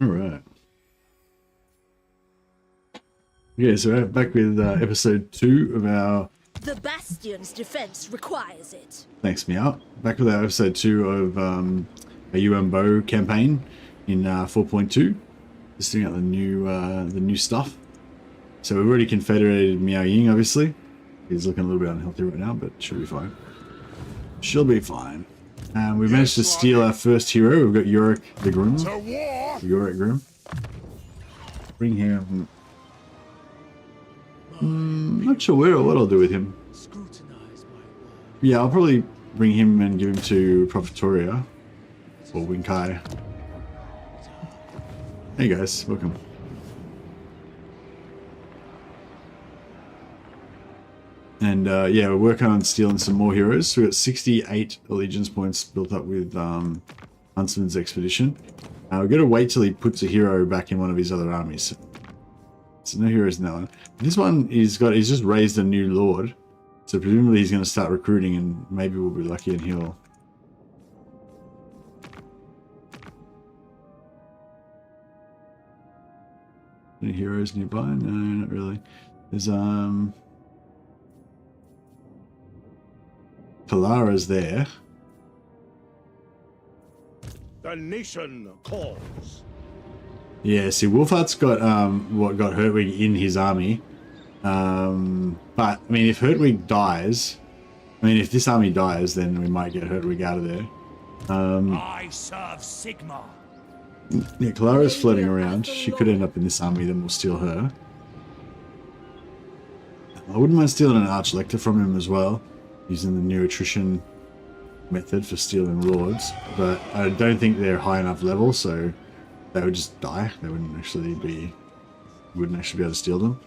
All right. Yeah, so we're back with episode 2 of our... The Bastion's defense requires it. Thanks, Meow. Back with our episode 2 of a YUAN BO campaign in 4.2. Just doing out the new stuff. So we've already confederated Miao Ying, obviously. He's looking a little bit unhealthy right now, but should be fine. She'll be fine. And we've managed to steal our first hero. We've got Yorick the Groom. Yorick Groom. Bring him... not sure what I'll do with him. Yeah, I'll probably bring him and give him to Profitoria. Or Winkai. Hey guys, welcome. And yeah, we're working on stealing some more heroes. So we've got 68 allegiance points built up with Huntsman's Expedition. We've got to wait till he puts a hero back in one of his other armies. So no heroes in that one. This one he's just raised a new lord. So presumably he's going to start recruiting and maybe we'll be lucky and he'll... Any heroes nearby? No, not really. There's Polara's there. The nation calls. Yeah, see, Wolfhart's got what got Hertwig in his army. But I mean, if Hertwig dies, if this army dies, then we might get Hertwig out of there. I serve Sigma. Yeah, Kalara's floating around. She could end up in this army, then we'll steal her. I wouldn't mind stealing an Archlector from him as well, using the new attrition method for stealing lords. But I don't think they're high enough level, so they would just die. They wouldn't actually be able to steal them.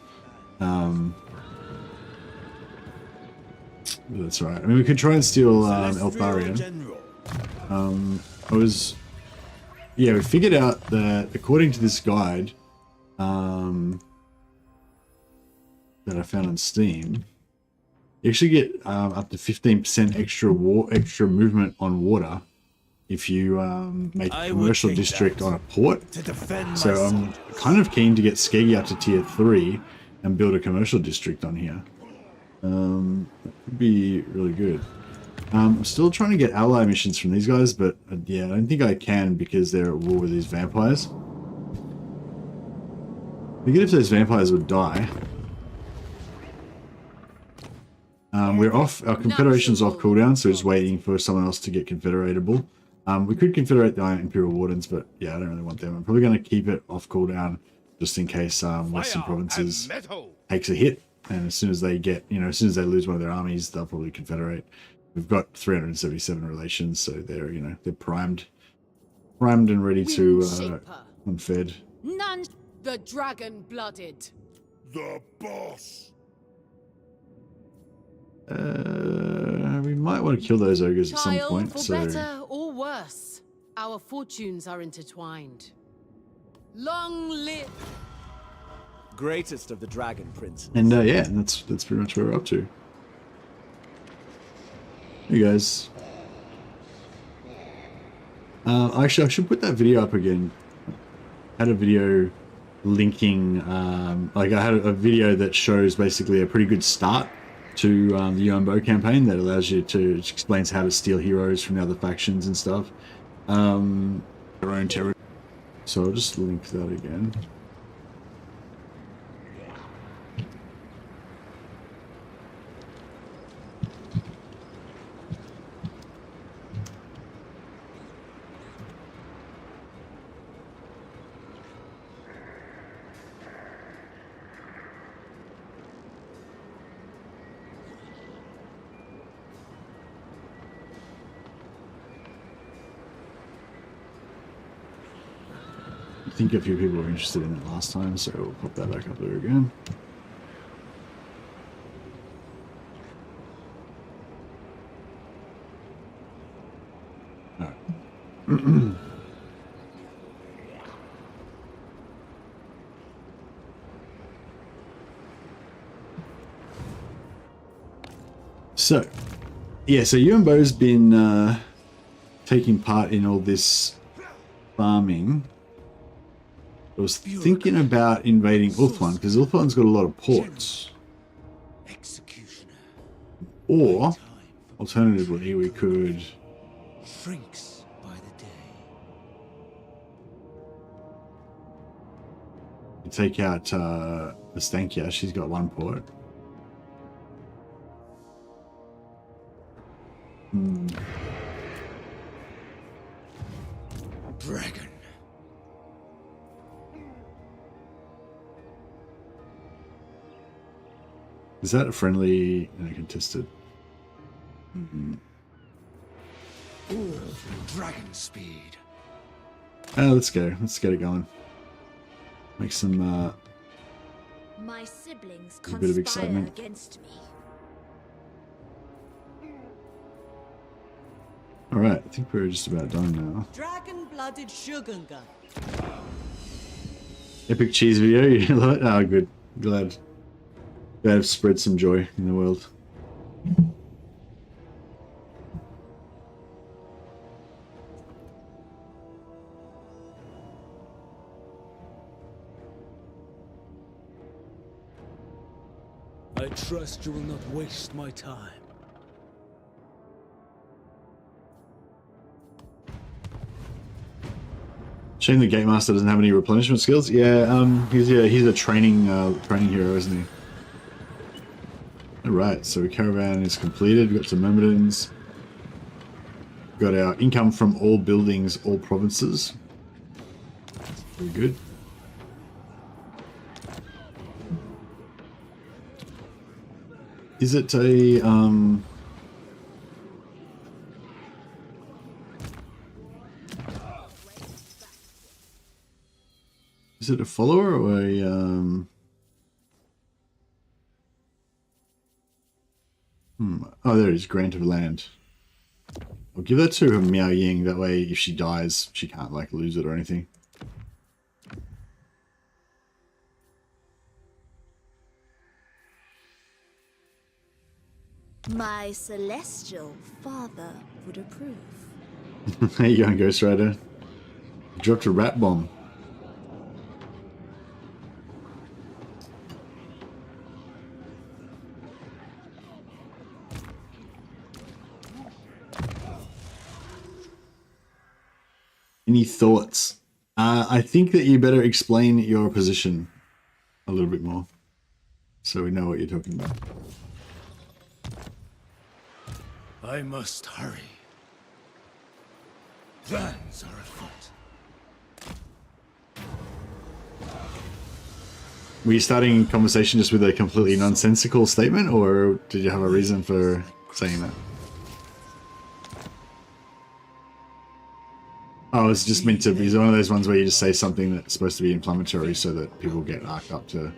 But that's right. I mean, we could try and steal Eltharion. Yeah, we figured out that according to this guide that I found on Steam, you actually get up to 15% extra movement on water if you make a commercial district on a port. So I'm kind of keen to get Skeggy up to tier 3 and build a commercial district on here. That would be really good. I'm still trying to get ally missions from these guys, but yeah, I don't think I can because they're at war with these vampires. Forget if those vampires would die. We're off, our confederation's off cooldown, so just waiting for someone else to get confederatable. We could confederate the Imperial Wardens, but yeah, I don't really want them. I'm probably going to keep it off cooldown just in case Western Provinces takes a hit. And as soon as they get, as soon as they lose one of their armies, they'll probably confederate. We've got 377 relations, so they're, they're primed and ready to unfed. None the dragon-blooded. The boss. We might want to kill those ogres at some point. For so better or worse, our fortunes are intertwined. Long live. Greatest of the dragon princes. And yeah, that's pretty much what we're up to. Hey guys. Actually, I should put that video up again. I had a video linking, I had a video that shows basically a pretty good start to the YUAN BO campaign that allows you to, explains how to steal heroes from the other factions and stuff. Their own territory. So I'll just link that again. I think a few people were interested in it last time, so we'll pop that back up there again. Alright. So, yeah, so YUAN BO's been taking part in all this farming. I was thinking about invading Ulthuan because Ulthuan's got a lot of ports. Executioner. Or, alternatively, we could Shrinks by the day. take out Estankia. She's got one port. Dragon. Is that a friendly and contested? Dragon speed. Let's go. Let's get it going. Make some My siblings a bit of conspire excitement. against me. all right. I think we're just about done now. Dragon-blooded Shogunga. Epic cheese video. You love it? Oh, good. Glad I've spread some joy in the world. I trust you will not waste my time. Shame the Gatemaster doesn't have any replenishment skills. Yeah, he's a training hero, isn't he? Alright, so Caravan is completed. We've got some myrmidons. Got our income from all buildings, all provinces. Very good. Is it a is it a follower or a Oh, there it is, grant of land. I'll give that to her Miao Ying, that way if she dies, she can't like lose it or anything. My celestial father would approve. There you go, Ghost Rider. Dropped a rat bomb. Any thoughts? I think that you better explain your position a little bit more, so we know what you're talking about. I must hurry. Plans are afoot. Were you starting conversation just with a completely nonsensical statement, or did you have a reason for saying that? Oh, it's just meant to be one of those ones where you just say something that's supposed to be inflammatory so that people get arced up to,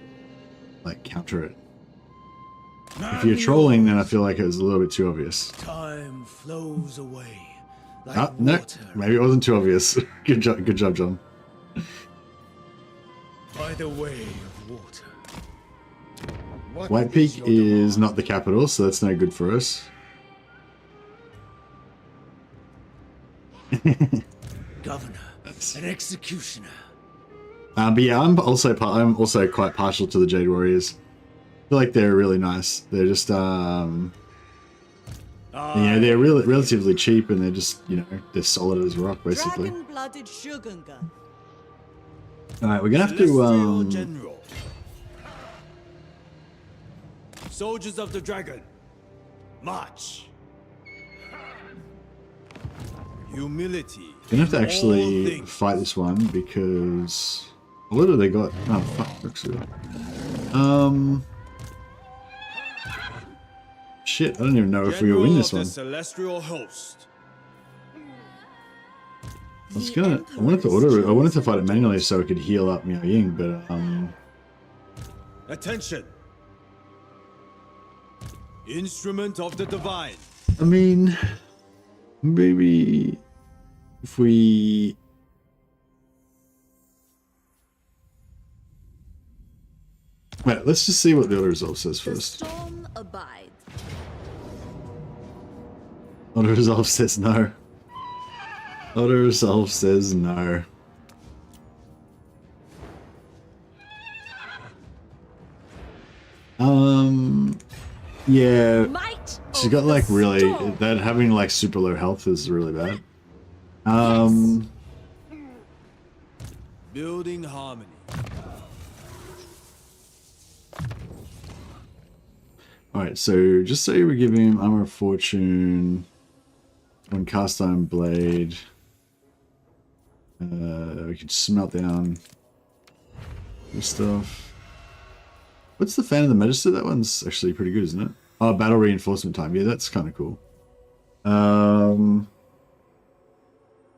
like, counter it. If you're trolling, then I feel like it was a little bit too obvious. Time flows away. Like Ah, no, water maybe it wasn't too obvious. Good job, John. by the way of water. White Peak is not the capital, so that's no good for us. Governor, an executioner. But yeah, I'm also quite partial to the Jade Warriors. I feel like they're really nice. They're just they're relatively cheap, and they're just, they're solid as rock, basically. Dragon-blooded Shogunga. All right, we're gonna have Celestial to General. Soldiers of the Dragon, march. Humility. gonna have to in all actually things. fight this one because what have they got? Oh fuck, looks good. Shit, I don't even know if we will win this one. Celestial host. I wanted to fight it manually so I could heal up Miao Ying, but Attention. Instrument of the divine. I mean, maybe if we wait, let's just see what the auto resolve says The first. storm abides. Auto resolve says no. Auto resolve says no. Yeah, Might she's of got the like really storm. that having like super low health is really bad. Building harmony. All right, so just say we give him armor of fortune, one cast iron blade. We could smelt down this stuff. What's the fan of the Magister? That one's actually pretty good, isn't it? Oh, battle reinforcement time. Yeah, that's kind of cool.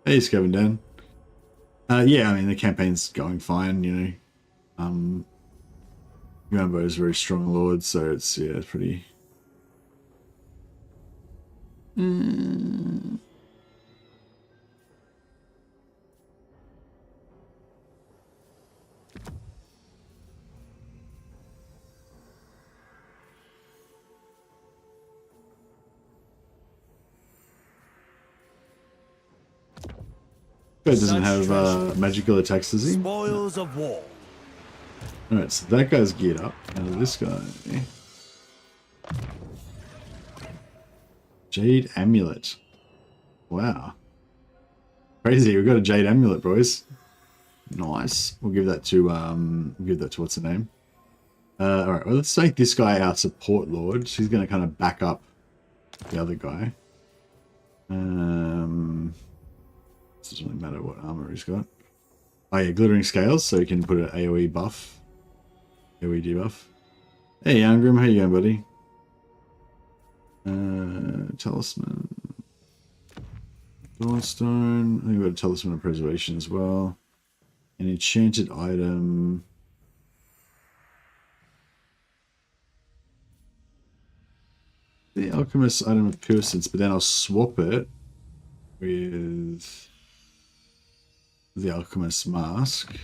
Hey, Scavin Dan. Yeah, I mean the campaign's going fine, you know. YUAN BO is a very strong lord, so it's it's pretty. Guy doesn't have magical attacks, does he? Spoils of war. Alright, so that guy's geared up. Now this guy. Jade Amulet. Wow. Crazy, we got a Jade Amulet, boys. Nice. We'll give that to what's her name? Alright, well let's take this guy our support lord. She's gonna kind of back up the other guy. It doesn't really matter what armor he's got. Oh yeah, glittering scales, so you can put an AoE buff. AoE debuff. Hey Youngrim, how you going, buddy? Talisman. Dawnstone. I think we've got a talisman of preservation as well. An enchanted item. The alchemist item of pure sense, but then I'll swap it with the alchemist mask.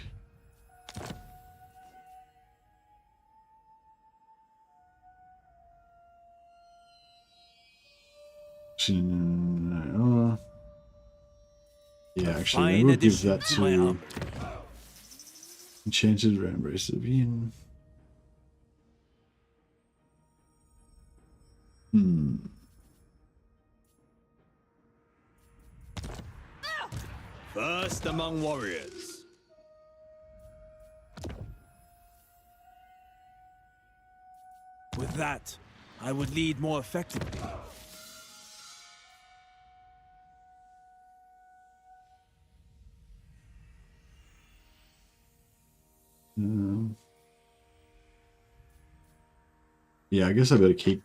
Yeah, actually, maybe we'll give that to enchanted embrace of Ian. First among warriors. With that, I would lead more effectively. Yeah, I guess I better keep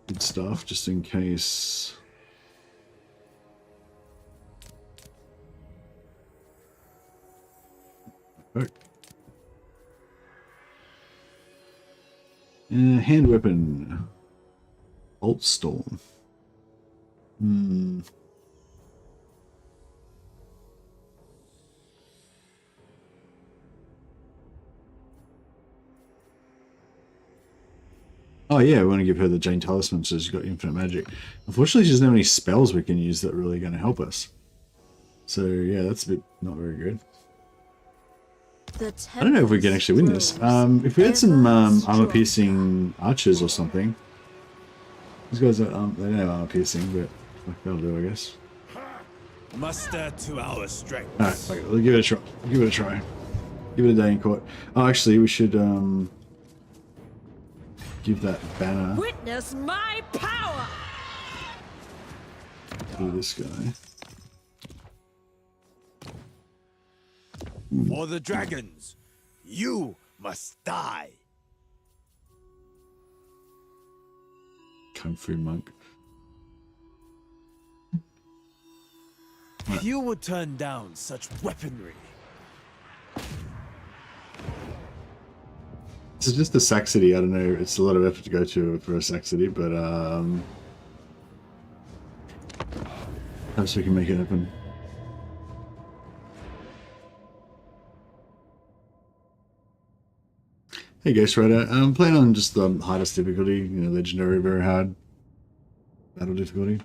good stuff just in case. Hand weapon. Bolt storm. Oh yeah, we want to give her the Jane Talisman so she's got infinite magic. Unfortunately, she doesn't have any spells we can use that are really going to help us. So yeah, that's a bit not very good. I don't know if we can actually win this. If we had some armor-piercing archers or something. These guys, they don't have armor-piercing, but that'll do, I guess. Muster to our strength. Alright, okay, we'll give it a try. Give it a try. Give it a day in court. Oh, actually, we should give that banner Witness my power. to this guy. For the dragons, you must die. Kung Fu monk. Few would turn down such weaponry. This is just a Saxony. I don't know. It's a lot of effort to go to for a Saxony, but perhaps we can make it happen. Hey Ghost Rider, I'm playing on just the hardest difficulty, you know, legendary, very hard battle difficulty.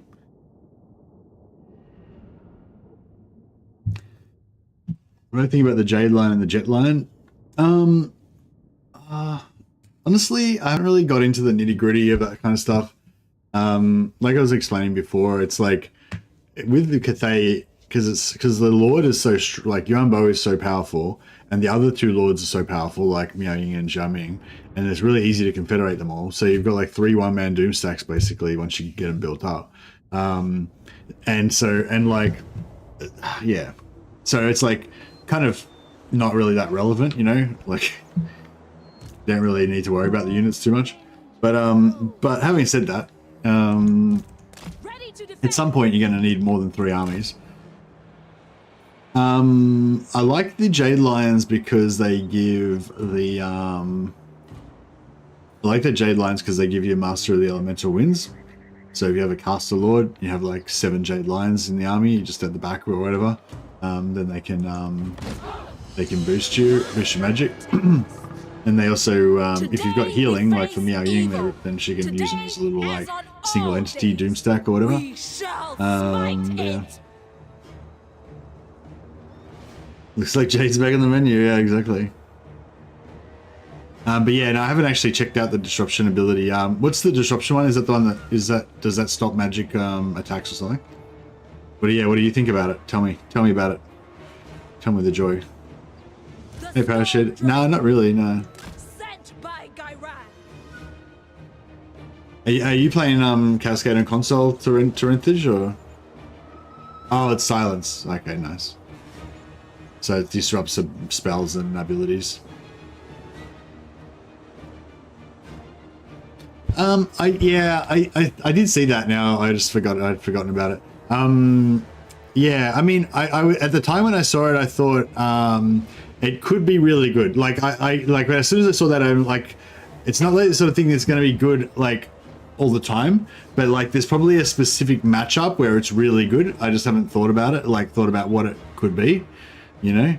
What do I think about the Jade line and the Jet line? honestly, I haven't really got into the nitty gritty of that kind of stuff. Like I was explaining before, it's like with the Cathay, because the Lord is so like Yuan Bo is so powerful, and the other two Lords are so powerful, like Miao Ying and Jia Ming, and it's really easy to confederate them all. So you've got like 3 one-man doom stacks basically once you get them built up, and like yeah, so it's like kind of not really that relevant, you know, like don't really need to worry about the units too much. But having said that, at some point you're going to need more than 3 armies. I like the Jade Lions because they give the I like the Jade Lions because they give you Master of the Elemental Winds. So if you have a Caster Lord, you have like 7 Jade Lions in the army, just at the back or whatever. Then they can boost your magic. And they also, if you've got healing, like for Miao Ying, then she can use them as a little like single entity doom stack or whatever. Yeah. Looks like Jade's back on the menu. Yeah, exactly. But yeah, no, I haven't actually checked out the disruption ability. What's the disruption one? Is that the one does that stop magic attacks or something? What do you think about it? Tell me about it. Tell me the joy. Hey, Power Shed. No, not really. No. Are you playing Cascade on console, Torrenthage, or? Oh, it's silence. Okay, nice. So it disrupts the spells and abilities. I did see that now. I just forgot. I'd forgotten about it. Yeah, I mean, I at the time when I saw it, I thought it could be really good. Like like as soon as I saw that, I'm like, it's not like the sort of thing that's going to be good like all the time, but like there's probably a specific matchup where it's really good. I just haven't thought about it, like thought about what it could be, you know.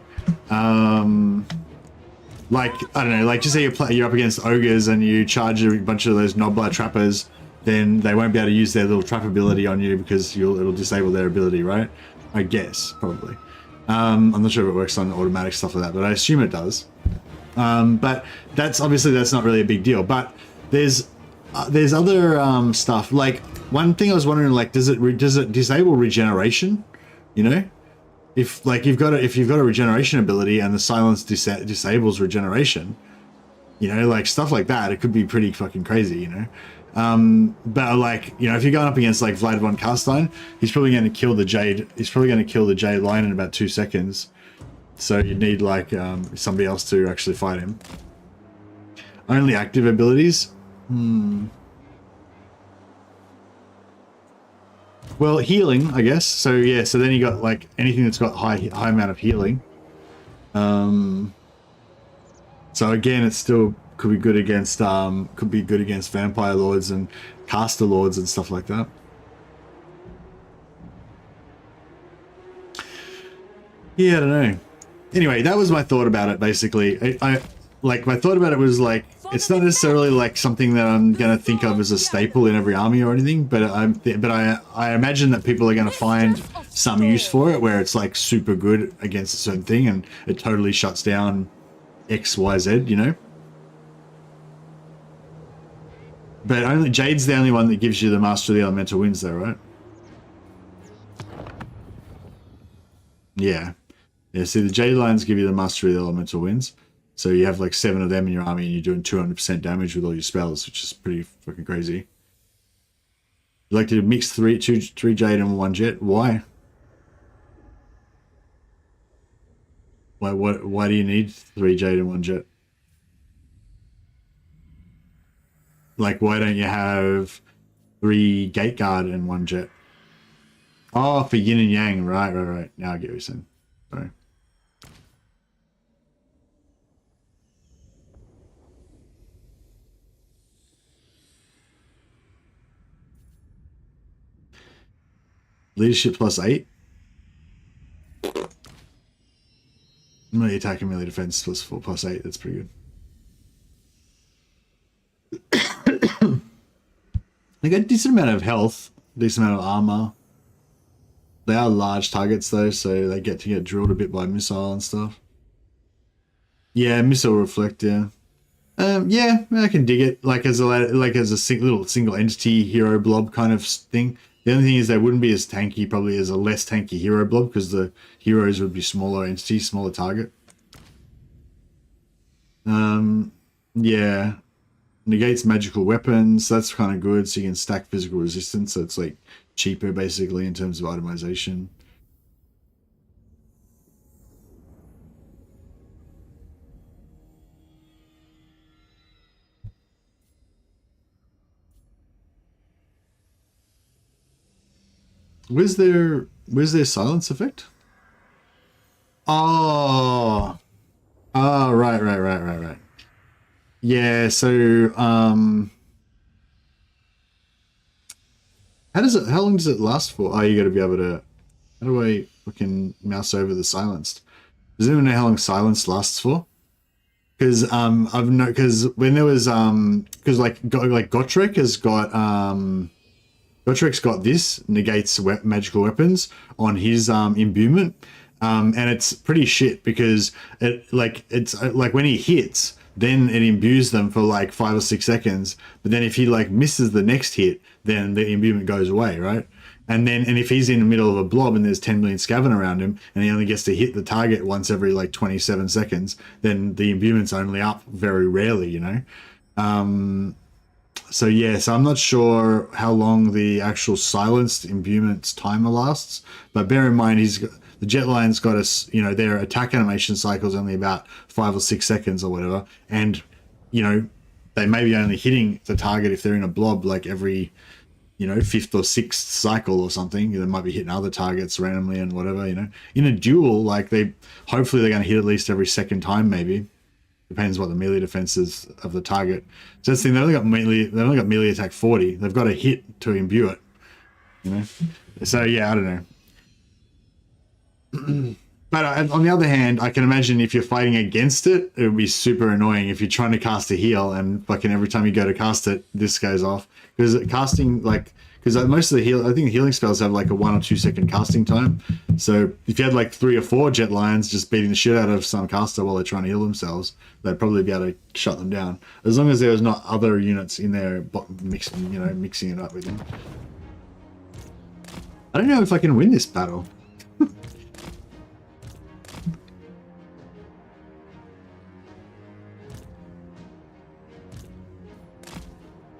Like I don't know, like just say you're up against ogres and you charge a bunch of those Nobler trappers, then they won't be able to use their little trap ability on you because it'll disable their ability, right? I guess probably. I'm not sure if it works on automatic stuff like that, but I assume it does. But that's not really a big deal. But there's other stuff. Like one thing I was wondering, like, does it disable regeneration? You know, if you've got a regeneration ability and the silence disables regeneration, you know, like stuff like that, it could be pretty fucking crazy, you know. But like, you know, if you're going up against like Vlad von Carstein, he's probably going to kill the Jade. He's probably going to kill the Jade Lion in about 2 seconds. So you need like somebody else to actually fight him. Only active abilities. Well, healing, I guess. So yeah. So then you got like anything that's got high amount of healing. So again, it still could be good against vampire lords and caster lords and stuff like that. Yeah, I don't know. Anyway, that was my thought about it. Basically, I like my thought about it was like it's not necessarily like something that I'm gonna think of as a staple in every army or anything, but I imagine that people are gonna find some use for it where it's like super good against a certain thing and it totally shuts down X, Y, Z, you know. But only Jade's the only one that gives you the Master of the Elemental Winds, though, right? Yeah. Yeah, see, the Jade Lions give you the Master of the Elemental Winds. So you have like 7 of them in your army and you're doing 200% damage with all your spells, which is pretty fucking crazy. You like to mix 3 Jade and 1 Jet? Why? Why do you need 3 Jade and 1 Jet? Like, why don't you have 3 Gate Guard and 1 Jet? Oh, for yin and yang. Right. Now I get what you're saying. Sorry. Leadership +8. Melee attack and melee defense +4 +8. That's pretty good. They got a decent amount of health, decent amount of armor. They are large targets though, so they get to get drilled a bit by missile and stuff. Yeah, missile reflect, yeah. Yeah, I can dig it. Like as a little single entity hero blob kind of thing. The only thing is they wouldn't be as tanky, probably as a less tanky hero blob, because the heroes would be smaller entities, smaller target. Yeah. Negates magical weapons. That's kind of good. So you can stack physical resistance. So it's like cheaper basically in terms of itemization. Where's their silence effect? Oh. Oh, right. Yeah, so how long does it last for? Oh, you gotta be able to, how do I fucking mouse over the silenced? Does anyone know how long silence lasts for? Because because when there was because like Gotrek has got Gotrek's got this negates magical weapons on his imbuement, and it's pretty shit because it's like when he hits, then it imbues them for like 5 or 6 seconds, but then if he like misses the next hit, then the imbuement goes away, right? And if he's in the middle of a blob and there's 10 million scaven around him and he only gets to hit the target once every like 27 seconds, then the imbuement's only up very rarely, you know? So yeah, so I'm not sure how long the actual silenced imbuement's timer lasts, but bear in mind the jet line's got us, you know, their attack animation cycle is only about 5 or 6 seconds or whatever, and you know they may be only hitting the target if they're in a blob like every, you know, 5th or 6th cycle or something. They might be hitting other targets randomly and whatever, you know. In a duel, like hopefully they're going to hit at least every second time, maybe. Depends what the melee defense is of the target. So that's the thing, they only got melee attack 40. They've got a hit to imbue it, you know. So yeah, I don't know. But on the other hand, I can imagine if you're fighting against it, it would be super annoying if you're trying to cast a heal and fucking every time you go to cast it, this goes off. Because casting, like, because most of I think healing spells have like a 1 or 2 second casting time. So if you had like 3 or 4 jet lions just beating the shit out of some caster while they're trying to heal themselves, they'd probably be able to shut them down. As long as there was not other units in there mixing it up with them. I don't know if I can win this battle.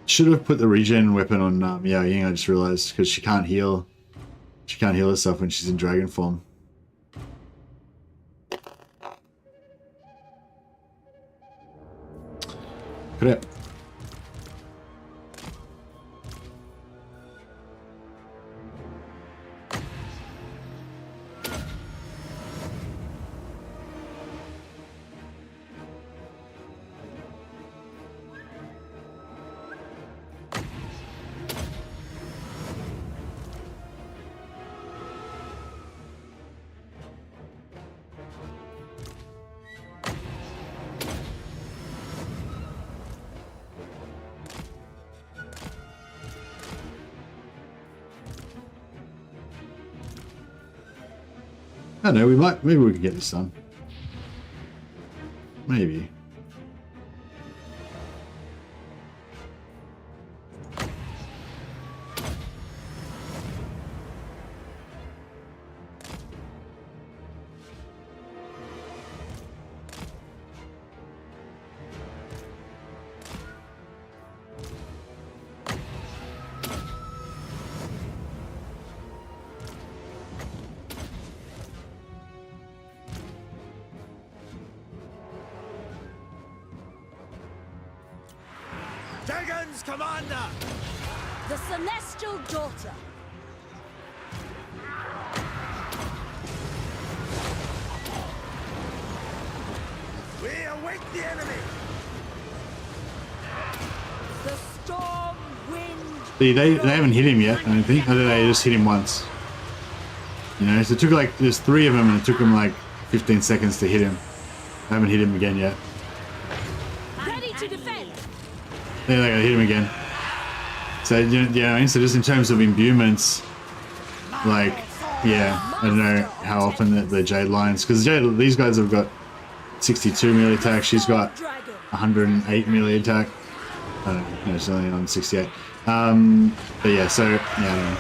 Should have put the regen weapon on Yao Ying, I just realized, because she can't heal. She can't heal herself when she's in dragon form. Correct. I don't know, maybe we could get this done. Maybe. Dragon's commander! The celestial daughter. We await the enemy! The storm wind. See, they haven't hit him yet, I don't think. I think they just hit him once. You know, so it took like, there's 3 of them and it took them like 15 seconds to hit him. I haven't hit him again yet. Ready to defend. Then they're gonna hit him again. So, you know what I mean? So just in terms of imbuements, like, yeah, I don't know how often the Jade Lions, because these guys have got 62 melee attack. She's got 108 melee attack. I don't know, no, it's only on 68. But yeah, so yeah, I don't know.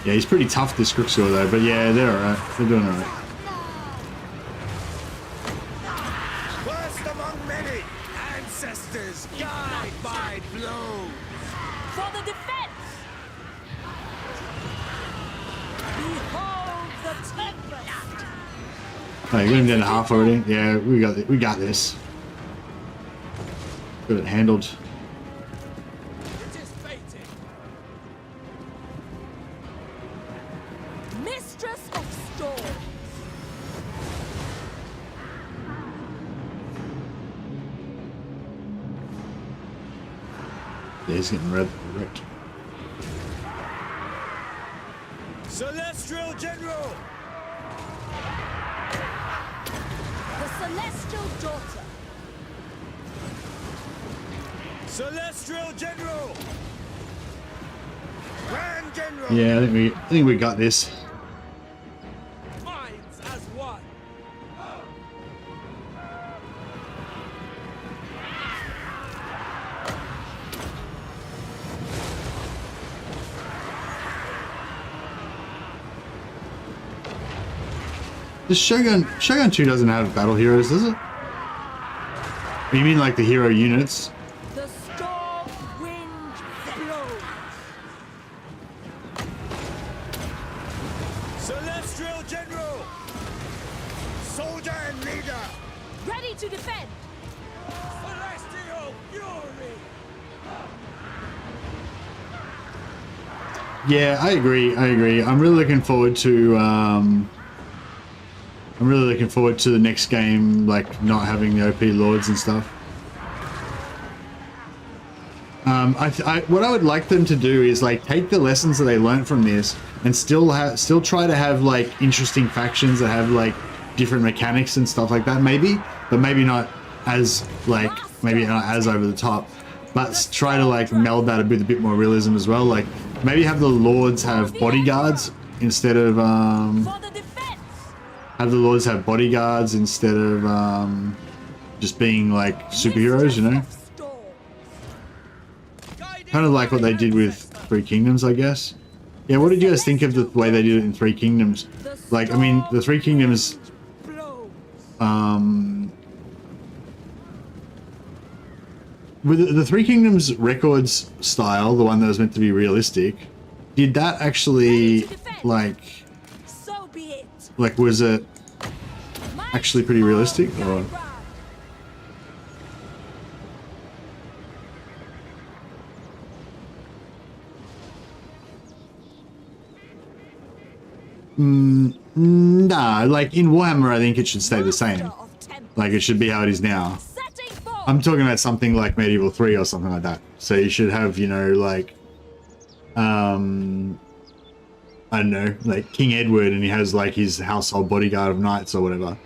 Yeah, he's pretty tough, this Crookscore though. But yeah, they're alright. They're doing alright. First among many ancestors guide by blows. For the defense! Behold the tempest! Oh, you got him down to half already. Yeah, we got this. Got it handled. It is fated. Mistress of storms! Yeah, he's getting wrecked. Celestial General. The celestial daughter! Celestial General. Grand General. Yeah, I think we got this. Minds as one. This Shogun 2 doesn't have battle heroes, does it? You mean like the hero units? The storm wind blows! Celestial General. Soldier and leader. Ready to defend! Celestial Fury. Yeah, I agree. I'm really looking forward to the next game, like not having the OP lords and stuff. What I would like them to do is like take the lessons that they learned from this and still try to have like interesting factions that have like different mechanics and stuff like that, maybe, but maybe not as over the top. But try to like meld that with a bit more realism as well. Like maybe have the lords have bodyguards instead of For the defense! have the lords have bodyguards instead of just being like superheroes, you know? Kind of like what they did with Three Kingdoms, I guess. Yeah, what did you guys think of the way they did it in Three Kingdoms? Like, I mean, the Three Kingdoms, with the Three Kingdoms records style, the one that was meant to be realistic, did that actually, like, So be it! was it actually pretty realistic, or? Nah, like in Warhammer, I think it should stay the same. Like it should be how it is now. I'm talking about something like Medieval 3 or something like that. So you should have, you know, like, I don't know, like King Edward, and he has like his household bodyguard of knights or whatever.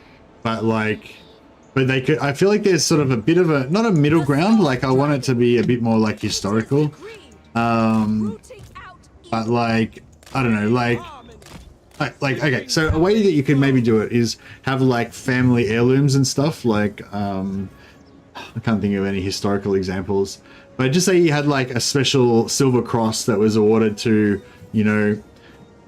But like, they could, I feel like there's sort of a bit of a, not a middle ground, like I want it to be a bit more like historical. But like, I don't know, like, okay, so a way that you could maybe do it is have like family heirlooms and stuff, like, I can't think of any historical examples, but just say you had like a special silver cross that was awarded to, you know,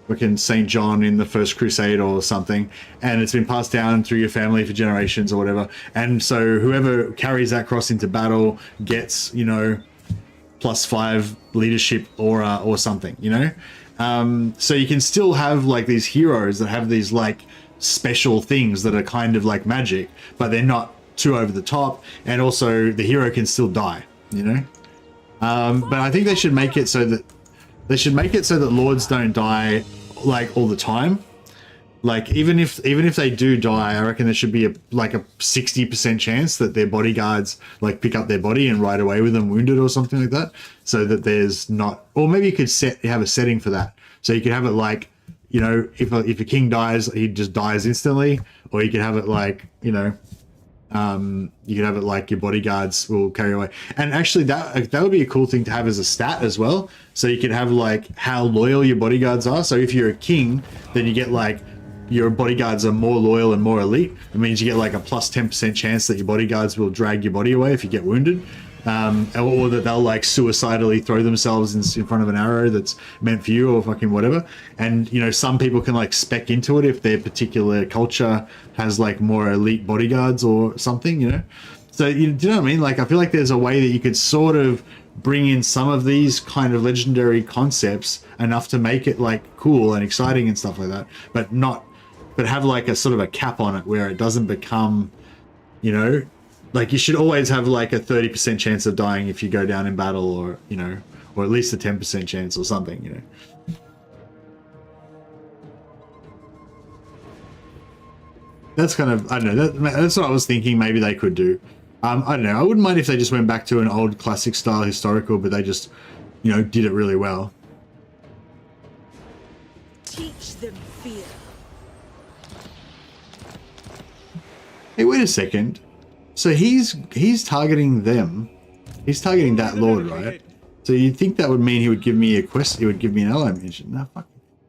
fucking St. John in the First Crusade or something, and it's been passed down through your family for generations or whatever, and so whoever carries that cross into battle gets, you know, +5 leadership aura or something, you know? So you can still have like these heroes that have these like special things that are kind of like magic, but they're not too over the top, and also the hero can still die, you know? But I think they should make it so that lords don't die like all the time. Like even if they do die, I reckon there should be a 60% chance that their bodyguards like pick up their body and ride away with them wounded or something like that, so that there's not, or maybe you could have a setting for that. So you could have it like, you know, if a king dies, he just dies instantly, or you could have it like, you know, you could have it like your bodyguards will carry away. And actually that would be a cool thing to have as a stat as well. So you could have like how loyal your bodyguards are. So if you're a king, then you get like, your bodyguards are more loyal and more elite, it means you get like a plus 10% chance that your bodyguards will drag your body away if you get wounded. Or that they'll like suicidally throw themselves in front of an arrow that's meant for you or fucking whatever. And you know, some people can like spec into it if their particular culture has like more elite bodyguards or something, you know. So do you know what I mean? Like, I feel like there's a way that you could sort of bring in some of these kind of legendary concepts enough to make it like cool and exciting and stuff like that, but have like a sort of a cap on it where it doesn't become, you know, like you should always have like a 30% chance of dying if you go down in battle, or, you know, or at least a 10% chance or something, you know. That's kind of, I don't know, that's what I was thinking maybe they could do. I don't know, I wouldn't mind if they just went back to an old classic style historical, but they just, you know, did it really well. Teach them fear. Hey, wait a second. So he's targeting them. He's targeting that lord, right? So you'd think that would mean he would give me a quest, he would give me an ally mission. No, fuck.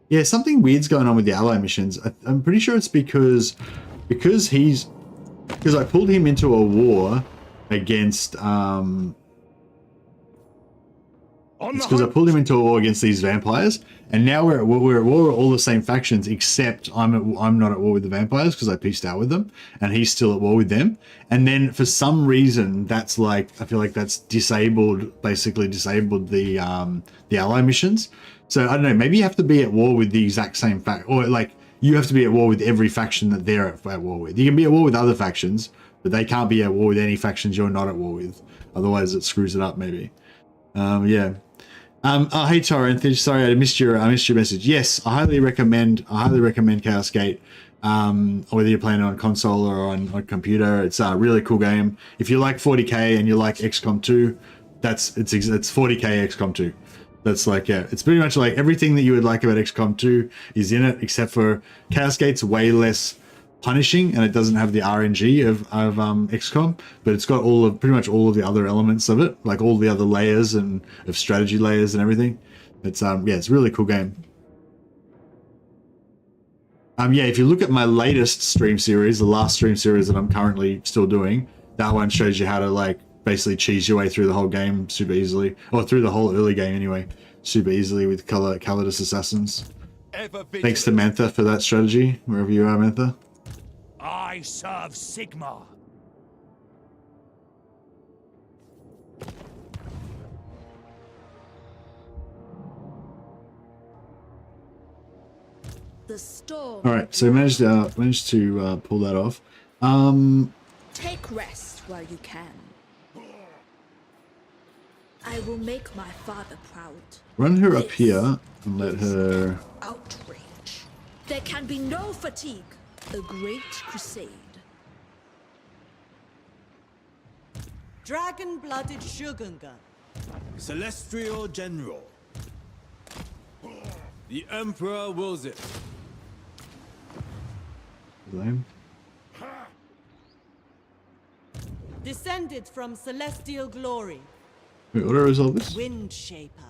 Yeah, something weird's going on with the ally missions. I'm pretty sure it's because I pulled him into a war against it's because I pulled him into a war against these vampires, and now we're at war with all the same factions, except I'm not at war with the vampires because I peaced out with them, and he's still at war with them. And then for some reason, that's like, I feel like that's basically disabled the ally missions. So I don't know, maybe you have to be at war with the exact same fact, or like you have to be at war with every faction that they're at war with. You can be at war with other factions, but they can't be at war with any factions you're not at war with. Otherwise, it screws it up. Maybe. Yeah. Oh, hey Torrent, sorry I missed your message. Yes, I highly recommend Chaos Gate. Whether you're playing on console or on computer, it's a really cool game. If you like 40k and you like XCOM 2, it's 40k XCOM 2. That's like, yeah, it's pretty much like everything that you would like about XCOM 2 is in it, except for Chaos Gate's way less punishing, and it doesn't have the RNG of XCOM, but it's got pretty much all of the other elements of it, like all the other layers and of strategy layers and everything. It's yeah, it's a really cool game. Yeah, if you look at my latest stream series, the last stream series that I'm currently still doing, that one shows you how to like basically cheese your way through the whole game super easily, or through the whole early game anyway, super easily with colorless assassins. Thanks to Mantha for that strategy, wherever you are, Mantha. I serve Sigma. The storm. All right, so managed to pull that off. Take rest while you can. I will make my father proud. Run her up here and let her. Outrage. There can be no fatigue. A great crusade. Dragon-blooded Shogunga. Celestial General. The Emperor wills it. Lame. Descended from celestial glory. Wait, what do I resolve this? Wind Shaper.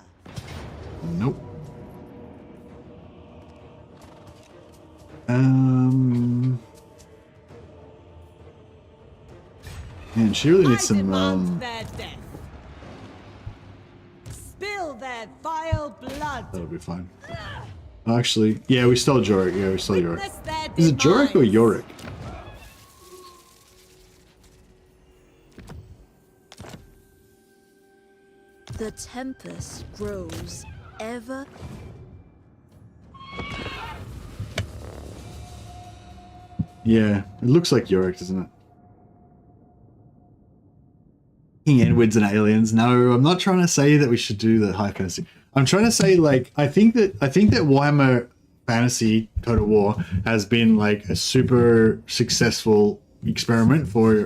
Nope. Man, she really needs I some demand their death. Spill their vile blood. that'll be fine. Actually, yeah, we stole Jorik. Yeah, we stole Jorik. Witness their Is it Jorik or demise. Yorick? The tempest grows ever. Yeah, it looks like Yorick, doesn't it? King Edwards and aliens. No, I'm not trying to say that we should do the high fantasy. I'm trying to say, like, I think that Warhammer Fantasy Total War has been like a super successful experiment for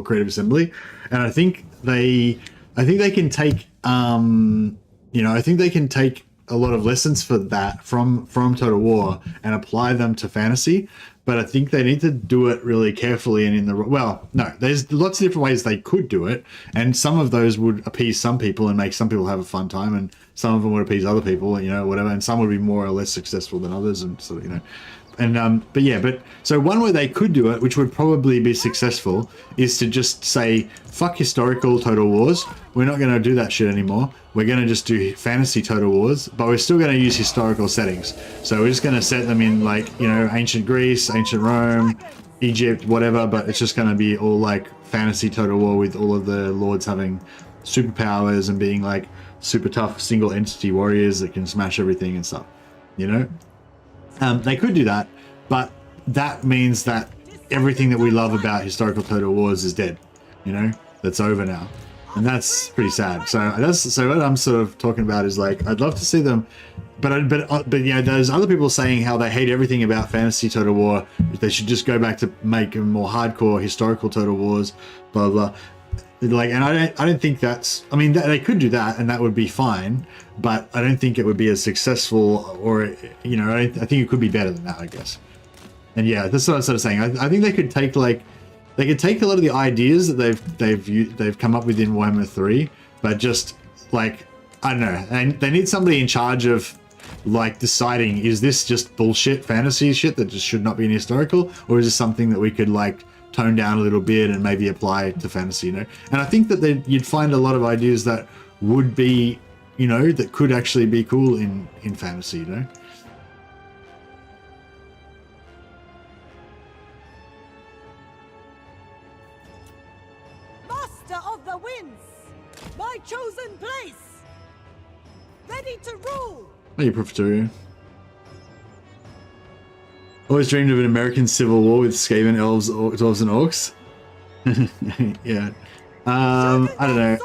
Creative Assembly, and I think they can take I think they can take a lot of lessons for that from Total War and apply them to fantasy. But I think they need to do it really carefully and there's lots of different ways they could do it, and some of those would appease some people and make some people have a fun time, and some of them would appease other people, whatever, and some would be more or less successful than others, and so But so one way they could do it, which would probably be successful, is to just say, fuck historical Total Wars. We're not going to do that shit anymore. We're going to just do fantasy Total Wars, but we're still going to use historical settings. So we're just going to set them in like, you know, ancient Greece, ancient Rome, Egypt, whatever, but it's just going to be all like fantasy Total War with all of the lords having superpowers and being like super tough single entity warriors that can smash everything and stuff, you know? They could do that, but that means that everything that we love about historical Total Wars is dead, you know? That's over now. And that's pretty sad. So what I'm sort of talking about is like, I'd love to see them, but you know, there's other people saying how they hate everything about fantasy Total War. They should just go back to make more hardcore historical Total Wars, blah blah. Like, and I don't think that's. I mean, they could do that, and that would be fine. But I don't think it would be as successful, or you know, I think it could be better than that, I guess. And yeah, that's what I'm sort of saying. I think they could take like. They could take a lot of the ideas that they've come up with in Warhammer 3, but just like, I don't know, and they need somebody in charge of like deciding, is this just bullshit fantasy shit that just should not be in historical, or is this something that we could like tone down a little bit and maybe apply to fantasy, you know? And I think that you'd find a lot of ideas that would be, you know, that could actually be cool in fantasy, you know? Of the winds, my chosen place, ready to rule. Hey, Profiteria. Always dreamed of an American Civil War with Skaven, elves, dwarves, and orcs. Yeah. I don't know.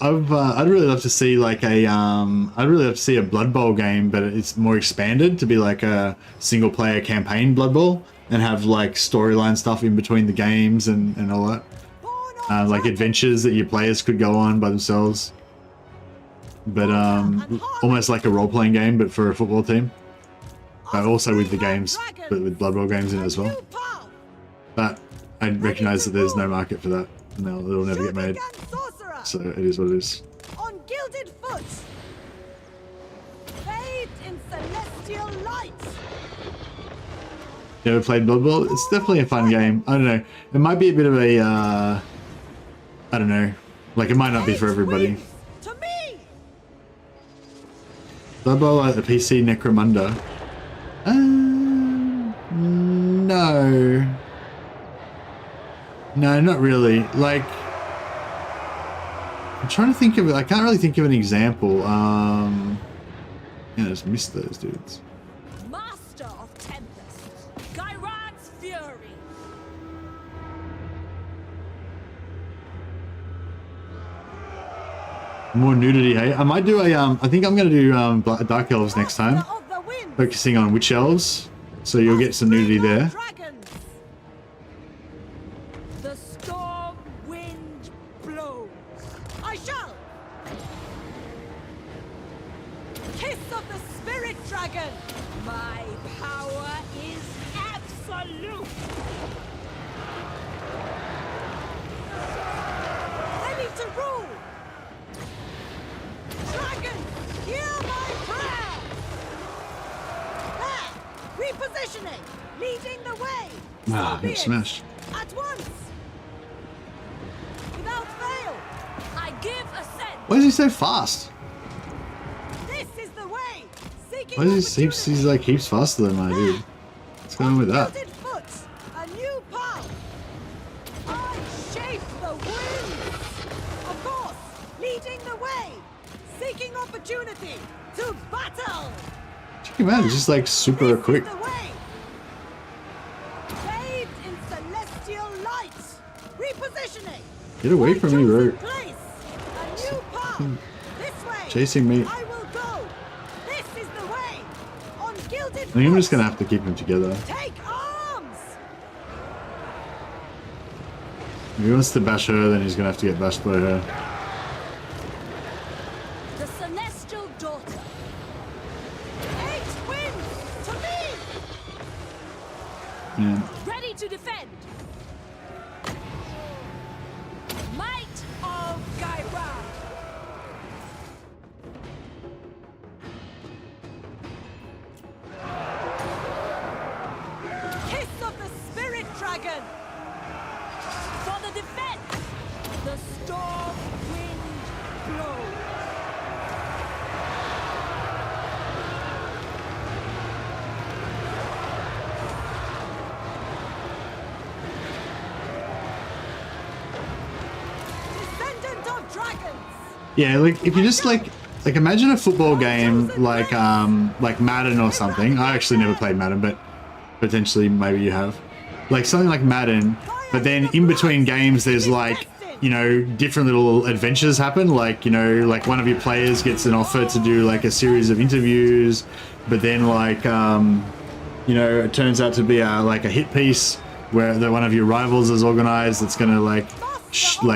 I'd really love to see like a I'd really love to see a Blood Bowl game, but it's more expanded to be like a single player campaign Blood Bowl and have like storyline stuff in between the games and all that. Like adventures that your players could go on by themselves, but almost like a role-playing game, but for a football team. Also with the games, but with Blood Bowl games in it as well. But I recognise that there's no market for that, and it'll never get made. So it is what it is. On gilded foot, bathed in celestial light. You ever played Blood Bowl? It's definitely a fun game. I don't know. It might be a bit of a I don't know. Like, it might not be for everybody. Blood Bowl at the PC Necromunda. No. No, not really. Like, I'm trying to think of it. I can't really think of an example. Yeah, I just missed those dudes. Master of Tempest, Gyrad's Fury. More nudity, hey? I might do a, I think I'm going to do Dark Elves next time. Focusing on Witch Elves. So you'll get some nudity there. The storm wind blows. I shall. Kiss of the Spirit Dragon. My power is absolute. Ready to rule. Dragon, hear my prayer! There! Repositioning! Leading the way! Ah, So be got it. smashed. At once! Without fail! I give assent. Why is he so fast? This is the way! Seeking Why is he he's like heaps faster than I do? What's going on with that? Gilded foot, a new path! I shape the winds! Of course, leading the way! Seeking opportunity to battle! Check him out, he's just like super quick. The way. Bathed in celestial light. Repositioning. Get away from me, bro. Place. A new path. This way. Chasing me. I will go. This is the way. On gilded I think I'm just foot. gonna have to keep him together. Take arms. If he wants to bash her, then he's gonna have to get bashed by her. The Celestial Daughter. 8 wins to me. Yeah. Ready to defend. Might of Caravan. dragon! For the defense! The storm wind blows. Descendant of dragons! Yeah, like if you just like imagine a football game like Madden or something. I actually never played Madden, but potentially maybe you have. Like something like Madden, but then in between games there's like, you know, different little adventures happen. Like, you know, like one of your players gets an offer to do like a series of interviews, but then like you know, it turns out to be like a hit piece where one of your rivals is organized that's gonna like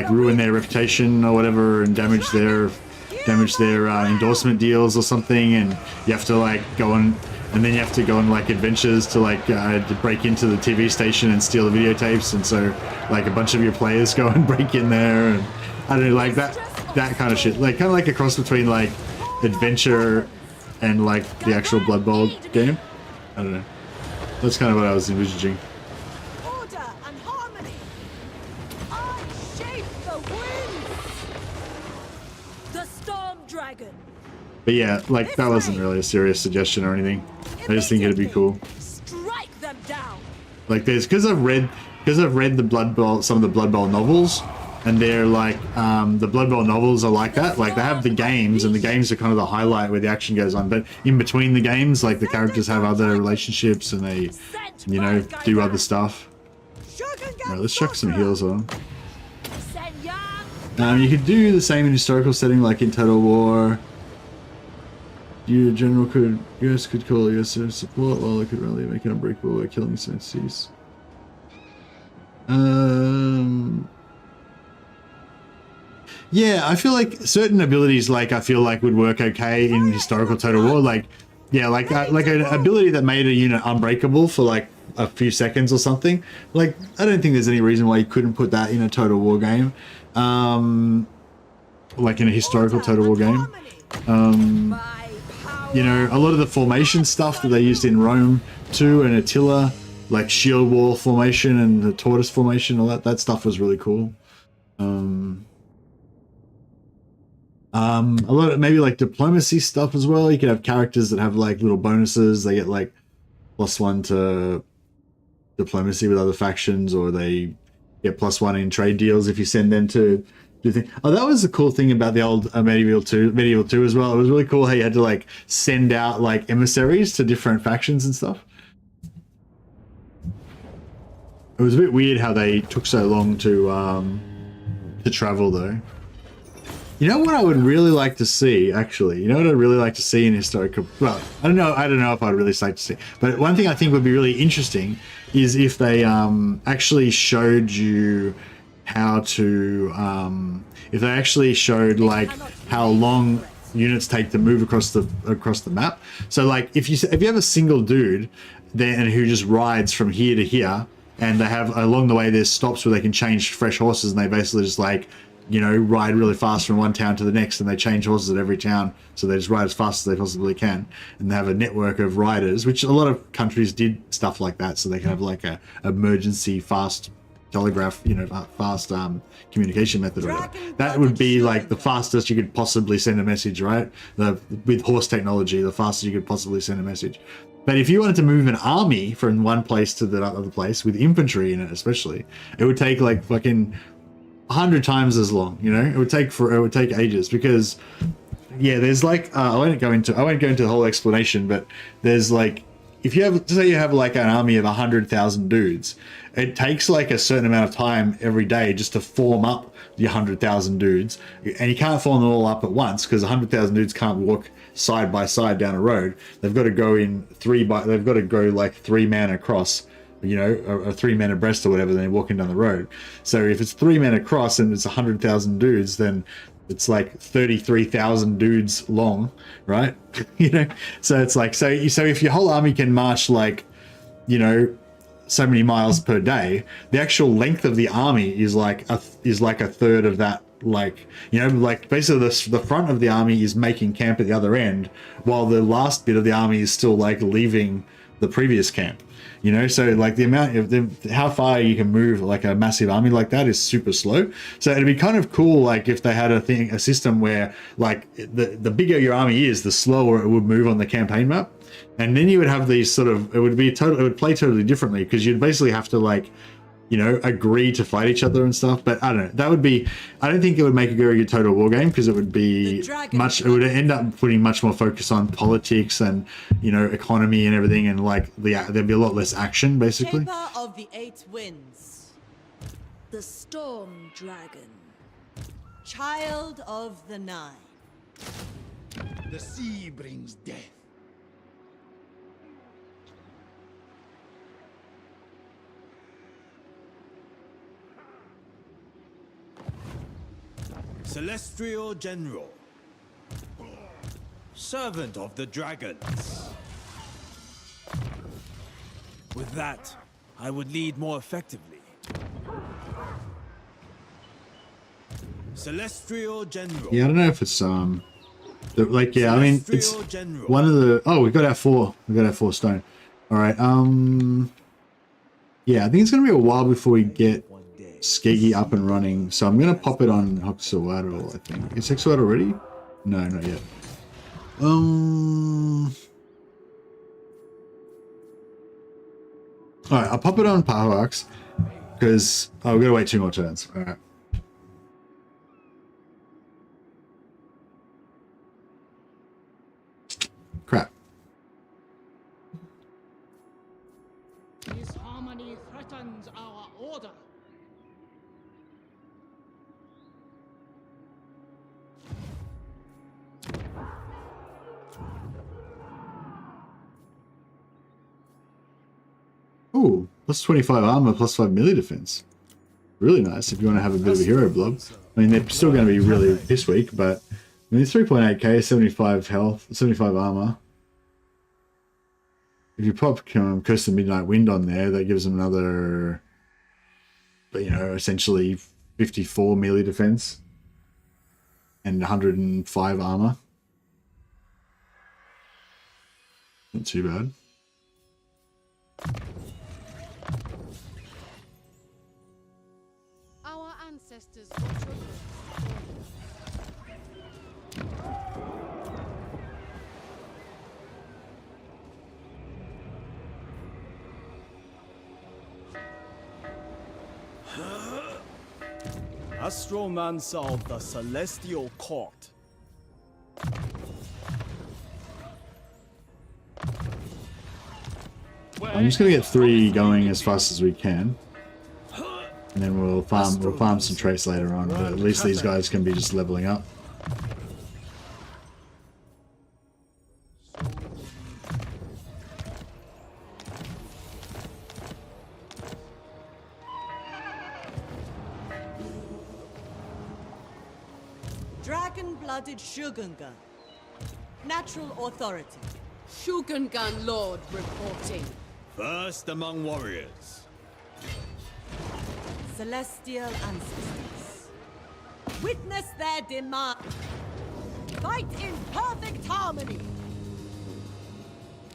ruin their reputation or whatever and damage their endorsement deals or something, and you have to like go on, and then you have to go on like adventures to like to break into the TV station and steal the videotapes, and so like a bunch of your players go and break in there, and I don't know, like that kind of shit, like kind of like a cross between like adventure and like the actual Blood Bowl game. I don't know. That's kind of what I was envisaging. Order and harmony! I shape the winds! The storm dragon. But yeah, like that wasn't really a serious suggestion or anything. I just think it'd be cool. Strike them down. Like there's because I've read the Blood Bowl, some of the Blood Bowl novels, and they're like the Blood Bowl novels are like that. Like they have the games, and the games are kind of the highlight where the action goes on. But in between the games, like the characters have other relationships and they, you know, do other stuff. Alright, let's chuck some heals on. You could do the same in historical setting, like in Total War. Your general could, US could call US support, while it could rally make it unbreakable by killing its entities. Yeah, I feel like certain abilities, like I feel like would work okay in historical Total War. Like, yeah, like an ability that made a unit unbreakable for like a few seconds or something. Like, I don't think there's any reason why you couldn't put that in a Total War game. Like in a historical Total War game. You know, a lot of the formation stuff that they used in Rome too, and Attila, like shield wall formation and the tortoise formation, all that stuff was really cool. A lot of maybe like diplomacy stuff as well. You could have characters that have like little bonuses. They get like +1 to diplomacy with other factions, or they get +1 in trade deals if you send them to do things. Oh, that was the cool thing about the old Medieval 2 as well. It was really cool how you had to like send out like emissaries to different factions and stuff. It was a bit weird how they took so long to travel though. You know what I would really like to see, actually? You know what I'd really like to see in historical... Well, I don't know if I'd really like to see. But one thing I think would be really interesting is if they actually showed you how to... if they actually showed, like, how long units take to move across the map. So, like, if you have a single dude then who just rides from here to here, and they have, along the way, there's stops where they can change fresh horses, and they basically just, like... you know, ride really fast from one town to the next, and they change horses at every town, so they just ride as fast as they possibly can, and they have a network of riders, which a lot of countries did stuff like that, so they can have like a emergency fast telegraph, you know, fast communication method or whatever. That would be like the fastest you could possibly send a message, right? With horse technology, the fastest you could possibly send a message. But if you wanted to move an army from one place to the other place with infantry in it, especially, it would take like fucking 100 times as long, you know. It would take ages, because yeah, there's like I won't go into the whole explanation, but there's like, if you have, say you have like an army of 100,000 dudes, it takes like a certain amount of time every day just to form up the 100,000 dudes, and you can't form them all up at once, because 100,000 dudes can't walk side by side down a road. They've got to go in they've got to go like 3 man across, you know, or 3 men abreast or whatever, then they're walking down the road. So if it's 3 men across and it's 100,000 dudes, then it's like 33,000 dudes long, right? You know, so it's like, so if your whole army can march like, you know, so many miles per day, the actual length of the army is like a third of that. Like, you know, like basically the front of the army is making camp at the other end, while the last bit of the army is still like leaving the previous camp. You know, so like the amount of how far you can move like a massive army like that is super slow. So it'd be kind of cool, like if they had a system where like the bigger your army is, the slower it would move on the campaign map, and then you would have these sort of, it would play totally differently, because you'd basically have to like, you know, agree to fight each other and stuff. But I don't know, that would be, I don't think it would make a very good total war game, because it would be it would end up putting much more focus on politics and, you know, economy and everything, and like there'd be a lot less action basically. Shaper of the 8 winds. The storm dragon. Child of the 9. The sea brings death. Celestial General. Servant of the Dragons. With that, I would lead more effectively. Celestial General. Yeah, I don't know if it's like, yeah, I mean, it's Celestial General. one of the, oh, we got our 4 stone. All right, yeah, I think it's gonna be a while before we get Skeggy up and running, so I'm gonna pop it on Hoxawaddle. I think is Hoxawaddle ready? No, not yet. All right, I'll pop it on Pahoax because we're gonna wait 2 more turns. All right. Crap. Disharmony threatens our order. Ooh, plus 25 armor, plus 5 melee defense. Really nice if you want to have a bit of a hero blob. I mean, they're still going to be really this week, but I mean, 3.8k, 75 health, 75 armor. If you pop Curse of the Midnight Wind on there, that gives them another, you know, essentially 54 melee defense and 105 armor. Not too bad. Our ancestors fought your lords. Astromancer of the Celestial Court. I'm just gonna get 3 going as fast as we can, and then we'll farm some trace later on. But at least these guys can be just leveling up. Dragon-blooded Shogungan. Natural authority. Shogungan Lord reporting. First among warriors. Celestial ancestors. Witness their demand. Fight in perfect harmony.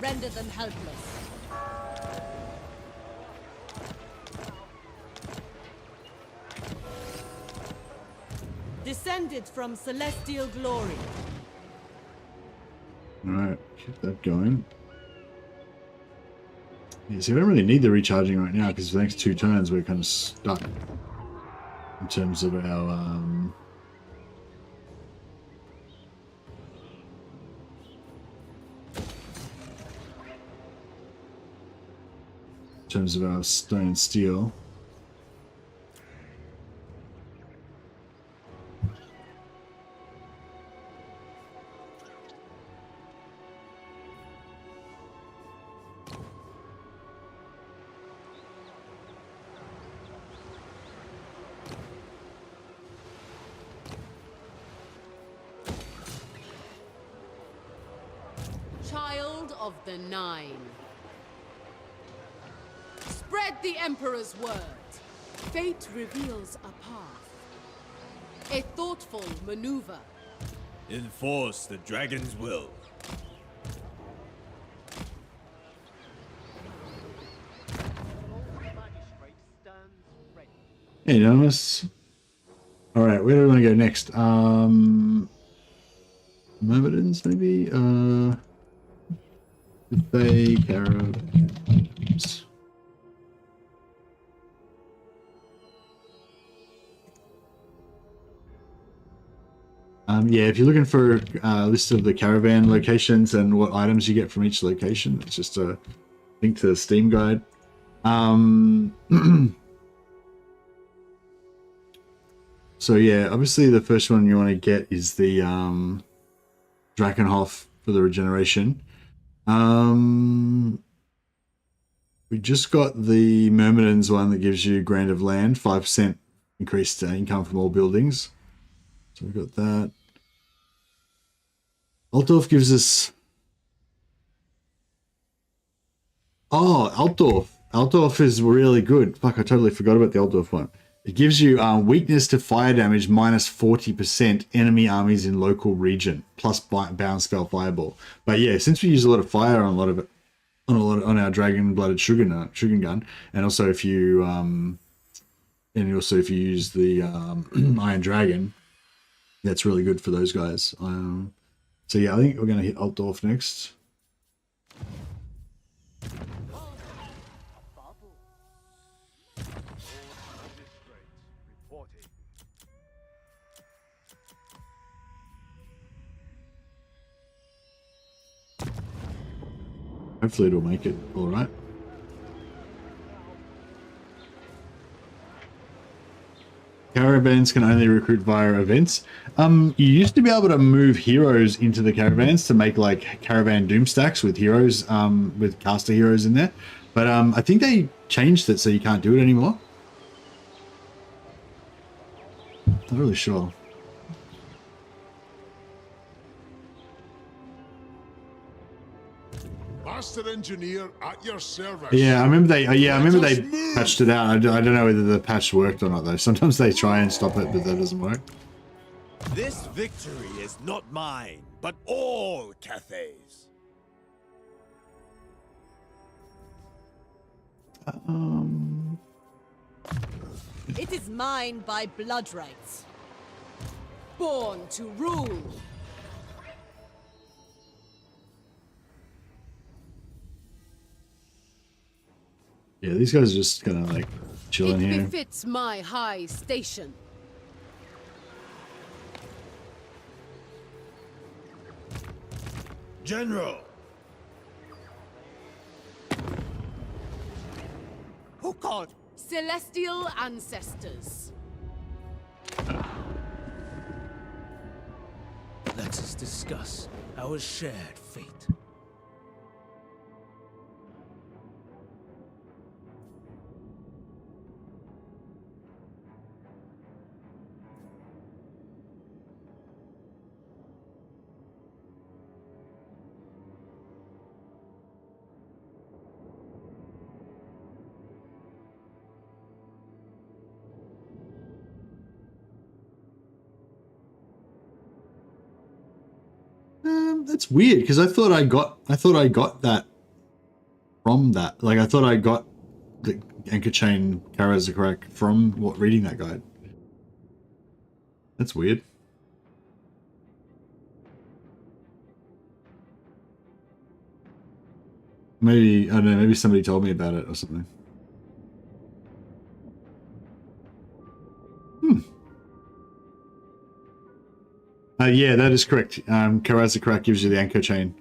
Render them helpless. Descended from celestial glory. Alright, keep that going. Yeah, see, we don't really need the recharging right now because for the next 2 turns we're kind of stuck in terms of our stone and steel. Child of the 9. Spread the Emperor's word. Fate reveals a path. A thoughtful maneuver. Enforce the dragon's will. Hey, Anonymous. All right, where do we want to go next? Myrmidons, maybe? Cathay, Caravans. Yeah, if you're looking for a list of the caravan locations and what items you get from each location, it's just a link to the Steam guide. So yeah, obviously the first one you want to get is the Drakenhof for the regeneration. We just got the Myrmidons one that gives you Grant of Land, 5% increased income from all buildings. So we got that. Altdorf gives us... Oh, Altdorf. Altdorf is really good. Fuck, I totally forgot about the Altdorf one. It gives you weakness to fire damage minus 40% enemy armies in local region plus bound spell fireball. But yeah, since we use a lot of fire on on our dragon blooded sugar gun, and also if you use the Iron Dragon, that's really good for those guys. So yeah, I think we're gonna hit Altdorf next. Hopefully it'll make it all right. Caravans can only recruit via events. You used to be able to move heroes into the caravans to make like caravan doom stacks with heroes, with caster heroes in there. But I think they changed it so you can't do it anymore. Not really sure. Master engineer at your service. Yeah, I remember they. I remember they patched it out. I don't know whether the patch worked or not though. Sometimes they try and stop it, but that doesn't work. This victory is not mine, but all Cathay's. It is mine by blood rights. Born to rule. Yeah, these guys are just gonna like chill in here. It befits my high station. General. Who called? Celestial ancestors. Let us discuss our shared fate. That's weird because I thought I got that from that. Like I thought I got the anchor chain Caravan from reading that guide. That's weird. Maybe I don't know. Maybe somebody told me about it or something. Yeah, that is correct. Caravan gives you the anchor chain,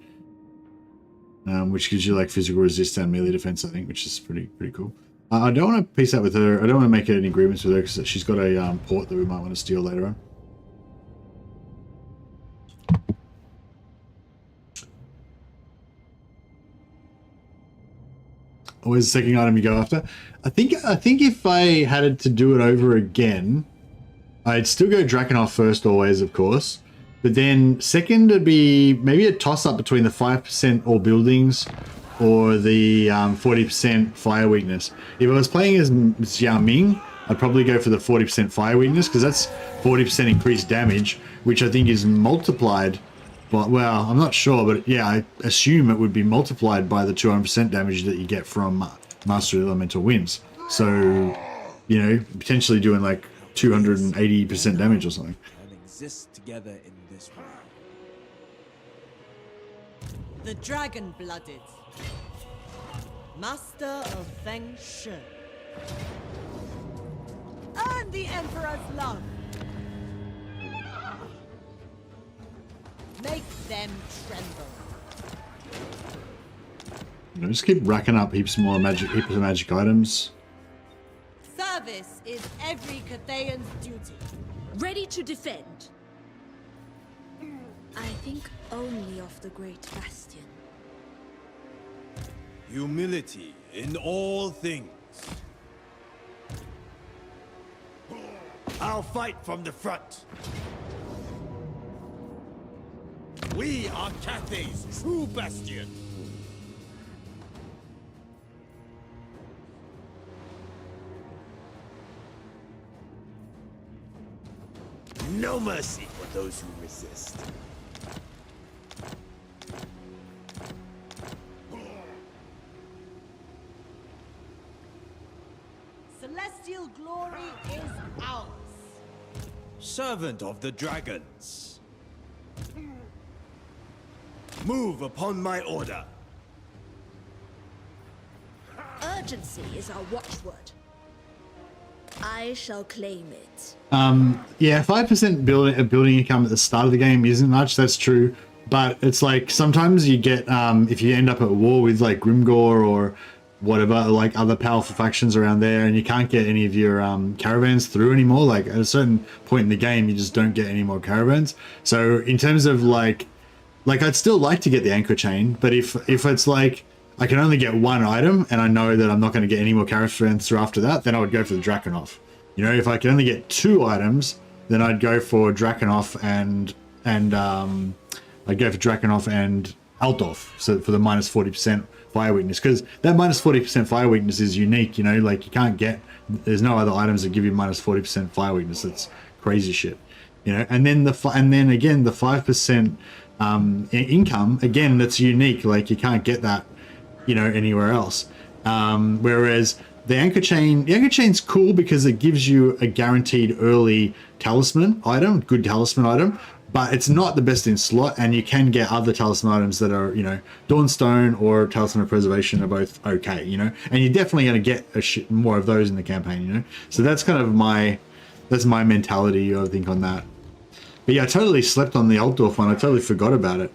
which gives you like physical resist and melee defense, I think, which is pretty cool. I don't want to peace out with her. I don't want to make any agreements with her because she's got a port that we might want to steal later on. Where's the second item you go after? I think if I had to do it over again, I'd still go Drakenhof first always, of course. But then second would be maybe a toss-up between the 5% all buildings or the 40% fire weakness. If I was playing as Xiao Ming, I'd probably go for the 40% fire weakness because that's 40% increased damage, which I think is multiplied. But, well, I'm not sure, but yeah, I assume it would be multiplied by the 200% damage that you get from Master Elemental Winds. So you know, potentially doing like 280% damage or something. And exist together in this way. The dragon-blooded. Master of Feng Shui. Earn the Emperor's love. Make them tremble. You know, just keep racking up heaps of magic items. Service is every Cathayan's duty. Ready to defend. I think only of the great bastion. Humility in all things. I'll fight from the front. We are Cathay's true bastion. No mercy for those who resist. Celestial glory is ours. Servant of the dragons. Move upon my order. Urgency is our watchword. I shall claim it. Yeah, 5% building income at the start of the game isn't much, that's true. But it's like sometimes you get, if you end up at war with like Grimgor or whatever, like other powerful factions around there, and you can't get any of your caravans through anymore, like at a certain point in the game, you just don't get any more caravans. So in terms of like I'd still like to get the anchor chain, but if it's like, I can only get one item and I know that I'm not going to get any more caravans through after that, then I would go for the Drakenhof. You know, if I can only get 2 items, then I'd go for Drakenhof and I'd go for Drakenhof and Altdorf, so for the minus 40% fire weakness, because that minus 40% fire weakness is unique, you know, like you can't get, there's no other items that give you minus 40% fire weakness. It's crazy shit, you know. And then again the 5% income, again, that's unique, like you can't get that, you know, anywhere else. Whereas the anchor chain's cool because it gives you a guaranteed early talisman item, good talisman item, but it's not the best in slot, and you can get other talisman items that are, you know, Dawnstone or Talisman of Preservation are both okay, you know, and you're definitely going to get more of those in the campaign, you know. So that's kind of my mentality, I think, on that. But yeah, I totally slept on the Altdorf one. I totally forgot about it.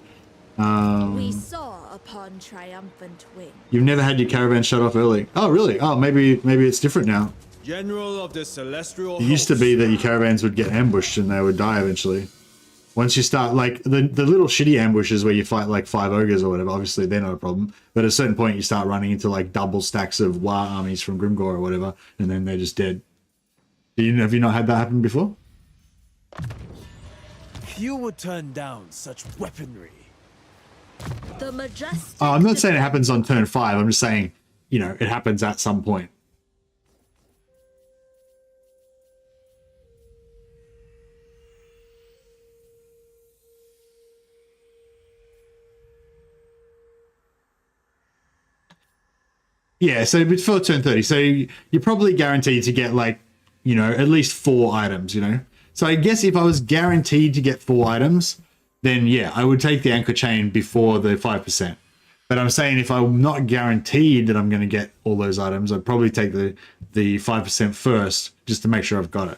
We saw upon triumphant wing. You've never had your caravan shut off early. Oh, really? Oh, maybe it's different now. General of the Celestial It used to be that your caravans would get ambushed and they would die eventually. Once you start, like, the little shitty ambushes where you fight, like, 5 ogres or whatever, obviously they're not a problem. But at a certain point, you start running into, like, double stacks of War armies from Grimgor or whatever, and then they're just dead. Have you not had that happen before? Few would turn down such weaponry. The majestic. Oh, I'm not saying it happens on turn 5. I'm just saying, you know, it happens at some point. Yeah, so before turn 30, so you're probably guaranteed to get, like, you know, at least 4 items, you know? So I guess if I was guaranteed to get 4 items, then yeah, I would take the anchor chain before the 5%. But I'm saying if I'm not guaranteed that I'm going to get all those items, I'd probably take the 5% first, just to make sure I've got it.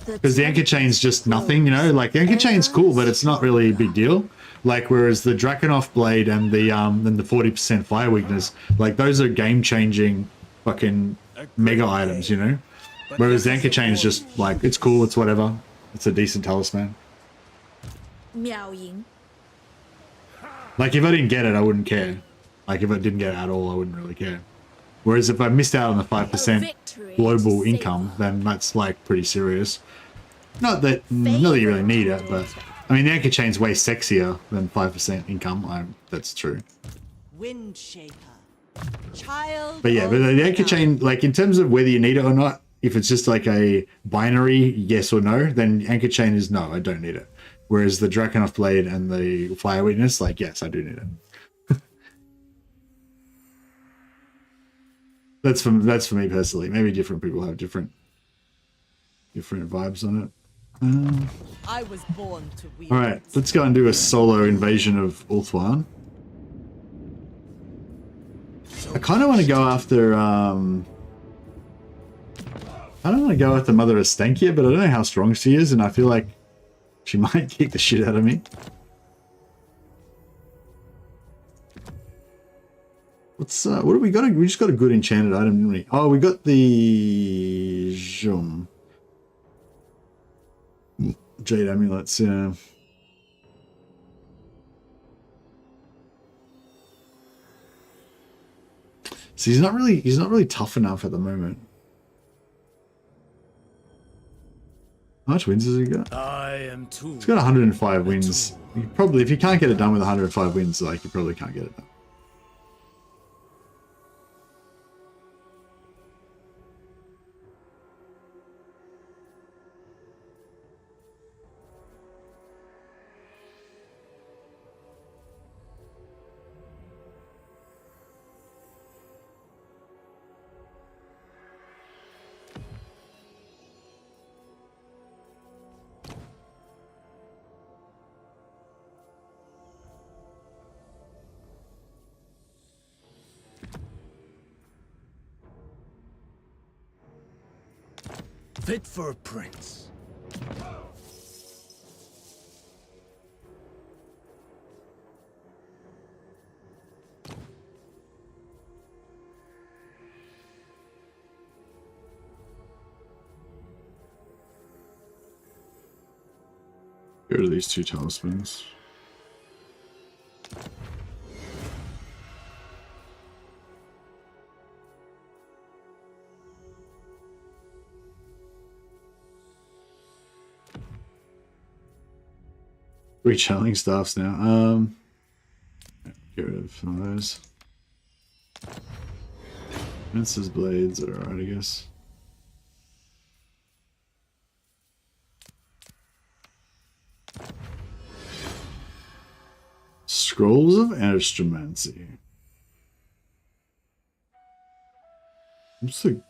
Because the anchor chain's just nothing, you know, like the anchor chain's cool, but it's not really a big deal. Like, whereas the Drakenhof blade and the 40% fire weakness, like those are game-changing fucking mega items, you know. Whereas the anchor chain is just like, it's cool, it's whatever, it's a decent talisman. Miao Ying. Like, if I didn't get it, I wouldn't care. Like, if I didn't get it at all, I wouldn't really care. Whereas if I missed out on the 5% global income, then that's like pretty serious. Not that you really need it, but I mean, the anchor chain's way sexier than 5% income. That's true. Windshaper. Child. But yeah, but the anchor chain, like in terms of whether you need it or not, if it's just like a binary yes or no, then anchor chain is no, I don't need it. Whereas the Drakenhof Blade and the Fire Witness, like, yes, I do need it. That's for me personally. Maybe different people have different vibes on it. I was born to wield. All right, let's go and do a solo invasion of Ulthuan. I kind of want to go after I don't want to go after Mother Estankia, but I don't know how strong she is, and I feel like she might kick the shit out of me. What's what do we got? We just got a good enchanted item, didn't we? Oh, we got the Jade amulets. Yeah. So he's not really tough enough at the moment. How much wins has he got? I am too. He's got 105 wins. You probably, if you can't get it done with 105 wins, like, you probably can't get it done. Fit for a prince. Go to these two talismans. Rechanneling staffs now. Get rid of some of those. Prince's blades are alright, I guess. Scrolls of Astromancy. What's the...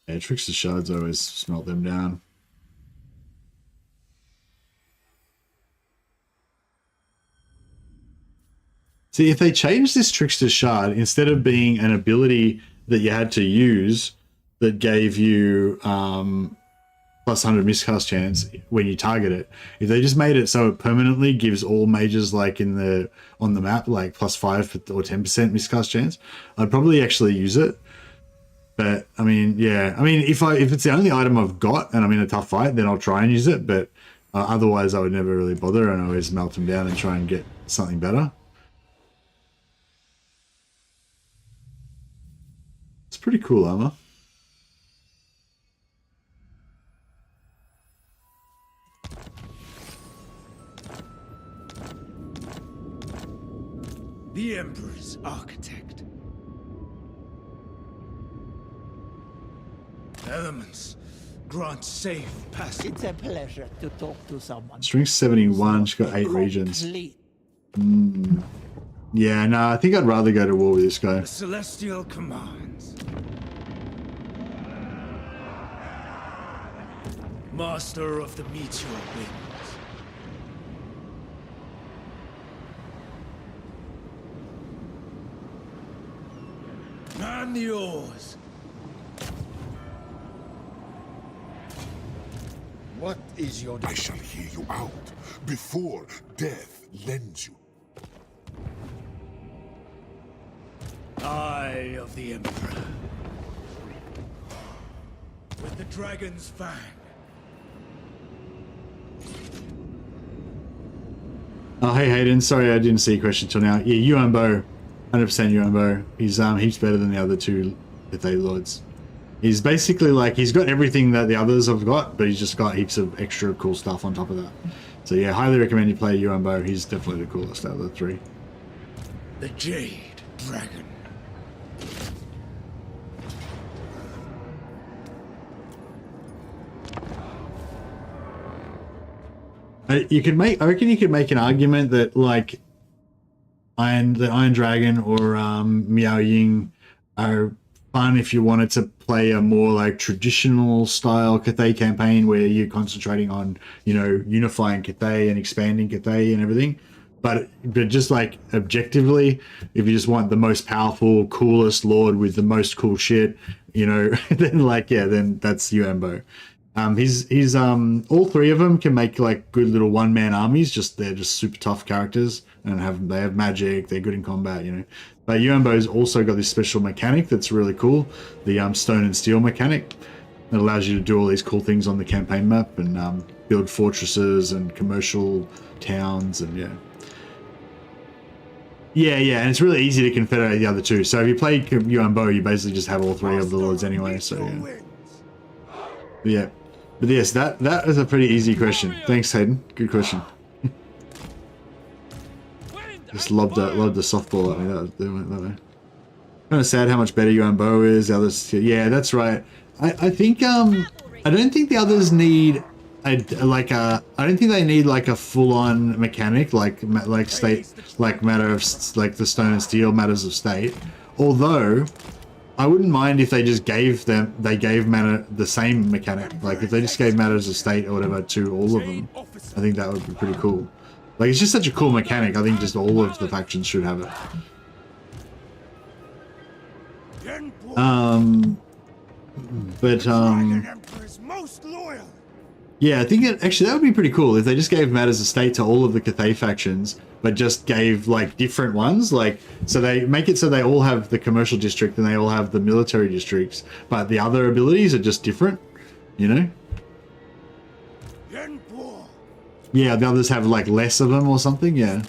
Yeah, Trickster Shards always smelt them down. See, if they changed this Trickster Shard, instead of being an ability that you had to use that gave you plus 100 miscast chance when you target it, if they just made it so it permanently gives all mages, like on the map, like plus 5 or 10% miscast chance, I'd probably actually use it. But I mean, yeah, I mean, if it's the only item I've got and I'm in a tough fight, then I'll try and use it. But otherwise, I would never really bother, and I always melt them down and try and get something better. It's pretty cool armor. The Emperor's architect. Elements grant safe passage. It's a pleasure to talk to someone. Strength 71, she's got 8 regions. Yeah, no, I think I'd rather go to war with this guy. The celestial commands. Master of the meteor winds. Man the oars. What is your... I shall hear you out before death lends you. Eye of the Emperor. With the dragon's fang. Oh, hey Hayden, sorry I didn't see your question till now. Yeah, Yuan Bo, 100% Yuan Bo. He's heaps better than the other two Cathay Lords. He's basically like, he's got everything that the others have got, but he's just got heaps of extra cool stuff on top of that. So yeah, highly recommend you play Yuan Bo. He's definitely the coolest out of the three. The Jade. dragon. You could make. I reckon you could make an argument that like the Iron Dragon or Miao Ying are fun if you wanted to play a more like traditional style Cathay campaign where you're concentrating on, you know, unifying Cathay and expanding Cathay and everything. But just like objectively, if you just want the most powerful, coolest lord with the most cool shit, you know, then like, yeah, then that's Yuan Bo. He's all three of them can make like good little one-man armies. They're just super tough characters and they have magic. They're good in combat, you know. But Yuan Bo's also got this special mechanic that's really cool, the stone and steel mechanic that allows you to do all these cool things on the campaign map and build fortresses and commercial towns and yeah, and it's really easy to confederate the other two. So if you play Yuan Bo, you basically just have all three of the lords anyway. So yeah. But yes, that is a pretty easy question. Thanks, Hayden. Good question. Just lobbed a softball at me. That way. Kind of sad how much better Yuan Bo is. The others, yeah, that's right. I think I don't think the others need I don't think they need like a full-on mechanic like state, like matter of like the stone and steel matters of state. Although I wouldn't mind if they just gave matter the same mechanic. Like if they just gave matters of state or whatever to all of them, I think that would be pretty cool. Like it's just such a cool mechanic. I think just all of the factions should have it. Yeah, I think actually that would be pretty cool if they just gave matters of state to all of the Cathay factions, but just gave like different ones. Like so they make it so they all have the commercial district and they all have the military districts, but the other abilities are just different, you know? Yeah, the others have like less of them or something, yeah.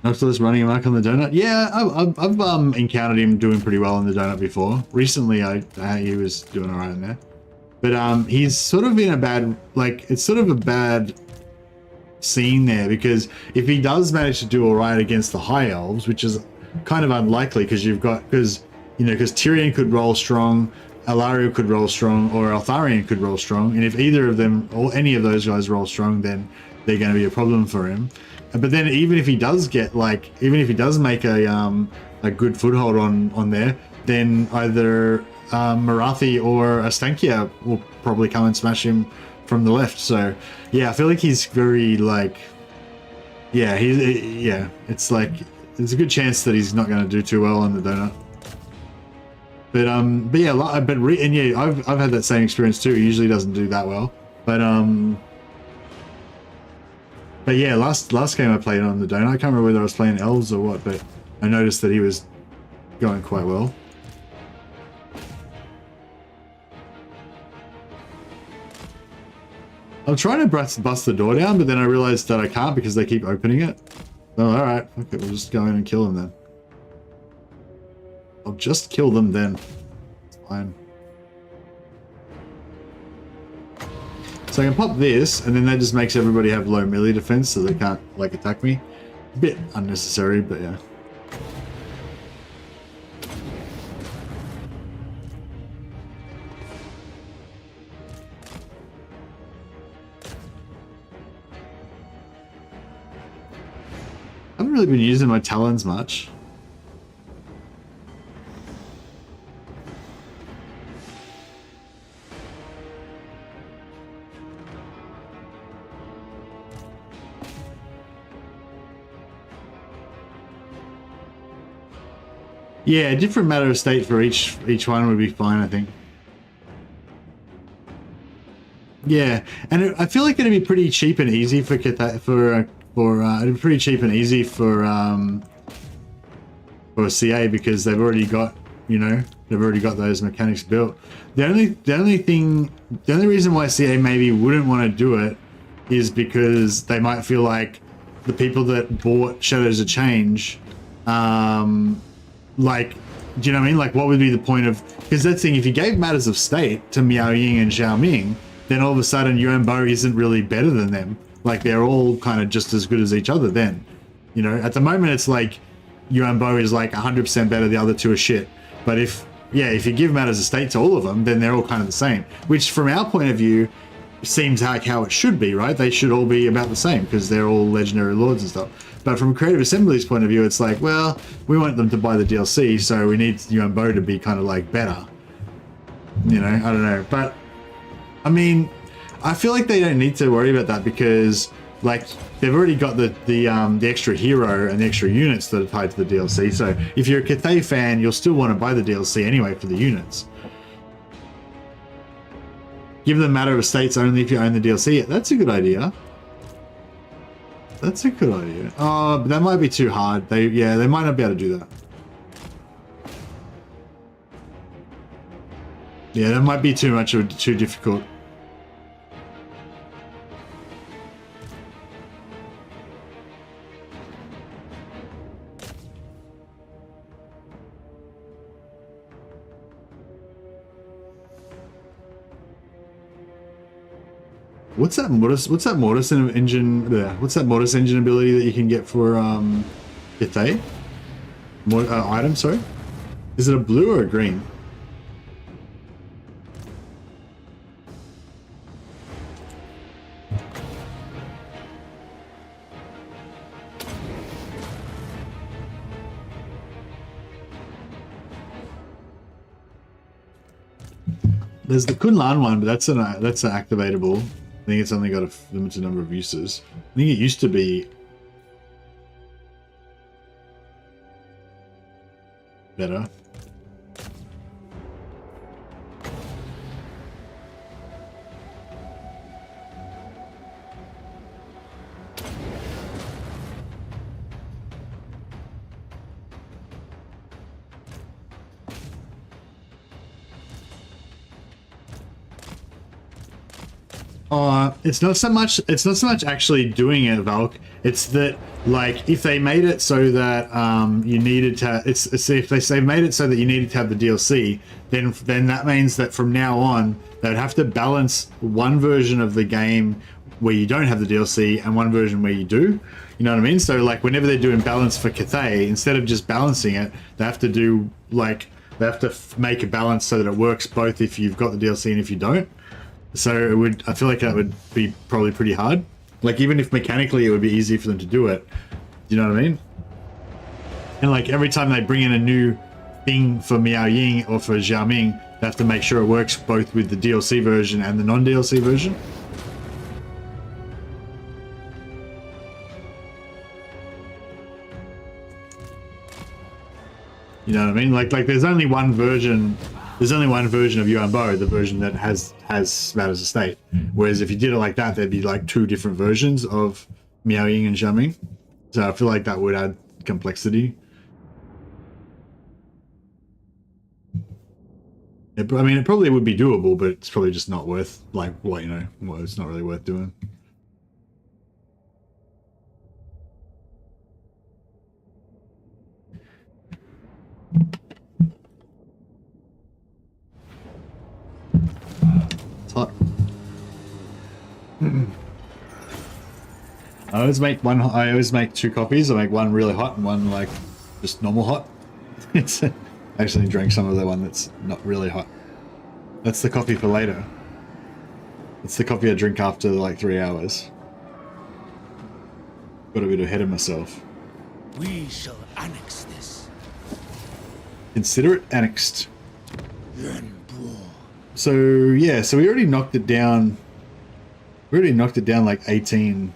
Noctilus running amok on the donut. Yeah, I've encountered him doing pretty well in the donut before. Recently, he was doing alright in there, but he's sort of in a bad it's sort of a bad scene there because if he does manage to do alright against the high elves, which is kind of unlikely because because Tyrion could roll strong, Alario could roll strong, or Altharion could roll strong, and if either of them or any of those guys roll strong, then they're going to be a problem for him. But then even if he does get even if he does make a good foothold on there, then either Marathi or Astankia will probably come and smash him from the left. So yeah, I feel like he's very it's there's a good chance that he's not going to do too well on the donut. But I've had that same experience too. He usually doesn't do that well, But yeah, last game I played on the donut, I can't remember whether I was playing elves or what, but I noticed that he was going quite well. I'm trying to bust the door down, but then I realized that I can't because they keep opening it. Oh, alright. Okay, we'll just go in and kill them then. I'll just kill them then. It's fine. So I can pop this, and then that just makes everybody have low melee defense, so they can't attack me. A bit unnecessary, but yeah. I haven't really been using my talons much. Yeah, a different matter of state for each one would be fine, I think. Yeah, and I feel like it'd be pretty cheap and easy for it'd be pretty cheap and easy for CA because they've already got those mechanics built. The only reason why CA maybe wouldn't want to do it is because they might feel like the people that bought Shadows of Change, like, do you know what I mean? Like, what would be the point of? Because that's the thing. If you gave Matters of State to Miao Ying and Zhao Ming, then all of a sudden Yuan Bo isn't really better than them. Like, they're all kind of just as good as each other. Then, you know, at the moment it's like Yuan Bo is like 100% better. The other two are shit. But if you give Matters of State to all of them, then they're all kind of the same. Which, from our point of view, seems like how it should be, right? They should all be about the same because they're all legendary lords and stuff. But from Creative Assembly's point of view, it's like, well, we want them to buy the DLC, so we need Yuan Bo to be kind of like better. You know, I don't know. But, I mean, I feel like they don't need to worry about that because, like, they've already got the extra hero and the extra units that are tied to the DLC. So if you're a Cathay fan, you'll still want to buy the DLC anyway for the units. Give them Matter of States only if you own the DLC. That's a good idea. That's a good idea. Oh, but that might be too hard. They might not be able to do that. Yeah, that might be too much or too difficult. What's that mortis engine ability that you can get for Cathay? Item, sorry. Is it a blue or a green? There's the Kunlan one, but that's an activatable. I think it's only got a limited number of uses. I think it used to be better. It's not so much actually doing it, Valk. It's that, like, if they made it so that you needed to, if they made it so that you needed to have the DLC, then that means that from now on they would have to balance one version of the game where you don't have the DLC and one version where you do. You know what I mean? So, like, whenever they're doing balance for Cathay, instead of just balancing it, they have to do, like, they have to make a balance so that it works both if you've got the DLC and if you don't. So I feel like that would be probably pretty hard. Like, even if mechanically it would be easy for them to do it. You know what I mean? And, like, every time they bring in a new thing for Miao Ying or for Zhao Ming, they have to make sure it works both with the DLC version and the non-DLC version. You know what I mean? Like there's only one version. There's only one version of Yuan Bo, the version that has Matters of State. Whereas if you did it like that, there'd be like two different versions of Miao Ying and Zhao Ming. So I feel like that would add complexity. I mean, it probably would be doable, but it's probably just not worth, like, what, you know, well, it's not really worth doing. It's hot. I always make two coffees. I make one really hot and one, like, just normal hot. I actually drank some of the one that's not really hot. That's the coffee for later. It's the coffee I drink after, like, 3 hours. Got a bit ahead of myself. We shall annex this. Consider it annexed. Yuan Bo. So yeah, so we already knocked it down. We already knocked it down like 18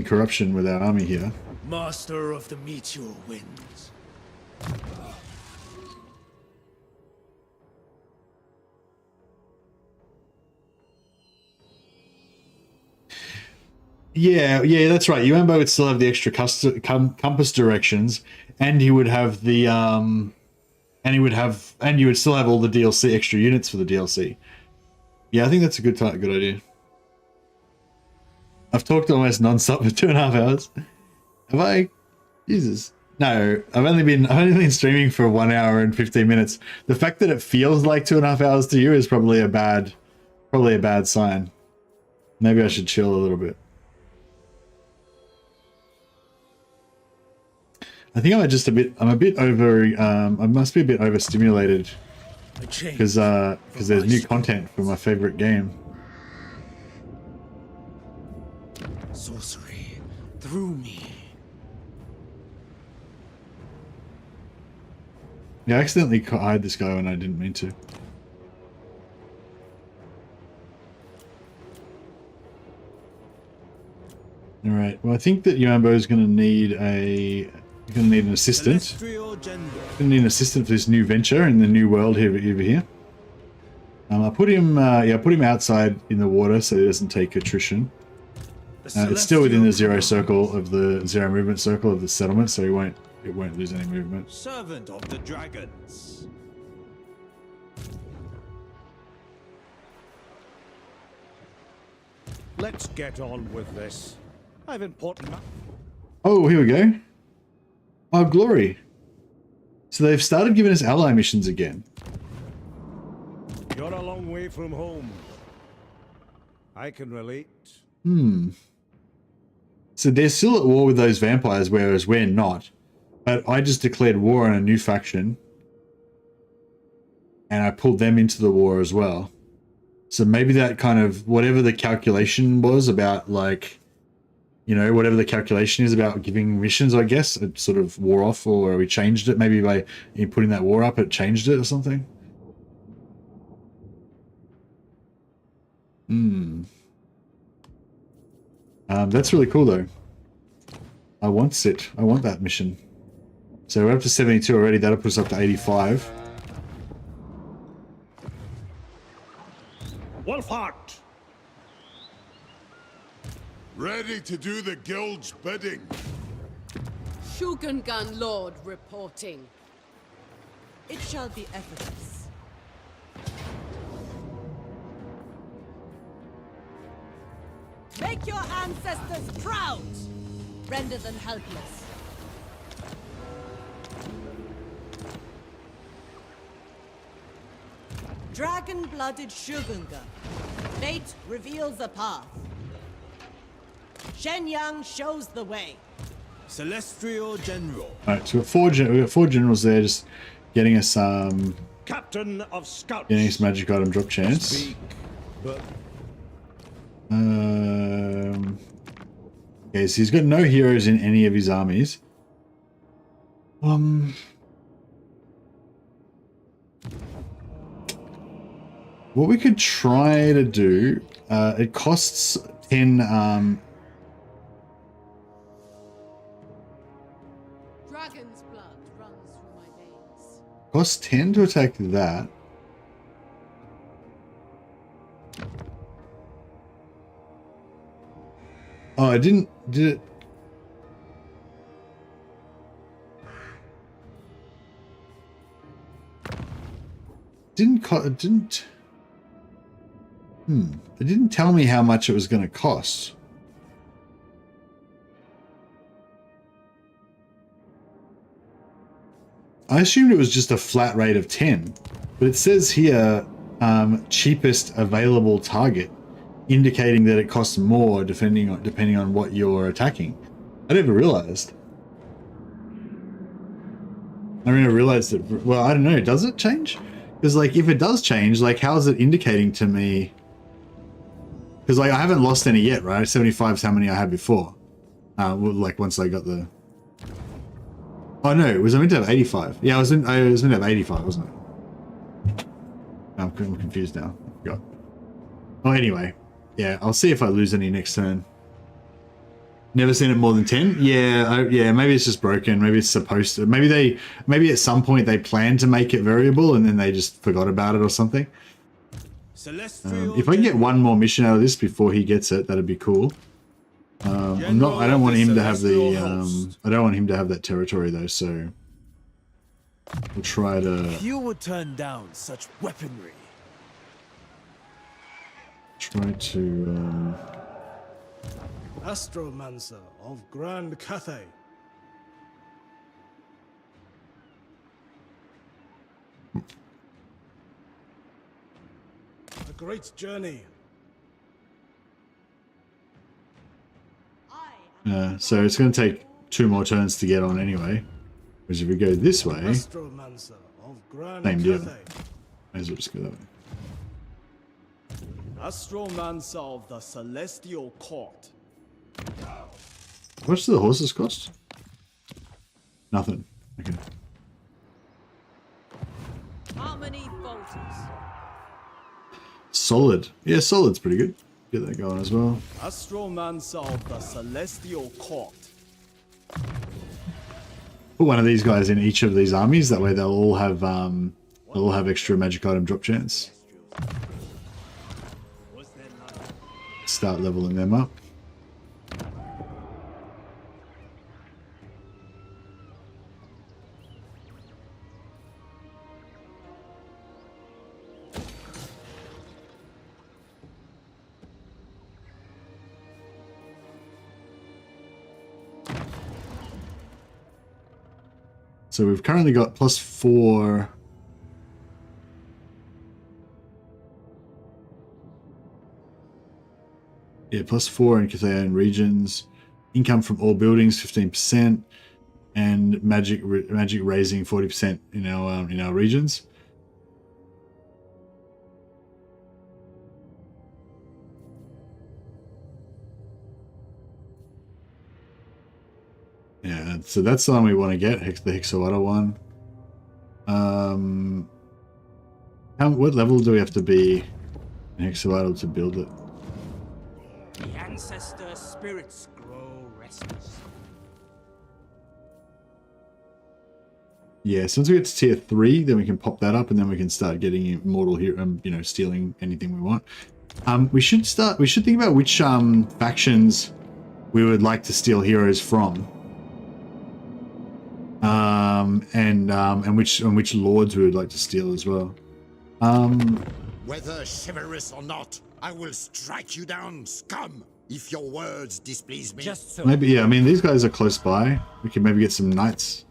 corruption with our army here. Master of the meteor winds. Yeah, that's right. Yuan Bo would still have the extra compass directions, and he would have the and you would still have all the DLC extra units for the DLC. Yeah, I think that's a good idea. I've talked almost non-stop for 2.5 hours. Have I? Jesus. No, I've only been streaming for 1 hour and 15 minutes. The fact that it feels like 2.5 hours to you is probably a bad sign. Maybe I should chill a little bit. I think I'm a bit over, I must be a bit overstimulated because there's new content for my favorite game. Sorcery through me. Yeah, I accidentally hired this guy when I didn't mean to. All right. Well, I think that Yuan Bo is going to need an assistant. Going to need an assistant for this new venture in the new world over here. I put him outside in the water so he doesn't take attrition. It's still within the zero movement circle of the settlement, so it won't lose any movement. Servant of the dragons. Let's get on with this. I've important. Oh, here we go. Oh, glory. So they've started giving us ally missions again. You're a long way from home. I can relate. So they're still at war with those vampires, whereas we're not. But I just declared war on a new faction. And I pulled them into the war as well. So maybe that kind of, whatever the calculation was about, like, you know, whatever the calculation is about giving missions, I guess, it sort of wore off, or we changed it. Maybe by putting that war up, it changed it or something. That's really cool, though. I want that mission. So we're up to 72 already. That'll put us up to 85. Wolfheart! Ready to do the guild's bidding. Shugengan Lord reporting. It shall be effortless. Make your ancestors proud! Render them helpless. Dragon-blooded Shugenga. Fate reveals a path. Shenyang shows the way. Celestial General. Alright, so we've got four generals there, just getting us Captain of Scouts. getting us magic item drop chance. Speak, but Okay, so he's got no heroes in any of his armies. What we could try to do, it costs 10 Dragon's blood runs through my veins. costs 10 to attack that. Oh, I did it? It didn't tell me how much it was going to cost. I assumed it was just a flat rate of 10, but it says here cheapest available target, indicating that it costs more depending on what you're attacking. I never realized. I mean, I realized that. Well, I don't know. Does it change? Because, like, if it does change, like, how is it indicating to me? Because, like, I haven't lost any yet, right? 75 is how many I had before. Well, like, once I got the. Oh no, was I meant to have 85? Yeah, I was meant to have 85, wasn't it? I'm confused now. I forgot. Oh, anyway. Yeah, I'll see if I lose any next turn. Never seen it more than 10? Yeah, yeah, maybe it's just broken. Maybe it's supposed to. Maybe at some point they planned to make it variable and then they just forgot about it or something. If I can get one more mission out of this before he gets it, that'd be cool. I don't want him to have the I don't want him to have that territory though, so we'll try to You would turn down such weaponry. try to Astromancer of Grand Cathay. A great journey. So it's going to take 2 more turns to get on anyway. Because if we go this way, Astromancer of Grand same deal. Cathay. May as well just go that way. Astromancer of the Celestial Court. How much do the horses cost? Nothing. Okay. Harmony Bolters. Solid. Yeah, solid's pretty good. Get that going as well. Astromancer of the Celestial Court. Put one of these guys in each of these armies. That way they'll all have extra magic item drop chance. Start leveling them up. So we've currently got +4. Yeah, +4 in Cathay regions. Income from all buildings 15%, and magic raising 40% in our regions. Yeah, so that's the one we want to get, the Hexawada one. What level do we have to be in Hexawada to build it? The ancestor spirits grow restless. Yeah, so once we get to tier 3, then we can pop that up, and then we can start getting Immortal here, stealing anything we want. We should think about which factions we would like to steal heroes from. And which lords we would like to steal as well. Whether chivalrous or not, I will strike you down, scum, if your words displease me. Just so. Maybe, yeah, I mean, these guys are close by. We can maybe get some knights.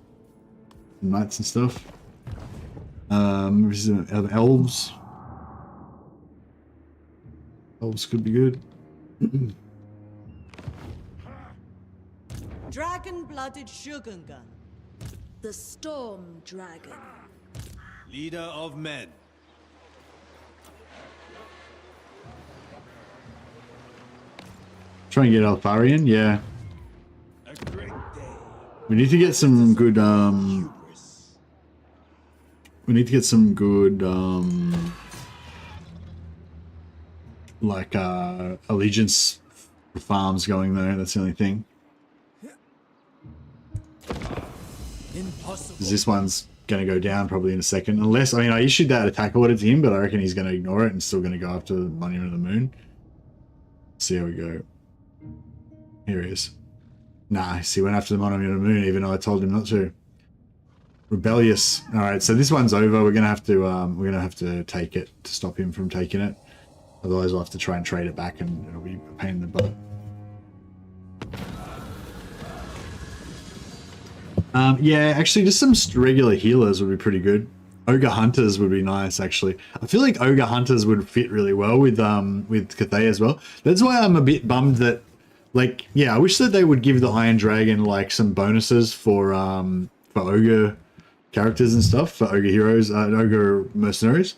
And stuff. Maybe some elves. Elves could be good. Dragon-blooded Shogungan. The Storm Dragon. Leader of men. Try and get Alfarian, yeah. A great day. We need to get some good, allegiance farms going there. That's the only thing. Impossible. This one's going to go down probably in a second. Unless, I mean, I issued that attack order to him, but I reckon he's going to ignore it and still going to go after the Monument of the Moon. See how we go. Here he is. Nah, he went after the Monument of the Moon, even though I told him not to. Rebellious. All right, so this one's over. We're gonna have to take it to stop him from taking it. Otherwise, we'll have to try and trade it back, and it'll be a pain in the butt. Yeah, actually, just some regular healers would be pretty good. Ogre Hunters would be nice, actually. I feel like Ogre Hunters would fit really well with Cathay as well. That's why I'm a bit bummed that, like, yeah, I wish that they would give the Iron Dragon, like, some bonuses for Ogre characters and stuff, for Ogre heroes, Ogre mercenaries.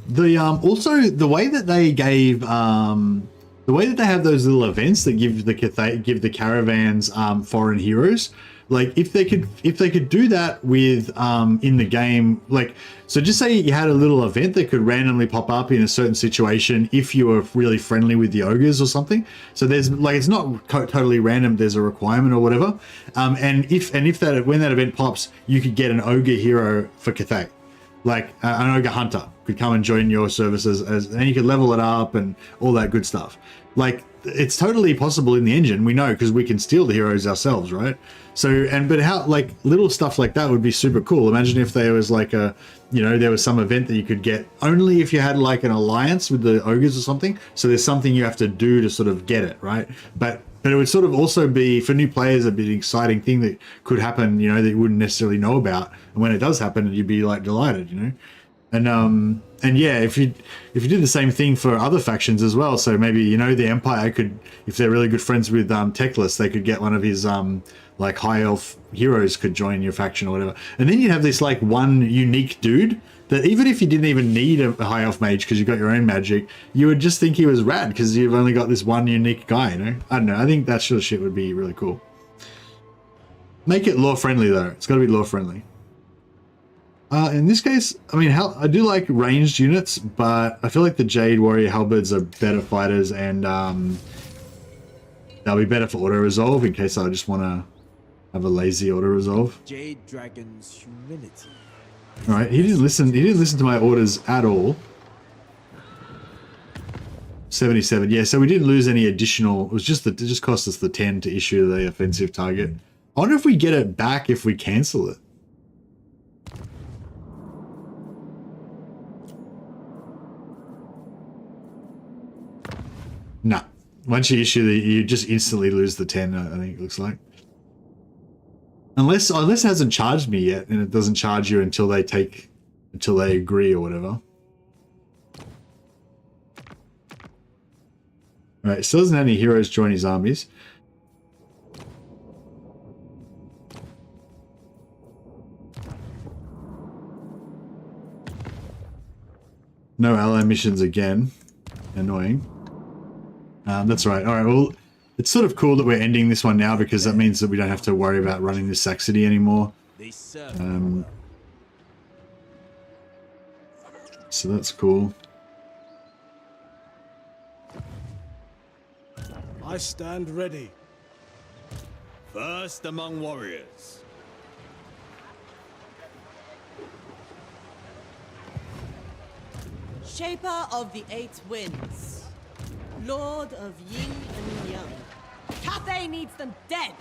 The also the way that they gave the way that they have those little events that give the caravans foreign heroes, like if they could do that with in the game, like, so just say you had a little event that could randomly pop up in a certain situation if you were really friendly with the ogres or something. So there's, like, it's not totally random, there's a requirement or whatever, and when that event pops, you could get an ogre hero for Cathay. Like an ogre hunter could come and join your services, and you could level it up and all that good stuff. Like, it's totally possible in the engine. We know because we can steal the heroes ourselves, right? So, but how, like, little stuff like that would be super cool. Imagine if there was like a, you know, there was some event that you could get only if you had like an alliance with the ogres or something. So there's something you have to do to sort of get it, right? But it would sort of also be, for new players, a bit exciting thing that could happen, you know, that you wouldn't necessarily know about. And when it does happen, you'd be like delighted, you know? And yeah, if you did the same thing for other factions as well, so maybe, you know, the Empire could, if they're really good friends with Teclis, they could get one of his like high elf heroes could join your faction or whatever, and then you'd have this like one unique dude that even if you didn't even need a high elf mage because you got your own magic, you would just think he was rad because you've only got this one unique guy, you know? I don't know, I think that sort of shit would be really cool. Make it lore friendly though, it's got to be lore friendly. In this case, I mean, I do like ranged units, but I feel like the Jade Warrior Halberds are better fighters, and they'll be better for auto-resolve in case I just want to have a lazy auto-resolve. Jade Dragon's humility. All right, he didn't listen to my orders at all. 77, yeah, so we didn't lose any additional, it just cost us the 10 to issue the offensive target. I wonder if we get it back if we cancel it. No. Once you issue you just instantly lose the 10, I think it looks like. Unless it hasn't charged me yet, and it doesn't charge you until they agree or whatever. Alright, still doesn't have any heroes join his armies. No ally missions again. Annoying. That's right. All right. Well, it's sort of cool that we're ending this one now because that means that we don't have to worry about running this Saxony anymore. So that's cool. I stand ready. First among warriors. Shaper of the Eight Winds. Lord of Yin and Yang. Cathay needs them dead!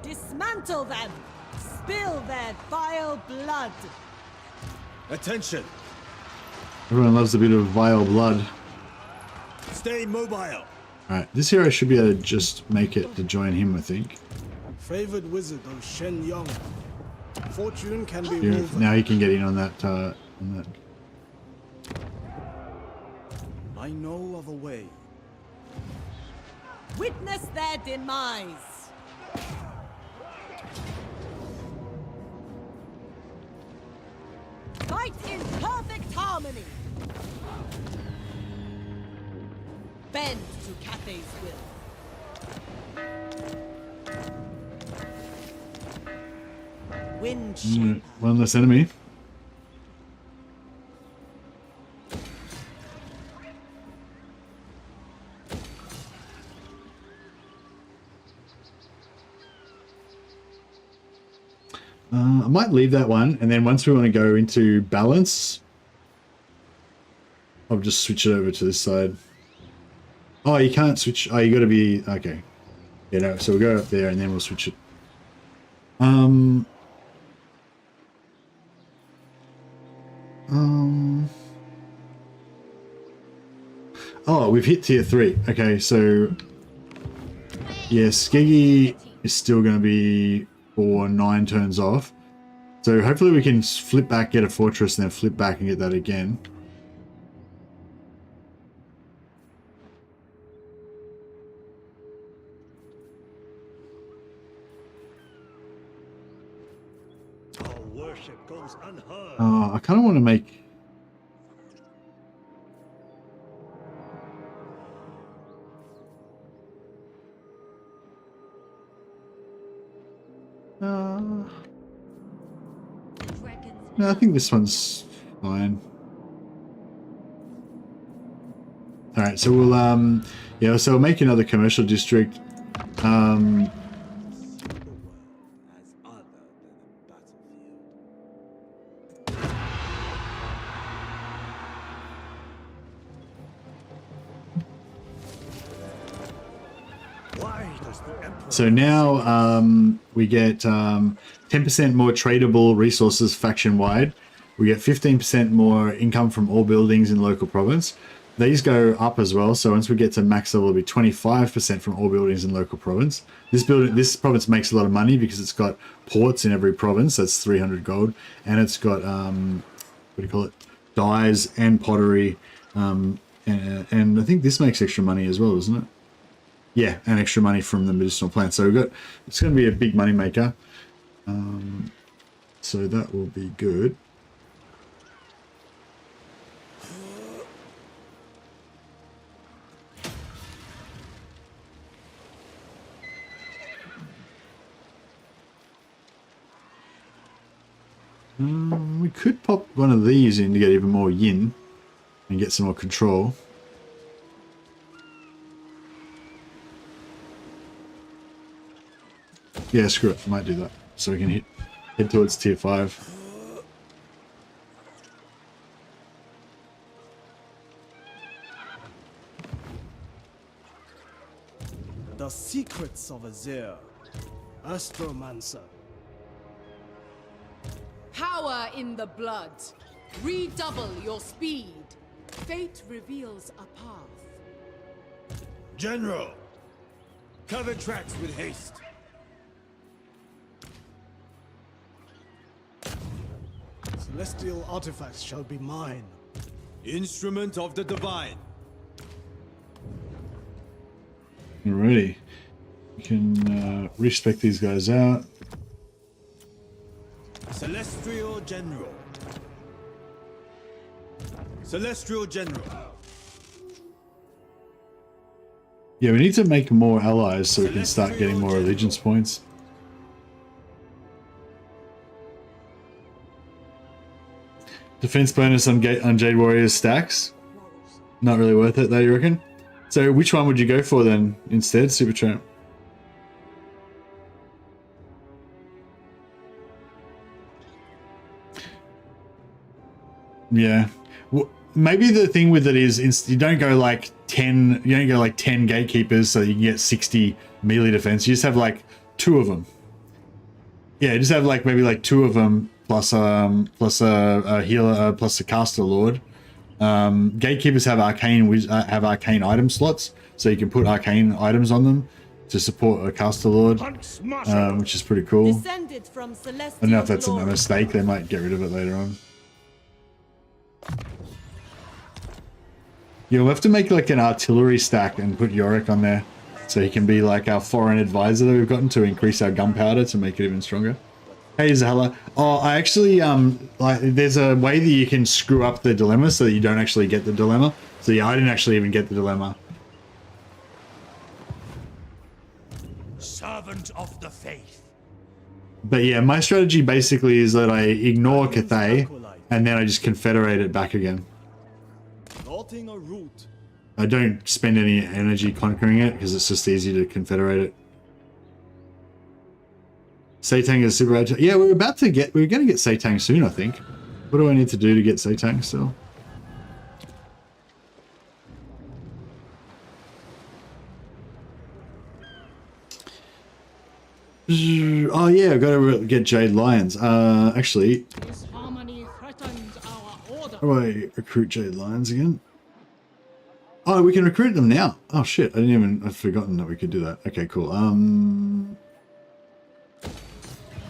Dismantle them! Spill their vile blood! Attention! Everyone loves a bit of vile blood. Stay mobile! Alright, this hero should be able to just make it to join him, I think. Favored wizard of Shen Yong. Fortune can be Yeah, woven. now he can get in on that, I know of a way. Witness their demise! Fight in perfect harmony! Bend to Cathay's will. Wind shaper. One less enemy. I might leave that one, and then once we want to go into balance, I'll just switch it over to this side. Oh, you can't switch. Oh, you got to be okay. Yeah, no. So we'll go up there, and then we'll switch it. Oh, we've hit tier 3. Okay, so yeah, Skeggy is still going to be for 9 turns off. So hopefully we can flip back, get a fortress, and then flip back and get that again. Our worship goes unheard. I kind of want to make... No, I think this one's fine. All right, so we'll yeah, so we'll make another commercial district. So now we get 10% more tradable resources faction-wide. We get 15% more income from all buildings in local province. These go up as well. So once we get to max level, it'll be 25% from all buildings in local province. This province makes a lot of money because it's got ports in every province. That's 300 gold, and it's got what do you call it? Dyes and pottery, and I think this makes extra money as well, doesn't it? Yeah, and extra money from the medicinal plants. So it's going to be a big money maker. So that will be good. We could pop one of these in to get even more yin and get some more control. Yeah, screw it. I might do that. So we can head towards tier 5. The secrets of Azir. Astromancer. Power in the blood. Redouble your speed. Fate reveals a path. General, cover tracks with haste. Celestial artifacts shall be mine. Instrument of the divine. Alrighty. We can respec these guys out. Celestial General. Celestial General. Yeah, we need to make more allies so we can start getting more allegiance points. Defense bonus on Jade Warriors stacks. Not really worth it though, you reckon? So which one would you go for then instead, Supertramp? Yeah. Well, maybe the thing with it is you don't go like 10 gatekeepers so you can get 60 melee defense. You just have like 2 of them. Yeah, just have like maybe like 2 of them plus a healer plus a caster lord. Gatekeepers have arcane item slots, so you can put arcane items on them to support a caster lord, which is pretty cool. Descended from I don't know if that's a mistake. They might get rid of it later on. Yeah, we'll have to make like an artillery stack and put Yorick on there, so he can be like our foreign advisor that we've gotten to increase our gunpowder to make it even stronger. Hey Zahla. Oh, I actually like there's a way that you can screw up the dilemma so that you don't actually get the dilemma. So yeah, I didn't actually even get the dilemma. Servant of the faith. But yeah, my strategy basically is that I ignore Cathay and then I just confederate it back again. Plotting a route. I don't spend any energy conquering it because it's just easy to confederate it. Satang is super. Yeah, we're going to get Satang soon, I think. What do I need to do to get Satang still? Oh yeah, I've got to get Jade Lions. Actually, how do I recruit Jade Lions again? Oh, we can recruit them now. Oh shit, I've forgotten that we could do that. Okay, cool.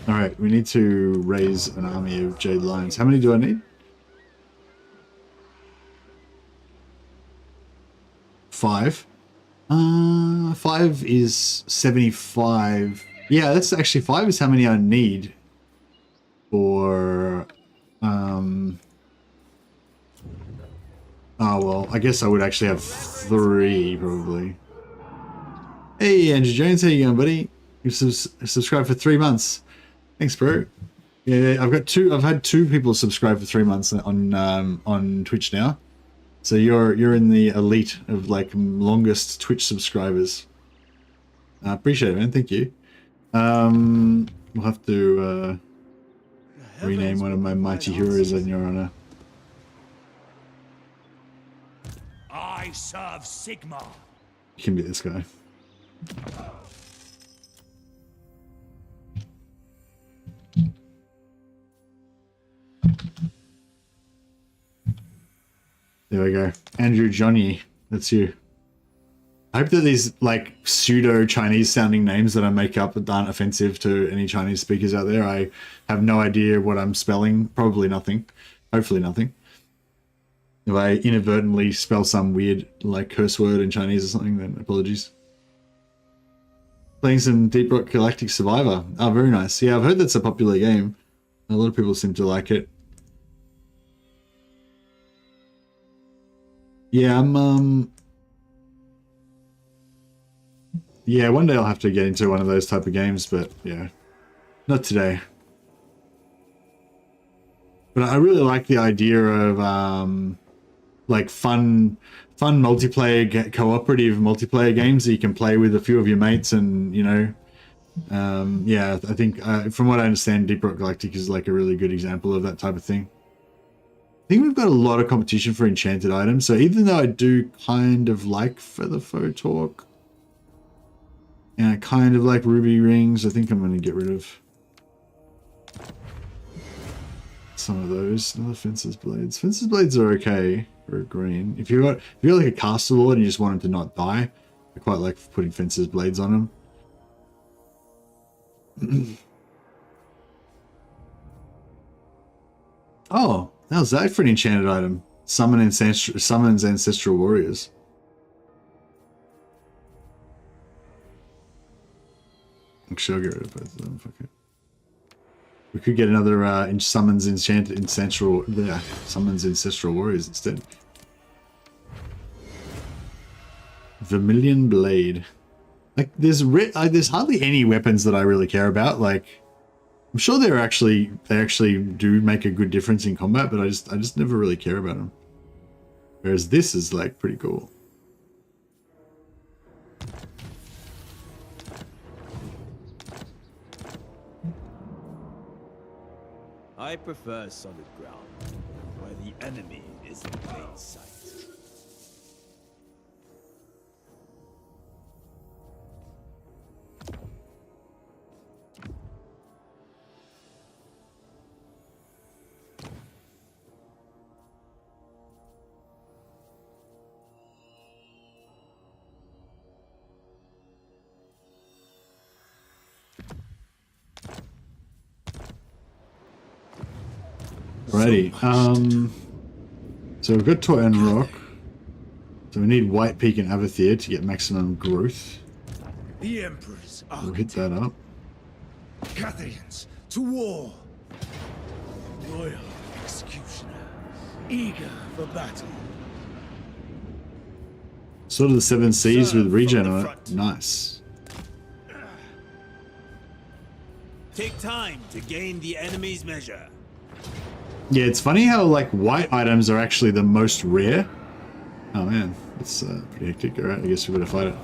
Alright, we need to raise an army of Jade Lions. How many do I need? 5. 5 is 75. Yeah, that's actually 5 is how many I need for oh well, I guess I would actually have 3 probably. Hey Andrew Jones, how you going, buddy? You've subscribed for 3 months. Thanks, bro. Yeah, I've had 2 people subscribe for 3 months on Twitch now. So you're in the elite of like longest Twitch subscribers. I appreciate it, man. Thank you. We'll have to rename one of my mighty heroes in your honor. I serve Sigma. You can be this guy. There we go. Andrew Johnny. That's you. I hope that these like pseudo Chinese sounding names that I make up aren't offensive to any Chinese speakers out there. I have no idea what I'm spelling. Probably nothing. Hopefully nothing. If I inadvertently spell some weird like curse word in Chinese or something, then apologies. Playing some Deep Rock Galactic Survivor. Oh, very nice. Yeah, I've heard that's a popular game. A lot of people seem to like it. Yeah, yeah, one day I'll have to get into one of those type of games, but yeah, not today. But I really like the idea of like fun multiplayer, cooperative multiplayer games that you can play with a few of your mates, and you know, yeah, I think from what I understand, Deep Rock Galactic is like a really good example of that type of thing. I think we've got a lot of competition for enchanted items, so even though I do kind of like Feather Foe Talk, and I kind of like ruby rings, I think I'm going to get rid of some of those. Another Fencer's Blades. Fencer's Blades are okay for a green. If you're like a Caster Lord and you just want him to not die, I quite like putting Fencer's Blades on him. Oh, how's that for an enchanted item? Summons Ancestral Warriors. Actually, I'll get rid of both of them. Fuck it. We could get another summons Ancestral Warriors instead. Vermilion Blade. Like there's hardly any weapons that I really care about. Like I'm sure they actually do make a good difference in combat, but I just never really care about them. Whereas this is like pretty cool. I prefer solid ground, where the enemy is in plain sight. Alrighty, so we've got Toy and Rock. So we need White Peak and Avathier to get maximum growth. The Emperor's We'll hit that up. Cathayans to war. Royal Executioner, eager for battle. Sort of the 7 Seas with regen on it. Nice. Take time to gain the enemy's measure. Yeah, it's funny how like white items are actually the most rare. Oh man, it's pretty hectic. Alright, I guess we better fight it.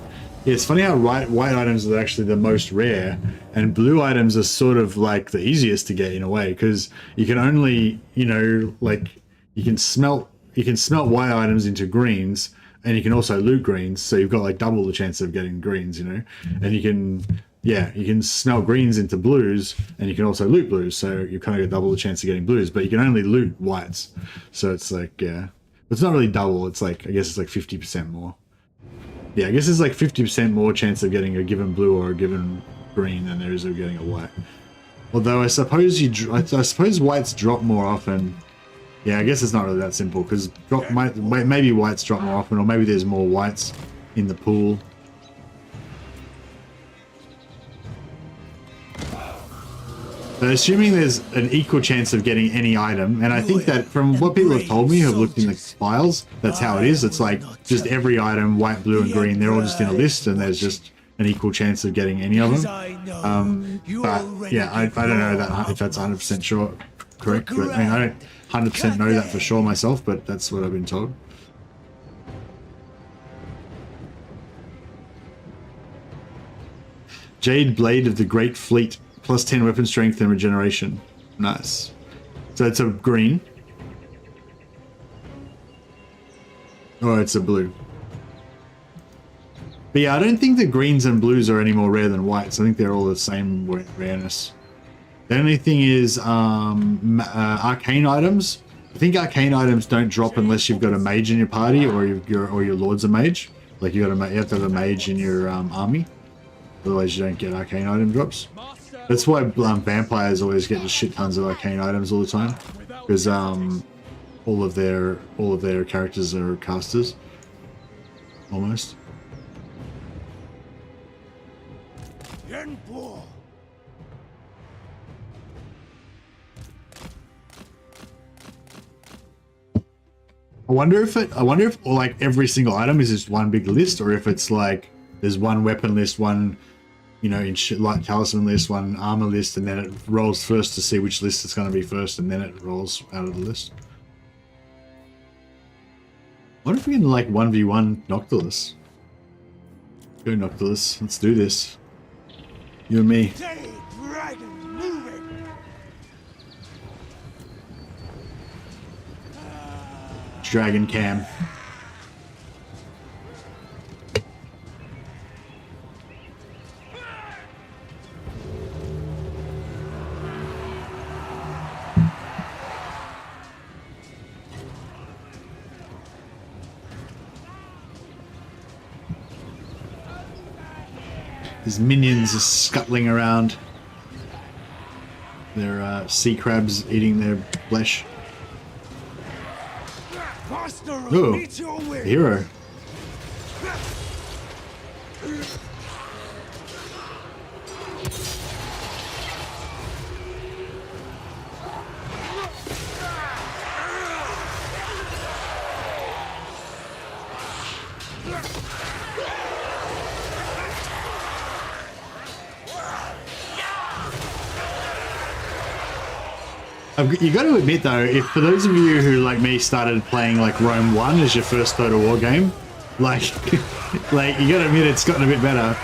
Yeah, it's funny how white items are actually the most rare, and blue items are sort of like the easiest to get in a way, because you can only, you know, like you can smelt white items into greens, and you can also loot greens, so you've got like double the chance of getting greens, you know, and you can smelt greens into blues, and you can also loot blues, so you kind of get double the chance of getting blues, but you can only loot whites, so it's like, yeah, it's not really double, it's like, I guess it's like 50% more. Yeah, I guess it's like 50% more chance of getting a given blue or a given green than there is of getting a white. Although I suppose whites drop more often. Yeah, I guess it's not really that simple, because maybe whites drop more often, or maybe there's more whites in the pool. But assuming there's an equal chance of getting any item, and I think that from what people have told me who have looked in the files, that's how it is. It's like just every item, white, blue, and green, they're all just in a list, and there's just an equal chance of getting any of them. But yeah, I don't know that if that's 100% sure, correct. But I mean, I don't 100% know that for sure myself, but that's what I've been told. Jade Blade of the Great Fleet. Plus 10 weapon strength and regeneration. Nice. So it's a green. Or it's a blue. But yeah, I don't think the greens and blues are any more rare than whites. I think they're all the same rareness. The only thing is arcane items I think arcane items don't drop unless you've got a mage in your party or your lord's a mage. Like you have to have a mage in your army, otherwise you don't get arcane item drops. That's why vampires always get just shit tons of arcane items all the time, because all of their characters are casters, almost. Yuan Bo. I wonder if like every single item is just one big list, or if it's like there's one weapon list, one, you know, like talisman list, one armor list, and then it rolls first to see which list it's going to be first, and then it rolls out of the list. I wonder if we can like 1v1 Noctilus. Go Noctilus, let's do this. You and me. Dragon moving. Dragon cam. His minions are scuttling around. They're sea crabs eating their flesh. Oh, hero. You got to admit though, if for those of you who like me started playing like Rome 1 as your first Total War game, like you got to admit it's gotten a bit better.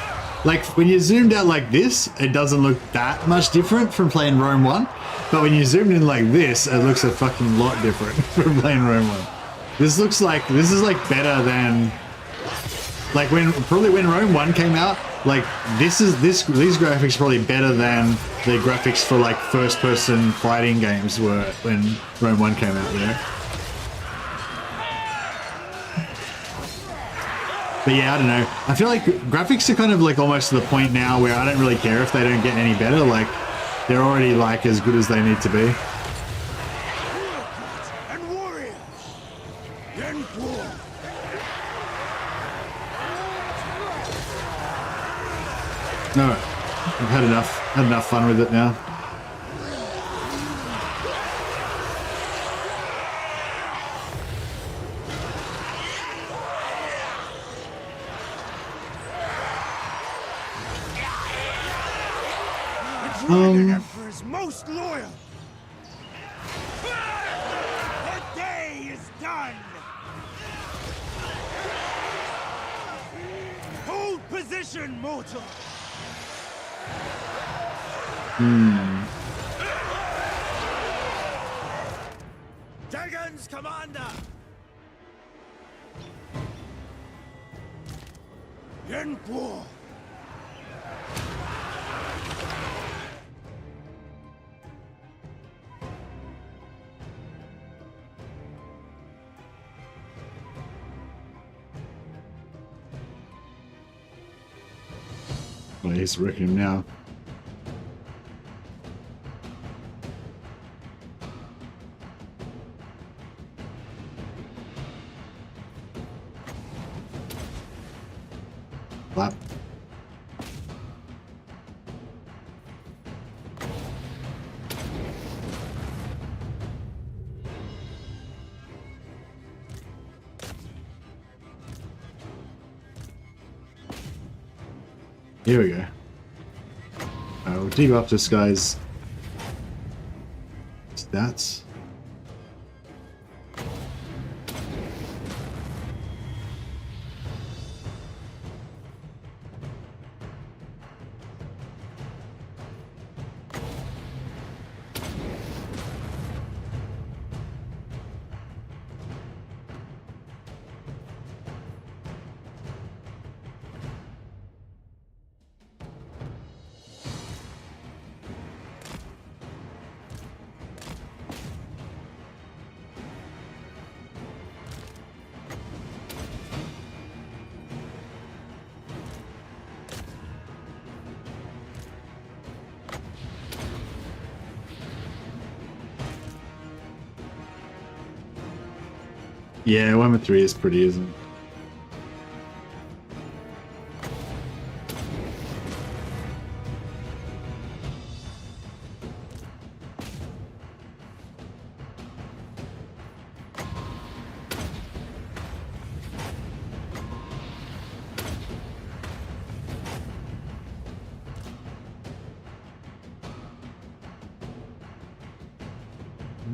Like when you zoomed out like this, it doesn't look that much different from playing Rome 1, but when you zoomed in like this, it looks a fucking lot different from playing Rome 1. This is like better than like when Rome 1 came out. Like these graphics are probably better than the graphics for like first-person fighting games were when Rome 1 came out there. But yeah, I don't know. I feel like graphics are kind of like almost to the point now where I don't really care if they don't get any better. Like they're already like as good as they need to be. No, I've had enough fun with it now. Emperor's most loyal. The day is done. Hold position, mortal. Dragon's commander. Yuan Bo. Well, he's wrecking him now. Flap. Here we go. We'll dig up this guy's stats. Yeah, Warhammer 3 is pretty, isn't it?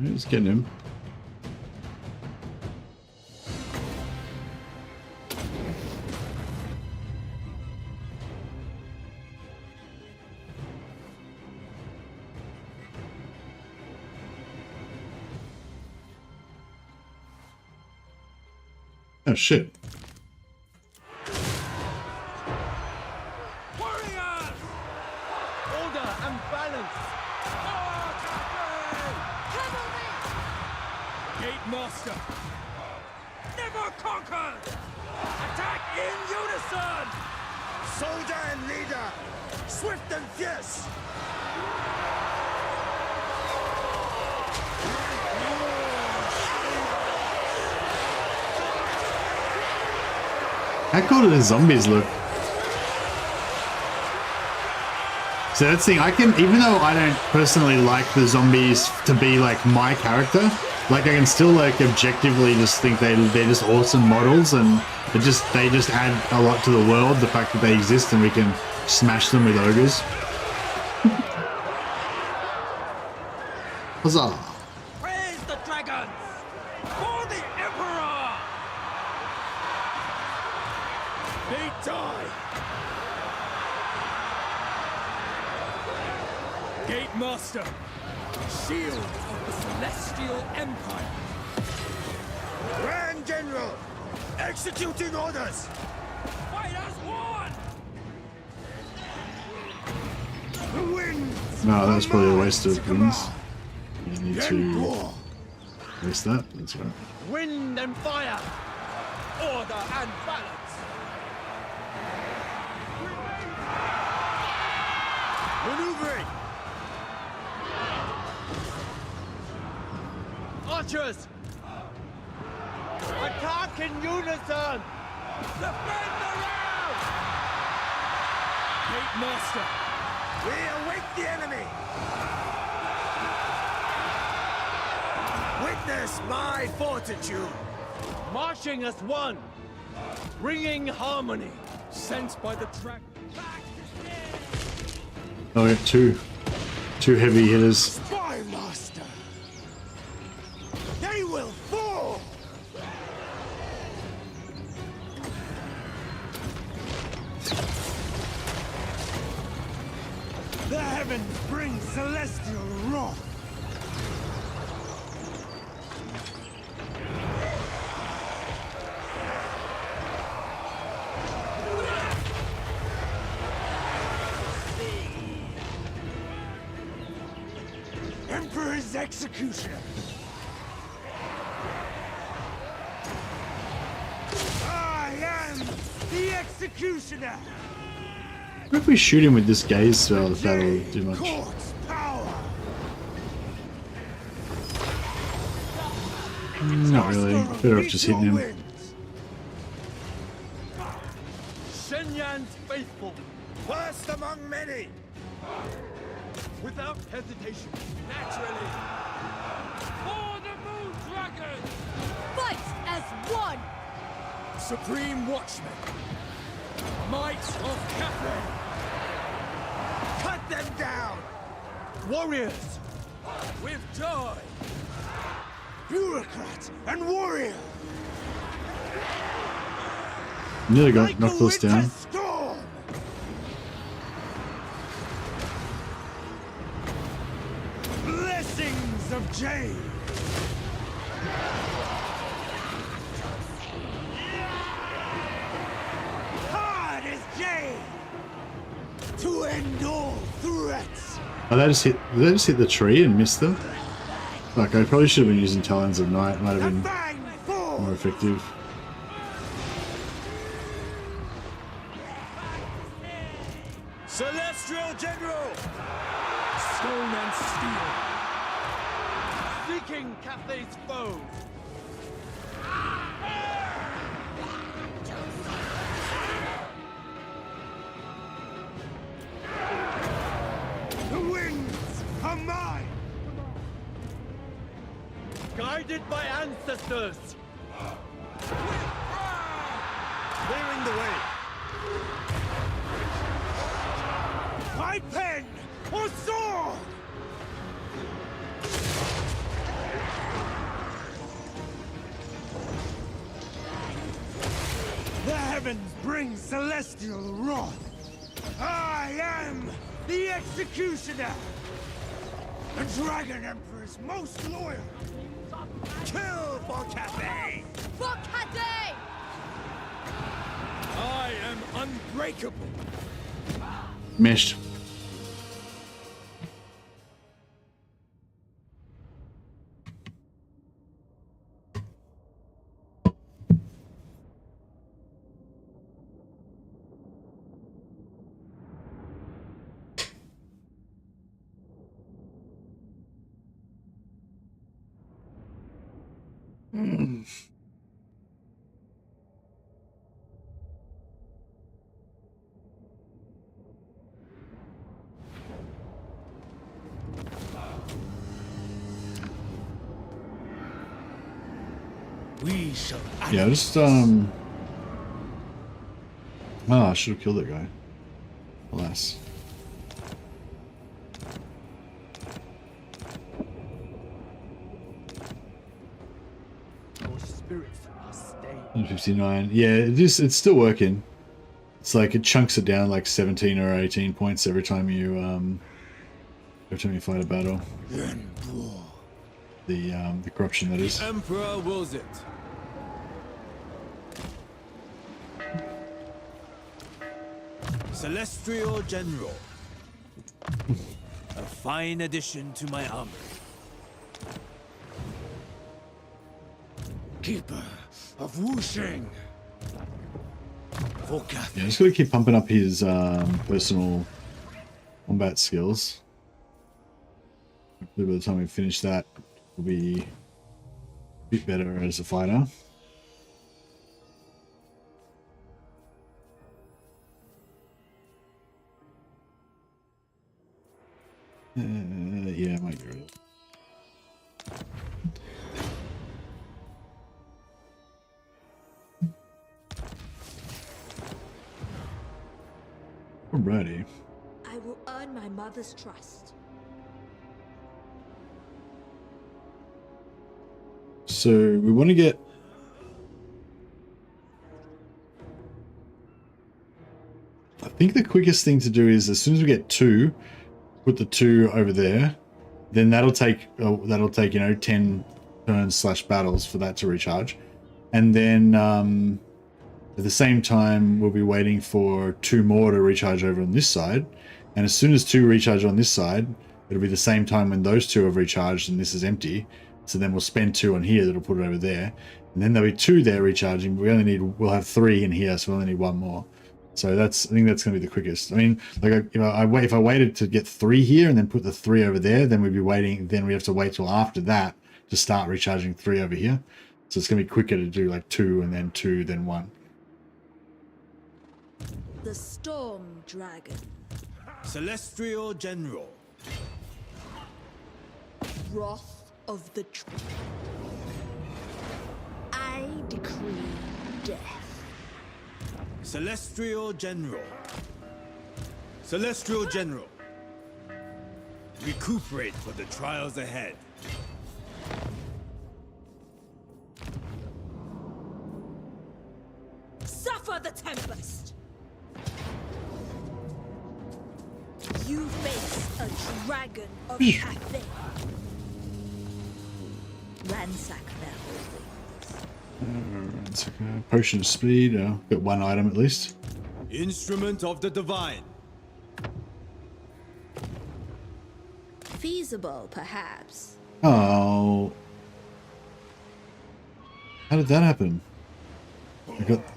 He's getting him. Oh shit. Warriors! Order and balance! Gate Master! Never conquered! Attack in unison! Soldier and leader! Swift and fierce! How cool do the zombies look? So that's the thing, I can, even though I don't personally like the zombies to be like my character, like I can still like objectively just think they're just awesome models, and they just add a lot to the world, the fact that they exist and we can smash them with ogres. Huzzah! Praise the dragons! For the Emperor! They die! Gate Master! Shield of the Celestial Empire! Grand General! Executing orders! Fight as one! The winds! No, that's probably a waste of wings. You need to waste that. That's right. Wind and fire! Order and balance! Maneuvering! Archers! Attack in unison! Defend the round! Gate Master! We await the enemy! Witness my fortitude! Marching as one! Bringing harmony! Sent by the track. Oh, we have two heavy hitters. Spy Master! They will fall! The heavens bring celestial wrath! Emperor's executioner! I am the executioner! What if we shoot him with this gaze spell if that'll do much? Court's power! Not really. Better off just hitting him. Shenyan's faithful, first among many! Without hesitation, naturally! For the Moon Dragon! Fight as one! Supreme Watchman! Might of Cathay! Cut them down! Warriors! With joy! Bureaucrat and warrior! Nearly got knocked us down. Storm! Blessings of Jade! Hard as Jade! To end all threats! Oh, did they just hit the tree and miss them? Like, I probably should have been using Talons of Night. Might have been Bang forth! more effective. Celestial General! Stone and steel! Seeking Cathay's foes! The winds are mine! Guided by ancestors! Clearing the way! My pen or sword! The heavens bring celestial wrath. I am the executioner! The Dragon Emperor's most loyal! Kill for Cathay! For Cathay! I am unbreakable! Missed. We shall Yeah, just I should have killed that guy. Alas. Your spirits must stay. 159. Yeah, it's still working. It's like it chunks it down like 17 or 18 points every time you fight a battle. YUAN BO. The corruption, that is. Emperor wills it. Celestial General. A fine addition to my army. Keeper of Wusheng. For Cathay. Yeah, just gotta keep pumping up his personal combat skills. Hopefully by the time we finish that, we'll be a bit better as a fighter. Yeah, I might get rid of it. Alrighty. I will earn my mother's trust. So we want to get I think the quickest thing to do is as soon as we get 2, put the 2 over there, then that'll take you know 10 turns / battles for that to recharge, and then at the same time we'll be waiting for 2 more to recharge over on this side, and as soon as 2 recharge on this side, it'll be the same time when those 2 have recharged and this is empty. So then we'll spend 2 on here that'll put it over there, and then there'll be 2 there recharging. But we'll have 3 in here, so we only need 1 more. So I think that's going to be the quickest. I mean, like if I waited to get 3 here and then put the 3 over there, then we'd be waiting. Then we have to wait till after that to start recharging 3 over here. So it's going to be quicker to do like 2 and then 2, then 1. The Storm Dragon. Celestial General. Wrath of the I decree death. Celestial General. Celestial General. Recuperate for the trials ahead. Suffer the tempest. You face a dragon of Cathay. Ransack their holdings. Potion of speed. Got 1 item at least. Instrument of the Divine. Feasible, perhaps. Oh. How did that happen?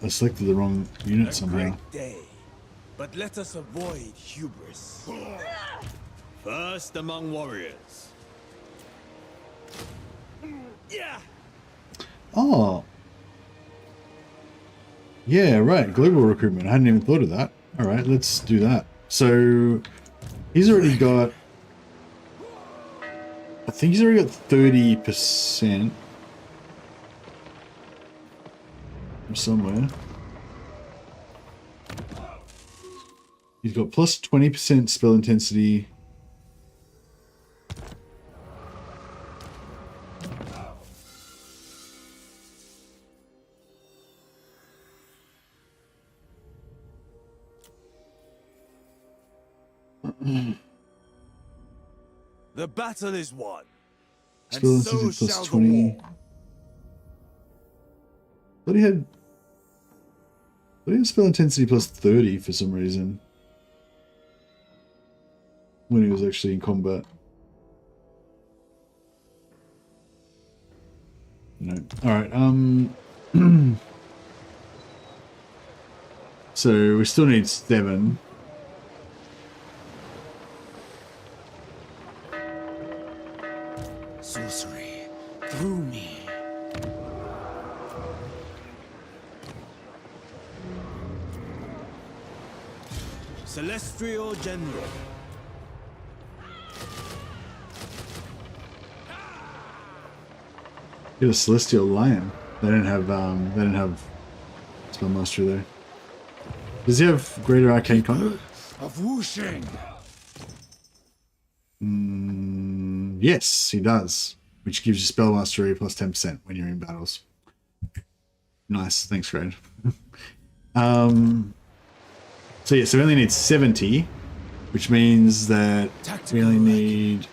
I selected the wrong unit somehow. Great day, but let us avoid hubris. First among warriors. Oh. Yeah, right. Global recruitment. I hadn't even thought of that. All right, let's do that. So he's already got, I think he's already got 30% from somewhere. He's got plus 20% spell intensity. The battle is won. Spell And so intensity plus shall 20. the war. But he had spell intensity plus 30 for some reason when he was actually in combat. No. Alright, so we still need 7. Sorcery through me. Celestial General. Get a Celestial Lion. They didn't have spell mastery there. Does he have greater arcane conduit? Of whooshing. Yes, he does. Which gives you spell mastery plus 10% when you're in battles. Nice, thanks, Grade. So yeah, so we only need 70, which means that we only need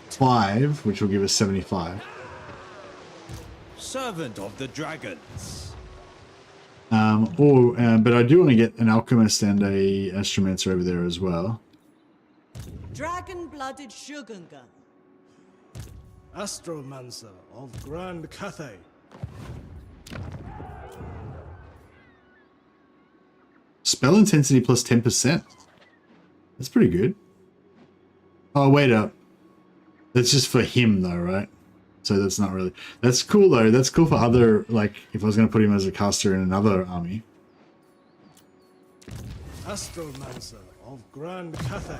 5, which will give us 75. Servant of the Dragons. But I do want to get an alchemist and a astromancer over there as well. Dragon-blooded Shogunga. Astromancer of Grand Cathay. Spell intensity plus 10%. That's pretty good. Oh, wait up. That's just for him though, right? So that's not really... That's cool though. That's cool for other... Like, if I was going to put him as a caster in another army. Astromancer of Grand Cathay.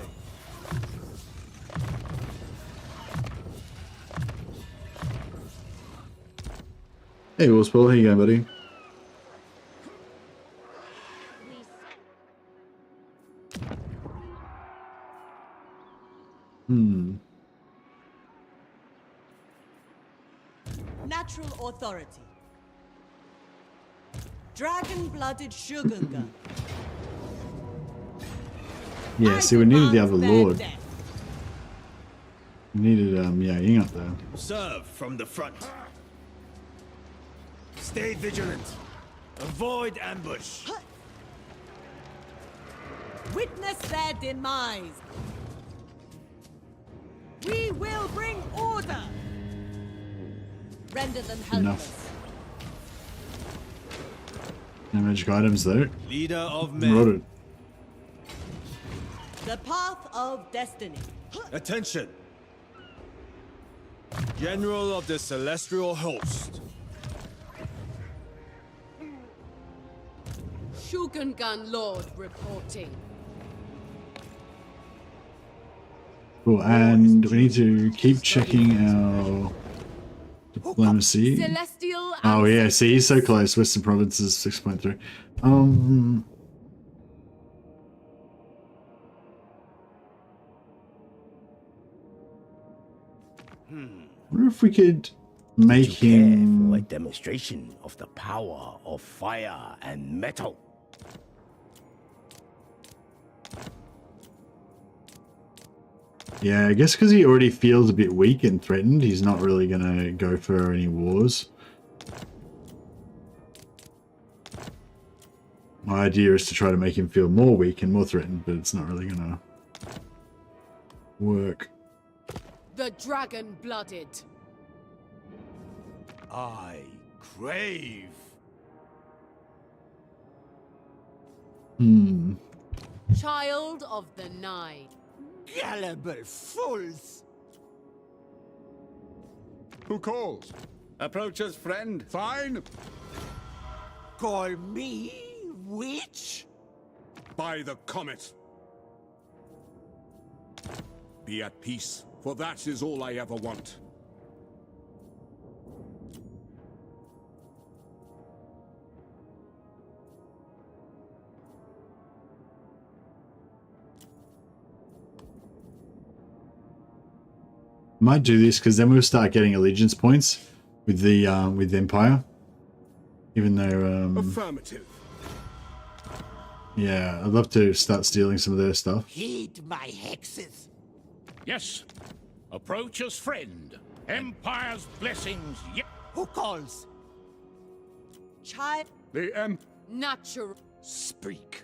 Hey, Willspell, how you going, buddy? Natural authority. Dragon-blooded Shogunga. Yeah, see, we needed the other lord. We needed, yeah, Ying up there. Serve from the front. Stay vigilant. Avoid ambush. Witness their demise. We will bring order. Render them helpless. Enough. No magic items though. Leader of men. Rotted. The path of destiny. Attention. General of the Celestial Host. Shogungan Lord reporting. Cool, and we need to keep checking our diplomacy. Celestial. Oh yeah, see, he's so close. Western Provinces 6.3. I wonder if we could make him For a demonstration of the power of fire and metal. Yeah, I guess because he already feels a bit weak and threatened, he's not really gonna go for any wars. My idea is to try to make him feel more weak and more threatened, but it's not really gonna work. The dragon-blooded. I crave. Child of the Nine. Gullible fools! Who calls? Approach us, friend. Fine. call me witch? By the comet. Be at peace, for that is all I ever want. Might do this because then we'll start getting allegiance points with the Empire. Even though Affirmative. yeah, I'd love to start stealing some of their stuff. Heed my hexes. Yes. Approach us, friend. Empire's blessings. Who calls? Child. The Natural. Speak.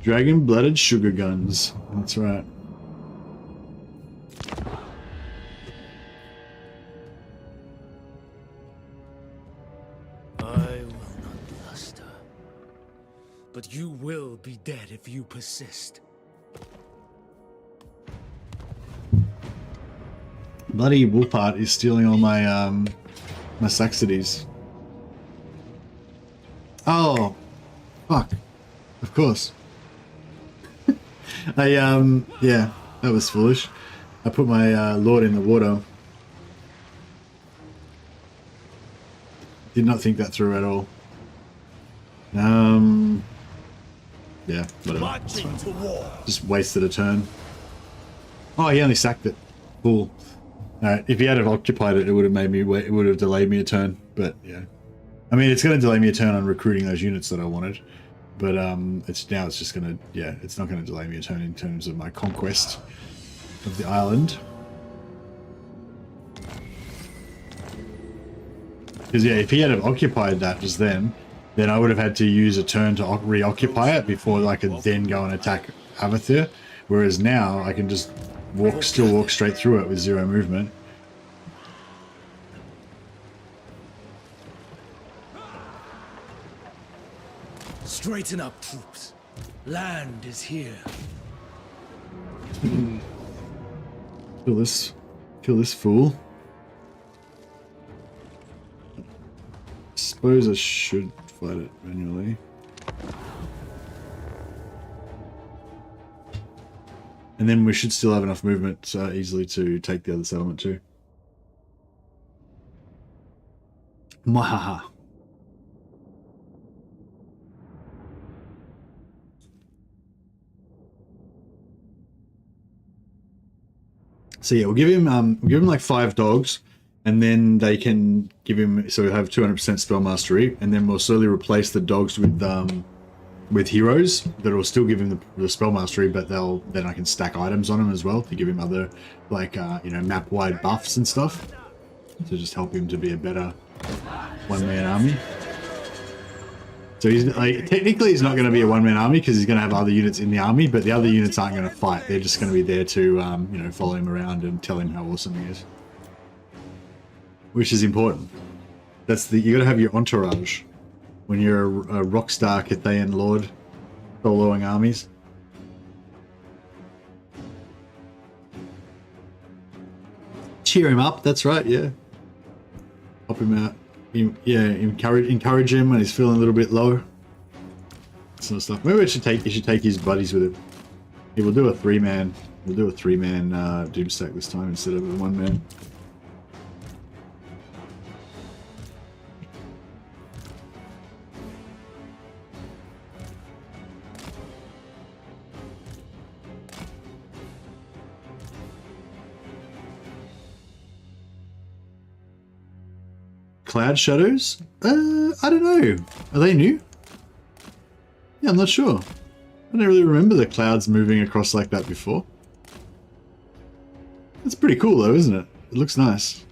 Dragon-blooded sugar guns. That's right. I will not bluster. But you will be dead if you persist. Bloody Wolfheart is stealing all my my Saxodies. Oh, fuck! Of course. Yeah, that was foolish. I put my lord in the water. Did not think that through at all. Yeah, whatever. Marching to war. Just wasted a turn. Oh, he only sacked it. Cool. Alright, if he had have occupied it, it would have made me wait. It would have delayed me a turn. But yeah, I mean, it's going to delay me a turn on recruiting those units that I wanted. But it's just going to, yeah, it's not going to delay me a turn in terms of my conquest of the island. Because yeah, if he had have occupied that just then I would have had to use a turn to reoccupy it before I could then go and attack Avathir. Whereas now I can just still walk straight through it with 0 movement. Straighten up, troops. Land is here. Kill this fool. Suppose I should fight it manually. And then we should still have enough movement easily to take the other settlement too. Mwahaha. So yeah, we'll give him like 5 dogs, and then they can give him, so we have 200% spell mastery, and then we'll slowly replace the dogs with heroes that will still give him the spell mastery, but then I can stack items on him as well to give him other like you know, map wide buffs and stuff to just help him to be a better one-man army. So he's like, technically he's not going to be a one-man army because he's going to have other units in the army, but the other units aren't going to fight. They're just going to be there to you know, follow him around and tell him how awesome he is, which is important. You got to have your entourage when you're a rockstar Cathayan lord soloing armies. Cheer him up, that's right, yeah. Help him out. Yeah, encourage him when he's feeling a little bit low. That sort of stuff. Maybe you should take his buddies with him. Yeah, we'll do a 3-man. We'll do a 3-man Doomstack this time instead of a 1-man. Cloud shadows? I don't know. Are they new? Yeah, I'm not sure. I don't really remember the clouds moving across like that before. It's pretty cool though, isn't it? It looks nice.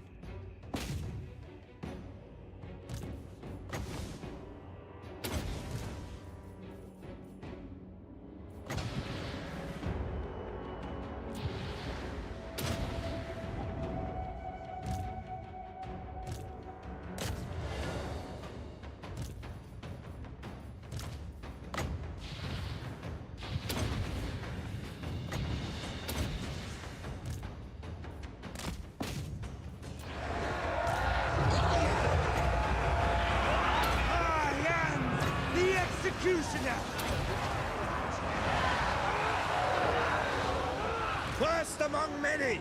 executioner! First among many!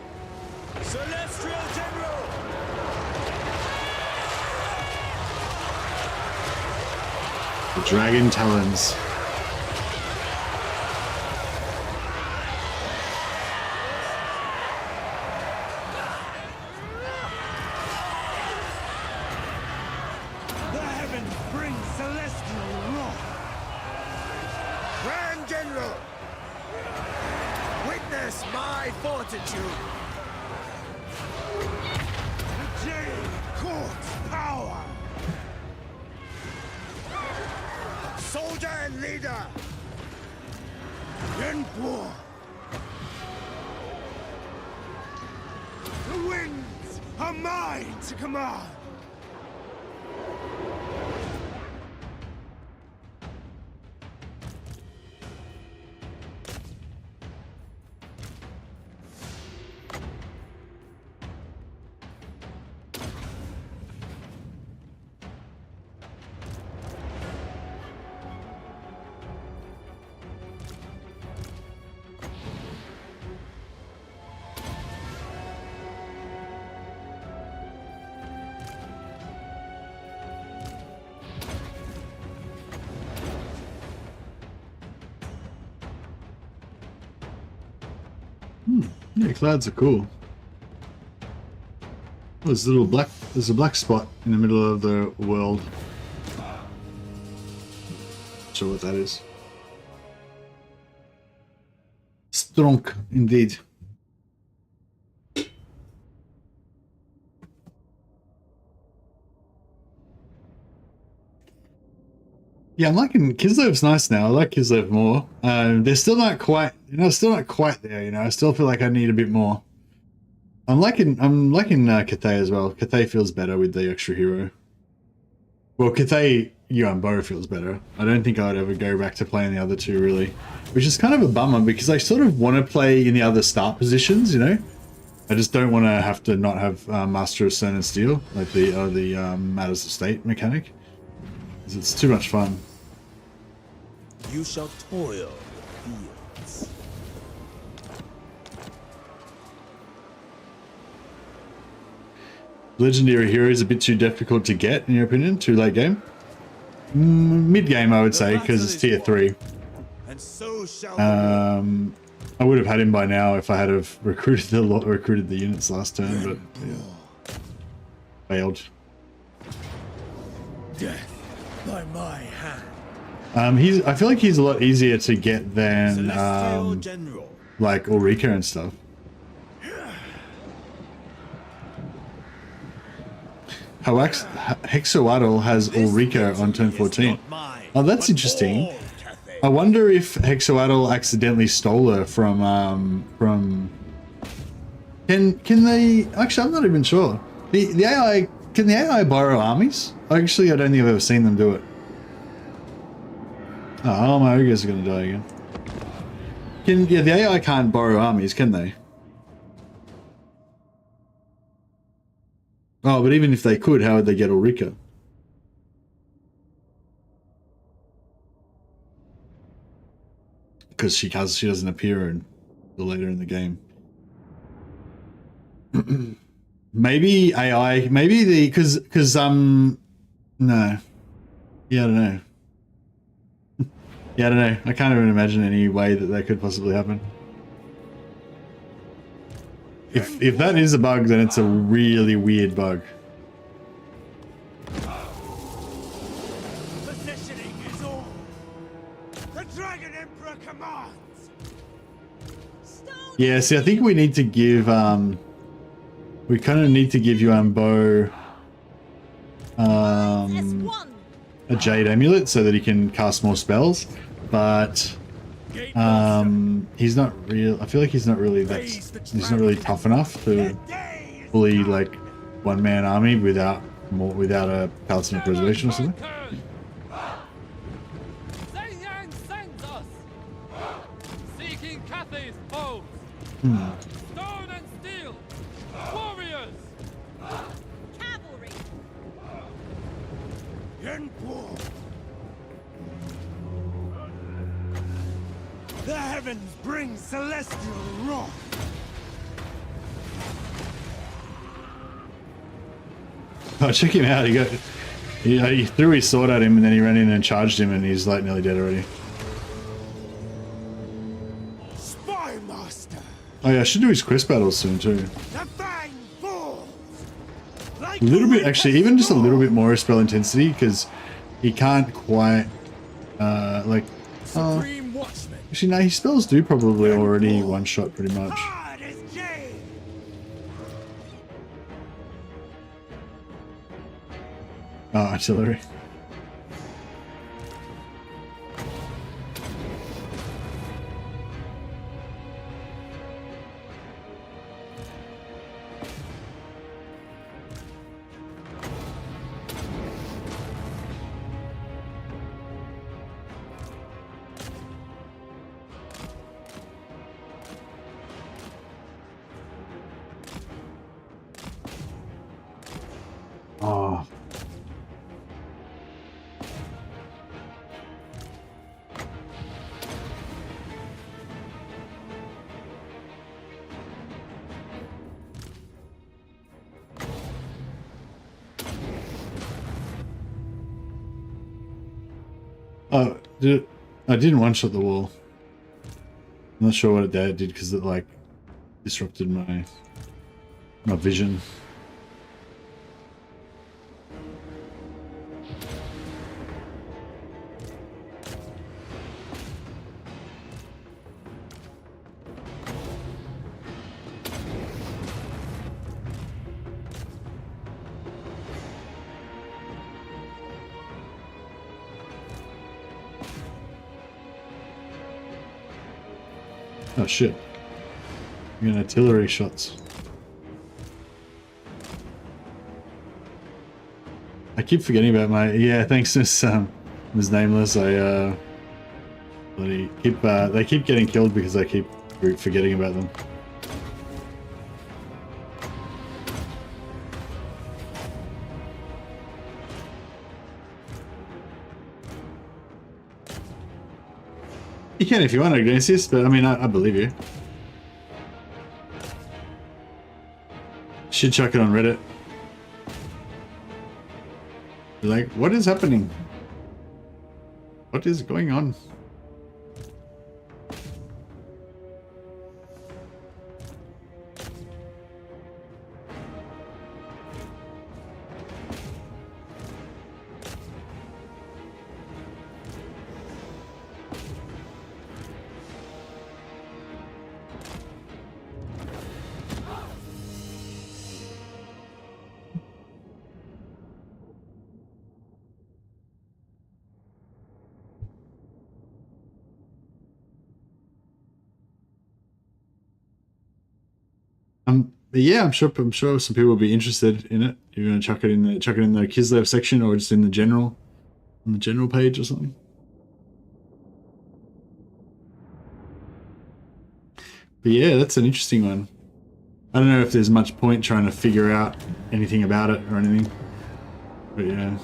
Celestial General! The Dragon Talons. The heavens bring celestial wrath! Grand General! Witness my fortitude! The Jade Court's power! Soldier and leader! Yuan Bo! The winds are mine to command! Yeah, clouds are cool. Oh, there's a black spot in the middle of the world. Not sure what that is. Strong, indeed. Yeah, I'm liking Kislev's nice now. I like Kislev more. They're still not quite, still not quite there. I still feel like I need a bit more. I'm liking Cathay as well. Cathay feels better with the extra hero. Well, Cathay YUAN BO feels better. I don't think I'd ever go back to playing the other two really, which is kind of a bummer because I sort of want to play in the other start positions. I just don't want to have to not have Master of Stone and Steel, like the Matters of State mechanic. It's too much fun. You shall toil the fields. Legendary hero is a bit too difficult to get, in your opinion? Too late game? Mid game, I would say, because it's tier 3. And so shall I would have had him by now if I had have recruited the units last turn, but yeah. Failed. Death by my hand. I feel like he's a lot easier to get than like Ulrika and stuff. Hexawatl has Ulrika on turn 14. Oh, that's interesting. I wonder if Hexawatl accidentally stole her from Can they actually? I'm not even sure. The AI, can the AI borrow armies? Actually, I don't think I've ever seen them do it. Oh, my ogres are gonna die again. Yeah, the AI can't borrow armies, can they? Oh, but even if they could, how would they get Ulrika? Because she doesn't appear until later in the game. Maybe AI, maybe because no. Yeah, I don't know. Yeah, I don't know. I can't even imagine any way that could possibly happen. If that is a bug, then it's a really weird bug. Positioning is all. The Dragon Emperor commands. Yeah, see, I think we need to give we kind of need to give YUAN BO a Jade Amulet so that he can cast more spells, but he's not real. I feel like he's not really tough enough to fully like one-man army without a Talisman of Preservation or something. Seeking Cathay's foes. Stone and steel. Warriors. Cavalry. Yuan Bo. heavens bring celestial wrath. Oh, check him out. He threw his sword at him and then he ran in and charged him and he's like nearly dead already. Spy master. Oh yeah, I should do his quest battles soon too. The fang falls. Like A little bit, actually, even just a little bit more spell intensity because he can't quite, like, Supreme Watchman. actually no, his spells do probably already one shot pretty much. Hard as jade. Oh, artillery. Oh. Oh, I didn't one-shot the wall. I'm not sure what it did because it like disrupted my vision. Oh shit. I'm getting artillery shots. I keep forgetting about my thanks Miss Nameless. I they keep getting killed because I keep forgetting about them. You can if you want to, Ignatius, but I mean, I believe you. Should chuck it on Reddit. Be like, what is happening? What is going on? But yeah, I'm sure some people will be interested in it. You're gonna chuck it in the Kislev section or just in the general on the general page or something. But yeah, that's an interesting one. I don't know if there's much point trying to figure out anything about it or anything. But yeah.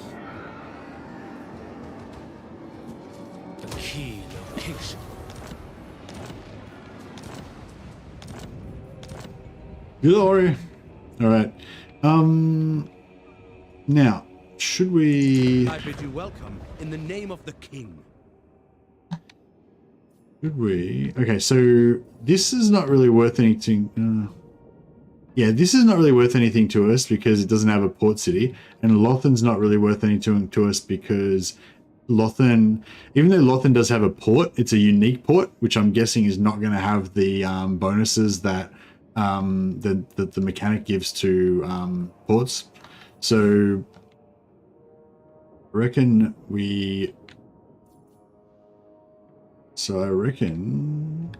The key location. Glory. All right. Now, should we? I bid you welcome in the name of the king. Should we? Okay, so this is not really worth anything. Yeah, this is not really worth anything to us because it doesn't have a port city, and Lothan's not really worth anything to us because Lothan, even though Lothan does have a port, it's a unique port, which I'm guessing is not going to have the bonuses that the mechanic gives to ports. So I reckon we. So I reckon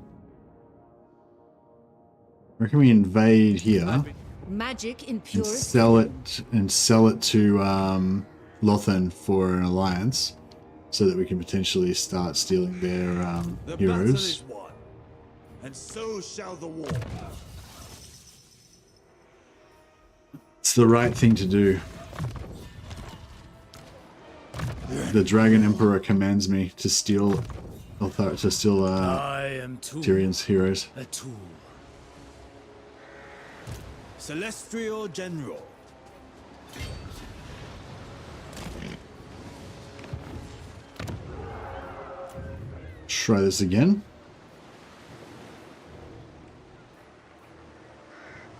we invade here. Magic in And purest sell it to Lothan for an alliance, so that we can potentially start stealing their The battle heroes. is won, and so shall the war. It's the right thing to do. The Dragon Emperor commands me to steal Authorities are still I am Tyrion's heroes. a tool. Celestial General. Try this again.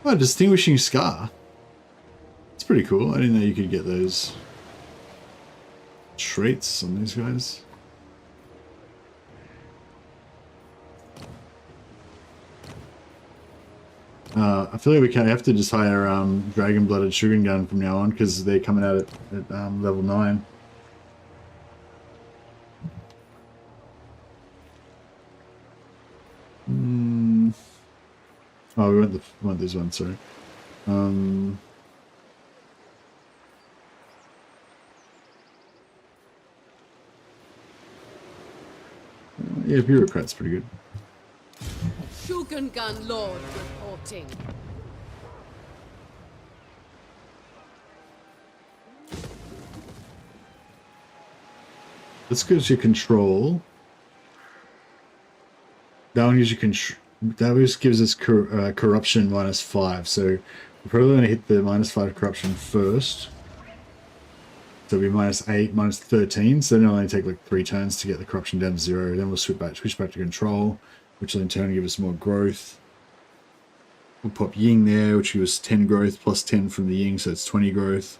Oh, distinguishing scar. It's pretty cool. I didn't know you could get those traits on these guys. I feel like we can't have to just hire dragon-blooded sugar gun from now on because they're coming out at level 9. Oh, we want this one, sorry. Yeah, bureaucrat's pretty good. Shogungan Lord reporting. This gives you control. That one gives you control. That just gives us corruption -5. So we're probably going to hit the -5 corruption first. So it'll be -8, -13. So then it'll only take like 3 turns to get the corruption down to 0. Then we'll switch back to control, which will in turn give us more growth. We'll pop Ying there, which gives us 10 growth plus 10 from the Ying, so it's 20 growth.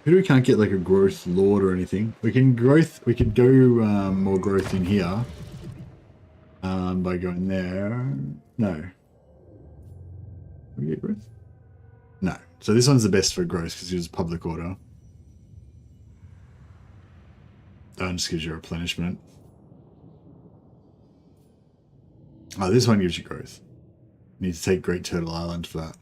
Maybe we can't get like a growth lord or anything. We can growth. We could go more growth in here. By going there. No. Can we get growth? No. So this one's the best for growth because it was public order. That one just gives you replenishment. Oh, this one gives you growth. You need to take Great Turtle Island for that.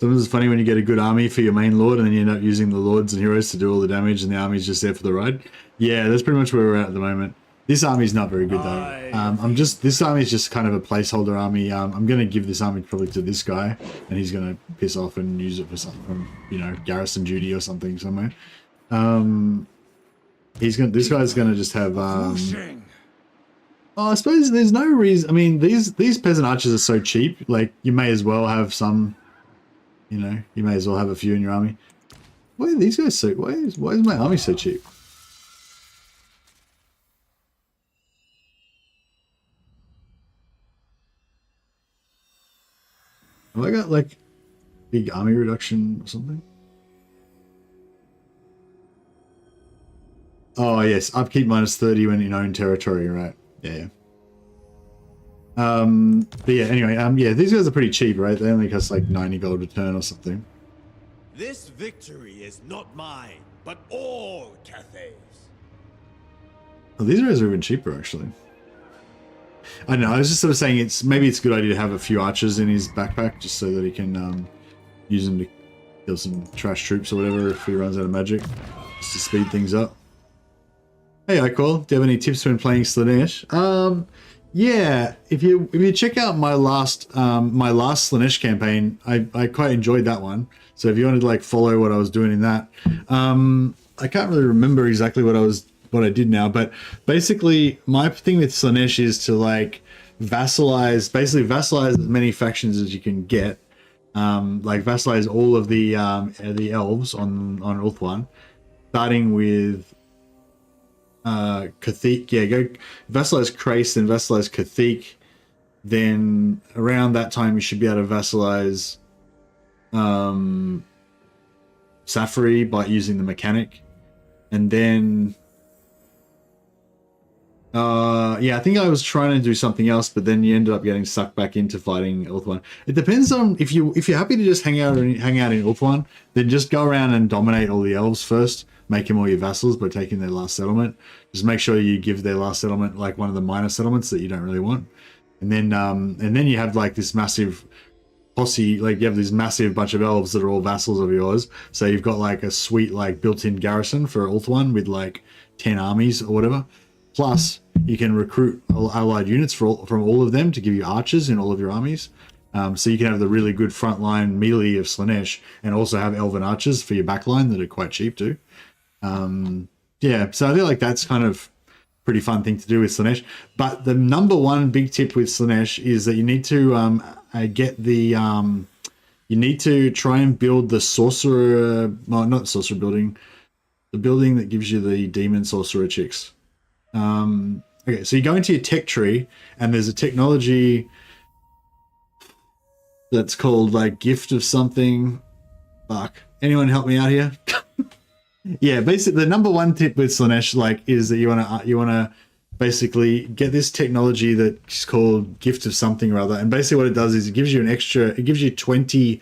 Sometimes it's funny when you get a good army for your main lord and then you end up using the lords and heroes to do all the damage and the army's just there for the ride. Yeah, that's pretty much where we're at the moment. This army's not very good though. This army's just kind of a placeholder army. I'm going to give this army probably to this guy and he's going to piss off and use it for something, you know, garrison duty or something somewhere. This guy's going to just have, oh, I suppose there's no reason. I mean, these peasant archers are so cheap. Like you may as well have some. You know, you may as well have a few in your army. Why are these guys so... Why is my army so cheap? Have I got, like, big army reduction or something? Oh, yes. Upkeep -30 when in own territory, right? Yeah. But yeah, anyway, yeah, these guys are pretty cheap, right? They only cost like 90 gold a turn or something. This victory is not mine, but all Cathay's. Oh, these guys are even cheaper, actually. I don't know, I was just sort of saying maybe it's a good idea to have a few archers in his backpack just so that he can use them to kill some trash troops or whatever if he runs out of magic, just to speed things up. Hey, Icol, do you have any tips when playing Slaanesh? Yeah, if you check out my last Slaanesh campaign, I quite enjoyed that one. So if you wanted to like follow what I was doing in that, I can't really remember exactly what I did now, but basically my thing with Slaanesh is to like vassalize as many factions as you can get. Like vassalize all of the elves on Ulthuan, starting with Cathik, yeah, go vassalize Krace, then vassalize Cathik. Then around that time you should be able to vassalize Safari by using the mechanic. And then yeah, I think I was trying to do something else, but then you ended up getting sucked back into fighting Ulthuan. It depends on if you're happy to just hang out in Ulthuan, then just go around and dominate all the elves first. Make them all your vassals by taking their last settlement. Just make sure you give their last settlement like one of the minor settlements that you don't really want. And then you have like this massive posse, like you have this massive bunch of elves that are all vassals of yours. So you've got like a sweet like built-in garrison for Ulthuan with like 10 armies or whatever. Plus you can recruit allied units from all of them to give you archers in all of your armies. So you can have the really good frontline melee of Slaanesh and also have Elven Archers for your backline that are quite cheap too. Yeah, so I feel like that's kind of pretty fun thing to do with Slaanesh. But the number one big tip with Slaanesh is that you need to get the... you need to try and build the sorcerer... Well, not sorcerer building. The building that gives you the demon sorcerer chicks. Okay, so you go into your tech tree and there's a technology that's called like gift of something. Fuck. Anyone help me out here? Yeah, basically the number one tip with Slaanesh like is that you wanna basically get this technology that's called gift of something or other, and basically what it does is it gives you 20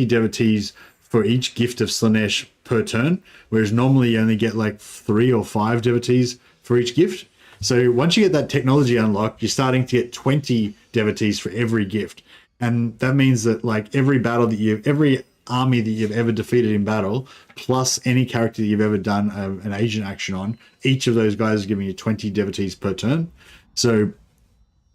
devotees for each gift of Slaanesh per turn, whereas normally you only get like 3 or 5 devotees for each gift. So once you get that technology unlocked, you're starting to get 20 devotees for every gift, and that means that like every army that you've ever defeated in battle, plus any character that you've ever done an agent action on, each of those guys is giving you 20 devotees per turn. So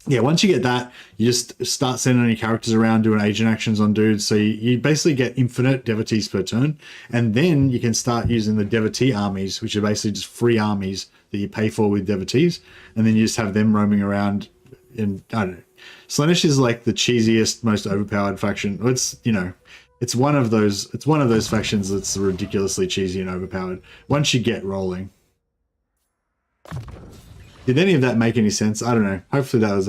yeah, once you get that, you just start sending any characters around doing agent actions on dudes. So you basically get infinite devotees per turn. And then you can start using the devotee armies, which are basically just free armies that you pay for with devotees. And then you just have them roaming around. And I don't know. Slaanesh is like the cheesiest, most overpowered faction. It's one of those factions that's ridiculously cheesy and overpowered once you get rolling. Did any of that make any sense? I don't know. Hopefully that was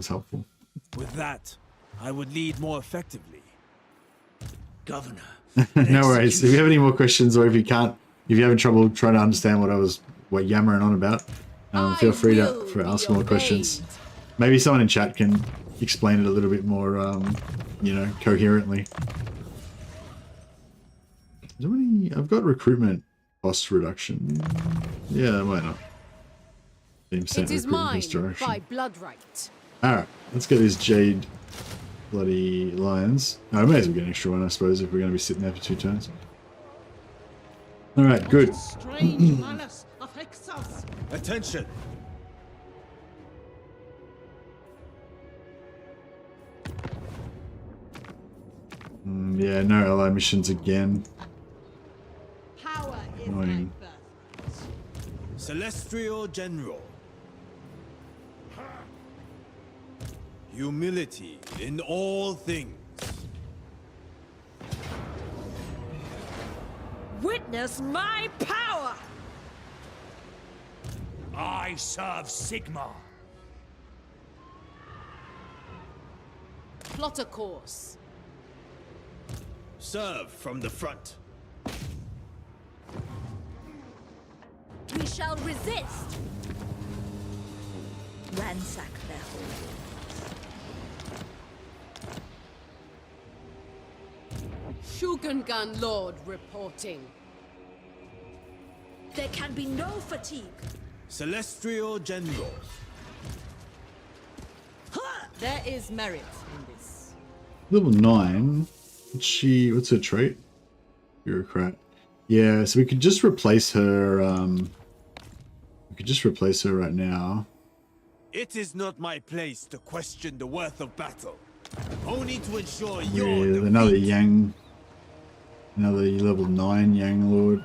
helpful. With that, I would lead more effectively. Governor. No worries. If you have any more questions, or if you're having trouble trying to understand what yammering on about, feel free to ask more questions. Maybe someone in chat can explain it a little bit more, coherently. I've got recruitment cost reduction. Yeah, why not? It is mine by blood right. Alright, let's get these jade bloody lions. I may as well get an extra one, I suppose, if we're going to be sitting there for 2 turns. Alright, good. Strange malice affects us. Attention! Yeah, no ally missions again. Power is Annoying. my birth. Celestial General. Humility in all things. Witness my power! I serve Sigma. Plot a course. Serve from the front. We shall resist. Ransack their holdings. Shugengan Lord reporting. There can be no fatigue. Celestial General. There is merit in this. Level 9. What's her trait? Bureaucrat. Yeah, so we could just replace her. We could just replace her right now. It is not my place to question the worth of battle. Only to ensure your Yeah, another Yang. Another level 9 Yang Lord.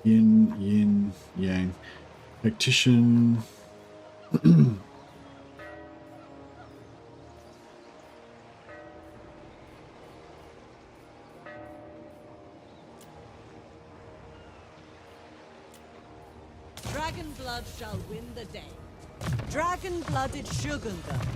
Yin, Yang. Tactician. Dragon blood shall win the day. Dragon-blooded Shugengan.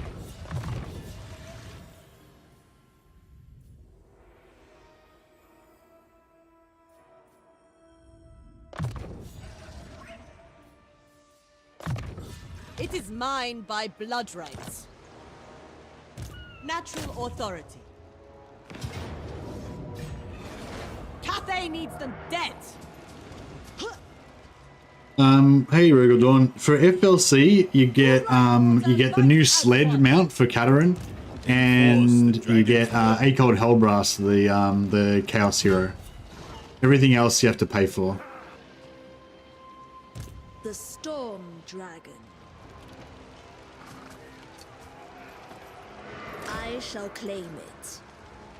It is mine by blood rights. Natural authority. Cathay needs them dead. Hey Regal for FLC you get the new sled mount for Caravan, and you get A Cold Hellblast, the Chaos Hero. Everything else you have to pay for. The Storm Dragon. I shall claim it.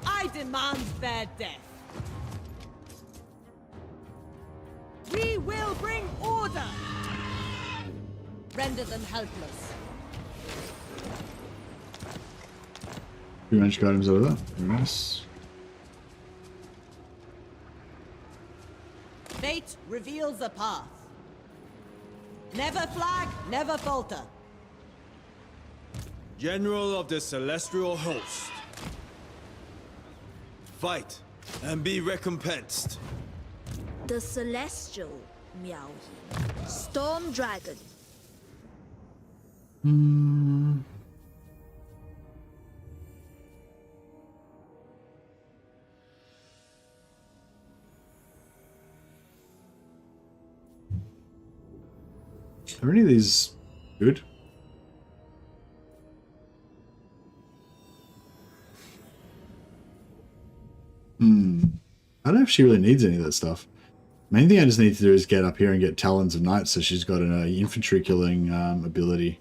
I demand their death. We will bring order. Render them helpless. Pretty much got him over there. Very nice. Fate reveals a path. Never flag, never falter. General of the Celestial Host. Fight and be recompensed. The Celestial Miao Yin. Storm Dragon. Are any of these good? I don't know if she really needs any of that stuff. Main thing I just need to do is get up here and get Talons of Night, so she's got an infantry killing ability.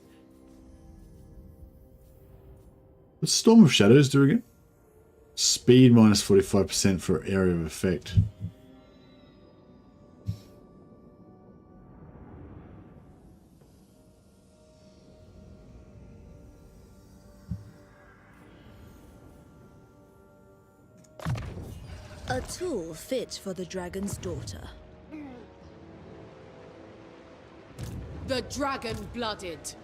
What's Storm of Shadows do again? Speed minus 45% for area of effect. A tool fit for the dragon's daughter. The dragon-blooded.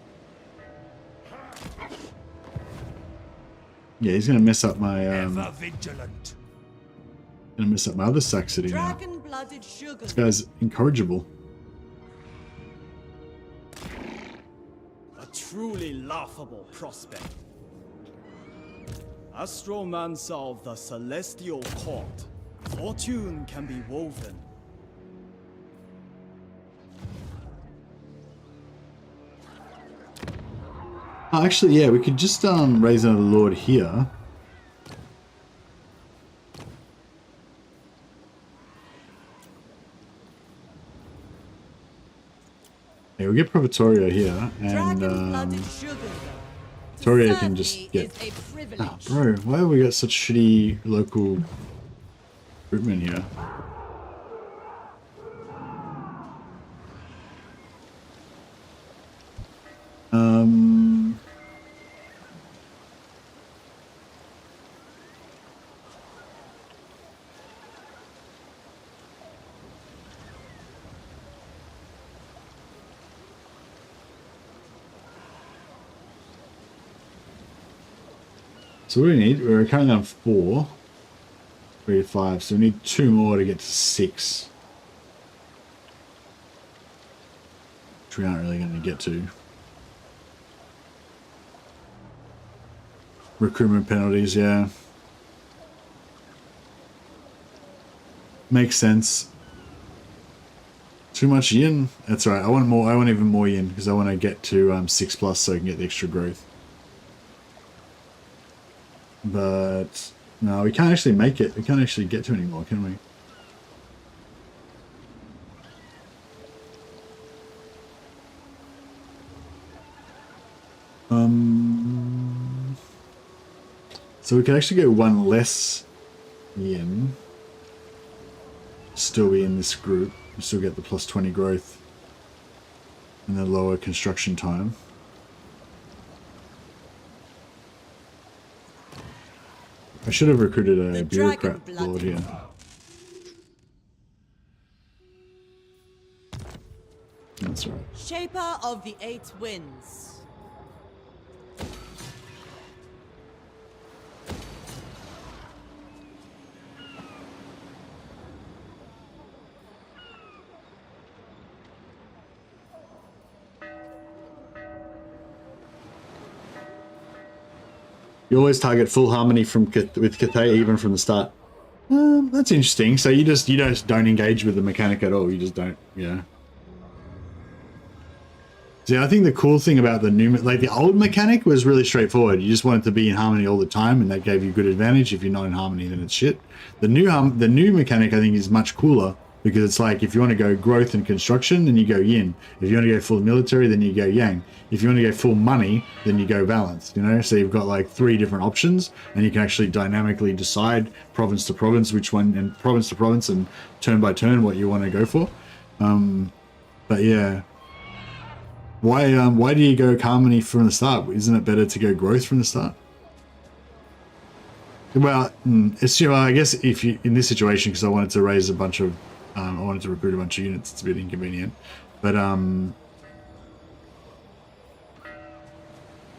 Yeah, he's gonna mess up my Ever vigilant. gonna mess up my other Saxony now. Dragon-blooded sugar. This guy's incorrigible. A truly laughable prospect. Astromancer of the Celestial Court. Fortune can be woven. Oh, actually, yeah, we could just raise another lord here. Yeah, we'll get Provatoria here, and Victoria can just get... Oh, bro, why have we got such shitty local recruitment here? So what do we need? We're currently on 4. 3 to 5, so we need 2 more to get to 6. Which we aren't really going to get to. Recruitment penalties, yeah. Makes sense. Too much yin? That's right, I want more. I want even more yin, because I want to get to 6+ so I can get the extra growth. But no, we can't actually make it. We can't actually get to it anymore, can we? So we can actually go 1 less yin. Still be in this group. We still get the plus 20 growth and the lower construction time. I should have recruited a bureaucrat lord here. That's right. Shaper of the 8 winds. You always target full harmony with Cathay even from the start. That's interesting. So you just don't engage with the mechanic at all. You just don't, yeah. See, I think the cool thing about the new, like the old mechanic was really straightforward. You just wanted to be in harmony all the time, and that gave you good advantage. If you're not in harmony, then it's shit. The new mechanic I think is much cooler Because it's like, if you want to go growth and construction, then you go yin. If you want to go full military, then you go yang. If you want to go full money, then you go balance, you know? So you've got like 3 different options, and you can actually dynamically decide province to province which one, and province to province and turn by turn what you want to go for. But yeah. Why do you go harmony from the start? Isn't it better to go growth from the start? Well, it's, you know, I guess if you, in this situation, because I wanted to raise a bunch of, I wanted to recruit a bunch of units, it's a bit inconvenient. But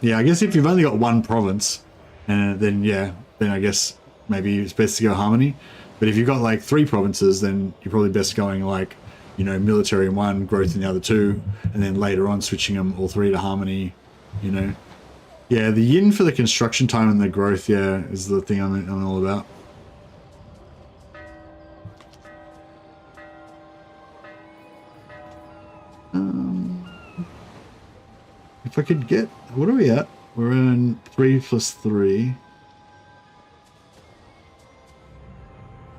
yeah, I guess if you've only got 1 province, then yeah, then I guess maybe it's best to go harmony. But if you've got like 3 provinces, then you're probably best going like, you know, military in 1, growth in the other 2, and then later on switching them all 3 to harmony, you know. Yeah, the yin for the construction time and the growth, yeah, is the thing I'm all about. If I could get, what are we at? We're in 3 plus 3.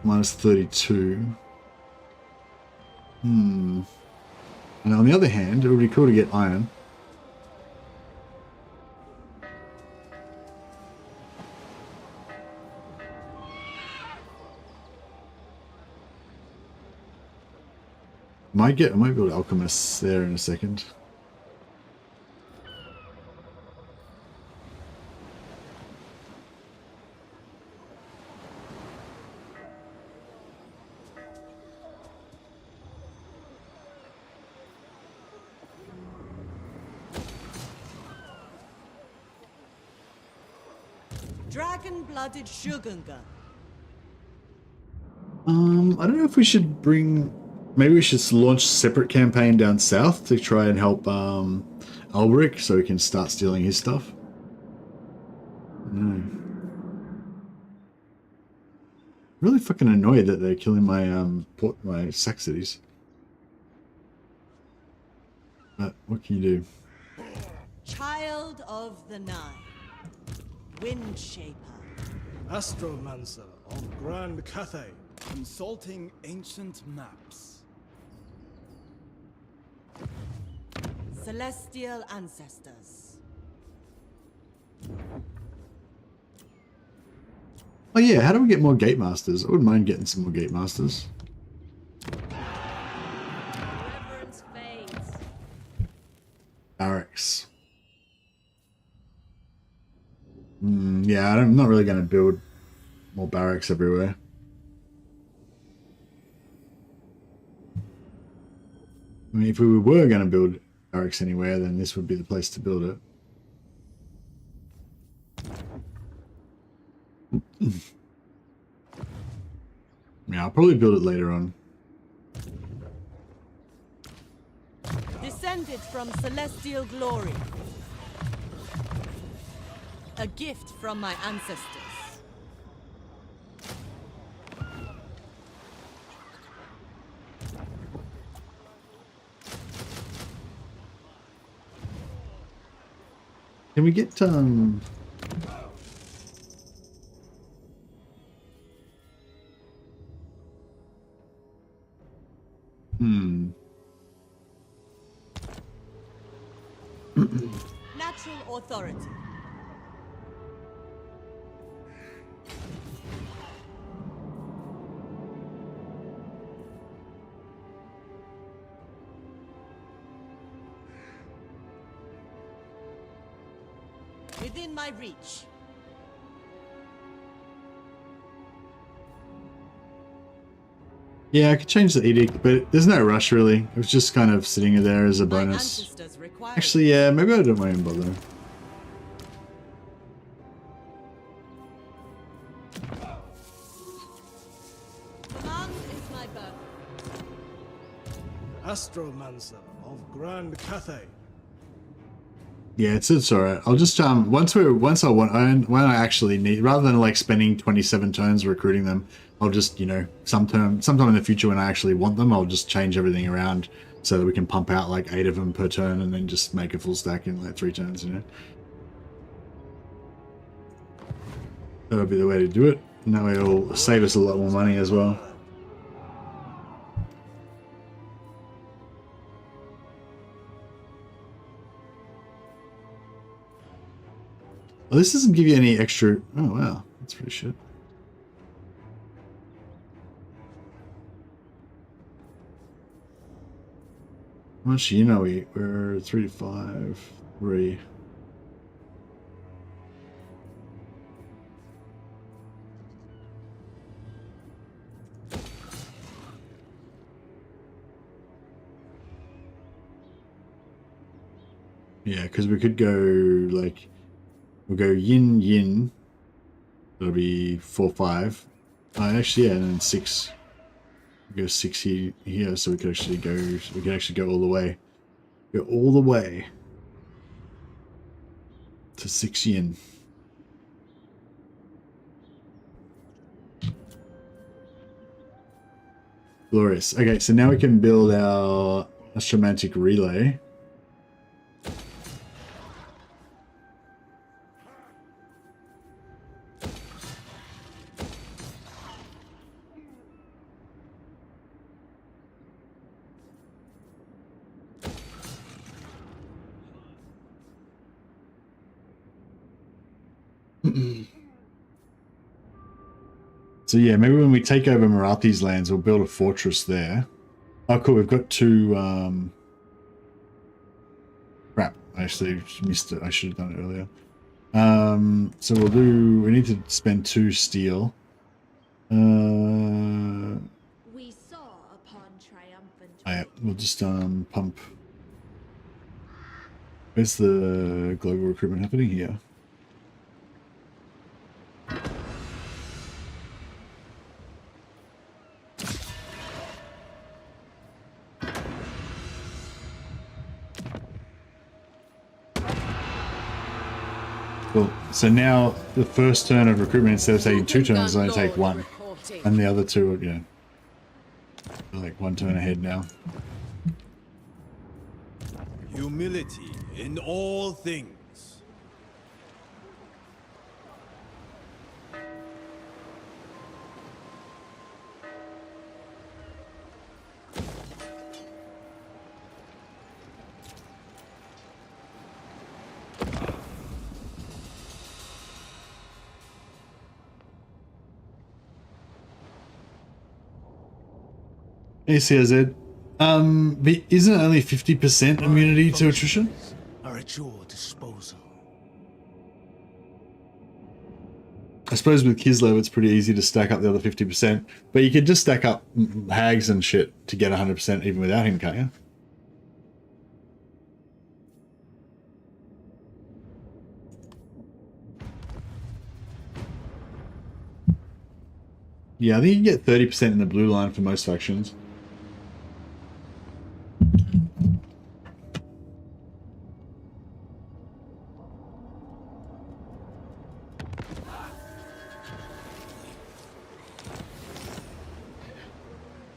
Minus 32. And on the other hand, it would be cool to get iron. I might build alchemists there in a second. Dragon-blooded Shugunga. I don't know if we should bring... Maybe we should launch a separate campaign down south to try and help Ulrich so he can start stealing his stuff. No. Really fucking annoyed that they're killing my my sack cities. But what can you do? Child of the Nine. Windshaper. Astromancer of Grand Cathay. Consulting ancient maps. Celestial ancestors. Oh yeah, how do we get more gate masters? I wouldn't mind getting some more gate masters. Reverence fades. Barracks. Yeah, I'm not really going to build more barracks everywhere. I mean, if we were going to build barracks anywhere, then this would be the place to build it. Yeah, I'll probably build it later on. Descended from celestial glory. A gift from my ancestors. Can we get Natural authority. Within my reach. Yeah, I could change the edict, but there's no rush really. It was just kind of sitting there as a bonus. Actually, yeah, maybe I don't mind bother. Command is my birth. Astromancer of Grand Cathay. Yeah, it's alright. I'll just when I actually need, rather than like spending 27 turns recruiting them, I'll just, you know, sometime in the future when I actually want them, I'll just change everything around so that we can pump out like 8 of them per turn and then just make a full stack in like 3 turns, you know. That would be the way to do it. And that way it'll save us a lot more money as well. Oh, this doesn't give you any extra. Oh wow, that's pretty shit. How much do you know? We're 3 to 5, 3. Yeah, because we could go like we'll go yin yin. That'll be 4, 5. Actually, yeah, and then 6. Go 6 here, so we could actually go. We can actually go all the way. Go all the way to 6 yin. Glorious. Okay, so now we can build our astromantic relay. So yeah, maybe when we take over Marathi's lands, we'll build a fortress there. Oh, cool. We've got 2... Crap. I actually missed it. I should have done it earlier. So we'll do... We need to spend 2 steel. We saw upon triumphant. Yeah, we'll just pump... Where's the global recruitment happening here? Cool. So now the first turn of recruitment, instead of taking 2 turns, I take 1, and the other 2, you know, like 1 turn ahead now. Humility in all things. ACZ. But isn't it only 50% immunity to attrition? Are at your disposal. I suppose with Kislev it's pretty easy to stack up the other 50%, but you could just stack up hags and shit to get 100% even without him, can't you? Yeah, I think you get 30% in the blue line for most factions.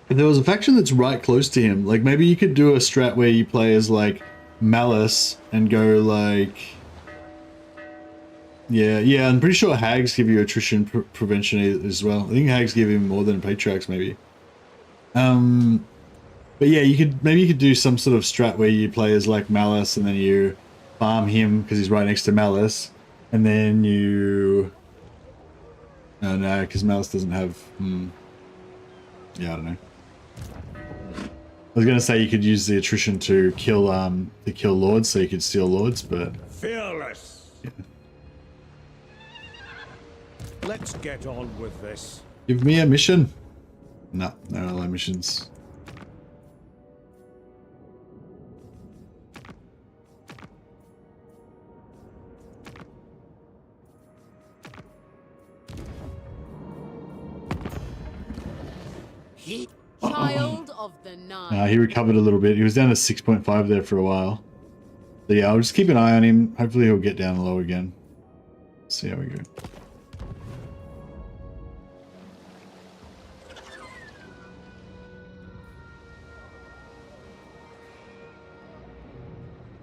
If there was a faction that's right close to him, like maybe you could do a strat where you play as like Malice and go like... Yeah, I'm pretty sure hags give you attrition prevention as well. I think hags give him more than patriarchs maybe. But yeah, maybe you could do some sort of strat where you play as like Malice and then you farm him because he's right next to Malice, and then you... Oh no, because Malice doesn't have... Yeah, I don't know. I was gonna say you could use the attrition to kill lords, so you could steal lords, but fearless. Yeah. Let's get on with this. Give me a mission. No ally missions. Child of the Nine. He recovered a little bit. He was down to 6.5 there for a while. So yeah, I'll just keep an eye on him. Hopefully he'll get down low again. See how we go.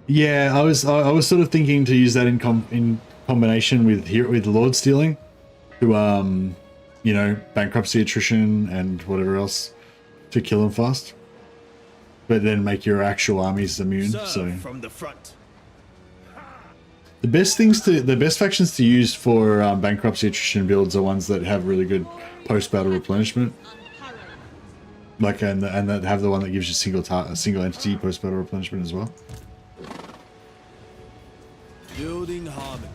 Yeah, I was sort of thinking to use that in combination with Lord stealing to you know, bankruptcy attrition and whatever else to kill him fast, but then make your actual armies immune. Serve so from the front. The best factions to use for bankruptcy attrition builds are ones that have really good post-battle replenishment, like and that have the one that gives you a single entity post-battle replenishment as well. Building harmony.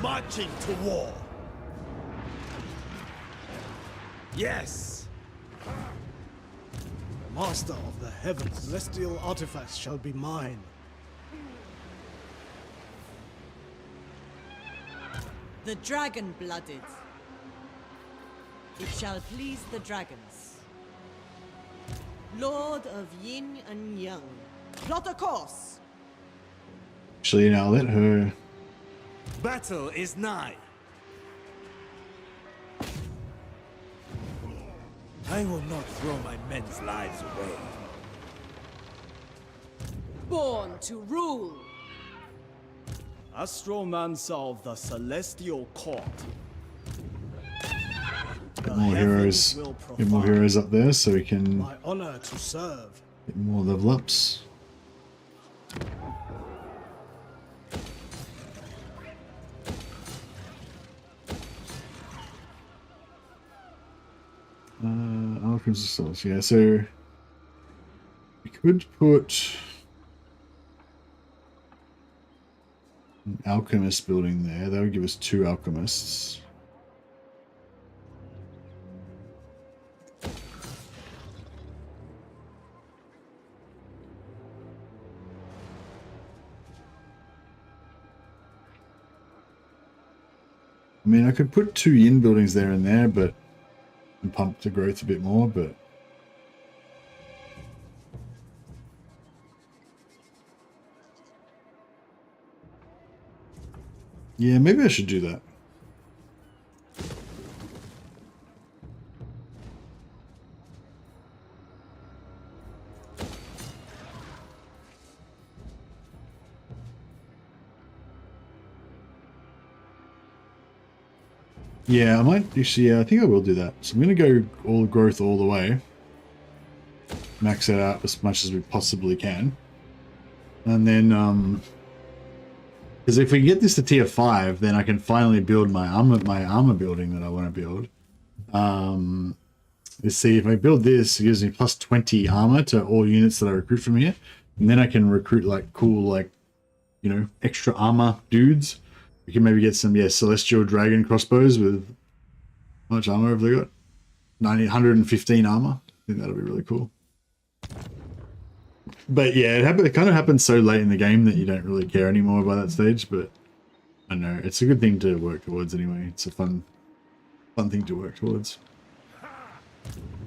Marching to war. Yes. Master of the heavens, celestial artifacts shall be mine. The dragon-blooded. It shall please the dragons. Lord of Yin and Yang. Plot a course. Actually, now let her. Battle is nigh. I will not throw my men's lives away. Born to rule. Astromancer of the celestial court. Get more heroes. Get more heroes up there so we can My honor to serve. get more level ups. Alchemist Souls, yeah, so we could put an alchemist building there. That would give us 2 alchemists. I mean, I could put 2 yin buildings there and there, but and pump the growth a bit more, but yeah, maybe I should do that. Yeah, I might actually, yeah, I think I will do that. So I'm going to go all growth all the way. Max it out as much as we possibly can. And then, because if we get this to tier 5, then I can finally build my armor building that I want to build. Let's see, if I build this, it gives me plus 20 armor to all units that I recruit from here. And then I can recruit like cool, like, you know, extra armor dudes. We can maybe get some, yeah, celestial dragon crossbows with how much armor have they got? 115 armor. I think that'll be really cool. But yeah, it kind of happens so late in the game that you don't really care anymore by that stage. But I don't know, it's a good thing to work towards anyway. It's a fun thing to work towards.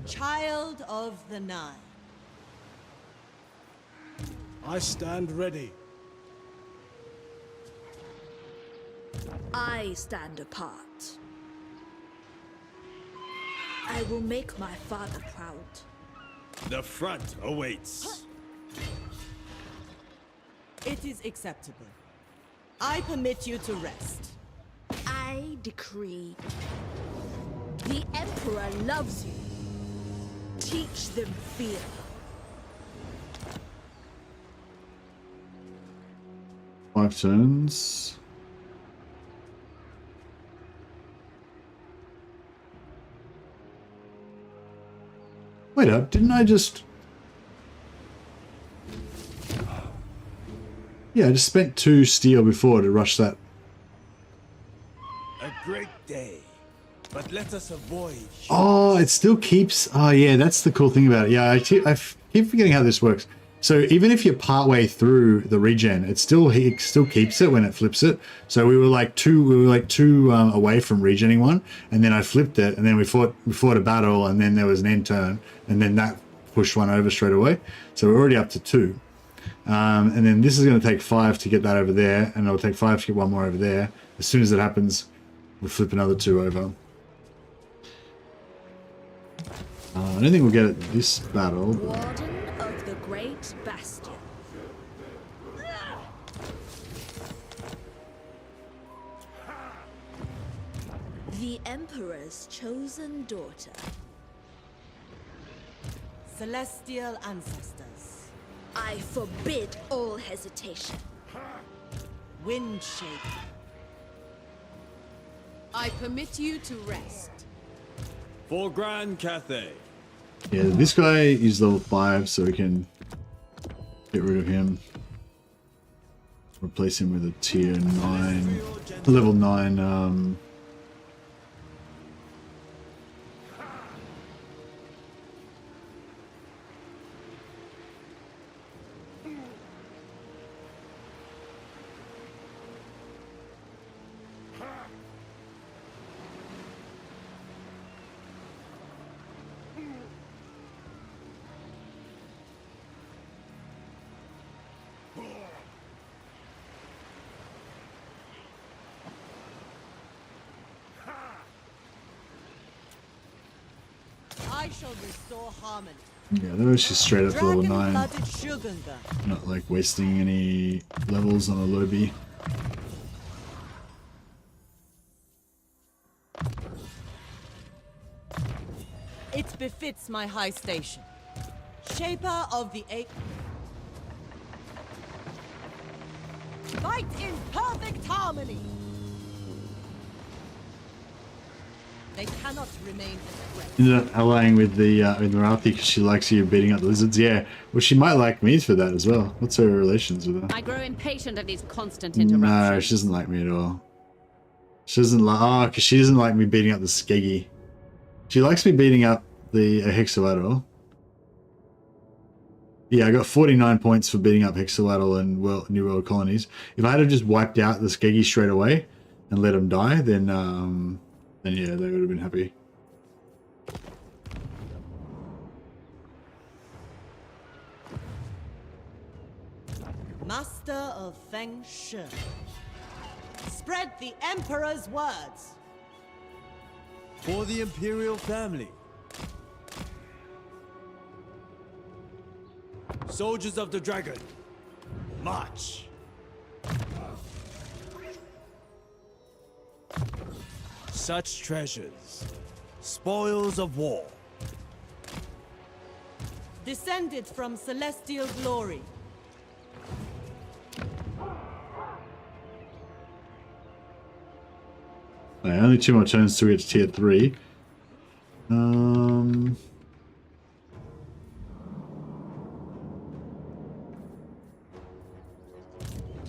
Child of the Nine. I stand ready. I stand apart. I will make my father proud. The front awaits. It is acceptable. I permit you to rest. I decree. The Emperor loves you. Teach them fear. Five turns. Wait up, didn't I just... Yeah, I just spent 2 steel before to rush that. A great day, but let us avoid... Oh, it still keeps... Oh yeah, that's the cool thing about it. Yeah, I keep forgetting how this works. So even if you're partway through the regen, it still keeps it when it flips it. So we were like two away from regening one, and then I flipped it, and then we fought a battle, and then there was an end turn, and then that pushed one over straight away. So we're already up to 2. And then this is going to take 5 to get that over there, and it'll take 5 to get one more over there. As soon as it happens, we'll flip another 2 over. I don't think we'll get it this battle. Warden of the Great Bastion. The Emperor's chosen daughter. Celestial ancestors. I forbid all hesitation. Wind shape. I permit you to rest. For Grand Cathay. Yeah, this guy is level 5, so we can get rid of him. Replace him with a tier 9, level 9. I shall restore harmony. Yeah, that was just straight up to level 9. Dragon-blooded Shogunga. Not like wasting any levels on a lobby. It befits my high station. Shaper of the Eight. Fight in perfect harmony. They cannot remain a threat. Ended up allying with the Marathi because she likes you beating up the lizards. Yeah, well, she might like me for that as well. What's her relations with her? I grow impatient of these constant interruptions. No, she doesn't like me at all. She doesn't like. Oh, because she doesn't like me beating up the Skeggy. She likes me beating up the Hexawattle. Yeah, I got 49 points for beating up Hexawattle and New World Colonies. If I had just wiped out the Skeggy straight away and let them die, then yeah, they would have been happy. Master of Feng Shui. Spread the Emperor's words. For the Imperial family. Soldiers of the Dragon, march! Such treasures, spoils of war. Descended from celestial glory. Okay, only 2 more turns to get to tier 3.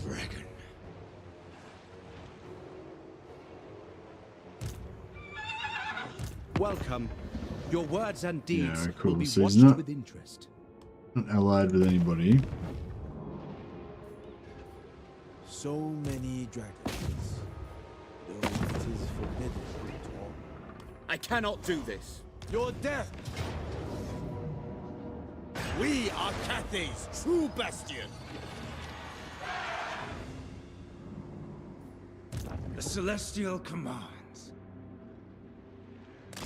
Dragon. Welcome. Your words and deeds Yeah, cool. will be So he's watched not- with interest. Not allied with anybody. So many dragons. Though it is forbidden to talk. I cannot do this. Your death! We are Cathay's true bastion. The Celestial commands.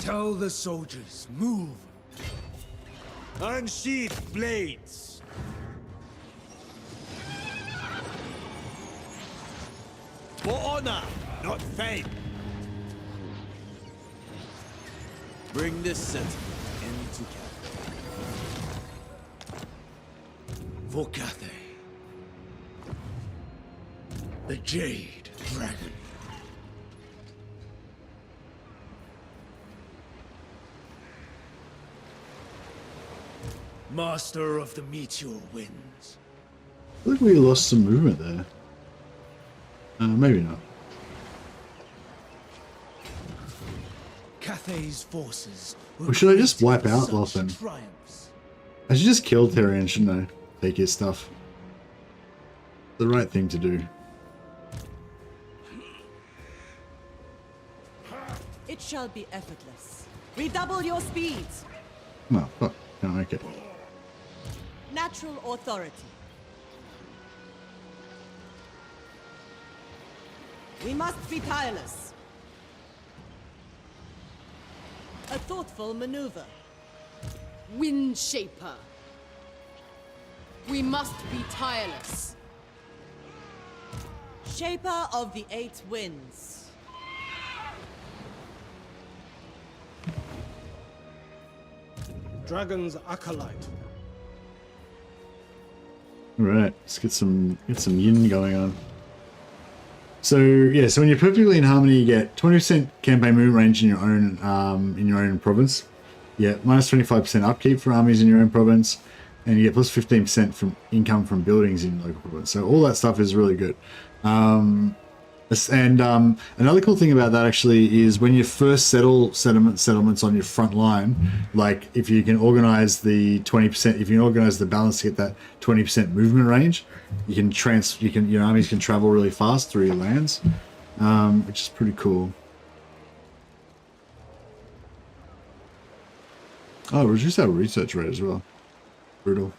Tell the soldiers, move. Unsheath blades! For honor, not fame! Bring this sentiment into Cathay. For Cathay. The Jade Dragon. Master of the Meteor Winds. I think we lost some movement there. Maybe not. Cathay's forces. Or should I just wipe out such Lothan? triumphs. I should just kill Tyrion, shouldn't I? Take his stuff. The right thing to do. It shall be effortless. Redouble your speeds. No, fuck. Can't make it. Natural authority. We must be tireless. A thoughtful maneuver. Wind Shaper. We must be tireless. Shaper of the Eight Winds. Dragon's Acolyte. All right, let's get some yin going on. So yeah, so when you're perfectly in harmony, you get 20% campaign movement range in your own province. Yeah, minus 25% upkeep for armies in your own province, and you get plus 15% from income from buildings in local province. So all that stuff is really good. Another cool thing about that actually is when you first settle settlements on your front line, like if you can organize the 20%, if you can organize the balance to get that 20% movement range, your armies can travel really fast through your lands, which is pretty cool. Oh, reduce our research rate as well. Brutal.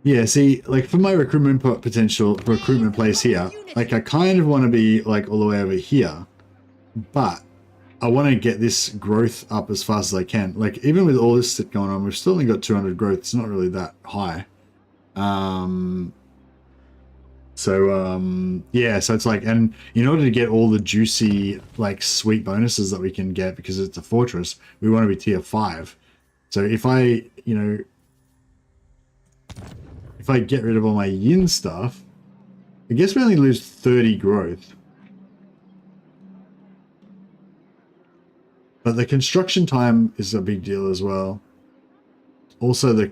Yeah, see, like for my recruitment place here, like I kind of want to be like all the way over here, but I want to get this growth up as fast as I can. Like even with all this shit going on, we've still only got 200 growth. It's not really that high. Yeah, so it's like, and in order to get all the juicy, like sweet bonuses that we can get because it's a fortress, we want to be tier 5. So if I get rid of all my yin stuff, I guess we only lose 30 growth. But the construction time is a big deal as well. Also the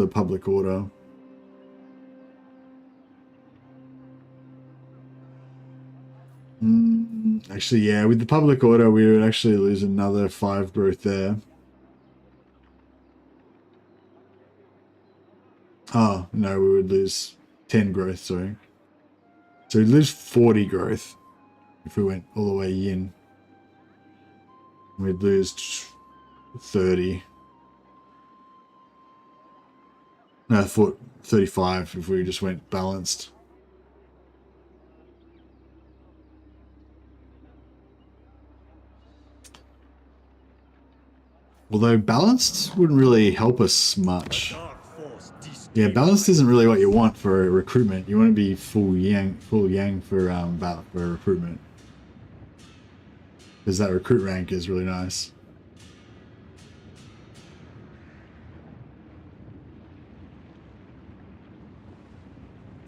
public order. Actually, yeah, with the public order, we would actually lose another 5 growth there. Oh, no, we would lose 10 growth, sorry. So we'd lose 40 growth if we went all the way yin. We'd lose 30. No, 35 if we just went balanced. Although balanced wouldn't really help us much. Yeah, balanced isn't really what you want for recruitment. You want to be full yang for recruitment. Because that recruit rank is really nice.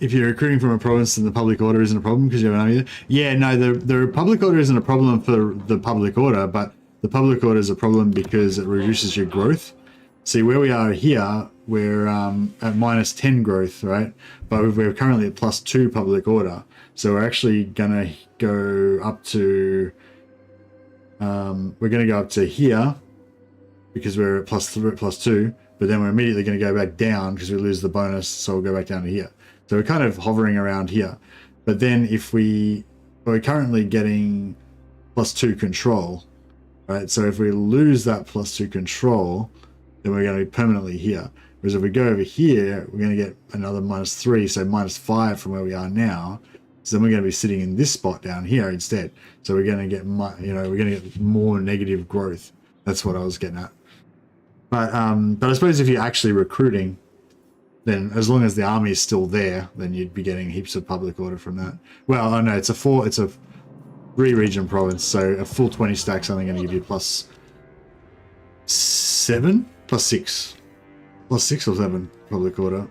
If you're recruiting from a province, then the public order isn't a problem because you have an army. Yeah, no, the public order isn't a problem for the public order, but the public order is a problem because it reduces your growth. See, where we are here, we're at minus 10 growth, right? But we're currently at plus 2 public order. So we're actually going to go up to... we're going to go up to here because we're at plus 2. But then we're immediately going to go back down because we lose the bonus. So we'll go back down to here. So we're kind of hovering around here. But then if we're currently getting plus 2 control, right? So if we lose that plus 2 control, then we're going to be permanently here. Whereas if we go over here, we're going to get another minus 3, so minus 5 from where we are now. So then we're going to be sitting in this spot down here instead. So we're going to get, we're going to get more negative growth. That's what I was getting at. But I suppose if you're actually recruiting, then as long as the army is still there, then you'd be getting heaps of public order from that. Well, oh no, it's a 3-region province, so a full 20 stack's only going to give you plus 7, plus 6 or 7 public order.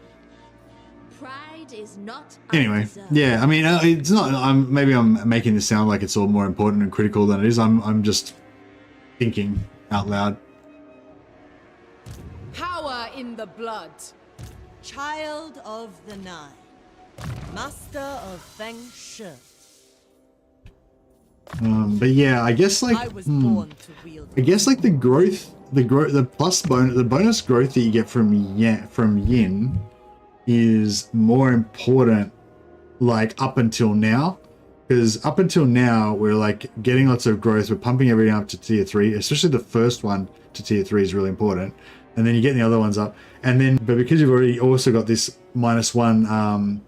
Pride is not Anyway, undeserved. yeah, I mean, it's not. Maybe I'm making this sound like it's all more important and critical than it is. I'm just thinking out loud. Power in the blood. Child of the Nine. Master of Feng Shi. But yeah, I guess like I was born to wield I guess like the bonus growth that you get from yin is more important, like up until now, because up until now we're like getting lots of growth. We're pumping everything up to tier 3, especially the first one to tier 3 is really important, and then you're getting the other ones up, and then but because you've already also got this minus one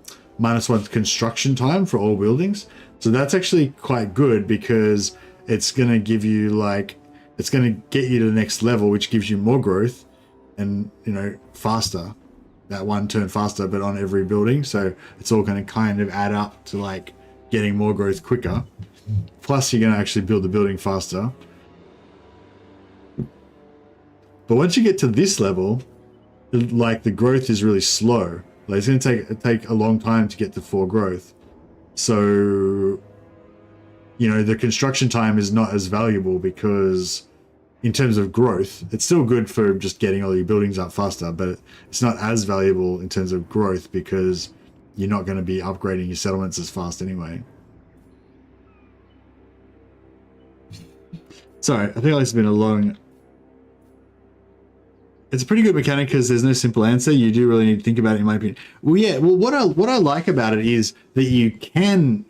construction time for all buildings. So that's actually quite good because it's going to give you it's going to get you to the next level, which gives you more growth and, faster, that one turn faster, but on every building. So it's all going to kind of add up to like getting more growth quicker. Plus, you're going to actually build the building faster. But once you get to this level, like the growth is really slow. Like it's going to take a long time to get to 4 growth. So, you know, the construction time is not as valuable because in terms of growth, it's still good for just getting all your buildings up faster, but it's not as valuable in terms of growth because you're not going to be upgrading your settlements as fast anyway. Sorry, I think it's been a long... It's a pretty good mechanic because there's no simple answer. You do really need to think about it, in my opinion. Well, yeah. Well, what I like about it is that you can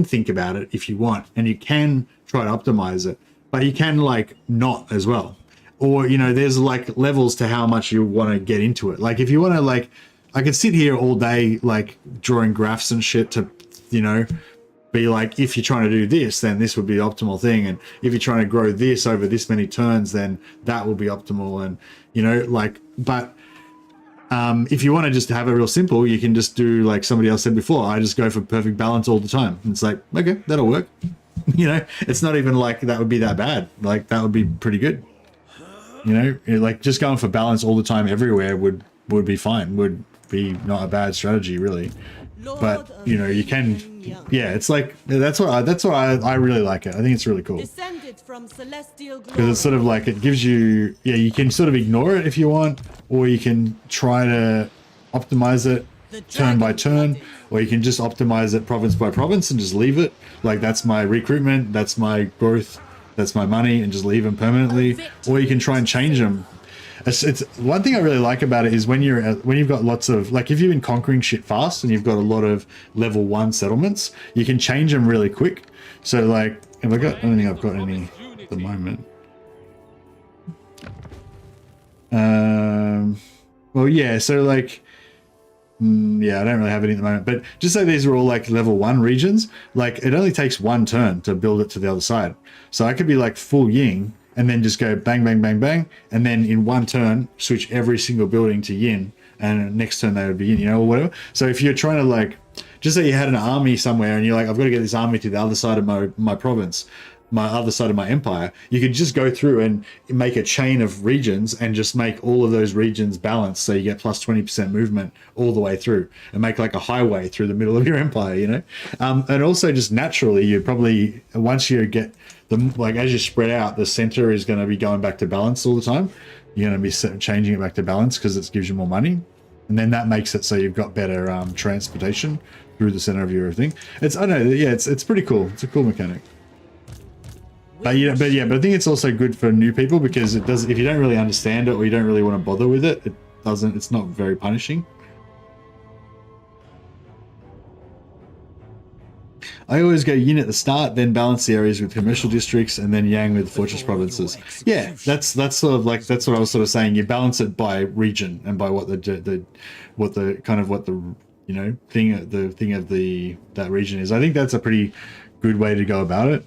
think about it if you want, and you can try to optimize it, but you can like not as well. Or you know, there's like levels to how much you want to get into it. Like if you want to, like, I could sit here all day like drawing graphs and shit to, you know, be like, if you're trying to do this, then this would be the optimal thing, and if you're trying to grow this over this many turns, then that will be optimal. And you know, like, but if you want to just have it real simple, you can just do like somebody else said before, I just go for perfect balance all the time. And it's like, okay, that'll work. You know, it's not even like that would be that bad. Like that would be pretty good. You know, like just going for balance all the time everywhere would be fine, would be not a bad strategy really. But you know, you can, yeah, it's like that's why I really like it. I think it's really cool because it's sort of like, it gives you, yeah, you can sort of ignore it if you want, or you can try to optimize it turn by turn, or you can just optimize it province by province and just leave it like, that's my recruitment, that's my growth, that's my money, and just leave them permanently. Or you can try and change them. It's one thing I really like about it is when you've got lots of, like, if you've been conquering shit fast and you've got a lot of level 1 settlements, you can change them really quick. So like, have I got, I don't think I've got any at the moment. Well, yeah, so like, yeah, I don't really have any at the moment, but just say these are all like level 1 regions, like it only takes 1 turn to build it to the other side. So I could be like full yin and then just go bang, bang, bang, bang. And then in 1 turn, switch every single building to yin, and next turn they would be yin, you know, or whatever. So if you're trying to like, just say you had an army somewhere and you're like, I've got to get this army to the other side of my province, my other side of my empire, you could just go through and make a chain of regions and just make all of those regions balanced, so you get plus 20% movement all the way through, and make like a highway through the middle of your empire, you know. And also just naturally, you probably, once you get the, like, as you spread out, the center is going to be going back to balance all the time. You're going to be changing it back to balance because it gives you more money, and then that makes it so you've got better transportation through the center of your thing. It's, I don't know, yeah, it's pretty cool. It's a cool mechanic. But yeah, but I think it's also good for new people because it does, if you don't really understand it or you don't really want to bother with it, it's not very punishing. I always go yin at the start, then balance the areas with commercial districts, and then yang with fortress provinces. Yeah, that's sort of like, that's what I was sort of saying. You balance it by region and by what the you know, thing of that region is. I think that's a pretty good way to go about it.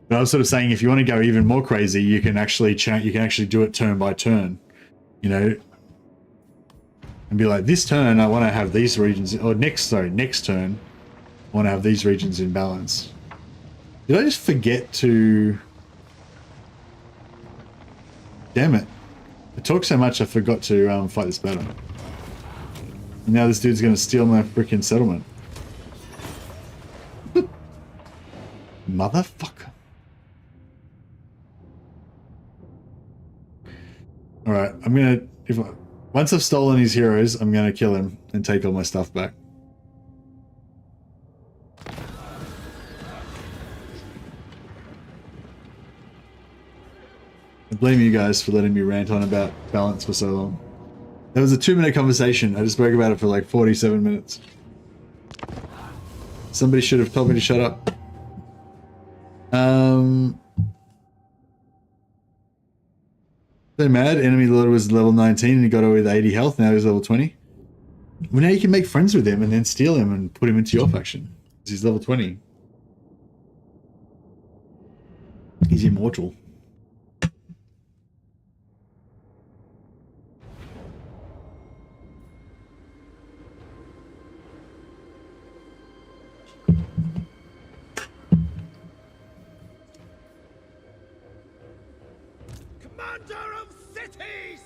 But I was sort of saying, if you want to go even more crazy, you can actually do it turn by turn, you know, and be like, this turn I want to have these regions, or next turn I want to have these regions in balance. Did I just forget to? Damn it! I talk so much I forgot to fight this battle. And now this dude's going to steal my freaking settlement. Motherfucker. All right, I'm gonna, once I've stolen his heroes, I'm gonna kill him and take all my stuff back. I blame you guys for letting me rant on about balance for so long. That was a 2-minute conversation. I just spoke about it for like 47 minutes. Somebody should have told me to shut up. So mad, enemy lord was level 19 and he got away with 80 health, now he's level 20. Well, now you can make friends with him and then steal him and put him into your faction. He's level 20. He's immortal. Commander of cities!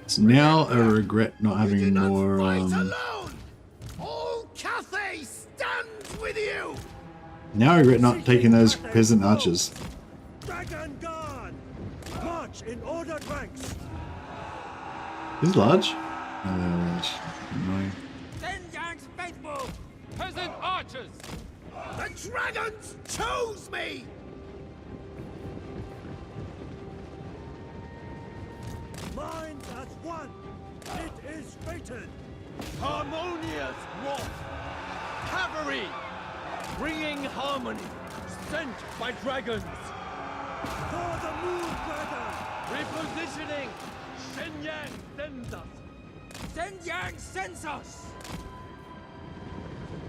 So now I regret not having more. Alone! All Cathay stands with you! Now I regret not taking those peasant archers. Dragon Guard! March in ordered ranks! This is large. Oh, they're large. Annoying. Yang's faithful! Peasant archers! The dragons chose me! Minds as one! It is fated! Harmonious wrath! Cavalry! Bringing harmony! Sent by dragons! For the moon dragon! Repositioning! Shenyang sends us! Shenyang sends us!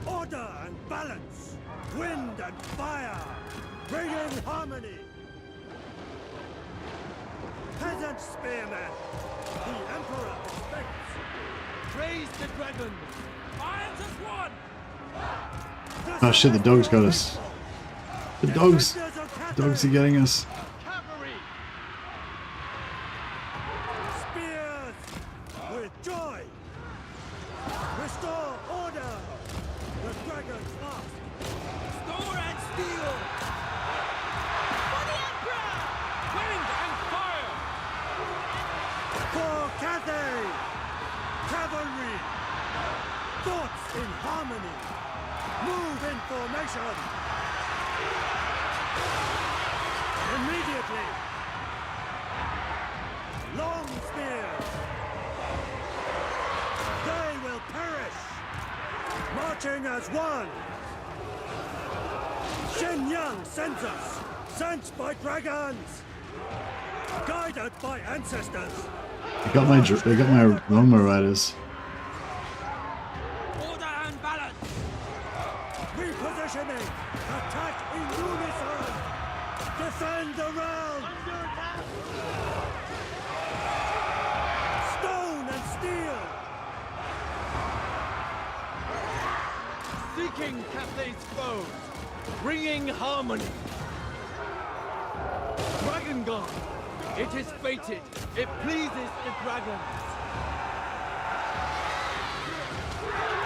Order and balance! Wind and fire! Bringing harmony! Peasant spearmen! The Emperor expects! Praise the dragons! Irons as one! Oh shit, the dogs got us. The dogs are getting us. Cavalry! Spears! With joy! Restore order! The dragons ask! Store and steel! For the Emperor! Wind and fire! For Cathay! Cavalry! Thoughts in harmony! Move in formation! Immediately! Long spears! They will perish! Marching as one! Shenyang sends us! Sent by dragons! Guided by ancestors! They got my Roma riders. Order and balance! Repositioning! Attack in unison! Defend the realm! Under attack! Stone and steel! Seeking Cathay's foes! Bringing harmony! Dragon God! It is fated! It pleases the dragons!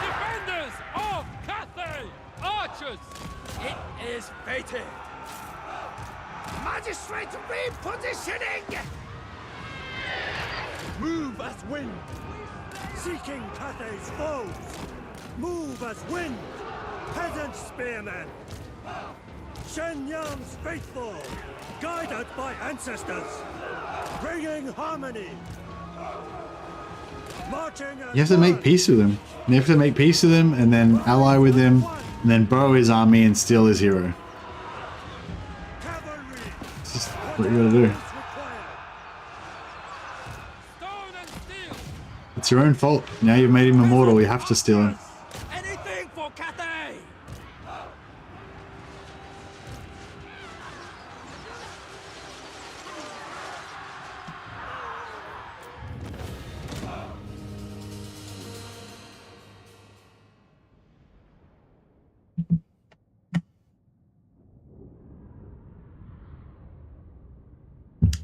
Defenders of Cathay! Archers! It is fated! Magistrate repositioning! Move as wind! Seeking Cathay's foes! Move as wind! Peasant spearmen! Shenyang's faithful! Guided by ancestors! Bringing harmony! Marching as You have to make peace with him. You have to make peace with him and then ally with him and then borrow his army and steal his hero. cavalry! It's just what you gotta do. Stone and steel! It's your own fault. Now you've made him immortal, you have to steal him. Anything for Cathay!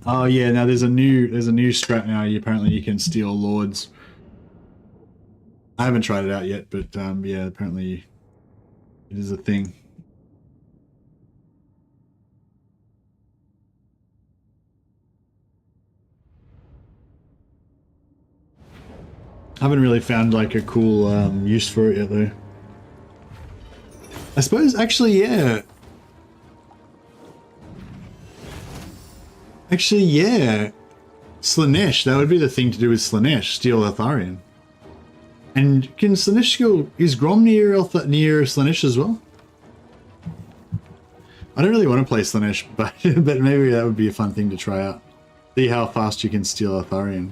Oh yeah, now there's a new strat now. Apparently you can steal lords. I haven't tried it out yet, but yeah, apparently it is a thing. I haven't really found like a cool use for it yet though. I suppose actually, yeah. Actually, yeah. Slaanesh, that would be the thing to do with Slaanesh, steal Eltharion. And can Slaanesh go, is Grom near Slaanesh as well? I don't really want to play Slaanesh, but maybe that would be a fun thing to try out. See how fast you can steal Eltharion.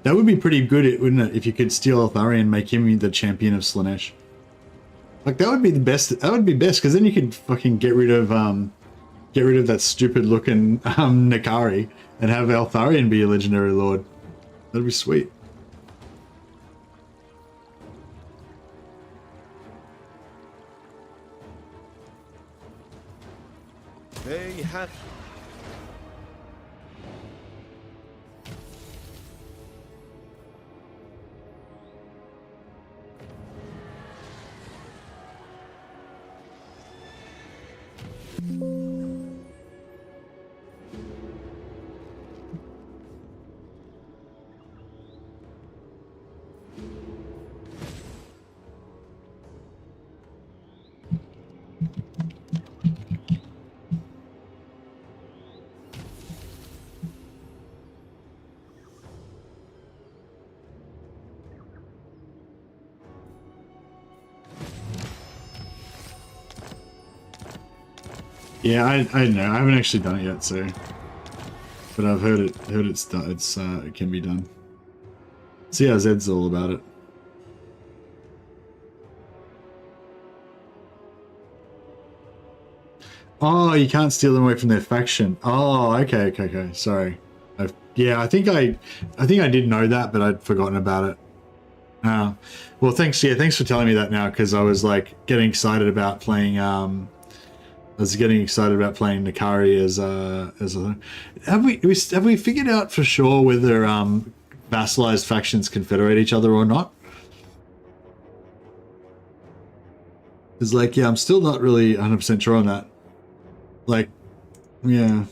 That would be pretty good, wouldn't it, if you could steal Eltharion and make him the champion of Slaanesh. Like that would be the best. That would be best because then you could fucking get rid of that stupid looking Nakari and have Eltharion be a legendary lord. That'd be sweet. have Yeah, I don't know. I haven't actually done it yet, so. But I've heard it's done. It can be done. See how Zed's all about it. Oh, you can't steal them away from their faction. Oh, okay. Sorry. Yeah, I think I did know that, but I'd forgotten about it. Well, thanks. Yeah, thanks for telling me that now, because I was like getting excited about playing. Nakari as a. Have we figured out for sure whether vassalized factions confederate each other or not? It's like, yeah, I'm still not really 100% sure on that. Like, yeah.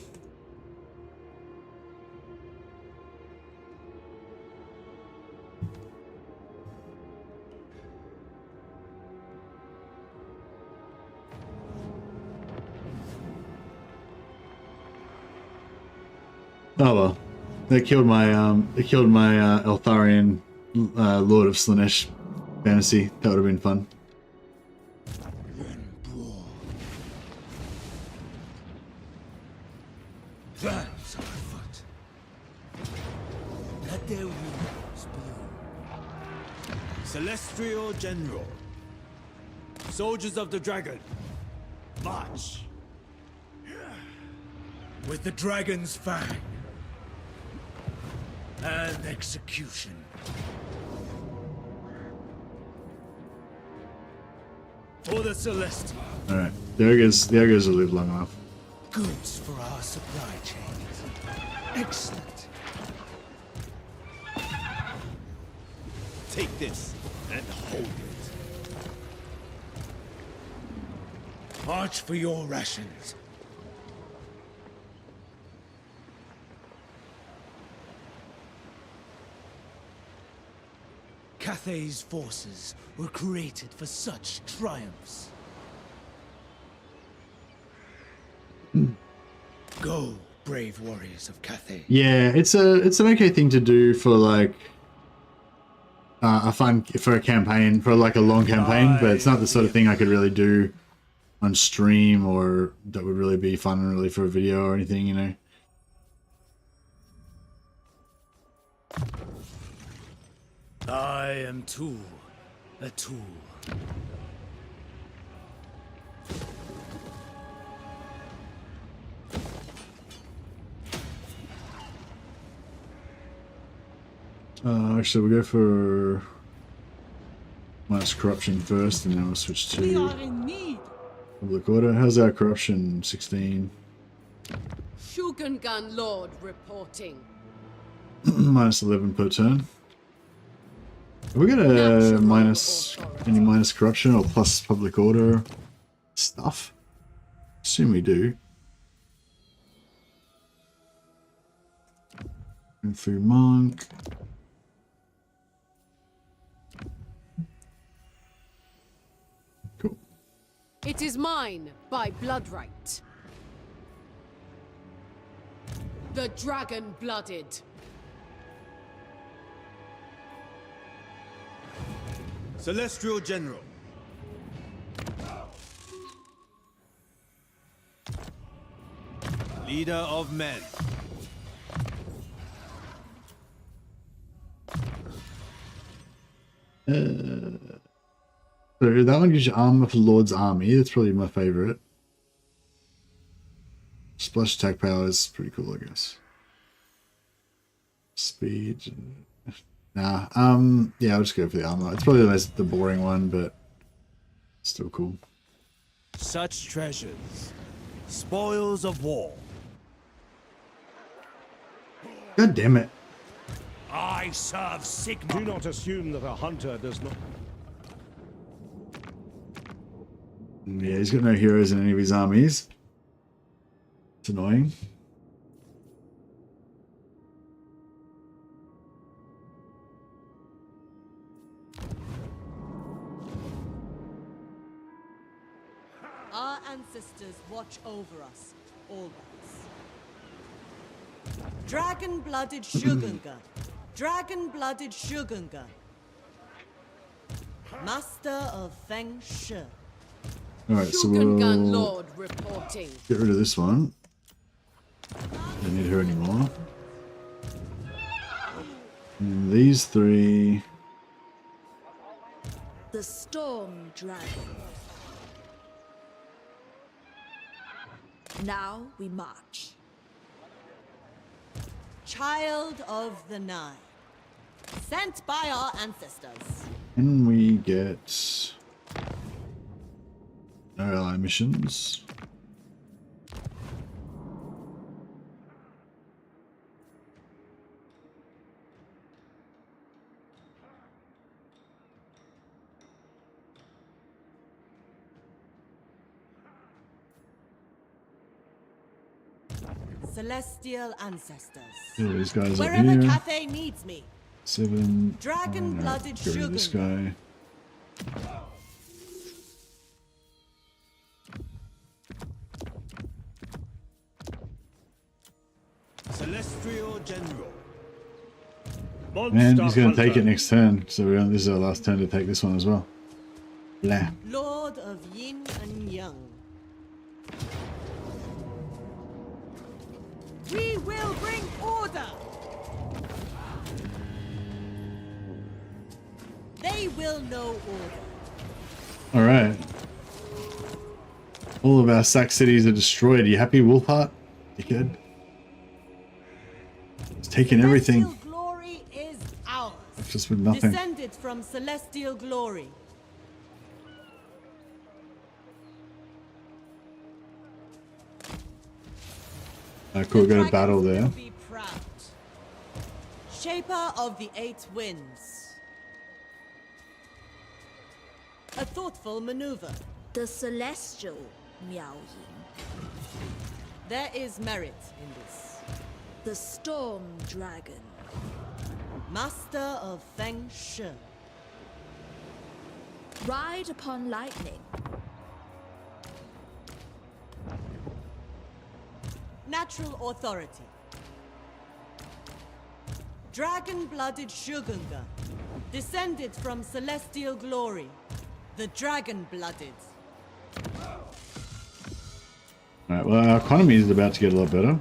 Oh well, they killed my Eltharian Lord of Slaanesh fantasy. That would have been fun. Plans are afoot. Let their wings bloom. Celestial General. Soldiers of the Dragon. March. With the Dragon's Fang. And execution. For the Celestial. Alright, the ogres will live long enough. Goods for our supply chains. Excellent. Take this and hold it. March for your rations. Cathay's forces were created for such triumphs. Go, brave warriors of Cathay. Yeah, it's an okay thing to do for like a campaign, for like a long campaign, but it's not the sort of thing I could really do on stream, or that would really be fun really for a video or anything, you know. I am too a tool. Actually, we'll go for minus corruption first, and then we'll switch We to are in need. public order. How's our corruption? 16. Shugengan Lord reporting. Minus 11 per turn. Have we got a any minus corruption or plus public order stuff? Assume we do. Infu monk. Cool. It is mine by blood right. The dragon blooded. Celestial General. Leader of men. So that one gives you armor for Lord's Army. That's probably my favorite. Splash attack power is pretty cool, I guess. Speed. Nah. Yeah, I'll just go for the armor. It's probably the boring one, but still cool. Such treasures Spoils of war. God damn it. I serve Sigma. Do not assume that a hunter does not... Yeah, he's got no heroes in any of his armies. It's annoying. Our ancestors watch over us, always. Dragon-blooded Shugunga. Dragon-blooded Shugunga. Master of Feng Shi. Alright, so Shogungan we'll Lord reporting. get rid of this one. Don't need her anymore. And these three. The Storm Dragon. Now we march. Child of the Nine. Sent by our ancestors. And we get no ally missions. Celestial ancestors. Yeah, these guys up Wherever here. Cathay needs me. 7. Dragon-blooded Get rid of this guy. Celestial General. And he's going to take it next turn. So this is our last turn to take this one as well. Blah. Lord of Yin and Yang. We will bring order. They will know order. Alright. All of our sack cities are destroyed. Are you happy, Wolfheart? Dickhead. It's taken everything. Celestial glory is ours. Just with nothing. Descended from celestial glory. Cool, got a battle there. Be proud. Shaper of the Eight Winds. A thoughtful maneuver. The Celestial Miao Yin. There is merit in this. The Storm Dragon. Master of Feng Shi. Ride upon lightning. Natural authority. Dragon-blooded Shugunga. Descended from celestial glory. The dragon-blooded. Alright, well, our economy is about to get a lot better.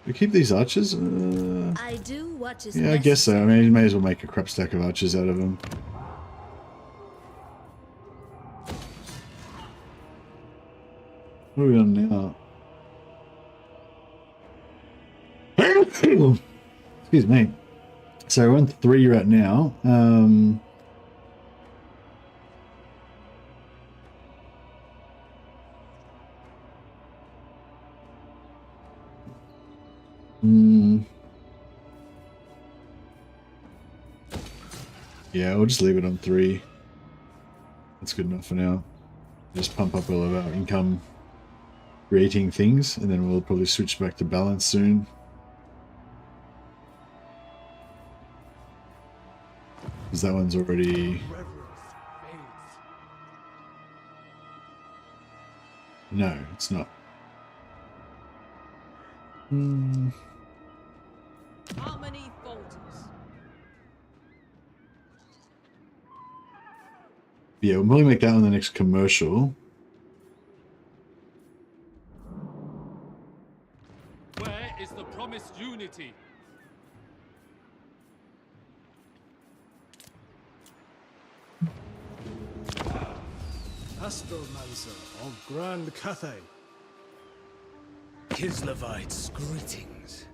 We keep these archers? I do what is Yeah, I guess so. I mean, you may as well make a crap stack of archers out of them. What are we on now? Excuse me. So we're on 3 right now. Yeah, we'll just leave it on 3. That's good enough for now. Just pump up all of our income creating things, and then we'll probably switch back to balance soon. Because that one's already... No, it's not. Harmony falters. Yeah, we'll probably make that one the next commercial. Where is the promised unity? Astromancer of Grand Cathay. Kislevites, greetings.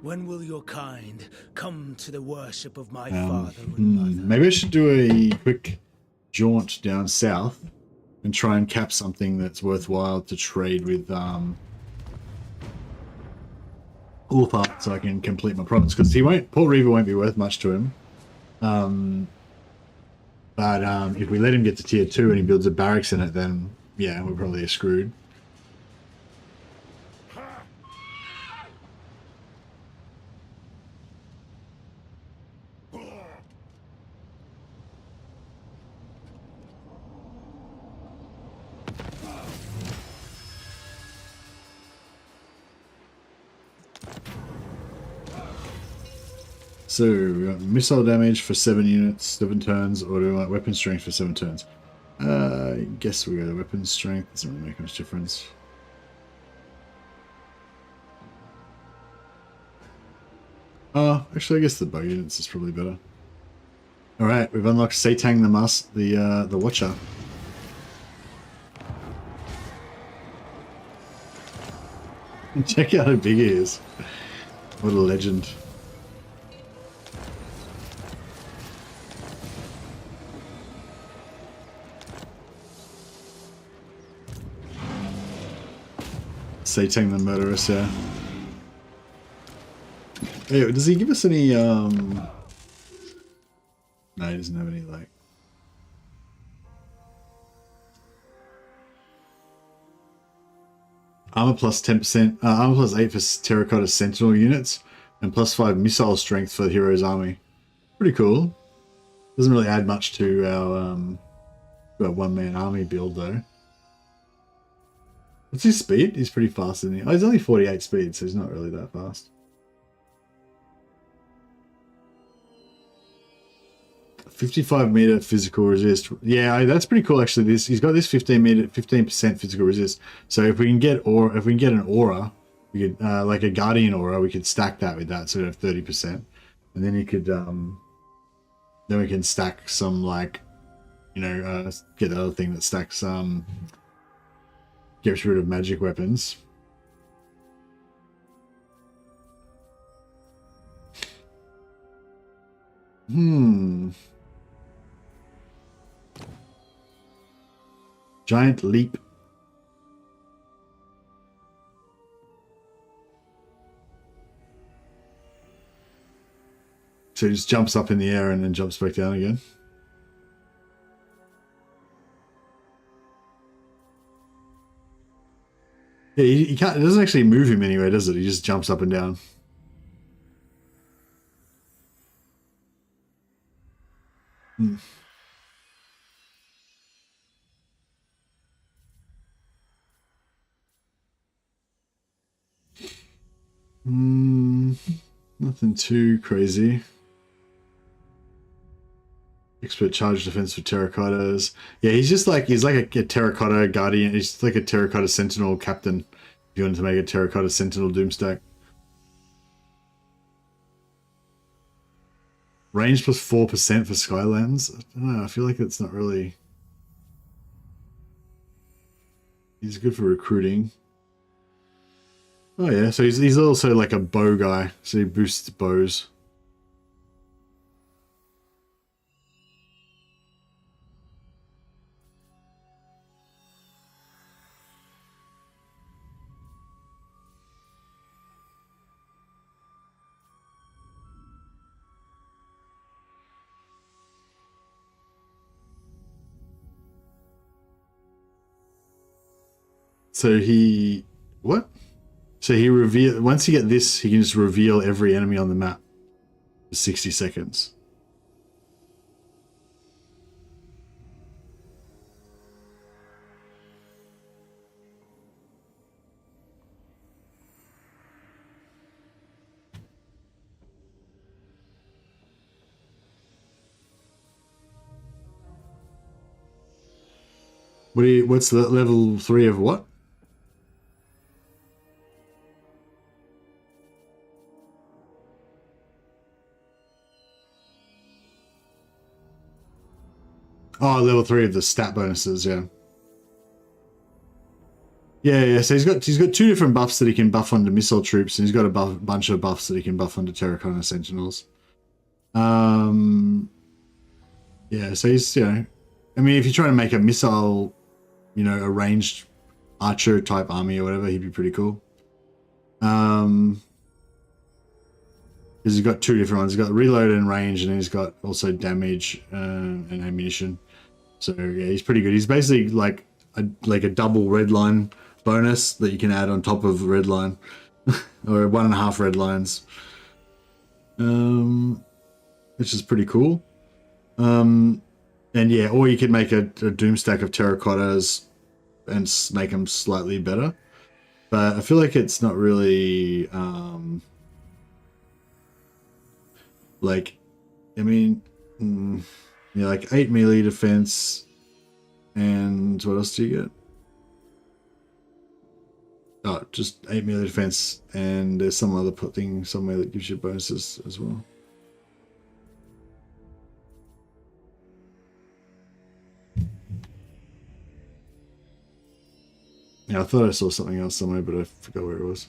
When will your kind come to the worship of my father and mother? Maybe I should do a quick jaunt down south and try and cap something that's worthwhile to trade with Ulfar so I can complete my province, because Port Reaver won't be worth much to him. But if we let him get to tier 2 and he builds a barracks in it, then yeah, we're probably screwed. So, we got missile damage for 7 units, 7 turns, or do we want weapon strength for 7 turns? I guess we go to weapon strength, doesn't really make much difference. Actually I guess the bow units is probably better. Alright, we've unlocked Satang the Watcher. Check out how big he is. What a legend. Satang the Murderous, yeah. Hey, does he give us any, No, he doesn't have any, like... Armor plus 10%, armor plus 8 for Terracotta Sentinel units, and plus 5 missile strength for the hero's army. Pretty cool. Doesn't really add much to our one-man army build, though. What's his speed? He's pretty fast, isn't he? Oh, he's only 48 speed, so he's not really that fast. 55-meter physical resist. Yeah, that's pretty cool actually. He's got this 15% physical resist. So if we can get an aura, we could like a guardian aura, we could stack that with that, so we have 30%. And then you could then we can stack some, like, you know, get the other thing that stacks gets rid of magic weapons. Giant leap. So he just jumps up in the air and then jumps back down again. Yeah, he can't. It doesn't actually move him anywhere, does it? He just jumps up and down. Nothing too crazy. Expert charge defense for terracottas. Yeah, he's like a terracotta guardian. He's like a terracotta sentinel captain. If you wanted to make a terracotta sentinel doomstack. Range plus 4% for Skylands. I don't know. I feel like it's not really. He's good for recruiting. Oh yeah, so he's also like a bow guy. So he boosts bows. So he... What? So he reveal... Once you get this, he can just reveal every enemy on the map for 60 seconds. What's the level 3 of what? Oh, level 3 of the stat bonuses, yeah. Yeah, so he's got 2 different buffs that he can buff onto missile troops, and he's got a bunch of buffs that he can buff onto Terracotta Sentinels. Yeah, so he's, you know, I mean, if you're trying to make a missile you know, a ranged archer type army or whatever, he'd be pretty cool. Because he's got two different ones. He's got reload and range, and he's got also damage and ammunition. So yeah, he's pretty good. He's basically like a double red line bonus that you can add on top of red line, or 1.5 red lines, which is pretty cool. And yeah, or you could make a doom stack of terracottas and make them slightly better. But I feel like it's not really like, I mean, yeah, like 8 melee defense, and what else do you get? Oh, just 8 melee defense, and there's some other thing somewhere that gives you bonuses as well. Yeah, I thought I saw something else somewhere, but I forgot where it was.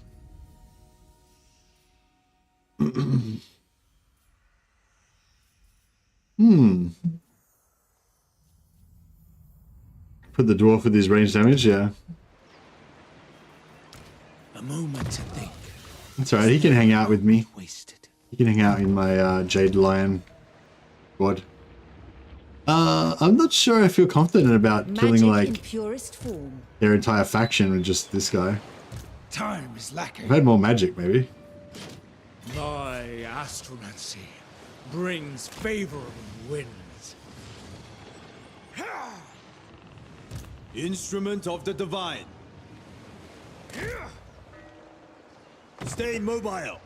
Put the dwarf with his range damage, yeah. A moment to think. That's alright, he can hang out with me. He can hang out in my Jade Lion squad. I'm not sure I feel confident about killing like their entire faction with just this guy. Time is lacking. I've had more magic, maybe. My astromancy brings favorable winds. Instrument of the divine. Stay mobile.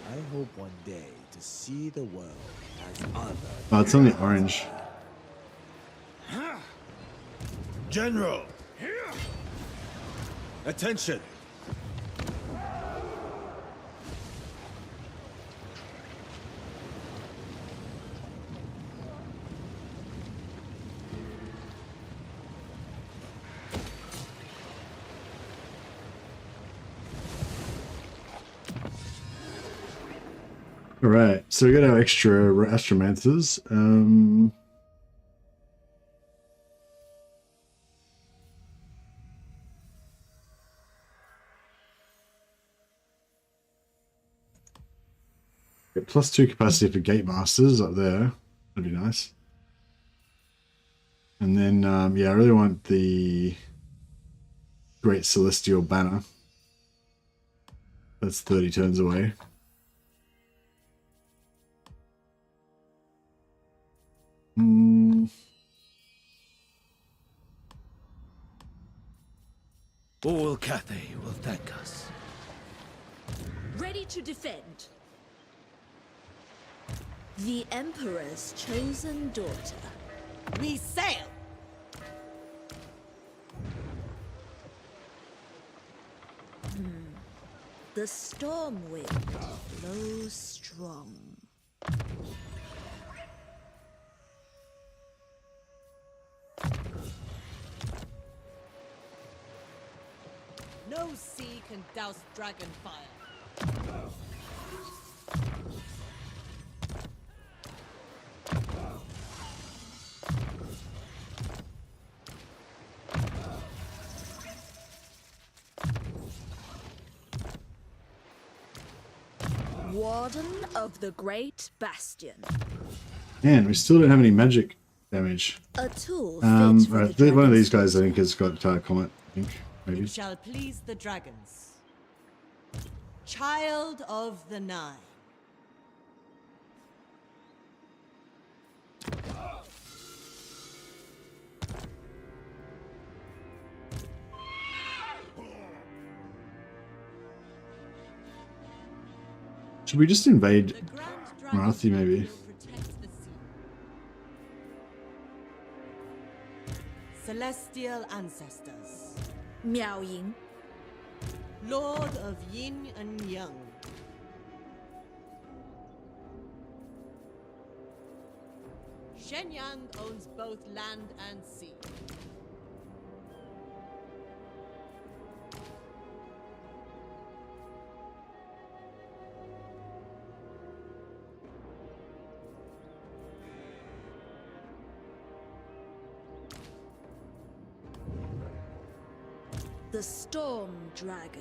I hope one day to see the world as other. Oh, it's only orange. General. Attention. All right, so we got our extra astromancers. Got +2 capacity for gate masters up there. That'd be nice. And then, yeah, I really want the Great Celestial Banner. That's 30 turns away. All Cathay will thank us. Ready to defend. The Emperor's chosen daughter. We sail! The storm wind blows strong. No sea can douse dragon fire. Warden of the Great Bastion. Man, we still don't have any magic damage. A tool right, one of these guys I think has got comet, I think, maybe. It shall please the dragons. Child of the Nine. Should we just invade Marathi, maybe? Celestial ancestors. Miao Ying. Lord of Yin and Yang. Shenyang owns both land and sea. The Storm Dragon.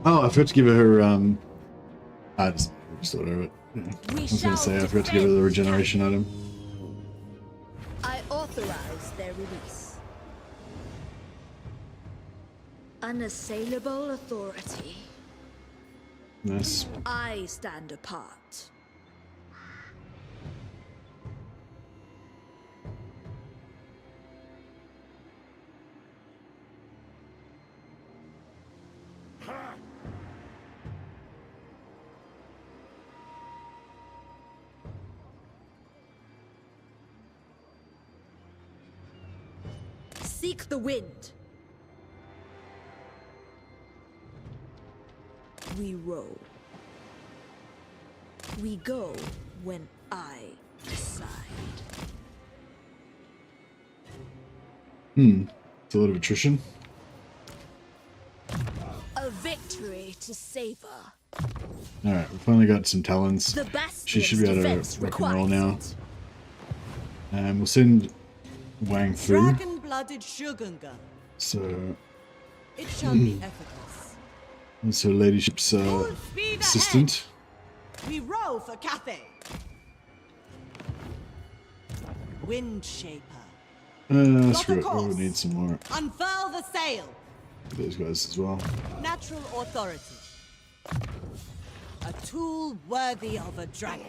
Oh, I forgot to give her I just thought of it. Yeah. I was going to say I forgot to give her the regeneration item. I authorize their release. Unassailable authority. Nice. I stand apart. Seek the wind. We row. We go when I decide. It's a lot of attrition. A victory to savor. Alright, we finally got some talons. The She should be able to rock and roll now. And we'll send Wang through. Dragon-blooded Shogunga. So It shall be effortless. that's her ladyship's Full speed assistant. ahead. We row for Cathay. Wind Shaper. Screw it. Oh, we need some more Unfurl the sail. of those guys as well. Natural authority. A tool worthy of a dragon.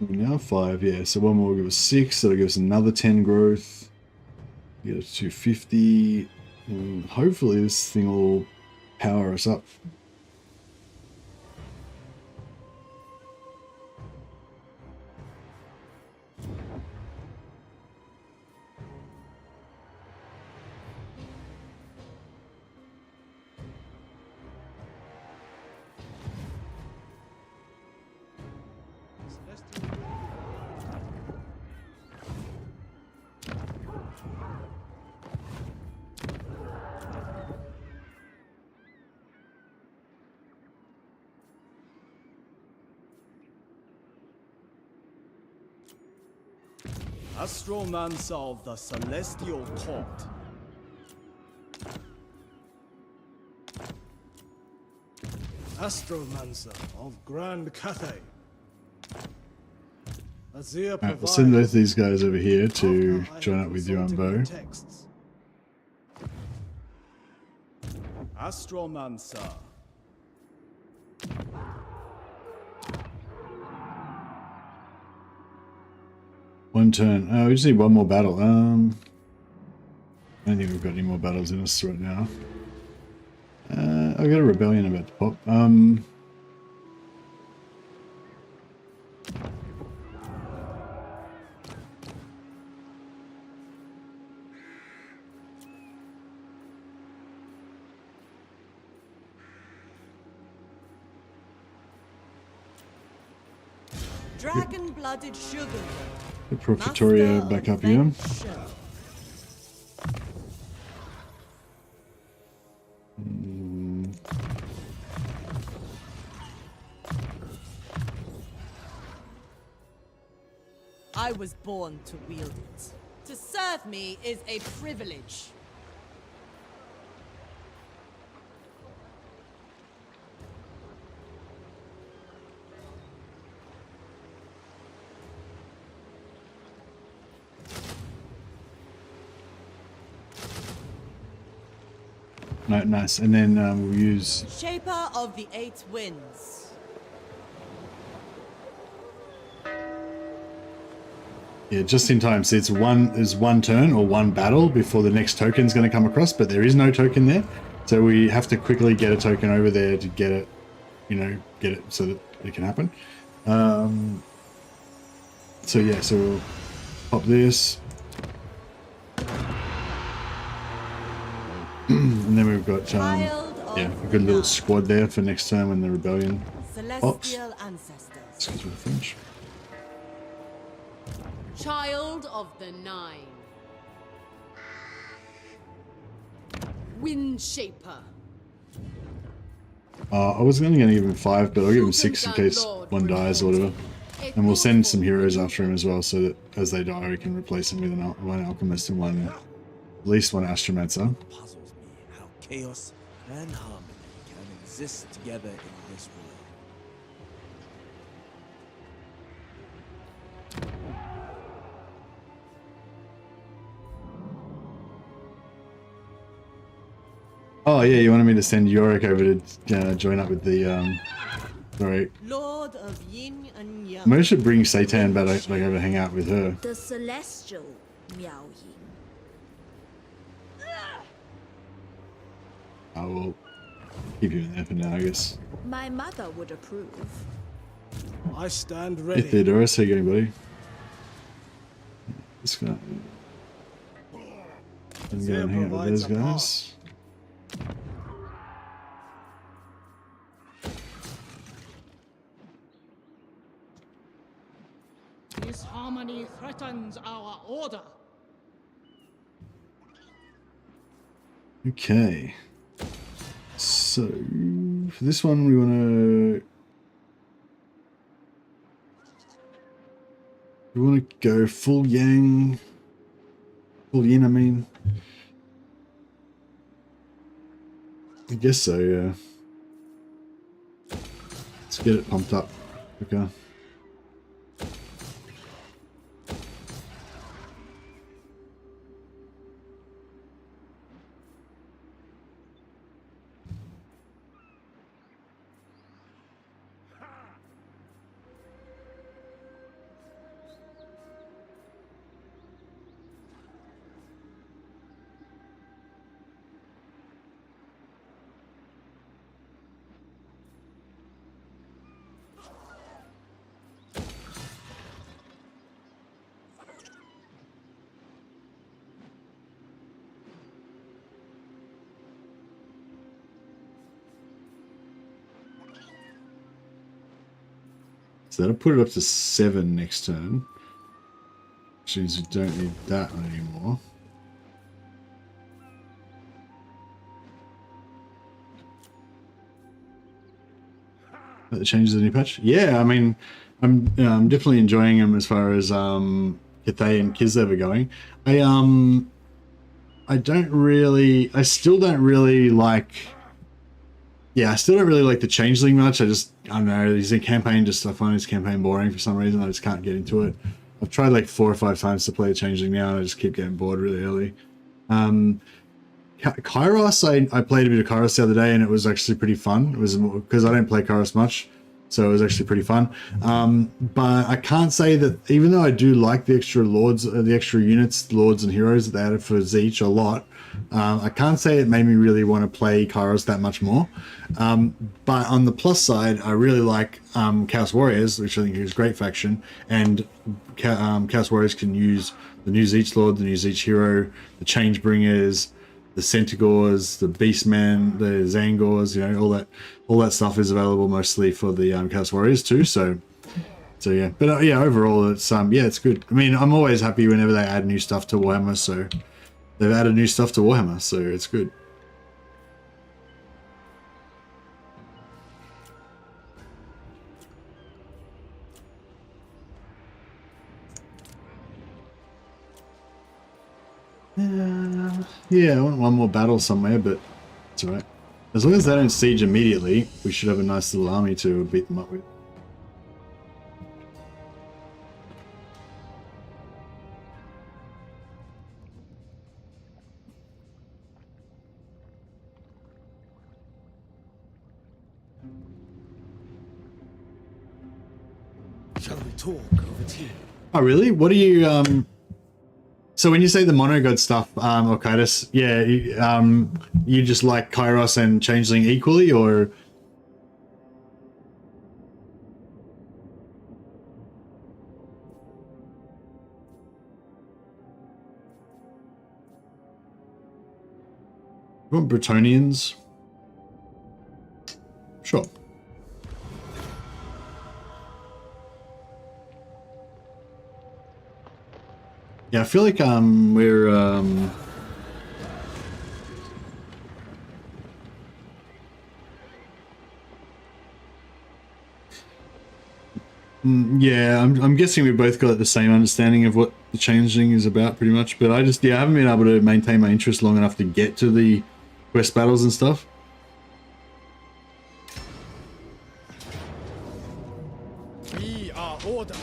Now 5, yeah. So one more will give us 6. That'll give us another 10 growth. Get us to 250. And hopefully this thing will power us up. Astromancer of the Celestial Court. Astromancer of Grand Cathay. Alright, we'll send both these guys over here to join up with Yuan Bo. Astromancer. One turn. Oh, we just need one more battle. I don't think we've got any more battles in us right now. I've got a rebellion about to pop. Dragon-blooded sugar. The Profitoria back up here. I was born to wield it. To serve me is a privilege. Nice. And then we'll use Shaper of the Eight Winds. just in time. See, it's one turn or one battle before the next token's going to come across, but there is no token there, so we have to quickly get a token over there to get it, get it so that it can happen. So yeah, so we'll pop this. And then we've got a good little squad there for next turn when the rebellion pops. Celestial ancestors. Excuse me, French. Child of the Nine. Wind Shaper. I was going to give him 5, but I'll give him 6 in case one dies or whatever. And we'll send some heroes after him as well, so that as they die, we can replace them with one alchemist and at least one astromancer. Puzzles me how chaos and harmony can exist together in this world. Oh yeah, you wanted me to send Yorick over to join up with the sorry. Lord of Yin and Yang. Maybe I should bring Satan back like over to hang out with her. The celestial Miao Yin. I will keep you in there for now, I guess. My mother would approve. I stand Hey ready. Theodorus, how you going, buddy? Just gonna go and hang out with those guys. Disharmony threatens our order. Okay. So for this one we wanna go full yin, I mean. I guess so, yeah. Let's get it pumped up. Okay. So that'll put it up to 7 next turn. Which means we don't need that anymore. The changes in the new patch? Yeah, I mean, I'm definitely enjoying them as far as Cathay and Kislev are going. I still don't really like the changeling much. I don't know, he's in campaign, I find his campaign boring for some reason. I just can't get into it. I've tried like 4 or 5 times to play a changeling now and I just keep getting bored really early. Kairos, I played a bit of Kairos the other day and it was actually pretty fun. It was because I don't play Kairos much, so it was actually pretty fun. But I can't say that, even though I do like the extra lords, the extra units, lords and heroes that they added for Zeech a lot, I can't say it made me really want to play Kairos that much more. But on the plus side, I really like Chaos Warriors, which I think is a great faction, and Chaos Warriors can use the new Zeech Lord, the new Zeech Hero, the Changebringers, the Centaurs, the Beastmen, the Zangors, you know, all that stuff is available mostly for the Chaos Warriors too. So yeah, but yeah, overall it's yeah, it's good. I mean, I'm always happy whenever they add new stuff to Warhammer. So they've added new stuff to Warhammer, so it's good. Yeah, I want one more battle somewhere, but it's alright. As long as they don't siege immediately, we should have a nice little army to beat them up with. Shall we talk over tea? Oh really? What do you so when you say the monogod stuff, Okaitis, yeah, you just like Kairos and Changeling equally, or? You want Bretonians? Sure. Yeah, I feel like we're Yeah, I'm guessing we both got the same understanding of what the Changeling is about, pretty much. But I haven't been able to maintain my interest long enough to get to the quest battles and stuff. We are order.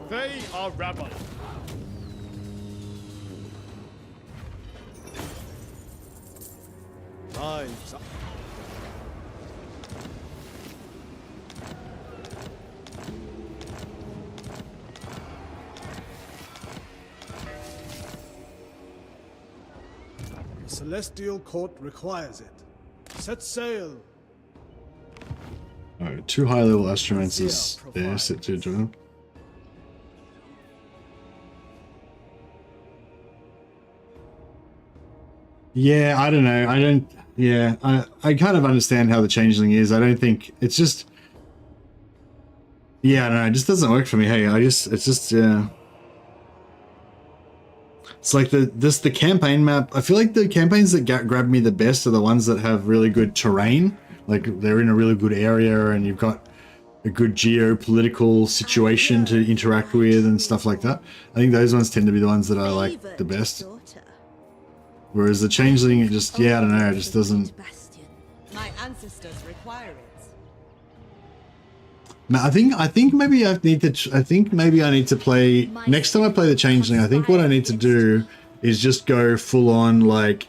They are rabble. Lives. The Celestial Court requires it. Set sail. Alright, 2 high-level astromancers there, set to join. Yeah, I don't know. Yeah, I kind of understand how the Changeling is. I don't think it's just. Yeah, I don't know. It just doesn't work for me. Hey, it's just yeah. It's like the campaign map. I feel like the campaigns that grab me the best are the ones that have really good terrain. Like they're in a really good area and you've got a good geopolitical situation to interact with and stuff like that. I think those ones tend to be the ones that I like the best. Whereas the Changeling, it just, yeah, I don't know, it just doesn't. My ancestors require it. I think maybe I need to play next time I play the Changeling. I think what I need to do is just go full on like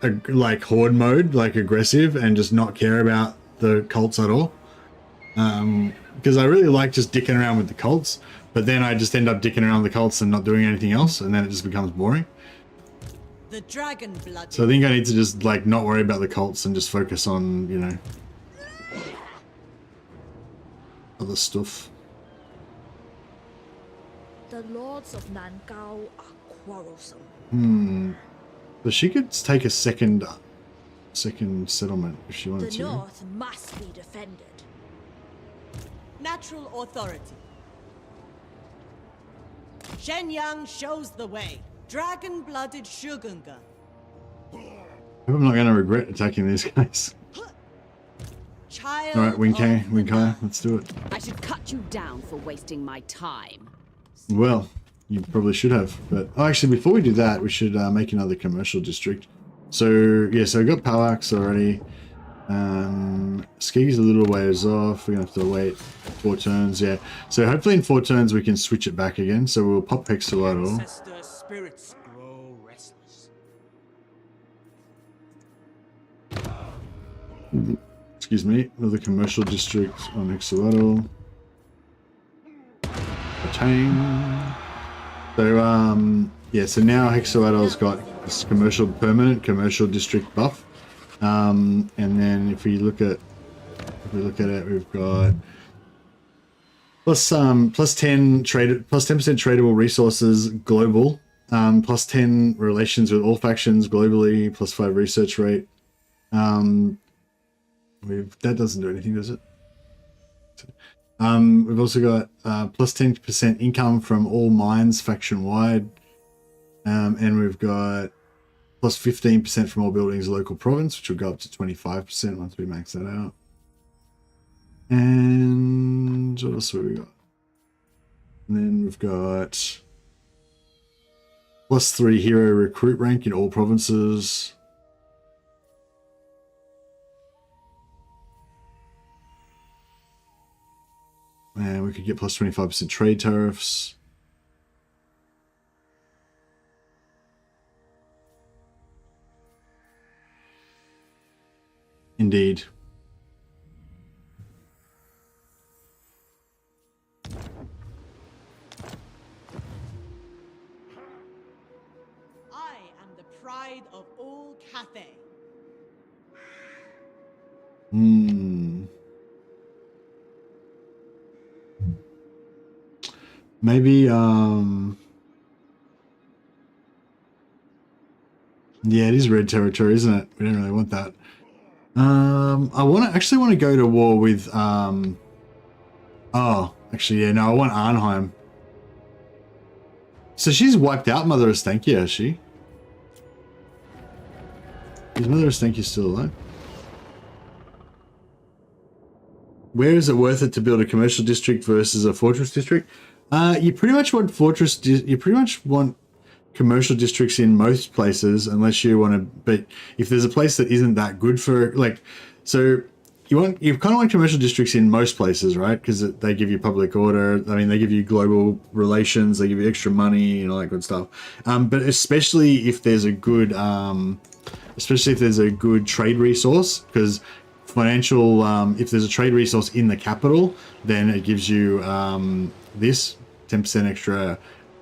horde mode, like aggressive, and just not care about the cults at all. Because I really like just dicking around with the cults, but then I just end up dicking around with the cults and not doing anything else, and then it just becomes boring. The dragon blood. So I think I need to just like not worry about the cults and just focus on, you know, other stuff. The lords of Nangao are quarrelsome. But she could take a second settlement if she wanted The to. north must be defended. Natural authority. Shenyang shows the way. Dragon-blooded Shogunga. I'm not going to regret attacking these guys. Child All right, Winkai, let's do it. I should cut you down for wasting my time. Well, you probably should have, but actually, before we do that, we should make another commercial district. So yeah, so we got Palax already. Ski's a little ways off. We're gonna have to wait 4 turns. Yeah, so hopefully in 4 turns we can switch it back again. So we'll pop Hexawattle. Ancestor spirits grow restless. Excuse me, another commercial district on Hexawattle. Tang. So yeah, so now Hexawattle's got this permanent commercial district buff. And then if we look at it, we've got plus 10% tradable resources global, plus 10 relations with all factions globally, plus 5 research rate. That doesn't do anything, does it? We've also got plus 10% income from all mines faction wide, and we've got plus 15% from all buildings local province, which will go up to 25% once we max that out. And what else have we got? And then we've got plus 3 hero recruit rank in all provinces. And we could get plus 25% trade tariffs. Indeed. I am the pride of all Cathay. Maybe, yeah, it is red territory, isn't it? We don't really want that. I actually want to go to war with, oh, actually, yeah, no, I want Arnheim. So she's wiped out Mother Ostankia, has she? Is Mother Ostankia still alive? where is it worth it to build a commercial district versus a fortress district? You pretty much want commercial districts in most places, unless you want to. But if there's a place that isn't that good for you kind of want commercial districts in most places, right? Because they give you public order. I mean, they give you global relations. They give you extra money and all that good stuff. But especially if there's a good trade resource, because financial, if there's a trade resource in the capital, then it gives you this 10% extra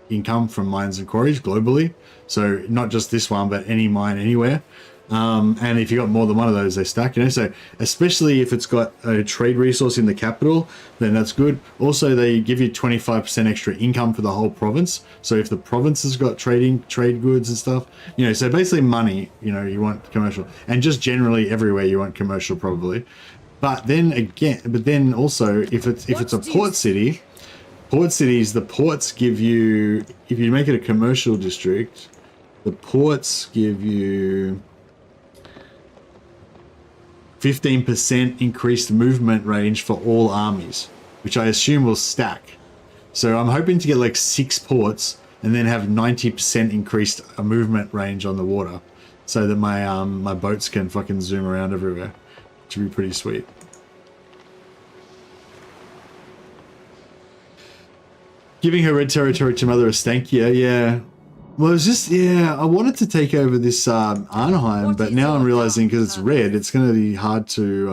income from mines and quarries globally. So not just this one, but any mine anywhere. And if you got more than one of those, they stack, you know. So especially if it's got a trade resource in the capital, then that's good. Also, they give you 25% extra income for the whole province. So if the province has got trade goods and stuff, you know, so basically money, you know, you want commercial, and just generally everywhere you want commercial probably. But then also if it's a port city, the ports give you, if you make it a commercial district, the ports give you 15% increased movement range for all armies, which I assume will stack. So I'm hoping to get like 6 ports and then have 90% increased movement range on the water, so that my my boats can fucking zoom around everywhere, which would be pretty sweet. Giving her red territory to Mother Estankia, yeah. Well, it's just, yeah, I wanted to take over this Arnheim, but now I'm realizing because it's red, it's going to be hard to...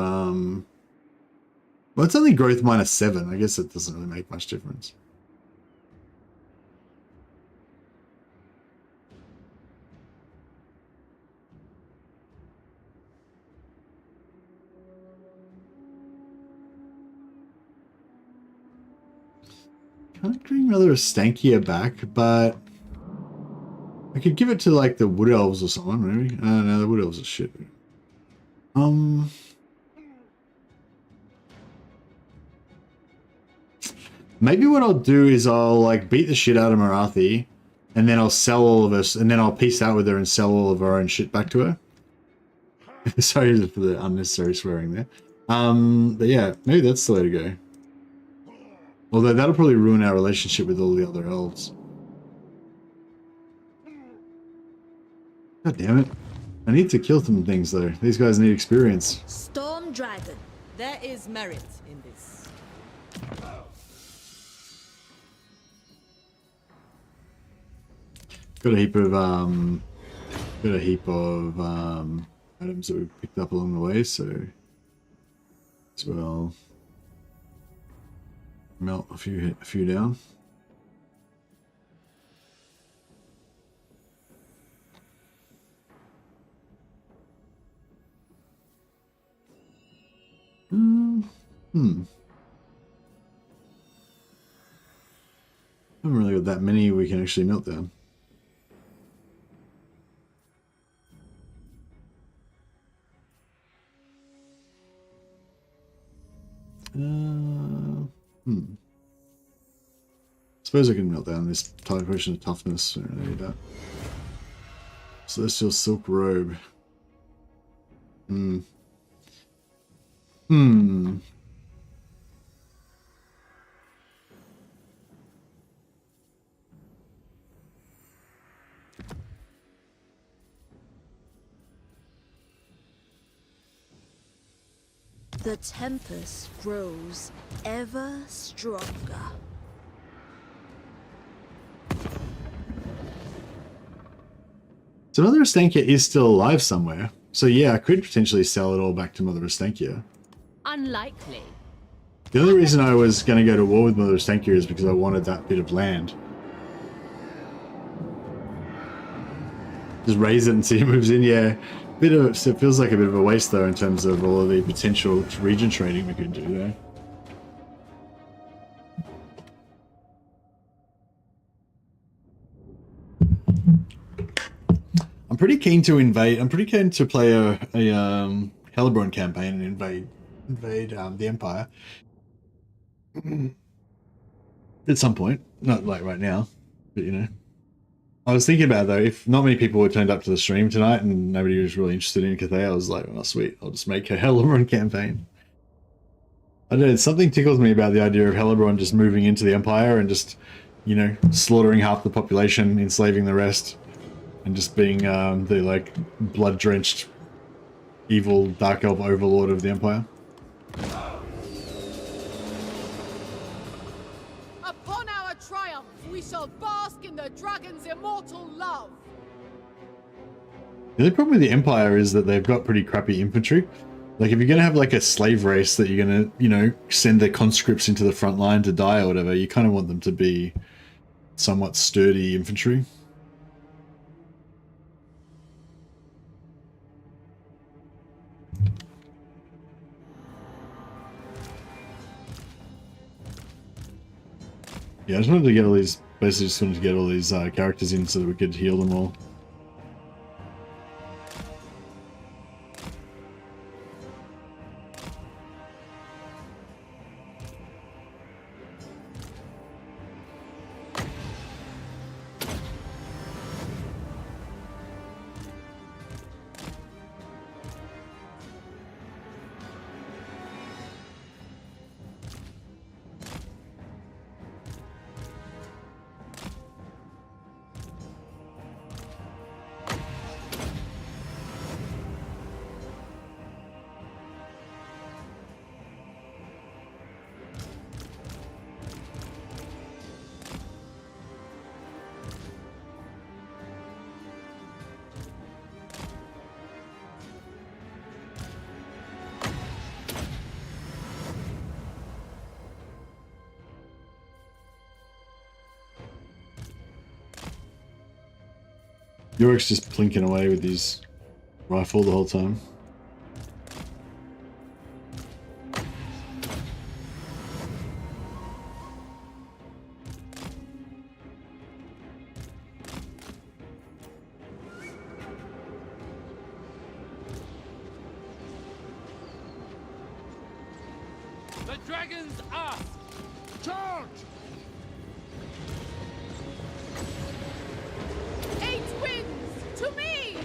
well, it's only growth -7. I guess it doesn't really make much difference. Can't bring Mother Estankia back, but... I could give it to like the Wood Elves or someone, maybe. No, the Wood Elves are shit. Maybe what I'll do is I'll like beat the shit out of Marathi, and then I'll sell all of us, and then I'll peace out with her and sell all of our own shit back to her. Sorry for the unnecessary swearing there. But yeah, maybe that's the way to go. Although that'll probably ruin our relationship with all the other elves. God damn it. I need to kill some things though. These guys need experience. Storm Dragon. There is merit in this. Got a heap of items that we picked up along the way, so as well melt a few down. Haven't really got that many we can actually melt down. Suppose I can melt down this type potion of toughness. I don't need that. Celestial silk robe. The tempest grows ever stronger. So Mother Estankia is still alive somewhere. So yeah, I could potentially sell it all back to Mother Estankia. Unlikely. The only reason I was going to go to war with Mother Estankia is because I wanted that bit of land. Just raise it and see who moves in, yeah. It feels like a bit of a waste though in terms of all of the potential region trading we could do there. I'm pretty keen to invade. I'm pretty keen to play a Hellebrand campaign and invade the Empire at some point. Not like right now, but you know. I was thinking about it though, if not many people had turned up to the stream tonight and nobody was really interested in Cathay, I was like, oh sweet, I'll just make a Hellebrand campaign. I don't know, something tickles me about the idea of Helleborn just moving into the Empire and just, you know, slaughtering half the population, enslaving the rest, and just being the, like, blood-drenched, evil Dark Elf overlord of the Empire. Upon our triumph, we shall bask in the dragon's immortal love. The only problem with the Empire is that they've got pretty crappy infantry. Like, if you're going to have, like, a slave race that you're going to, you know, send their conscripts into the front line to die or whatever, you kind of want them to be somewhat sturdy infantry. Yeah, I just wanted to get all these, basically just wanted to get all these characters in so that we could heal them all. Yorick's just plinking away with his rifle the whole time. The dragons ask! Charge! 8 winds to me!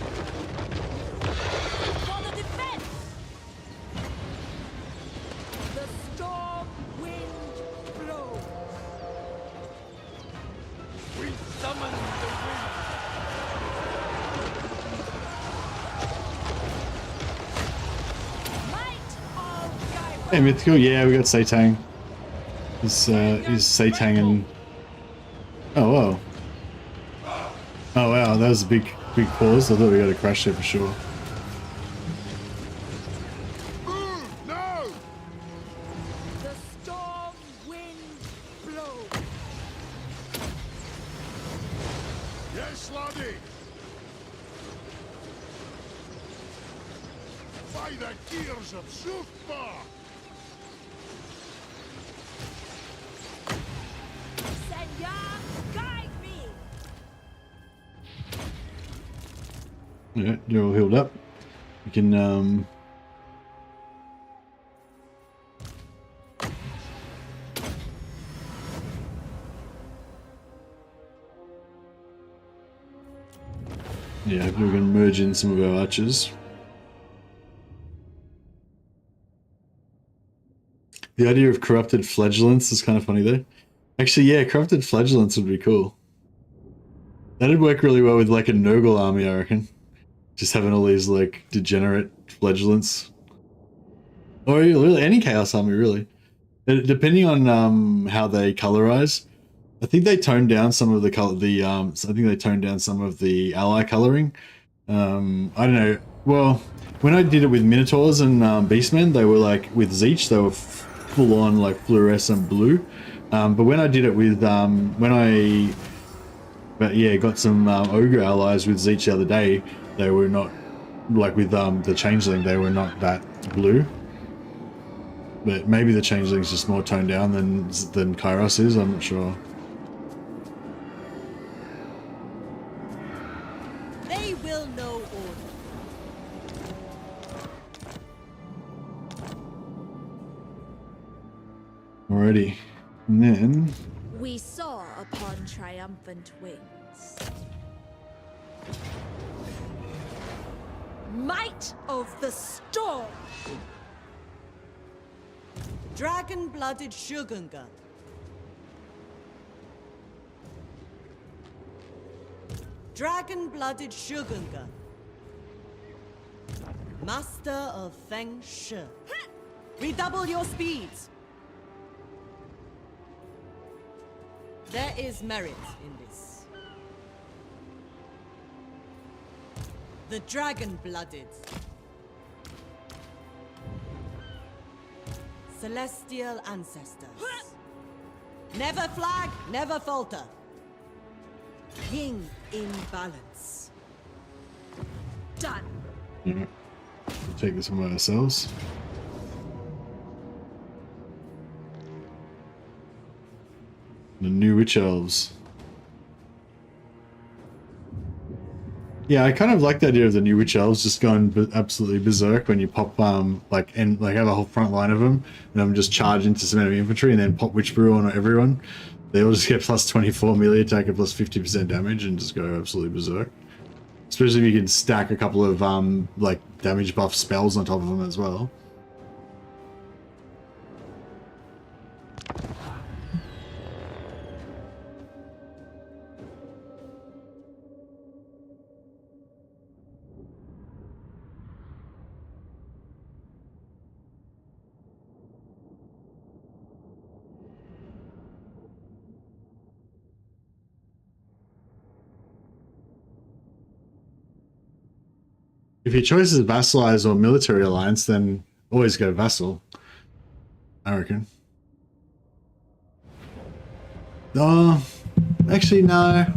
For the defense! The storm wind blows. We summon the wind! Hey, Mythical, yeah, we got Satang. Is Satang and... Oh, wow. Oh, wow, that was a big pause. I thought we got a crash there for sure. No! The storm wind blows. Yes, laddie! By the gears of Zufbar! Senor, guide me! Yeah, you're all healed up. We can, yeah, hopefully we can merge in some of our archers. The idea of corrupted flagellants is kind of funny though. Actually, yeah, corrupted flagellants would be cool. That'd work really well with like a Nurgle army, I reckon. Just having all these like degenerate flagellants. Or really any chaos army, really. Depending on how they colorize. I think they toned down some of the color. I think they toned down some of the ally coloring. I don't know. Well, when I did it with Minotaurs and Beastmen, they were like with Zeech, they were full on like fluorescent blue. But when I did it with got some Ogre allies with Zeech the other day, they were not like with the Changeling. They were not that blue. But maybe the Changeling's just more toned down than Kairos is. I'm not sure. They will know order. Alrighty, and then We soar upon triumphant wings. Might of the storm! Dragon-blooded Shogunga. Dragon-blooded Shogunga. Master of Feng Shi. Redouble your speeds. There is merit in this. The Dragon-blooded. Celestial ancestors. Never flag, never falter. Yin in balance. Done. Yeah. We'll take this one by ourselves. The new witch elves. Yeah, I kind of like the idea of the new witch elves just going absolutely berserk when you pop like have a whole front line of them and I'm just charge into some enemy infantry and then pop witch brew on everyone. They all just get plus 24 melee attack and plus 50% damage and just go absolutely berserk. Especially if you can stack a couple of like damage buff spells on top of them as well. If your choice is vassalize or military alliance, then always go vassal, I reckon. Actually no,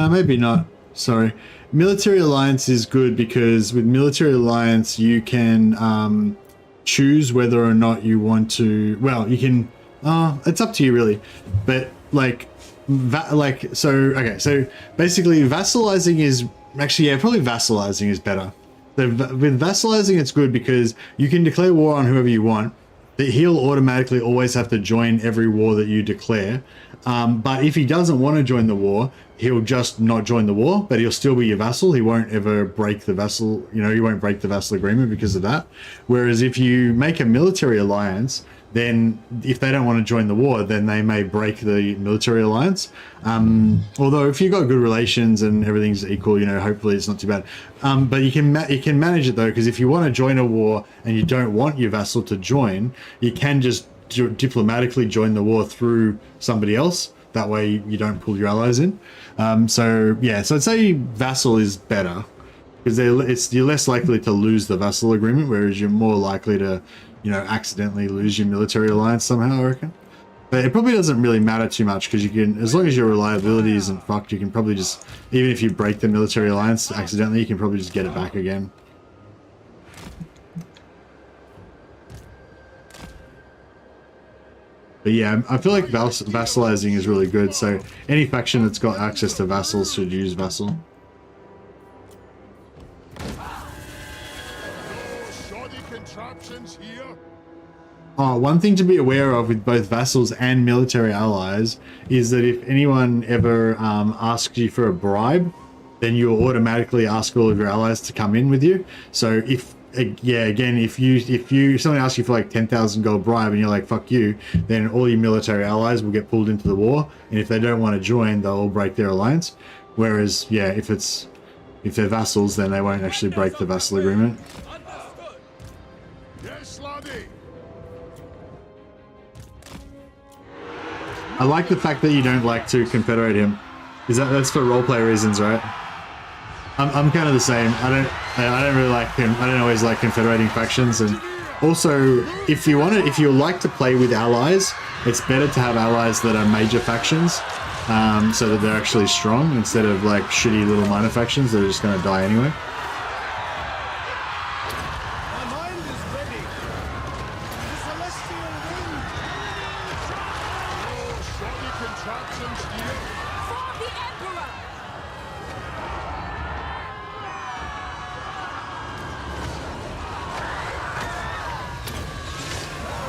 maybe not. Sorry. Military alliance is good because with military alliance you can choose whether or not you want to, well, you can, it's up to you really, but like, so basically vassalizing is, actually, yeah, probably vassalizing is better. So with vassalizing, it's good because you can declare war on whoever you want. He'll automatically always have to join every war that you declare. But if he doesn't want to join the war, he'll just not join the war, but he'll still be your vassal. He won't ever break the vassal, he won't break the vassal agreement because of that. Whereas if you make a military alliance, then if they don't want to join the war, then they may break the military alliance. Although if you've got good relations and everything's equal, hopefully it's not too bad. But you can manage it though, because if you want to join a war and you don't want your vassal to join, you can just diplomatically join the war through somebody else. That way you don't pull your allies in. So I'd say vassal is better because you're less likely to lose the vassal agreement, whereas you're more likely to accidentally lose your military alliance somehow, I reckon. But it probably doesn't really matter too much because you can, as long as your reliability isn't fucked, you can probably just, even if you break the military alliance accidentally, you can probably just get it back again. But yeah, I feel like vassalizing is really good, so any faction that's got access to vassals should use vassal. One thing to be aware of with both vassals and military allies is that if anyone ever asks you for a bribe, then you'll automatically ask all of your allies to come in with you. So if someone asks you for like 10,000 gold bribe and you're like, fuck you, then all your military allies will get pulled into the war. And if they don't want to join, they'll all break their alliance. Whereas, yeah, if they're vassals, then they won't actually break the vassal agreement. I like the fact that you don't like to confederate him. That's for roleplay reasons, right? I'm kind of the same. I don't really like him. I don't always like confederating factions, and also if you like to play with allies, it's better to have allies that are major factions, so that they're actually strong instead of like shitty little minor factions that are just going to die anyway.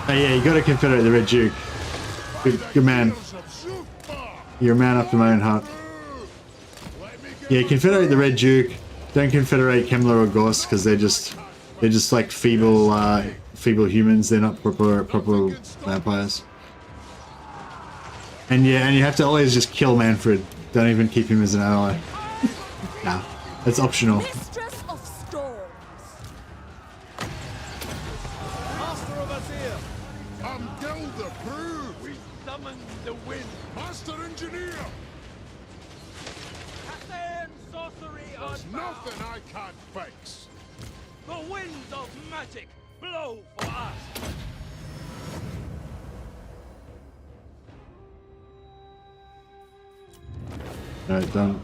Oh yeah, you gotta confederate the Red Duke. Good man. You're a man after my own heart. Yeah, confederate the Red Duke. Don't confederate Kemmler or Gorst because they're just They're just like feeble humans. They're not proper vampires. And yeah, and you have to always just kill Manfred. Don't even keep him as an ally. Nah, that's optional. Mistress of storms. Master of Azir, Gelder, prove! we summon the wind. Master Engineer! Cathay and sorcery are There's nothing I can't fix. the winds of magic blow for us. Alright, done.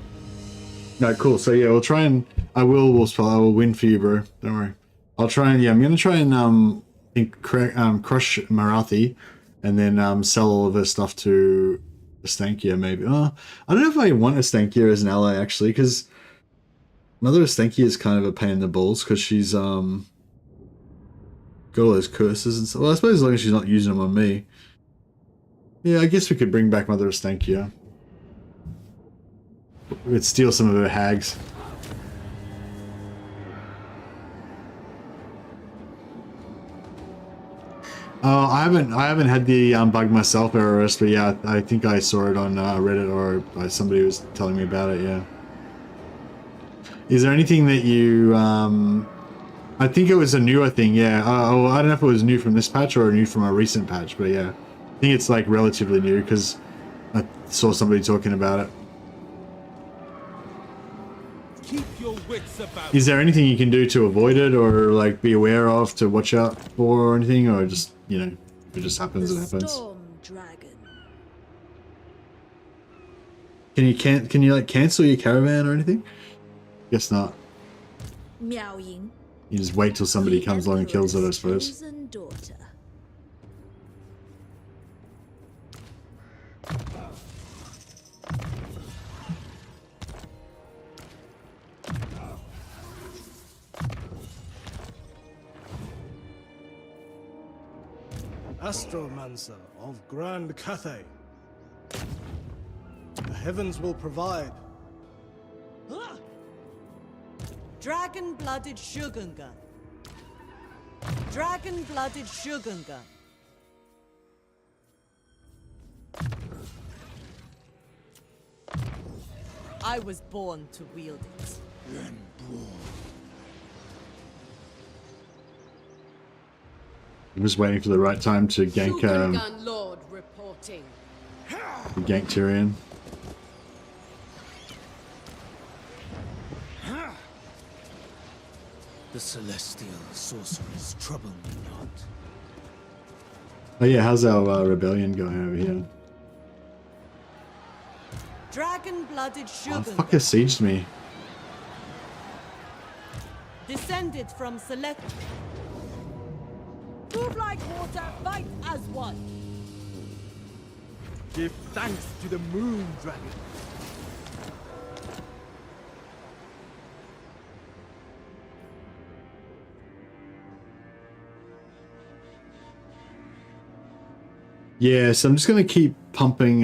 No, cool. So yeah, we'll try and I will win for you, bro. Don't worry. I'll try and I'm gonna try and crush Marathi, and then sell all of her stuff to Estankia maybe. I don't know if I want Estankia as an ally actually, because Mother Estankia is kind of a pain in the balls because she's got all those curses and stuff. Well, I suppose as long as she's not using them on me. Yeah, I guess we could bring back Mother Estankia. We'd steal some of her hags. I haven't had the bug myself, Eros, but yeah, I think I saw it on Reddit, or somebody was telling me about it. Yeah. Is there anything that you? I think it was a newer thing. Yeah. I don't know if it was new from this patch or new from a recent patch, but yeah, I think it's like relatively new because I saw somebody talking about it. Keep your wits about. Is there anything you can do to avoid it, or like be aware of, to watch out for, or anything, or just, you know, if it just happens, it happens? Storm dragon. Can you like cancel your caravan or anything? Guess not. Miao Ying. You just wait till somebody comes along and kills it, I suppose. Chosen daughter. Astromancer of Grand Cathay. The heavens will provide. Dragon-blooded Shogungan. Dragon-blooded Shogungan. I was born to wield it. I'm just waiting for the right time to gank Shogungan Lord reporting. gank Tyrion. The celestial sorcerers trouble me not. Oh yeah, how's our rebellion going over here? Dragon-blooded Oh, Shogungan. fucker sieged me. Descended from select. Move like water, fight as one. Give thanks to the moon dragon. Yeah, so I'm just gonna keep pumping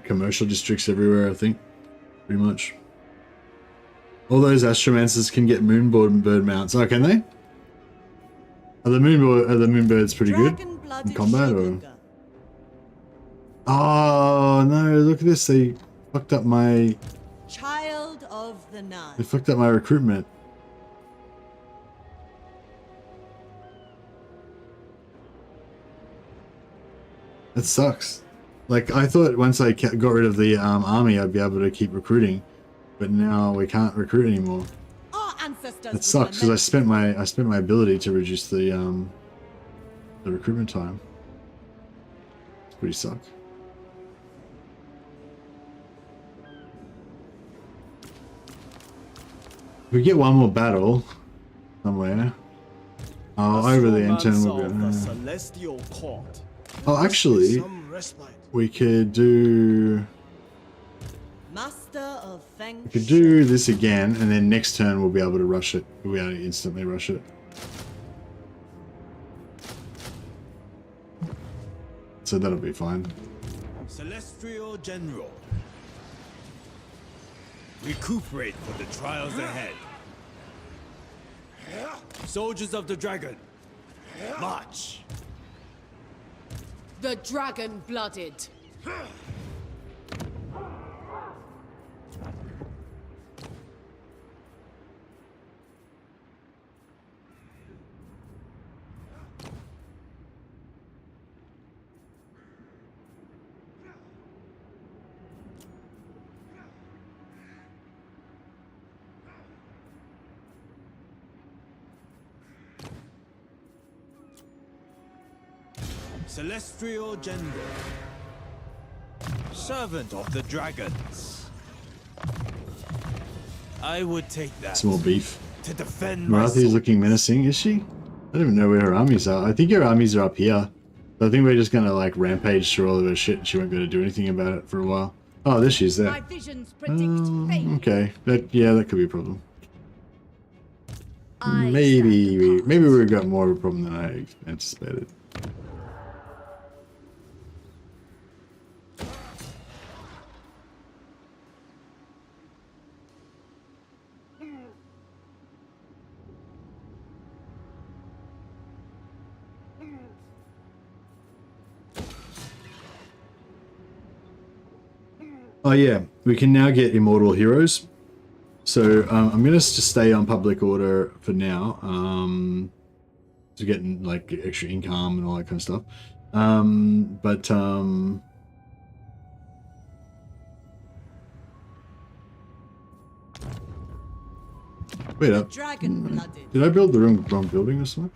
commercial districts everywhere, I think. Pretty much. All those astromancers can get moonbird mounts. Oh, can they? Are the moonbirds pretty good in combat, or? Oh no, look at this, they fucked up my Child of the Night. They fucked up my recruitment. That sucks. Like, I thought once I got rid of the army, I'd be able to keep recruiting, but now we can't recruit anymore. Our ancestors. That sucks because I spent my ability to reduce the recruitment time. It's pretty suck. If we get one more battle somewhere. Oh, over the intern will be. Celestial court. Oh, actually, Some respite. we could do. Master of Feng We could do this again, and then next turn we'll be able to rush it. We'll be able to instantly rush it. So that'll be fine. Celestial General. Recuperate for the trials ahead. Soldiers of the dragon, march! The dragon-blooded. Celestial Gender, servant of the dragons. I would take that. Some more beef. To defend my Marathi's soul. looking menacing, is she? I don't even know where her armies are. I think her armies are up here. But I think we're just gonna like rampage through all of her shit and she won't be able to do anything about it for a while. Oh, there she is there. My visions predict fate. Okay, yeah, that could be a problem. Maybe we've got more of a problem than I anticipated. Oh yeah, we can now get immortal heroes. So I'm gonna just stay on public order for now. To getting like extra income and all that kind of stuff. Wait up. Did I build the wrong building or something?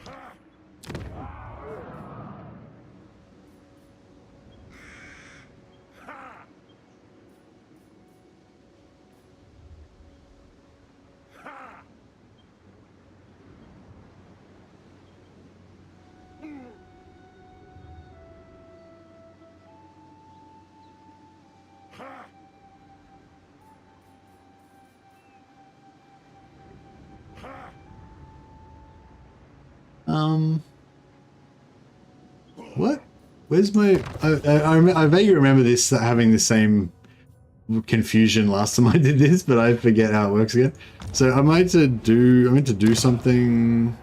What? Where's my... I vaguely remember this having the same confusion last time I did this, but I forget how it works again. So I meant to do something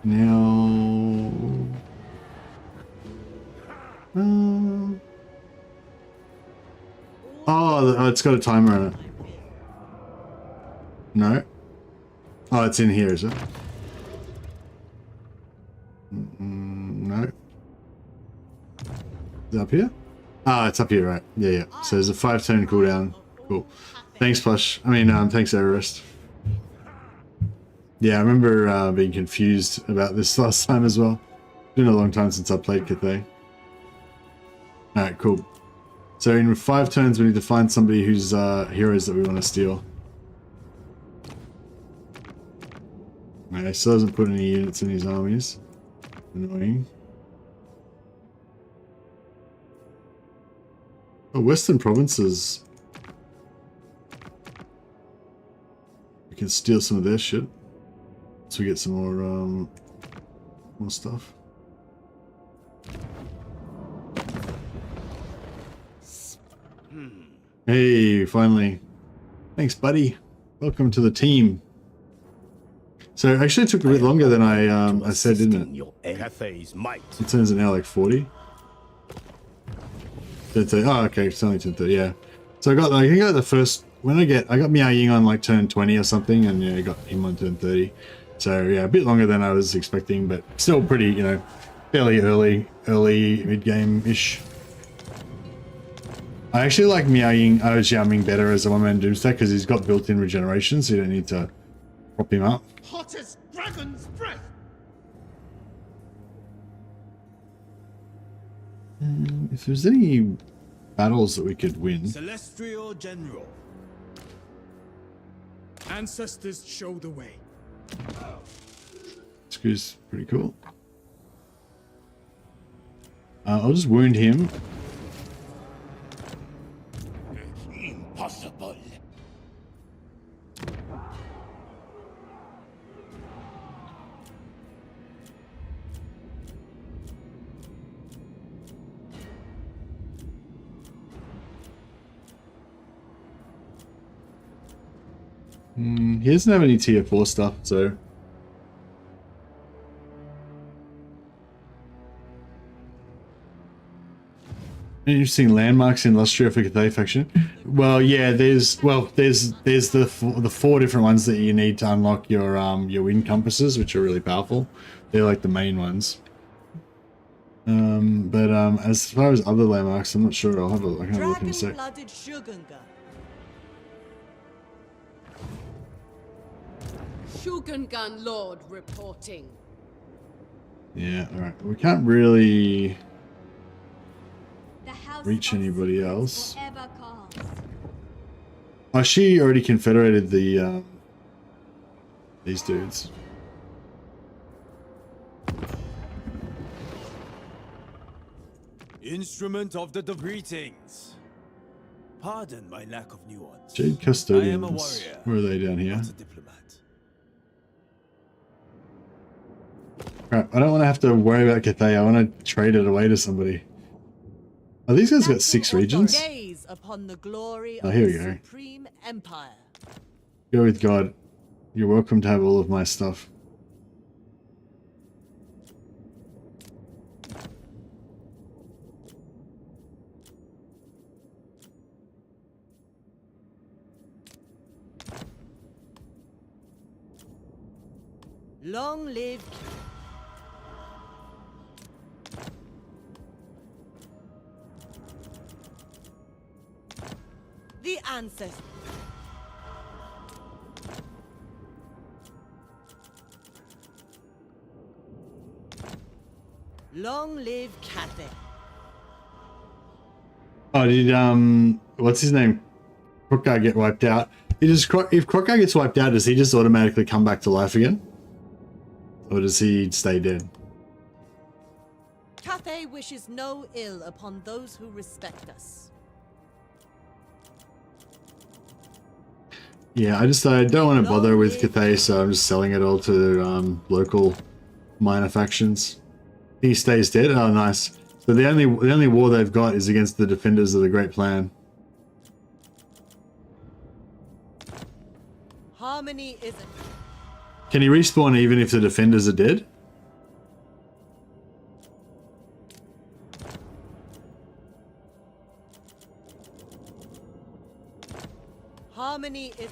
now. Oh, it's got a timer on it. No. Oh, it's in here, is it? No. Is it up here? Ah, it's up here, right? Yeah. So there's a 5-turn cooldown. Cool. Thanks, Plush. Thanks, Everest. Yeah, I remember being confused about this last time as well. It's been a long time since I played Cathay. Alright, cool. So in 5 turns, we need to find somebody whose heroes that we want to steal. Alright, still hasn't put any units in his armies. Annoying. Oh, Western provinces. We can steal some of their shit. So we get some more stuff. Hey, finally. Thanks, buddy. Welcome to the team. So it actually took a bit longer than I said, didn't it? Cathay's might. It turns it now like 40. 10:30. Oh, okay, it's only 10:30. Yeah. So I got the first I got Miao Ying on like turn 20 or something, and yeah, I got him on turn 30. So yeah, a bit longer than I was expecting, but still pretty, fairly early mid-game ish. I actually like Miao Ying, Xiaoming better as a one-man doomstack because he's got built-in regeneration, so you don't need to prop him up. Hot as dragon's breath. If there's any battles that we could win. Celestial General. Ancestors show the way. Screw's pretty cool. I'll just wound him. Impossible. He doesn't have any tier 4 stuff, so... Interesting landmarks in Lustria for Cathay faction. Well, yeah, there's the 4 different ones that you need to unlock your wind compasses, which are really powerful. They're like the main ones. But as far as other landmarks, I'm not sure. I can have a look in a sec. Shogungan Lord reporting. Yeah, alright. We can't really reach anybody else. Oh, she already confederated the these dudes. Instrument of the greetings. Pardon my lack of nuance. Jade Custodians. Where are they down here? Not a diplomat. Crap, I don't want to have to worry about Cathay. I want to trade it away to somebody. Oh, these guys got 6 regions? Gaze upon the glory Oh, here we of the go. Supreme Empire. Go with God. You're welcome to have all of my stuff. Long live the ancestors. Long live Cathay. Oh, did what's his name? Crook guy get wiped out? If Crook guy gets wiped out, does he just automatically come back to life again? Or does he stay dead? Cathay wishes no ill upon those who respect us. Yeah, I don't want to bother with Cathay, so I'm just selling it all to local minor factions. He stays dead. Oh, nice. So the only war they've got is against the defenders of the Great Plan. Harmony isn't. Can he respawn even if the defenders are dead? Harmony is.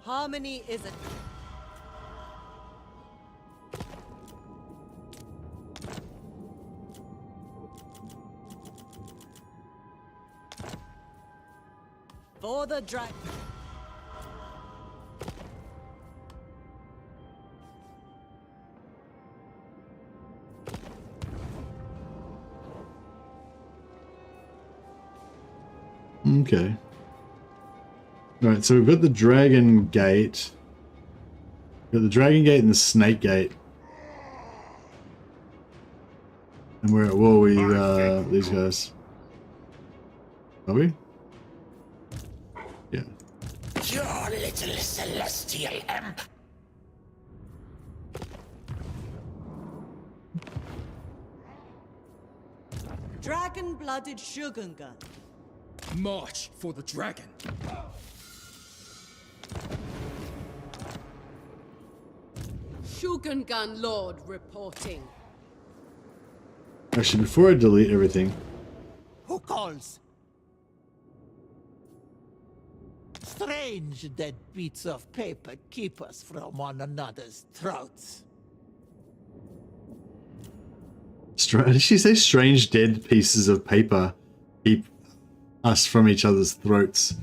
Harmony isn't. For the dragon. Okay. Alright, so we've got the Dragon Gate. We've got the Dragon Gate and the Snake Gate. And we're at war with these guys. Are we? Yeah. Your little celestial imp. Dragon-blooded Shogungan. March for the dragon. Shogungan Lord reporting. Actually, before I delete everything. Who calls? Strange dead bits of paper keep us from one another's throats. Did she say strange dead pieces of paper keep us from each other's throats?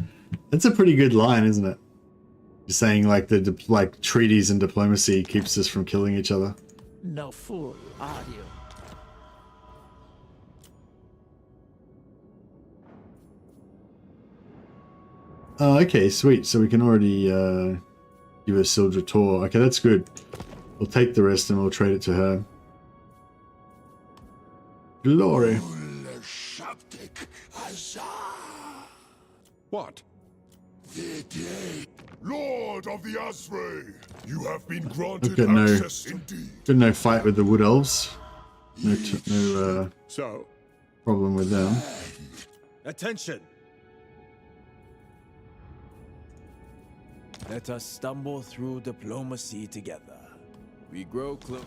That's a pretty good line, isn't it? You're saying like like treaties and diplomacy keeps us from killing each other. No fool, are you? Oh, okay, sweet. So we can already give her Sildra Tor. Okay, that's good. We'll take the rest and we'll trade it to her. Glory. What? Lord of the Asray, you have been granted access indeed. Got no fight with the Wood Elves. No So, problem with them. attention. Let us stumble through diplomacy together. We grow close.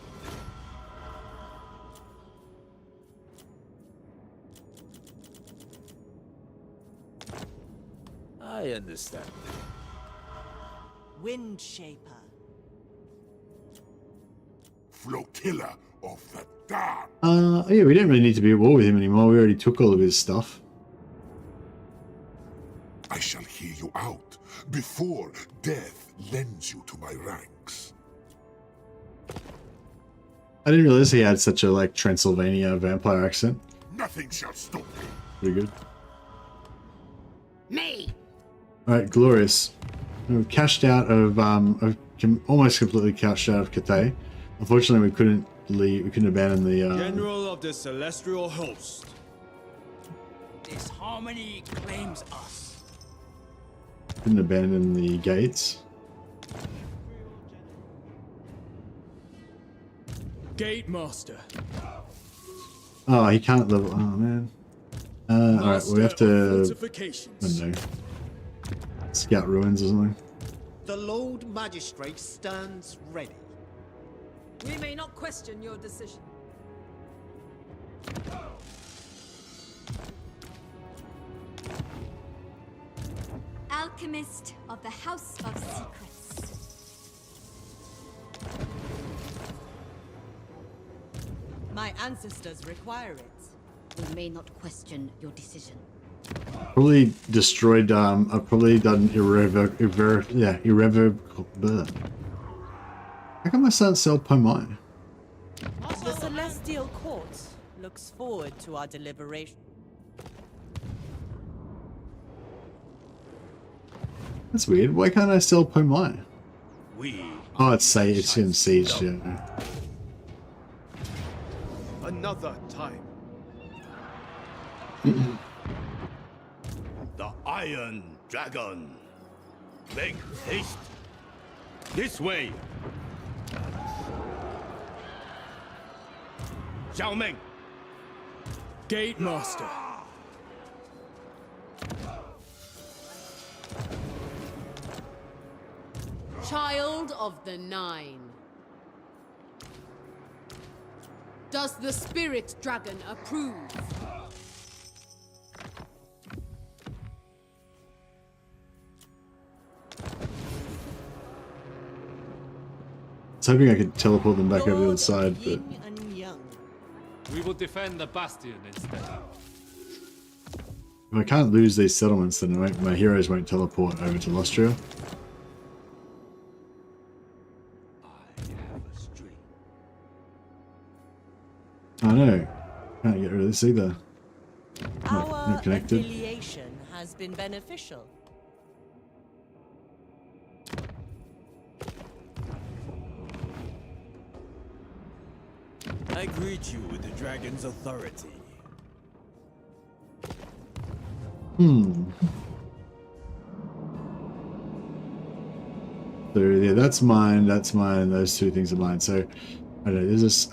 I understand. Wind Shaper. Flotilla of the damned. Yeah, we don't really need to be at war with him anymore. We already took all of his stuff. I shall hear you out before death lends you to my ranks. I didn't realize he had such a like Transylvania vampire accent. Nothing shall stop me. Pretty good. Me. All right, glorious. We've cashed out of almost completely cashed out of Cathay. Unfortunately, we couldn't leave. We couldn't abandon the General of the Celestial Host. This harmony claims us. couldn't abandon the gates. Gate Master. Oh, he can't level. Oh man. All right, well, we have to. I don't know. Scout ruins or something. The Lord Magistrate stands ready. We may not question your decision. Alchemist of the House of Secrets. My ancestors require it. We may not question your decision. Probably destroyed. I've probably done irrevocable. How come I can't sell Pomai? The Celestial Court looks forward to our deliberation. That's weird. Why can't I sell Pomai? We. Oh, it's in siege. Yeah. Another time. The Iron Dragon. Make haste. This way. Xiaoming. Gate Master. Child of the Nine. Does the Spirit Dragon approve? I was hoping I could teleport them back over the other side, but We will defend the bastion instead. if I can't lose these settlements, then my heroes won't teleport over to Lostria. I know. Can't get rid of this either. Not connected. Affiliation has been beneficial. I greet you with the dragon's authority. So yeah, that's mine. That's mine. Those two things are mine. So I don't know. There's this.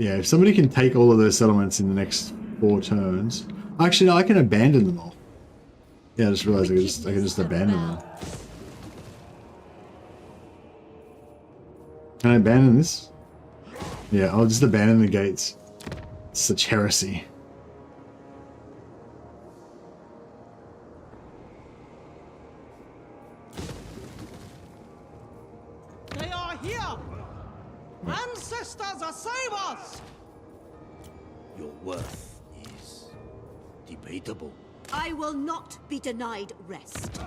If somebody can take all of those settlements in the next 4 turns. Actually, no, I can abandon them all. Yeah, I just realized I can just abandon them. Can I abandon this? Yeah, I'll just abandon the gates. It's such heresy. They are here! Ancestors, save us! Your worth is debatable. I will not be denied rest.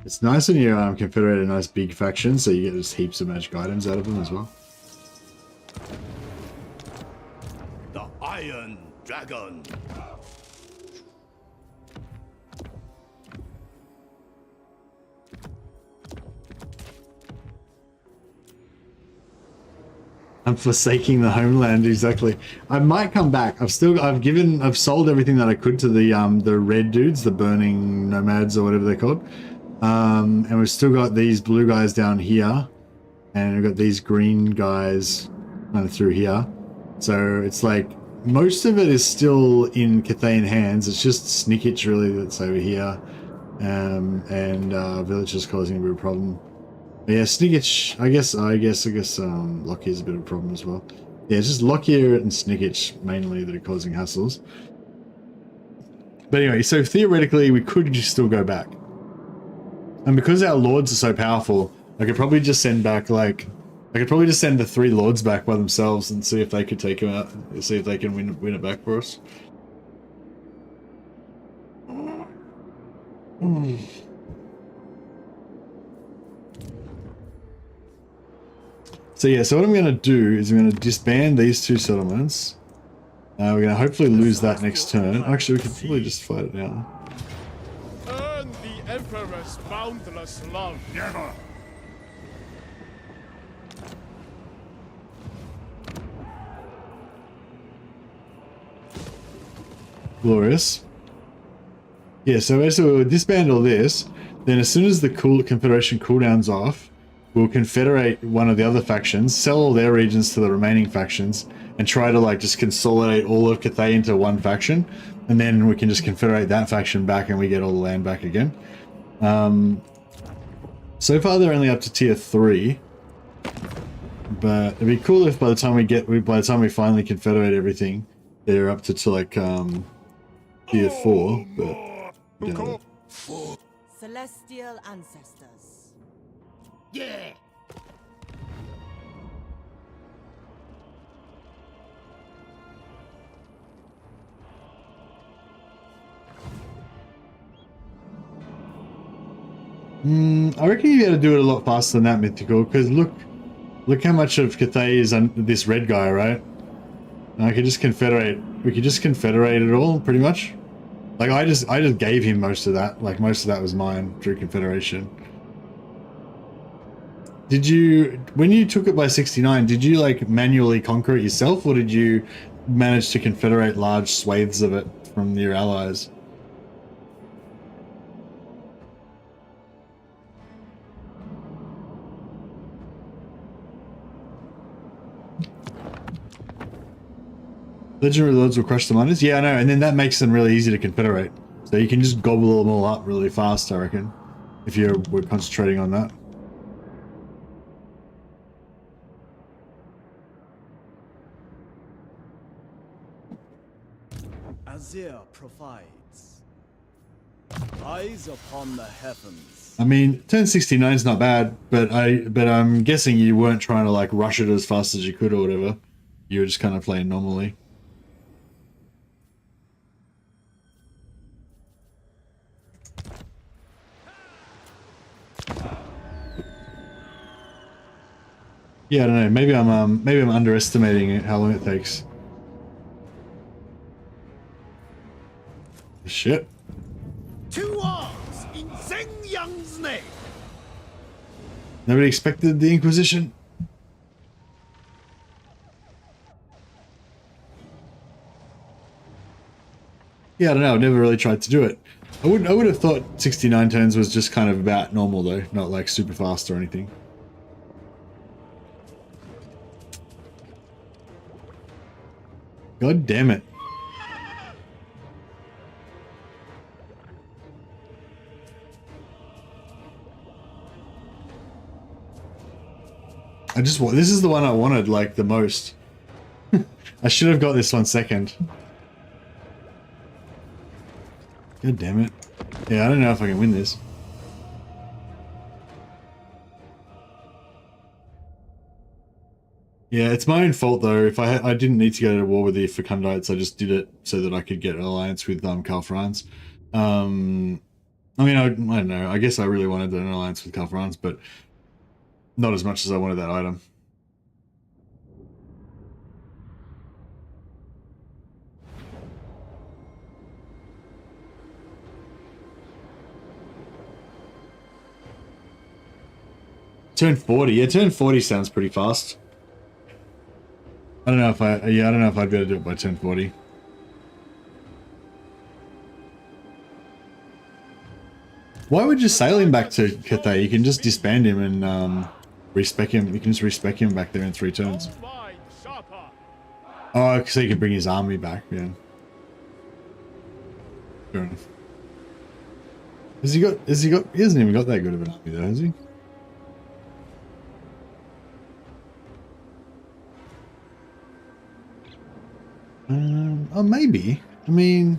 It's nice when you confederate a nice big faction, so you get just heaps of magic items out of them as well. The Iron Dragon. I'm forsaking the homeland, exactly. I might come back. I've sold everything that I could to the red dudes, the burning nomads or whatever they're called. And we've still got these blue guys down here. and we've got these green guys kind of through here. So it's like most of it is still in Cathayan hands. It's just Snickich really that's over here, and villagers causing a bit of a problem. But yeah, Snickich. I guess Lockyer's a bit of a problem as well. Yeah, it's just Lockyer and Snickich mainly that are causing hassles. But anyway, so theoretically we could just still go back, and because our lords are so powerful, I could probably just send back like. I could probably just send the 3 lords back by themselves and see if they could take him out. See if they can win it back for us. So yeah, so what I'm going to do is I'm going to disband these 2 settlements. We're going to hopefully lose that next turn. Actually, we could probably just fight it now. Earn the Emperor's boundless love. Never! Glorious. Yeah, so basically we'll disband all this. Then as soon as the Confederation cooldown's off, we'll confederate one of the other factions, sell all their regions to the remaining factions, and try to like just consolidate all of Cathay into one faction. And then we can just confederate that faction back and we get all the land back again. So far they're only up to tier 3. But it'd be cool if by the time we finally confederate everything, they're up to like tier 4, but you know. Celestial ancestors. Yeah. I reckon you'd be able to do it a lot faster than that, Mythical, because look how much of Cathay is on this red guy, right? And I could just confederate. We could just confederate it all, pretty much. Like I just gave him most of that. Like most of that was mine through confederation. Did you, when you took it by 69, did you like manually conquer it yourself, or did you manage to confederate large swathes of it from your allies? Legendary lords will crush the miners? Yeah, I know, and then that makes them really easy to confederate. So you can just gobble them all up really fast, I reckon, if we're concentrating on that. Azir provides. Eyes upon the heavens. I mean, turn 69 is not bad, but I'm guessing you weren't trying to like rush it as fast as you could or whatever. You were just kind of playing normally. Yeah, I don't know. Maybe I'm underestimating it, how long it takes. Shit. 2 arms in Zheng Yang's name. Nobody expected the Inquisition. Yeah, I don't know. I've never really tried to do it. I would have thought 69 turns was just kind of about normal though, not like super fast or anything. God damn it. This is the one I wanted like the most. I should have got this one second. God damn it. Yeah, I don't know if I can win this. Yeah, it's my own fault though. If I didn't need to go to war with the Fecundites, I just did it so that I could get an alliance with Calfrans. I mean, I don't know. I guess I really wanted an alliance with Calfrans, but not as much as I wanted that item. Turn 40. Yeah, turn 40 sounds pretty fast. I don't know if I don't know if I'd be able to do it by turn 40. Why would you sail him back to Cathay? You can just disband him and respec him. You can just respec him back there in 3 turns. Mine, sharper. Oh, so you can bring his army back. Yeah. Fair enough. Has he got? He hasn't even got that good of an army though, has he? Oh, maybe. I mean,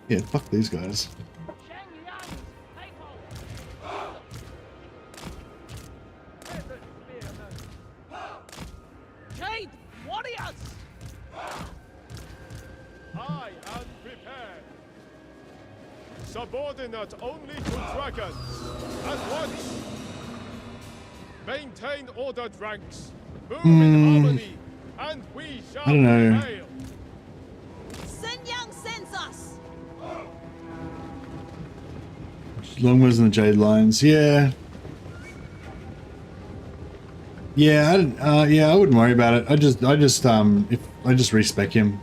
yeah, fuck these guys. Jade warriors! I am prepared. Subordinate only to dragons. At once. Maintain ordered ranks. Move in harmony, and we shall I don't know. prevail. Sun Yang sends us. Longbows and the Jade Lines, yeah. Yeah, I wouldn't worry about it. I just respec him.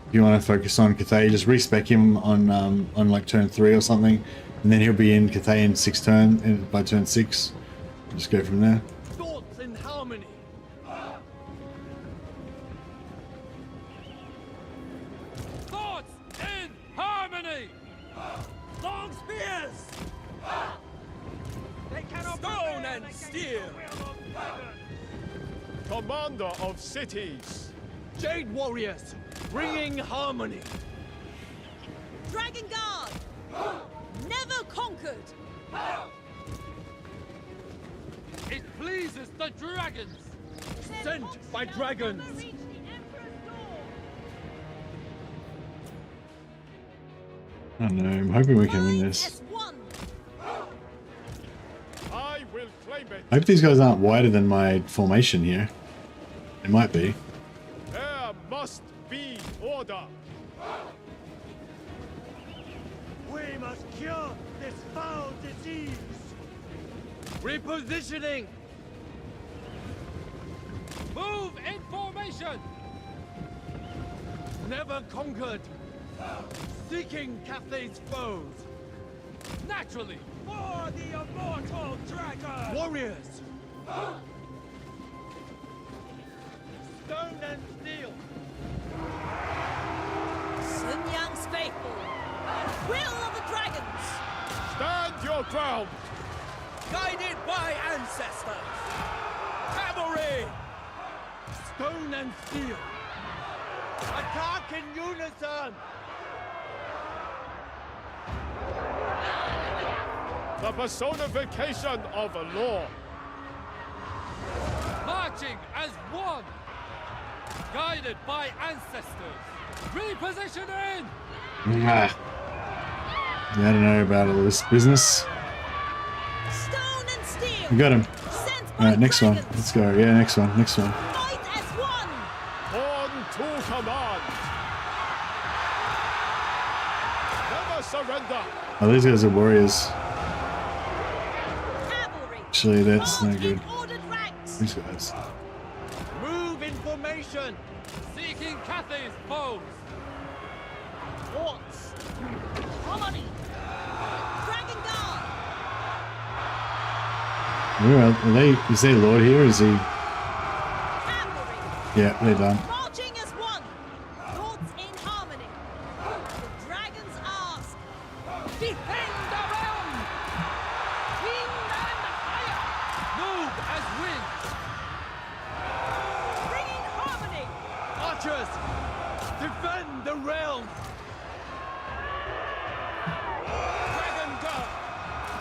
If you want to focus on Cathay, just respec him on like turn 3 or something, and then he'll be in Cathay in 6 turn, and by turn 6, just go from there. Thoughts in harmony. Thoughts in harmony. Long spears. They cannot stone and steel. Commander of cities. Jade warriors, bringing harmony. Dragon Guard. Never conquered. It pleases the dragons. Sent by dragons. I don't know. I'm hoping we can win this. I will claim it. I hope these guys aren't wider than my formation here. They might be. There must be order. We must cure this foul disease. Repositioning. Move in formation. Never conquered. Seeking Cathay's foes. Naturally. For the immortal dragon. Warriors. Stone and steel. Sun Yang's faithful. Will of the dragons. Stand your ground. Guided by ancestors. Cavalry. Stone and steel. Attack in unison. The personification of a law. Marching as one. Guided by ancestors. Repositioning. Yeah, I don't know about all this business. Stone and steel. We got him. Alright, next one. Let's go. Yeah, next one. Next one. Fight as one. On to command. Never surrender. Oh, these guys are warriors. Cavalry. Actually, that's no good. Ordered ranks. These guys. Move in formation. Seeking Cathay's foes. Thoughts. Harmony. Dragon Guard. Are they? Is their lord here? Is he? Cavalry. Yeah, they're done. Marching as one. Thoughts in harmony. The dragons ask. Defend the realm. Wind and fire. Move as wind. Bringing harmony. Archers. Defend the realm. Dragon Guard.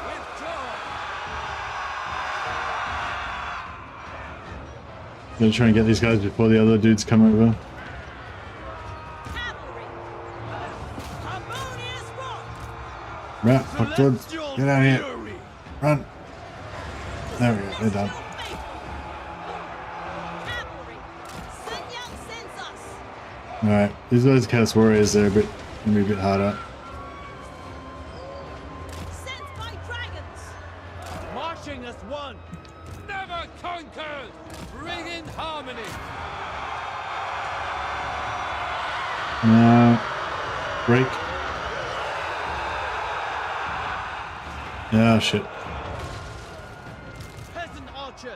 Withdraw. Gonna try and get these guys before the other dudes come over. Cavalry. Harmonious rock. Right, fuck towards. Get out of here. Run. There we go. They're done. Cavalry. Sun Yang sends us. Alright, these guys Chaos Warriors, they're gonna be a bit harder. Sent by dragons. Marching as one. Never conquered. Bring in harmony. Break. Oh shit. Peasant archers.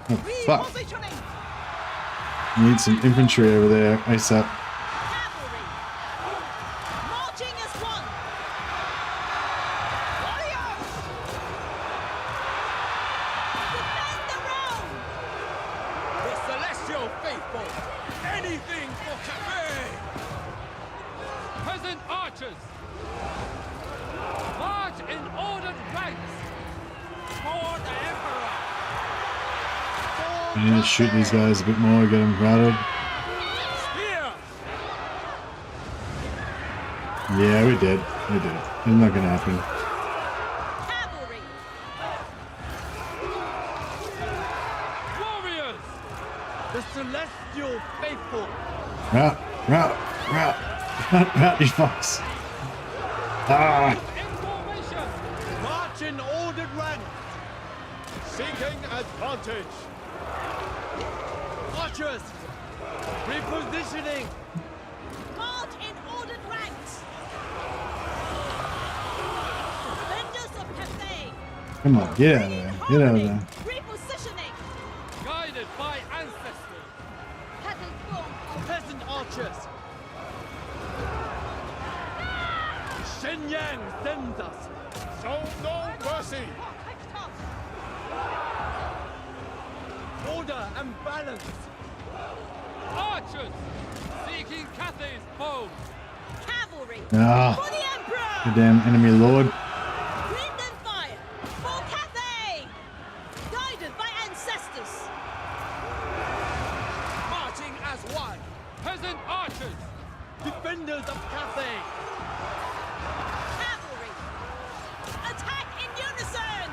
Oh, fuck. Need some infantry over there, ASAP. Marching as one. Warriors! Defend the realm! The celestial faithful! Anything for Cathay! Peasant archers! March in ordered ranks! For the Emperor! I need to shoot these guys a bit more, get them routed. Yeah, we did. We did. It's not gonna happen. Cavalry! Warriors! The celestial faithful! Route, route, route. Route, you fucks. Ah! March in ordered ranks! Seeking advantage! Archers! Repositioning! March in ordered ranks! Defenders of Cathay! Come on, get out of there. Get out of there. Repositioning! Guided by ancestors! Peasant archers! Shenyang sends us! Show no mercy! Order and balance! Archers! Seeking Cathay's bow! Cavalry! Ah. For the Emperor! Goddamn enemy lord. Wind and fire! For Cathay! Guided by ancestors! Marching as one! Peasant archers! Defenders of Cathay! Cavalry! Attack in unison!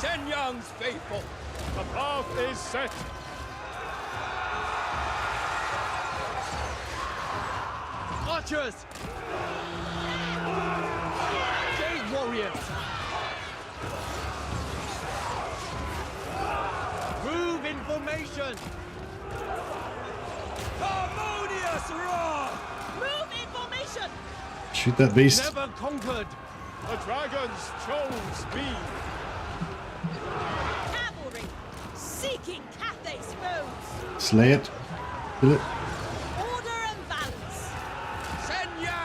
Shenyang's faithful! The path is set! Archers! Jade warriors! Move in formation! Harmonious roar! Move in formation! Shoot that beast. Never conquered! The dragons chose speed! Cavalry! Seeking Cathay's foes! Slay it. Kill it. Order and balance!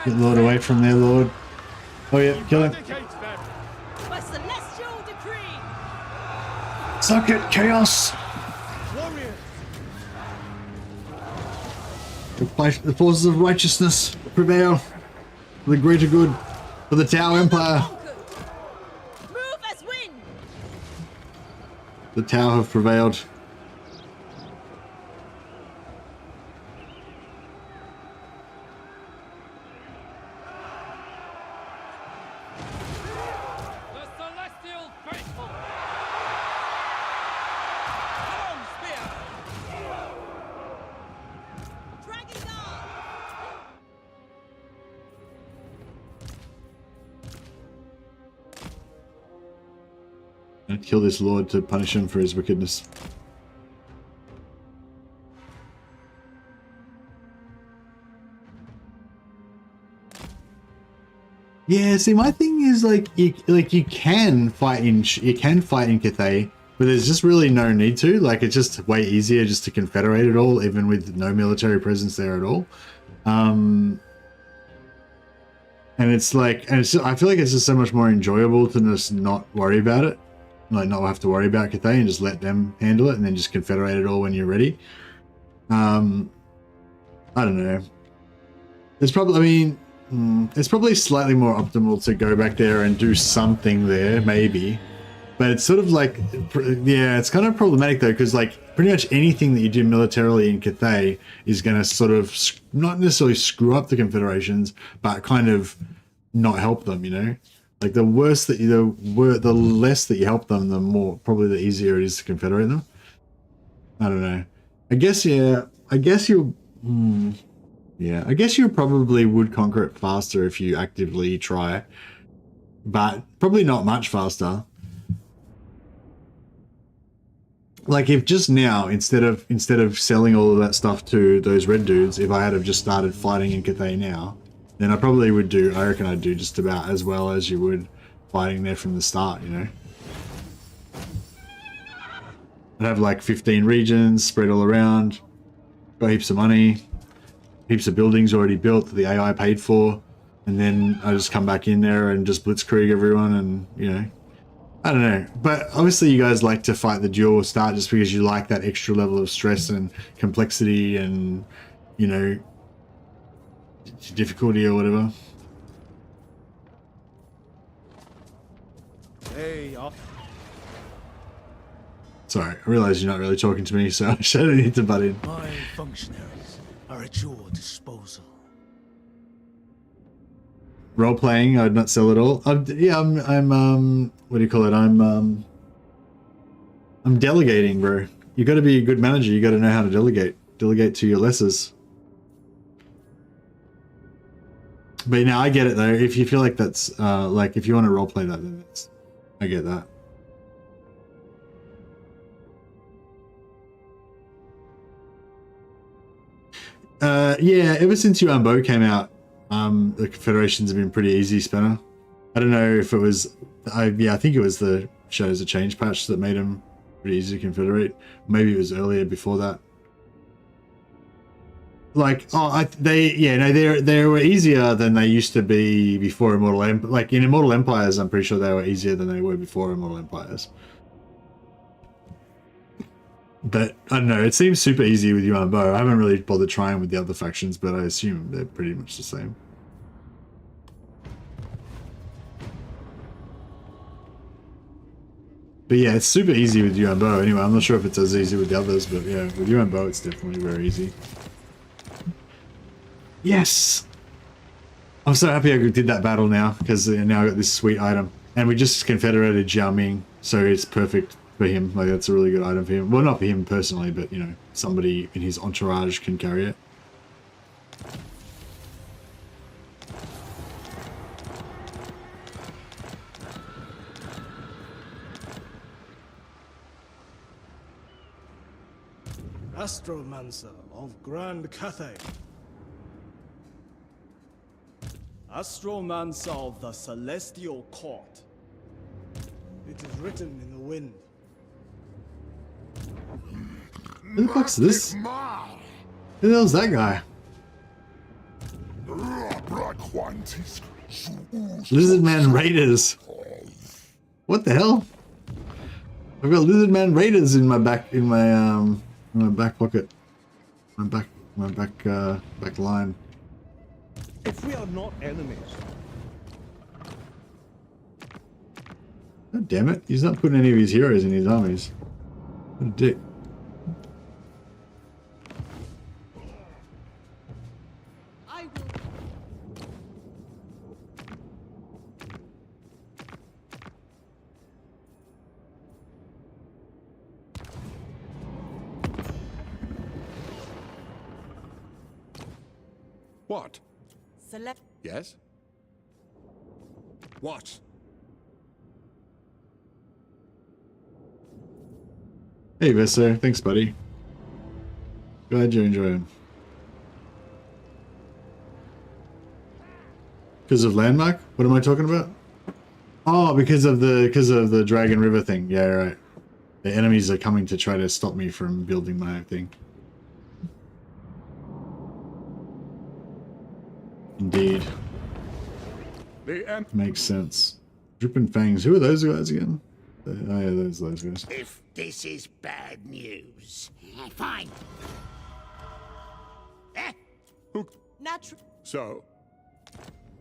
Get Lord away from there, Lord. Oh yeah, kill him. By celestial decree! Suck it, chaos! Warriors! The forces of righteousness prevail for the greater good, for the Tau Empire. Move as wind! The Tau have prevailed. The celestial faithful! Long spear! Dragging on! And kill this lord to punish him for his wickedness. Yeah, see, my thing is like you can fight in Cathay, but there's just really no need to. Like, it's just way easier just to confederate it all, even with no military presence there at all. And it's like, I feel like it's just so much more enjoyable to just not worry about it, like not have to worry about Cathay and just let them handle it, and then just confederate it all when you're ready. I don't know. It's probably, I mean, it's probably slightly more optimal to go back there and do something there, maybe. But it's sort of like, yeah, it's kind of problematic though, because like pretty much anything that you do militarily in Cathay is going to sort of not necessarily screw up the Confederations, but kind of not help them, you know? Like the worse that you, the less that you help them, the more, probably the easier it is to confederate them. I don't know. I guess, yeah, I guess you, yeah, I guess you probably would conquer it faster if you actively try, but probably not much faster. Like if just now, instead of selling all of that stuff to those red dudes, if I had have just started fighting in Cathay now, then I probably would do, I reckon I'd do just about as well as you would fighting there from the start, you know? I'd have like 15 regions spread all around. Got heaps of money. Heaps of buildings already built that the AI paid for. And then I just come back in there and just blitzkrieg everyone and, you know. I don't know. But obviously you guys like to fight the duel start just because you like that extra level of stress and complexity and, you know, difficulty or whatever. Hey, Sorry, I realize you're not really talking to me, so I shouldn't need to butt in. my functionaries are at your disposal. Role playing, I'd not sell at all. Yeah, I'm what do you call it? I'm delegating, bro. You got to be a good manager. You got to know how to delegate. Delegate to your lessers. But now I get it though. If you feel like that's like if you want to role play that, then that's, I get that. Yeah, ever since Yuan Bo came out, the confederations have been pretty easy, Spanner. I don't know if it was, yeah, I think it was the Shadows of Change patch that made them pretty easy to confederate. Maybe it was earlier before that. Like, oh, they were easier than they used to be before Immortal Empire. Like in Immortal Empires, I'm pretty sure they were easier than they were before Immortal Empires. But I don't know, it seems super easy with Yuan Bo. I haven't really bothered trying with the other factions, but I assume they're pretty much the same. But yeah, it's super easy with Yuan Bo. Anyway, I'm not sure if it's as easy with the others, but yeah, with Yuan Bo, it's definitely very easy. Yes! I'm so happy I did that battle now, because now I got this sweet item. And we just confederated Jiao Ming, so it's perfect for him. Like, that's a really good item for him. Well, not for him personally, but, you know, somebody in his entourage can carry it. Astromancer of Grand Cathay. Astromancer of the Celestial Court. It is written in the wind. Who the fuck's this? Who the hell's that guy? Lizardman Raiders. What the hell? I've got Lizardman Raiders in my back back pocket. My back line. If we are not enemies. God damn it, he's not putting any of his heroes in his armies. What a dick. I will. What? Select. Yes? What? Hey Vassal, thanks buddy. Glad you're enjoying. Because of landmark? What am I talking about? Oh, because of the Dragon River thing. Yeah, right. The enemies are coming to try to stop me from building my thing. Indeed. Makes sense. Dripping Fangs. Who are those guys again? Oh yeah, those guys. If this is bad news, fine. Natural. So,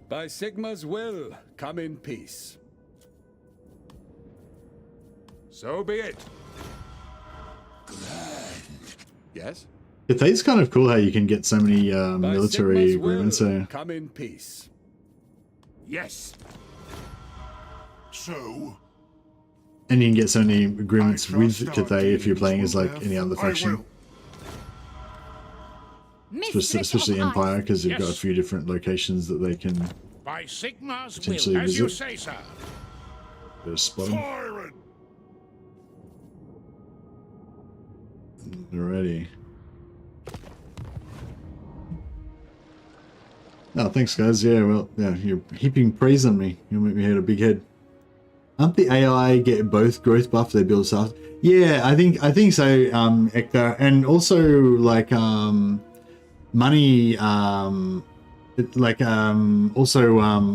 by Sigma's will, come in peace. So be it. Yes? Cathay's kind of cool how you can get so many military agreements. So come in peace. Yes. So. And you can get so many agreements with Cathay if you're playing as like any other faction. Especially Empire, because you've got a few different locations that they can By Sigma's potentially will, as you visit. say, sir. Bit of spotting. Alrighty. Oh, thanks guys. Yeah, well, yeah, you're heaping praise on me. You'll make me hit a big head. Aren't the AI get both growth buff they build stuff? Yeah, I think so, Ekta. And also like money also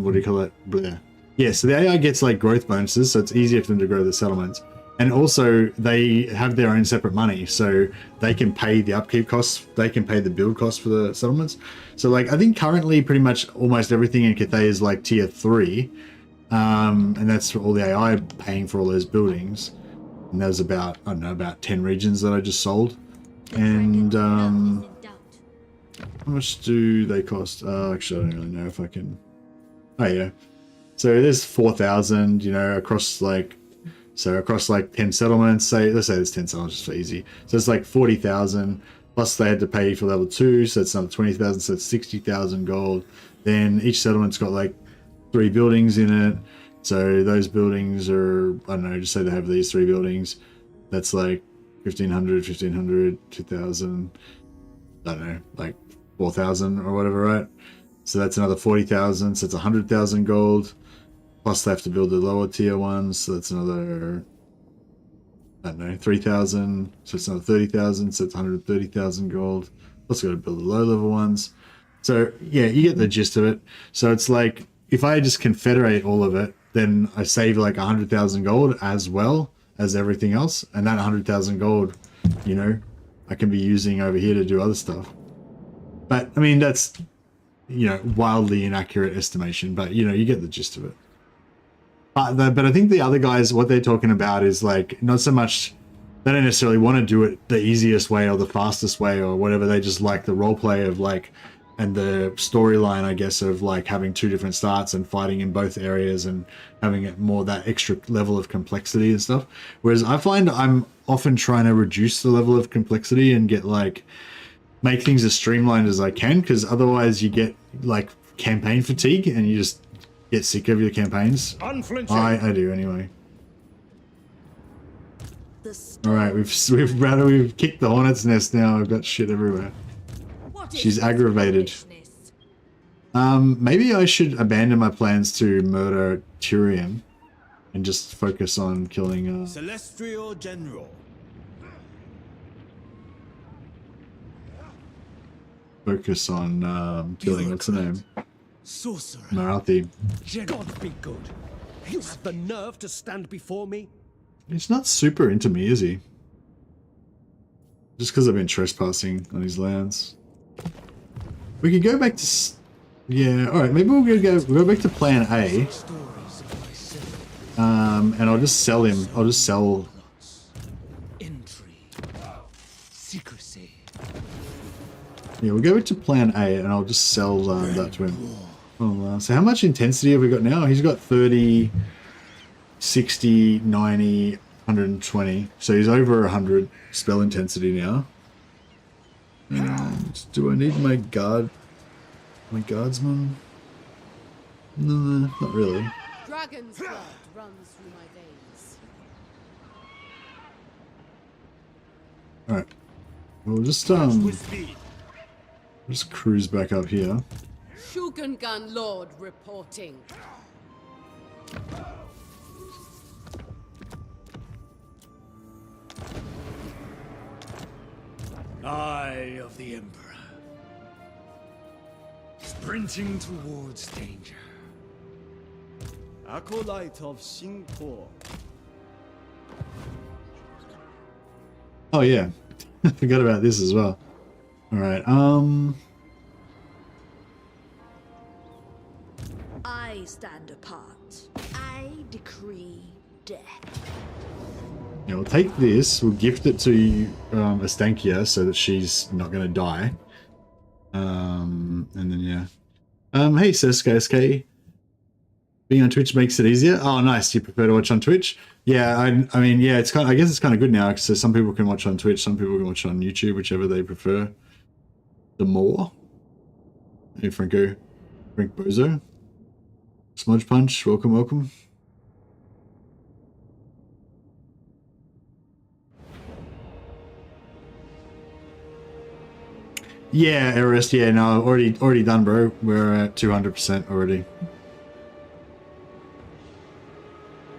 what do you call it? Bleh. Yeah, so the AI gets like growth bonuses, so it's easier for them to grow the settlements. And also they have their own separate money, so they can pay the upkeep costs, they can pay the build costs for the settlements. So like I think currently pretty much almost everything in Cathay is like tier 3. And that's all the AI paying for all those buildings. And there's about, I don't know, about 10 regions that I just sold. And how much do they cost? Actually, I don't really know if I can. Oh yeah. So there's 4,000, you know, across like 10 settlements. Say, let's say there's 10 settlements just for easy. So it's like 40,000. Plus they had to pay for level 2, so it's another 20,000. So it's 60,000 gold. Then each settlement's got like 3 buildings in it. So those buildings are, I don't know, just say they have these 3 buildings. That's like 1,500, 2,000, I don't know, like 4,000 or whatever, right? So that's another 40,000. So it's 100,000 gold. Plus they have to build the lower tier ones. So that's another, I don't know, 3,000. So it's another 30,000. So it's 130,000 gold. Plus got to build the low level ones. So yeah, you get the gist of it. So it's like, if I just confederate all of it, then I save like 100,000 gold as well as everything else. And that 100,000 gold, you know, I can be using over here to do other stuff. But I mean, that's, you know, wildly inaccurate estimation, but you know, you get the gist of it. But I think the other guys, what they're talking about is like, not so much, they don't necessarily want to do it the easiest way or the fastest way or whatever. They just like the role play of like, and the storyline, I guess, of like having 2 different starts and fighting in both areas and having it more that extra level of complexity and stuff. Whereas I find I'm often trying to reduce the level of complexity and get like, make things as streamlined as I can, because otherwise you get like campaign fatigue and you just get sick of your campaigns. I do anyway. All right, we've kicked the hornet's nest now. I've got shit everywhere. She's aggravated. Maybe I should abandon my plans to murder Tyrion and just focus on killing Celestial General. Focus on killing, what's her name? Sorcerer. Marathi. God be good. You have the nerve to stand before me? He's not super into me, is he? Just because I've been trespassing on his lands. We could go back to... Yeah, alright, maybe we'll go back to plan A. And I'll just sell him. I'll just sell... Secrecy. Yeah, we'll go back to plan A and I'll just sell that to him. Oh, so how much intensity have we got now? He's got 30, 60, 90, 120. So he's over 100 spell intensity now. And do I need my guardsman? No, not really. Dragon's blood runs through my veins. Alright. We'll just cruise back up here. Shugengan Lord reporting. Eye of the Emperor. Sprinting towards danger. Acolyte of Xingpo. Oh yeah. I forgot about this as well. Alright, I stand apart. I decree death. yeah, we'll take this, we'll gift it to Estankia so that she's not gonna die. And then yeah. Hey Seska SK. Being on Twitch makes it easier. Oh nice, you prefer to watch on Twitch? Yeah, I mean yeah, it's I guess it's kinda good now, so some people can watch on Twitch, some people can watch on YouTube, whichever they prefer. The more. Hey Franco. Frank Bozo. Smudge Punch, welcome, welcome. Yeah, Everest, yeah, no, already done, bro. We're at 200% already.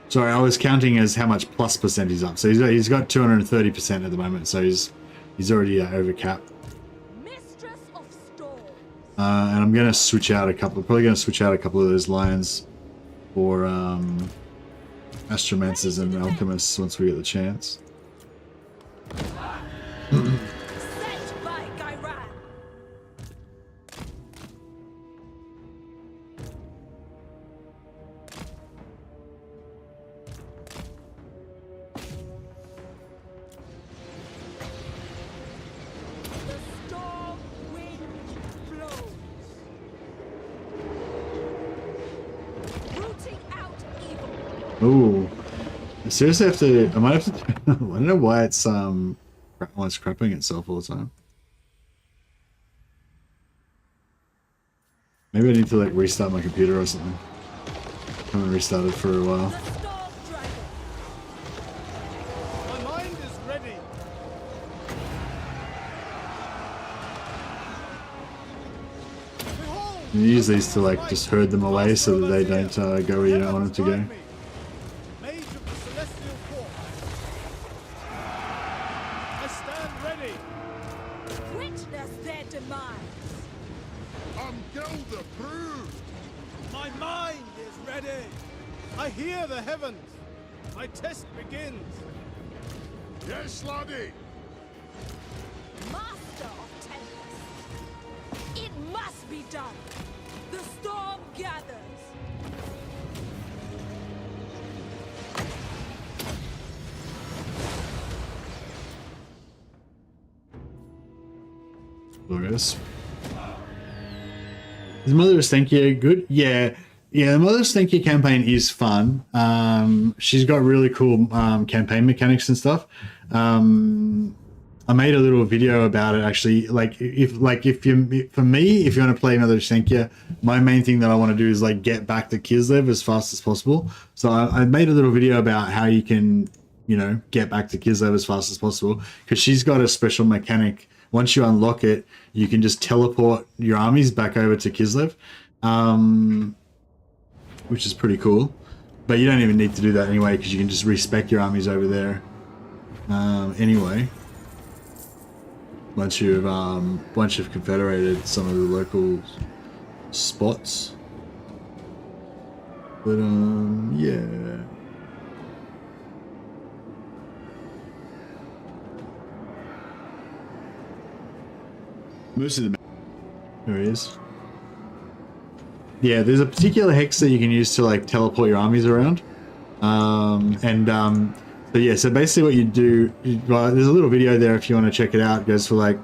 Sorry, I was counting as how much plus percent he's up. So he's got 230% at the moment. So he's already over cap. And I'm gonna switch out a couple. Probably gonna switch out a couple of those lions for astromancers and alchemists once we get the chance. Ooh, I seriously have to. I might have to. I don't know why it's crapping itself all the time. Maybe I need to like restart my computer or something. I haven't restarted for a while. My mind is ready. You use these to like just herd them away so that they don't go where you don't want them to go. My mind is ready. I hear the heavens. My test begins. Yes, laddie. Master of Tempest. It must be done. The storm gathers. Glorious. Is Mother of Stenkia good? Yeah. Yeah, the Mother of Stenkia campaign is fun. She's got really cool campaign mechanics and stuff. I made a little video about it actually. If you want to play Mother of Stenkia, my main thing that I want to do is like get back to Kislev as fast as possible. So I made a little video about how you can, you know, get back to Kislev as fast as possible, because she's got a special mechanic. Once you unlock it, you can just teleport your armies back over to Kislev, which is pretty cool. But you don't even need to do that anyway, because you can just respec your armies over there anyway. Once you've confederated some of the local spots. But yeah. Most of the... There he is. Yeah, there's a particular hex that you can use to like teleport your armies around. So yeah, so basically what you do, well, there's a little video there if you want to check it out. It goes for like,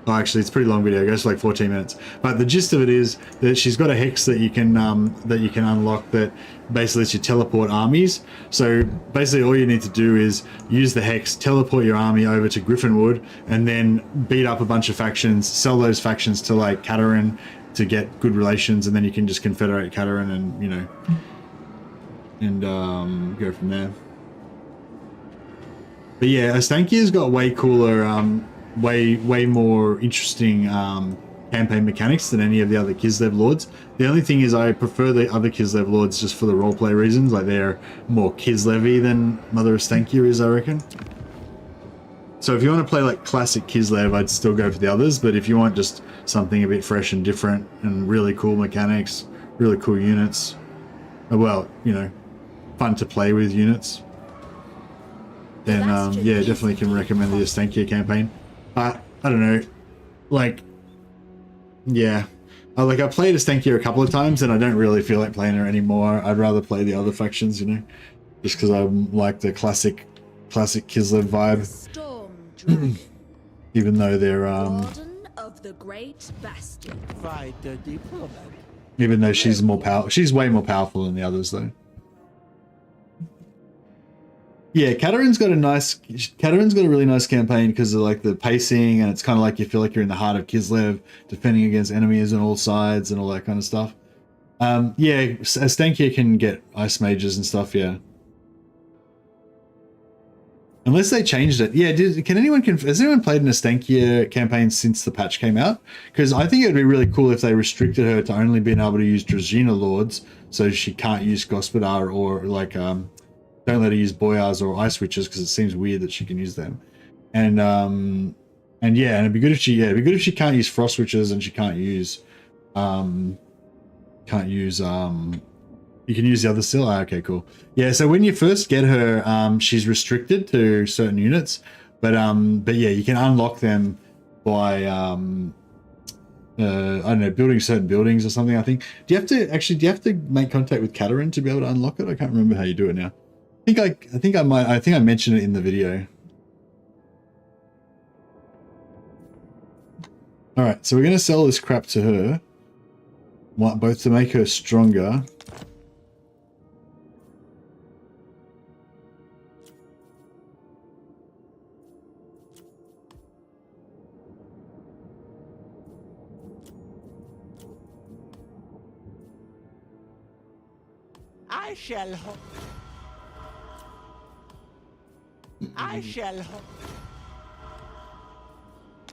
oh, actually it's a pretty long video. It goes for like 14 minutes. But the gist of it is that she's got a hex that you can unlock that basically lets you teleport armies. So basically all you need to do is use the hex, teleport your army over to Griffinwood, and then beat up a bunch of factions, sell those factions to like Caravan to get good relations, and then you can just confederate Caravan and, you know, and go from there. But yeah, Stankia's got way cooler, way more interesting campaign mechanics than any of the other Kislev lords. The only thing is I prefer the other Kislev lords just for the roleplay reasons. Like they're more Kislev-y than Mother of Stankia is, I reckon. So if you want to play like classic Kislev, I'd still go for the others. But if you want just something a bit fresh and different and really cool mechanics, really cool units, well, you know, fun to play with units, then yeah, definitely can recommend the Stankia campaign. I don't know, like, yeah, I played Stankia a couple of times and I don't really feel like playing her anymore. I'd rather play the other factions, you know, just because I like the classic Kislev vibe. Even though they're of the great bastion. Even though she's way more powerful than the others though. Yeah, Caravan's got a really nice campaign because of like the pacing, and it's kind of like you feel like you're in the heart of Kislev, defending against enemies on all sides and all that kind of stuff. Yeah, Stankia can get ice mages and stuff. Yeah, unless they changed it. Yeah, has anyone played an Stankia campaign since the patch came out? Because I think it would be really cool if they restricted her to only being able to use Dragina Lords, so she can't use Gospodar or like don't let her use boyars or ice witches because it seems weird that she can use them. And yeah, and it'd be good if she can't use frost witches and she can't use you can use the other still. Okay, cool. Yeah, so when you first get her, she's restricted to certain units, but yeah, you can unlock them by I don't know, building certain buildings or something. I think. Do you have to make contact with Caravan to be able to unlock it? I can't remember how you do it now. I think I mentioned it in the video. All right, so we're gonna sell this crap to her, both to make her stronger. I shall hope. I shall hope.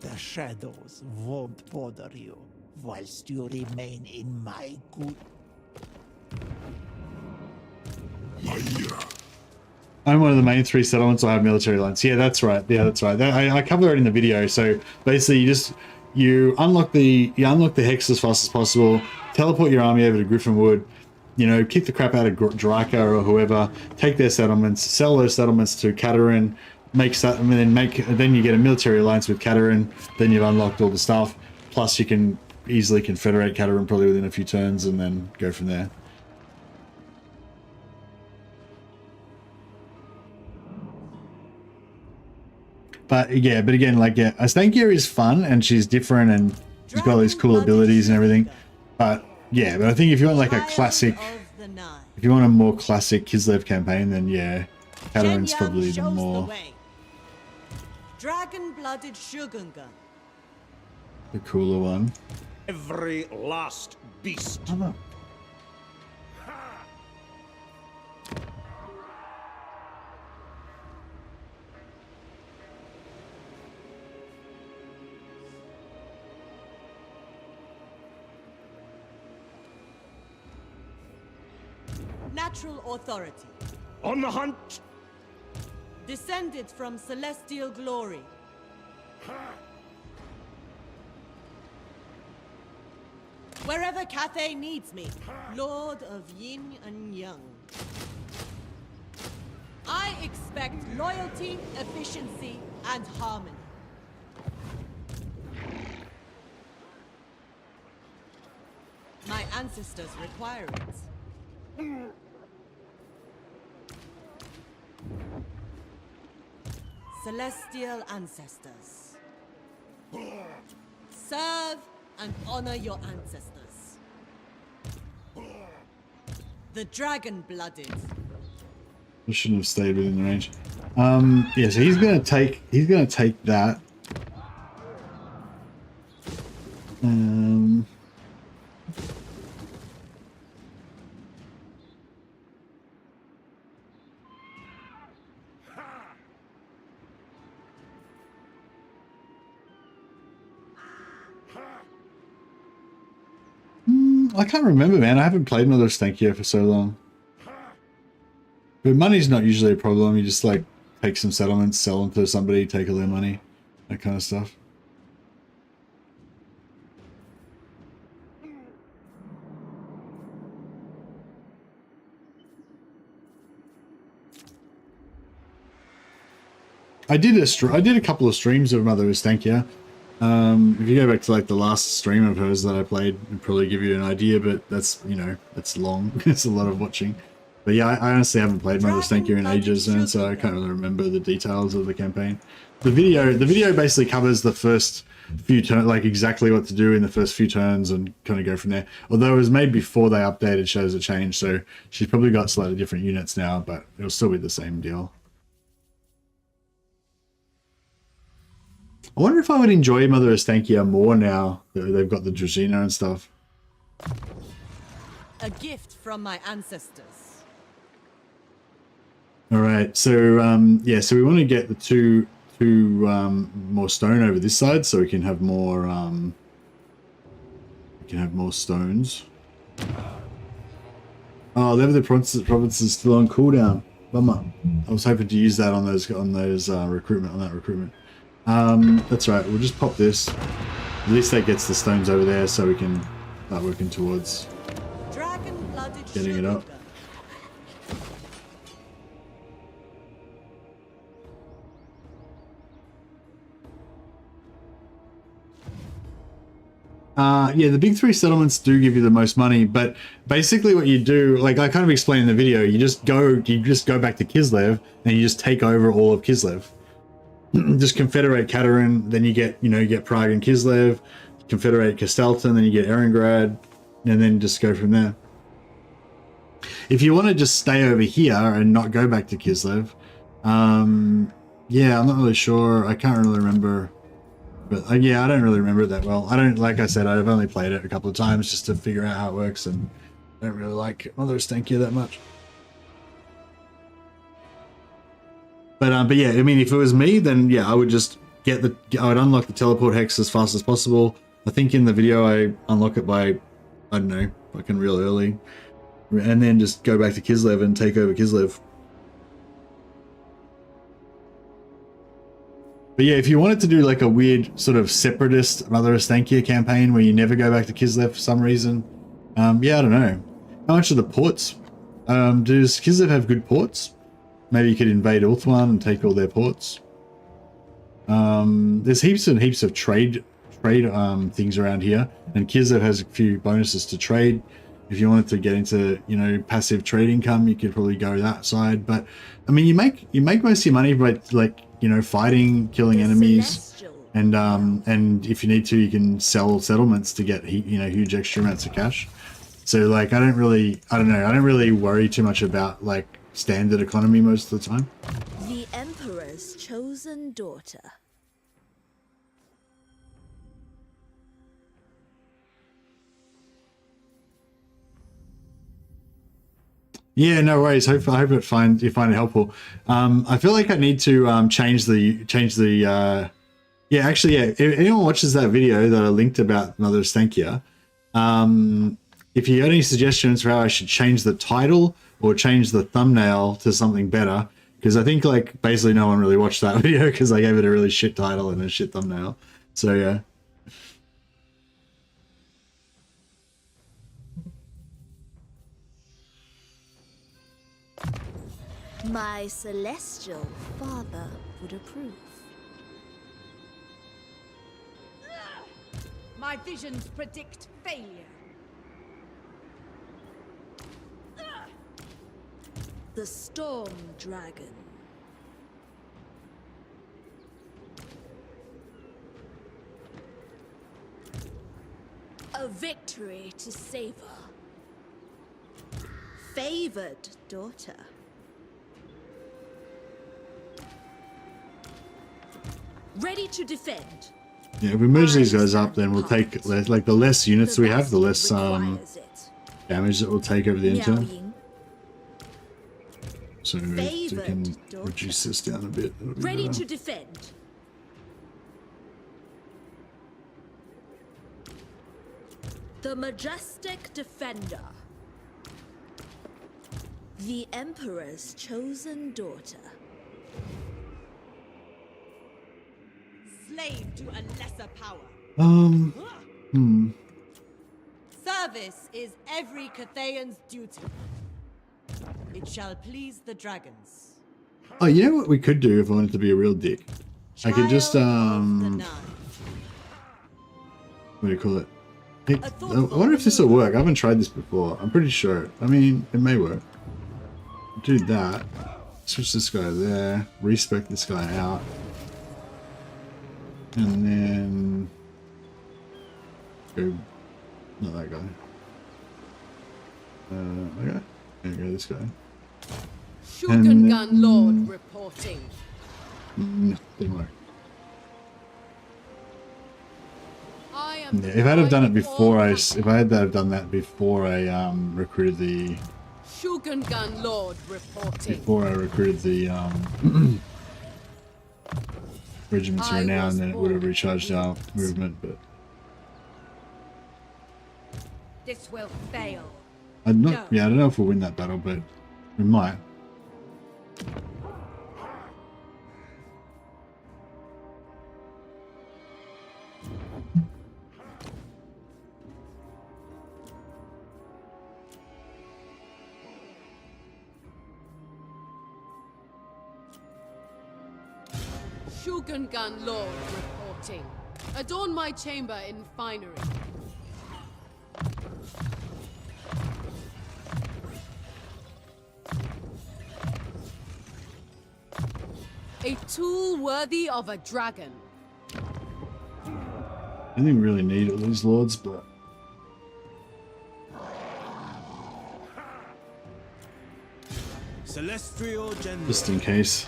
The shadows won't bother you whilst you remain in my good. I'm one of the main 3 settlements. I have military lines. Yeah, that's right. Yeah, that's right. I cover it in the video. So basically, you unlock the hex as fast as possible. Teleport your army over to Griffinwood. You know, kick the crap out of Draika or whoever. Take their settlements. Sell those settlements to Cathay. Then you get a military alliance with Cathay. Then you've unlocked all the stuff. Plus, you can easily confederate Cathay probably within a few turns, and then go from there. But yeah, Astankia is fun and she's different and she's got all these cool abilities and everything. But yeah, but I think if you want like a classic, if you want a more classic Kislev campaign, then yeah, Kataryn's probably the more Dragon-blooded Shogunga. the cooler one. Every last beast. Natural authority. On the hunt. Descended from celestial glory. Wherever Cathay needs me, Lord of Yin and Yang. I expect loyalty, efficiency, and harmony. My ancestors require it. Celestial ancestors. Serve and honor your ancestors. The dragon-blooded. I shouldn't have stayed within the range. Yeah, so he's gonna take that. I can't remember, man. I haven't played another Stankia for so long. But money's not usually a problem. You just like take some settlements, sell them to somebody, take all their money, that kind of stuff. I did a couple of streams of Mother Stankia. If you go back to like the last stream of hers that I played, it'd probably give you an idea, but that's, you know, that's long. It's a lot of watching. But yeah, I honestly haven't played Mother Stankia in ages, and so I can't really remember the details of the campaign. The video basically covers the first few turns, like exactly what to do in the first few turns, and kind of go from there. Although it was made before they updated Shadows of Change, so she's probably got slightly different units now, but it'll still be the same deal. I wonder if I would enjoy Mother Stankia more now that they've got the Druzhina and stuff. A gift from my ancestors. All right, so yeah, so we want to get the two more stone over this side, so we can have more stones. Oh, Level the province is still on cooldown. Bummer. I was hoping to use that on those recruitment. That's right. We'll just pop this. At least that gets the stones over there, so we can start working towards getting it up. Yeah, the big three settlements do give you the most money, but basically what you do, like I kind of explained in the video, you just go back to Kislev and you just take over all of Kislev. Just confederate Caravan, then you get Prague and Kislev, confederate Kastelton, then you get Erengrad, and then just go from there. If you want to just stay over here and not go back to Kislev, yeah, I'm not really sure. I can't really remember. But yeah, I don't really remember it that well. Like I said, I've only played it a couple of times just to figure out how it works, and I don't really like Mother of Stankia that much. But yeah, I mean, if it was me, then yeah, I would just I would unlock the teleport hex as fast as possible. I think in the video I unlock it by, I don't know, fucking real early, and then just go back to Kislev and take over Kislev. But yeah, if you wanted to do like a weird sort of separatist Mother of Stankia campaign where you never go back to Kislev for some reason, yeah, I don't know. How much are the ports? Does Kislev have good ports? Maybe you could invade Ulthuan and take all their ports. There's heaps and heaps of trade things around here, and Kislev has a few bonuses to trade. If you wanted to get into, you know, passive trade income, you could probably go that side. But I mean, you make most of your money by, like, you know, fighting, killing enemies, and if you need to, you can sell settlements to get, you know, huge extra amounts of cash. So like, I don't really worry too much about like standard economy most of the time. The Emperor's chosen daughter. Yeah, no worries. I hope you find it helpful. I feel like I need to change the yeah, actually, yeah, if anyone watches that video that I linked about Mother of Stankia, if you have any suggestions for how I should change the title or change the thumbnail to something better, because I think like basically no one really watched that video because I gave it a really shit title and a shit thumbnail. So yeah. My celestial father would approve. My visions predict failure. The Storm Dragon. A victory to savor. Favored daughter. Ready to defend. Yeah, if we merge these guys up, then we'll take like the less units we have, the less damage that we'll take over the intern. So we can reduce this down a bit. Ready to defend. The majestic defender. The Emperor's chosen daughter. Slave to a lesser power. Service is every Cathayan's duty. It shall please the dragons. Oh, you know what we could do if I wanted to be a real dick? I could just what do you call it? I wonder if this will work. I haven't tried this before. I'm pretty sure. I mean, it may work. Do that. Switch this guy there. Respec this guy out. And then go, not that guy. Okay. There go, this guy. Shogungan Lord reporting. No, didn't work. Yeah, if I'd have done it before if I had done that before I recruited the Shogungan Lord reporting. Before I recruited the regiments of renown, then it would have recharged our movement, but this will fail. I don't know if we'll win that battle, but we might. Shogungan Lord reporting. Adorn my chamber in finery. A tool worthy of a dragon. I didn't really need all these lords, but Celestial General. just in case.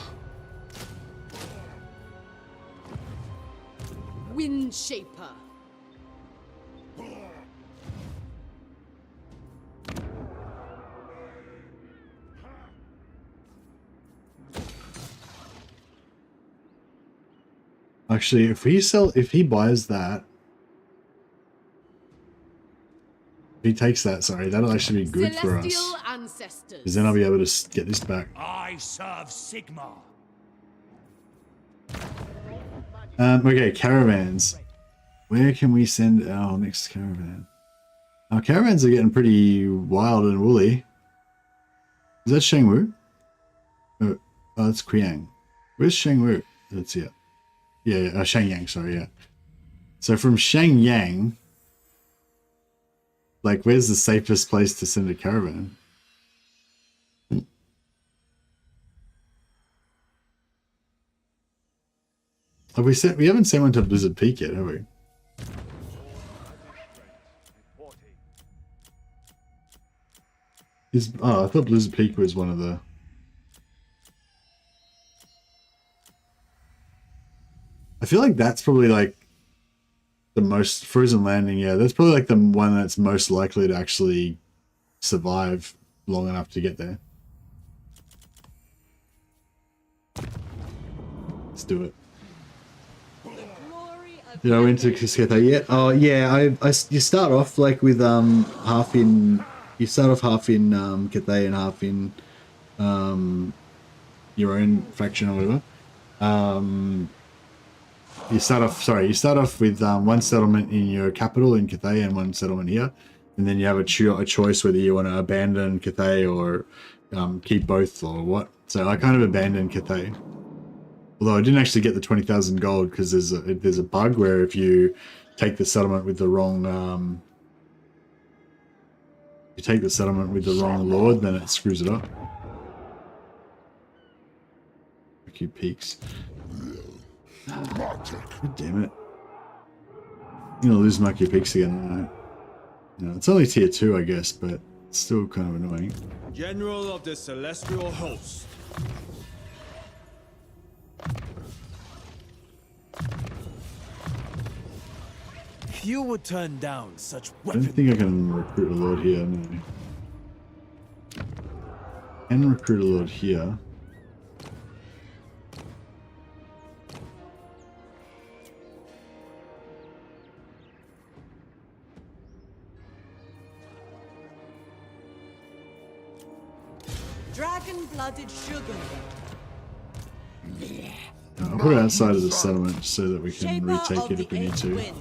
Wind Shaper. Actually, if he buys that, if he takes that, sorry, that'll actually be good for us. Because then I'll be able to get this back. I serve Sigma. Okay, caravans. Where can we send our next caravan? Our caravans are getting pretty wild and woolly. Is that Shangwu? Oh, that's Qiang. Where's Shangwu? That's it. Yeah, Shangyang, sorry, yeah. So from Shangyang, like, where's the safest place to send a caravan? Have we sent? We haven't sent one to Blizzard Peak yet, have we? Oh, I thought Blizzard Peak was one of the. I feel like that's probably like the most Frozen Landing. Yeah, that's probably like the one that's most likely to actually survive long enough to get there. Let's do it. Did I went to Cathay yet? Oh yeah, you start off like with half in. You start off half in Cathay and half in your own faction or whatever. You start off with one settlement in your capital in Cathay and one settlement here, and then you have a choice whether you want to abandon Cathay or keep both or what. So I kind of abandoned Cathay. Although I didn't actually get the 20,000 gold because there's a bug where if you take the settlement with the wrong lord, then it screws it up. Cute peaks. God damn it! I'm gonna lose Monkey Peaks again. No, it's only tier 2, I guess, but it's still kind of annoying. General of the Celestial Host. You would turn down such weapons. I don't think I can recruit a lord here, no. Can recruit a lord here. Dragon-blooded sugar. I'll put it outside of the settlement so that we can retake it if we need to.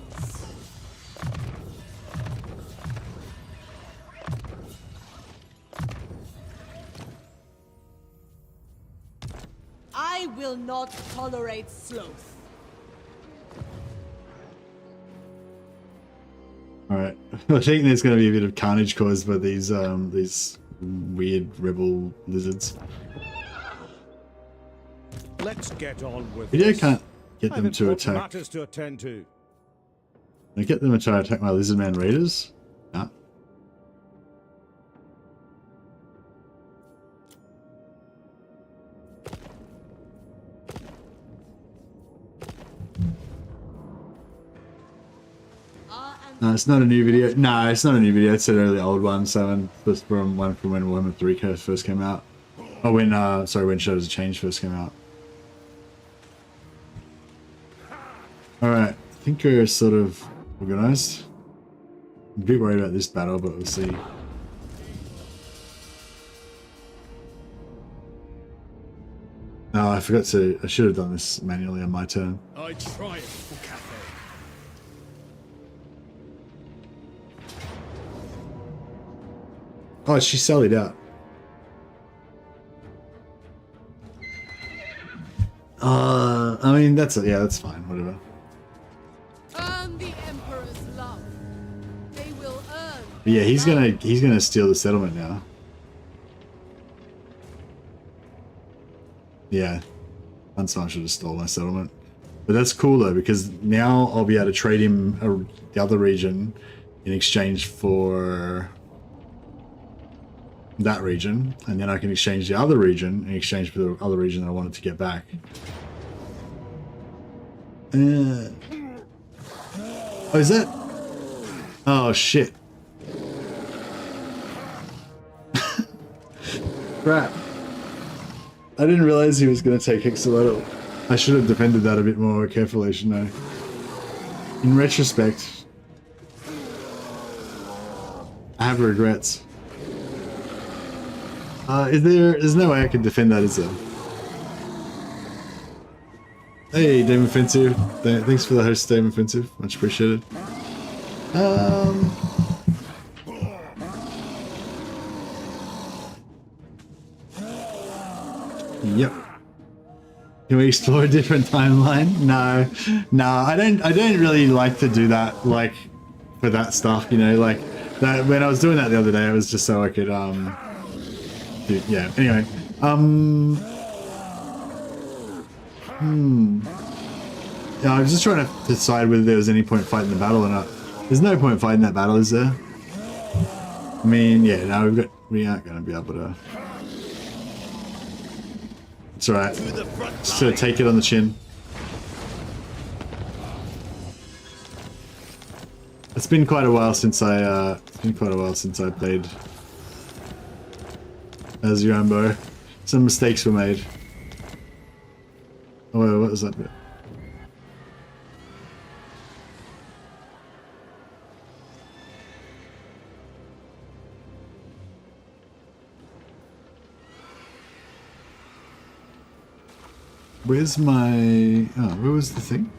I will not tolerate sloth. Alright, I think there's going to be a bit of carnage caused by these weird rebel lizards. Let's get on with Maybe I this. can't get them to important attack. matters to attend to. Can I get them to try to attack my Lizardman raiders? Nah. No, it's not a new video. No, it's not a new video. It's an early old one. So from when Warhammer 3 first came out. Oh, when when Shadows of Change first came out. All right, I think we're sort of organized. I'm a bit worried about this battle, but we'll see. Oh, I forgot to. I should have done this manually on my turn. I triumph for Cathay. Oh, she sallied out. I mean, that's fine. Whatever. Earn the Emperor's love. They will earn. But yeah, he's gonna steal the settlement now. Yeah, Huntsman should have stole my settlement. But that's cool though, because now I'll be able to trade him the other region in exchange for that region, and then I can exchange the other region in exchange for the other region that I wanted to get back. Oh, is that? Oh shit! Crap! I didn't realize he was going to take Hexalettle. I should have defended that a bit more carefully, shouldn't I? In retrospect, I have regrets. There's no way I can defend that, is there? Hey, Demon Offensive. Thanks for the host, Demon Offensive. Much appreciated. Yep. Can we explore a different timeline? No, I don't really like to do that, like, for that stuff, you know, like, that, when I was doing that the other day, it was just so I could, yeah, anyway, yeah, I was just trying to decide whether there was any point fighting the battle or not. There's no point fighting that battle, is there? I mean, yeah, no, we aren't going to be able to. It's alright. Just gonna take it on the chin. It's been quite a while since I played as YUAN BO. Some mistakes were made. Oh wait, what was that bit? Where's my... Oh, where was the thing?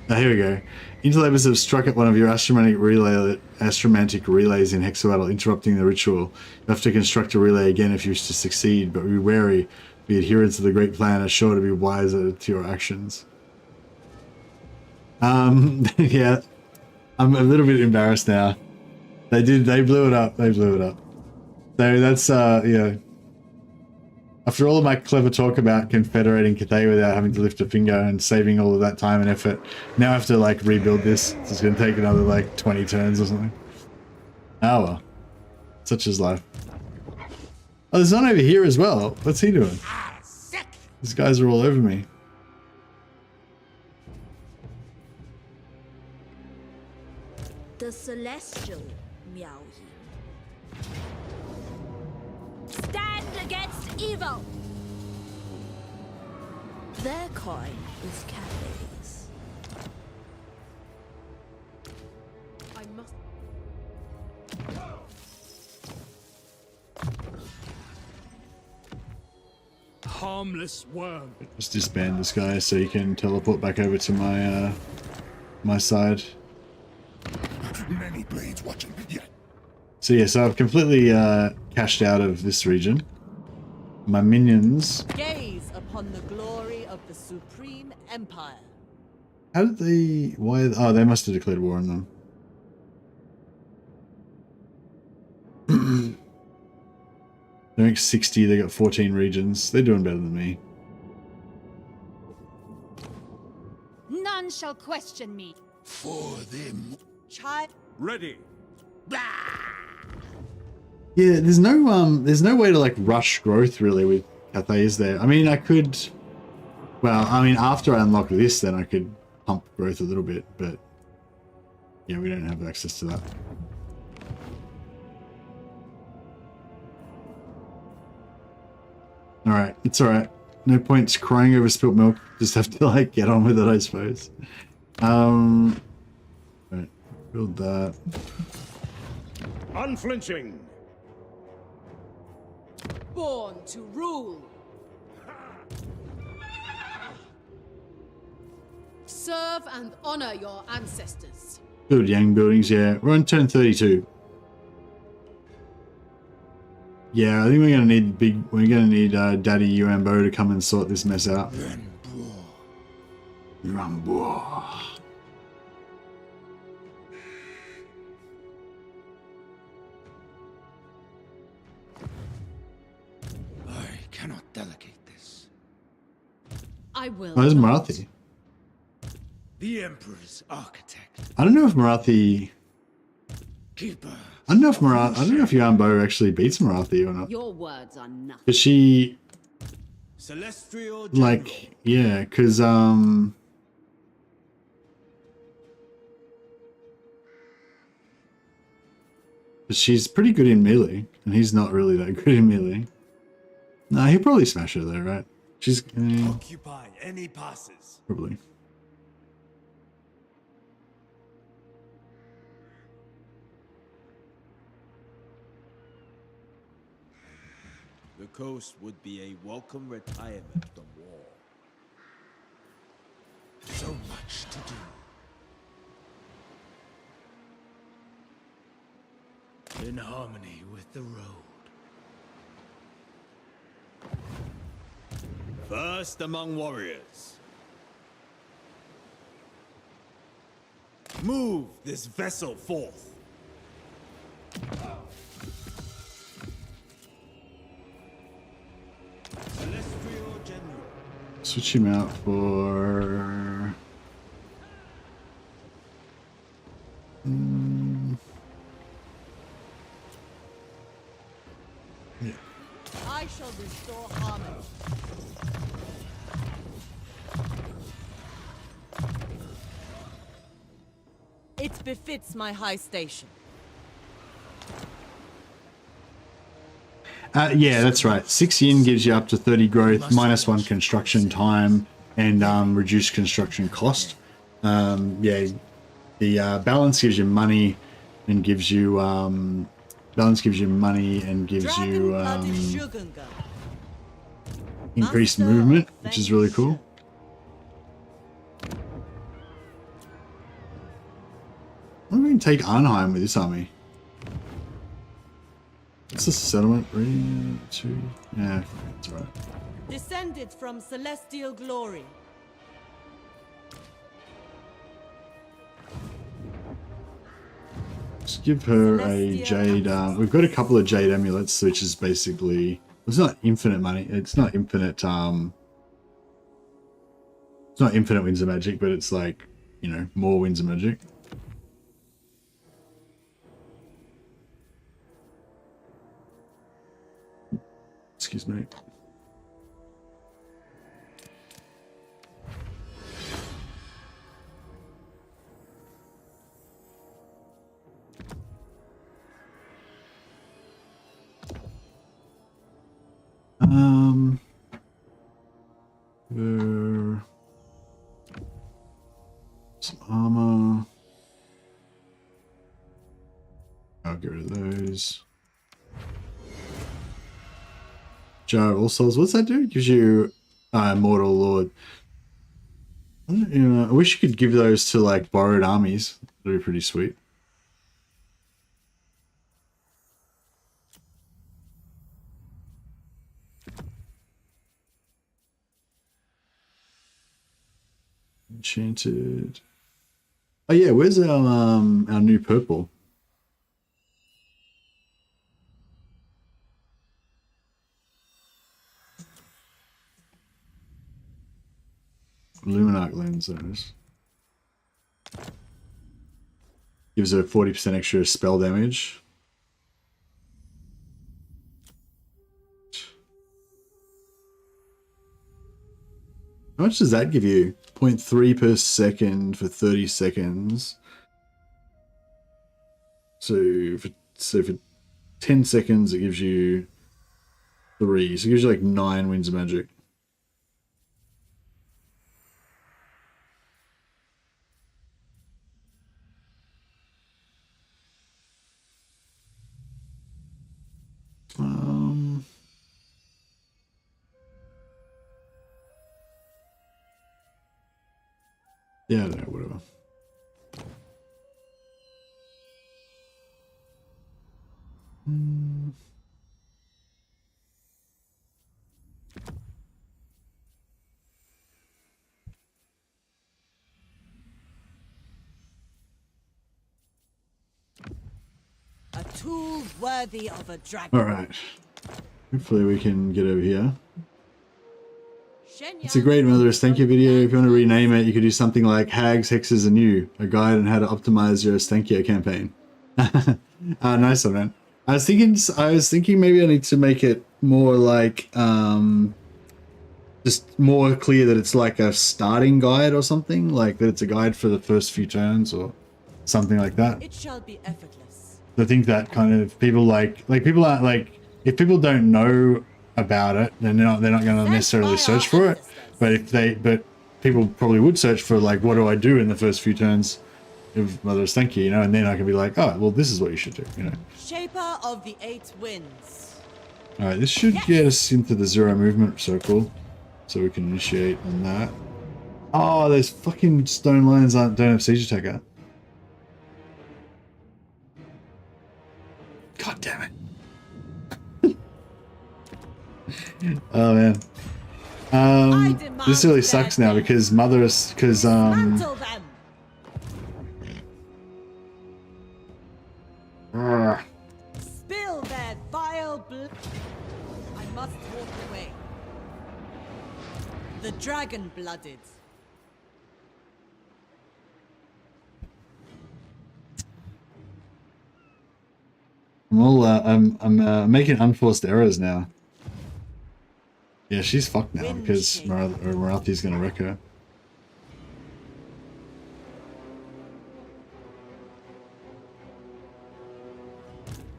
Oh, here we go. Interlabors have struck at one of your astromantic relays in Hexalettle, interrupting the ritual. You have to construct a relay again if you wish to succeed, but be wary. Be adherents to the great plan are sure to be wiser to your actions. Yeah. I'm a little bit embarrassed now. They blew it up. So that's, yeah. After all of my clever talk about confederating Cathay without having to lift a finger and saving all of that time and effort, now I have to, like, rebuild this. It's going to take another, like, 20 turns or something. Oh well. Such is life. Oh, there's one over here as well. What's he doing? These guys are all over me. The Celestial Miao Yin. Stand against evil! Their coin is Cathay's. I must... Harmless worm. Just disband this guy so he can teleport back over to my my side. Many blades watching. Yeah. So yeah, so I've completely cashed out of this region. My minions. Gaze upon the glory of the Supreme Empire. How did they? Why? Oh, they must have declared war on them. They're at 60. They got 14 regions. They're doing better than me. None shall question me. For them. Child. Ready. Yeah, there's no way to like rush growth really with Cathay, is there? I mean, I could. Well, I mean, after I unlock this, then I could pump growth a little bit, but yeah, we don't have access to that. Alright, it's alright. No points crying over spilt milk. Just have to like get on with it, I suppose. Right. Build that. Unflinching. Born to rule. Serve and honor your ancestors. Build Yang buildings, yeah. We're on turn 32. Yeah, I think we're gonna need Daddy Yuan Bo to come and sort this mess out. YUAN BO. I cannot delegate this. I will. Oh, there's not. Marathi. The Emperor's architect. I don't know if Marathi. Keeper. I don't know if Yuan Bo actually beats Marathi or not. Your words are nothing. But she, Celestial like, yeah, because she's pretty good in melee, and he's not really that good in melee. No, he'll probably smash her though, right? She's Occupy any passes. probably. The coast would be a welcome retirement from war. So much to do. In harmony with the road. First among warriors. Move this vessel forth. Celestial General. Switch him out for. Yeah. I shall restore harmony. It befits my high station. Yeah, that's right. 6 yin gives you up to 30 growth, -1 construction time, and reduced construction cost. Yeah, the balance gives you money and gives you increased movement, which is really cool. I'm going to take Arnheim with this army. What's the settlement? 3, 2. Yeah, that's right. Descended from celestial glory. Just give her a jade. We've got a couple of jade amulets, which is basically, it's not infinite money. It's not infinite. It's not infinite winds of magic, but it's like, you know, more winds of magic. Excuse me. Some armor. I'll get rid of those. Jar of All Souls. What's that do? Gives you Immortal Lord. You know, I wish you could give those to like borrowed armies. That'd be pretty sweet. Enchanted. Oh yeah, where's our new purple? Luminarch lens those. Gives her 40% extra spell damage. How much does that give you? 0.3 per second for 30 seconds. So for 10 seconds it gives you 3. So it gives you like 9 winds of magic. Yeah, I don't know, whatever. A tool worthy of a dragon. All right. Hopefully we can get over here. It's a great Mother's thank you video. If you want to rename it, you could do something like Hags, Hexes, and You, a guide on how to optimize your thank you campaign. Nice one, man. I was thinking maybe I need to make it more like just more clear that it's like a starting guide or something, like that it's a guide for the first few turns or something like that. It shall be effortless. I think that kind of people like people aren't like, if people don't know about it, then they're not going to necessarily search for it. But people probably would search for like, what do I do in the first few turns of Mother's thank you, you know, and then I can be like, oh, well, this is what you should do, you know. Shaper of the 8 winds. All right, this should get us into the 0 movement circle, so we can initiate on that. Oh, those fucking stone lions don't have siege attacker. God damn it. Oh man. This really sucks now because Spill their vile blood. I must walk away. The dragon-blooded. I'm making unforced errors now. Yeah, she's fucked now because Marathi's gonna wreck her.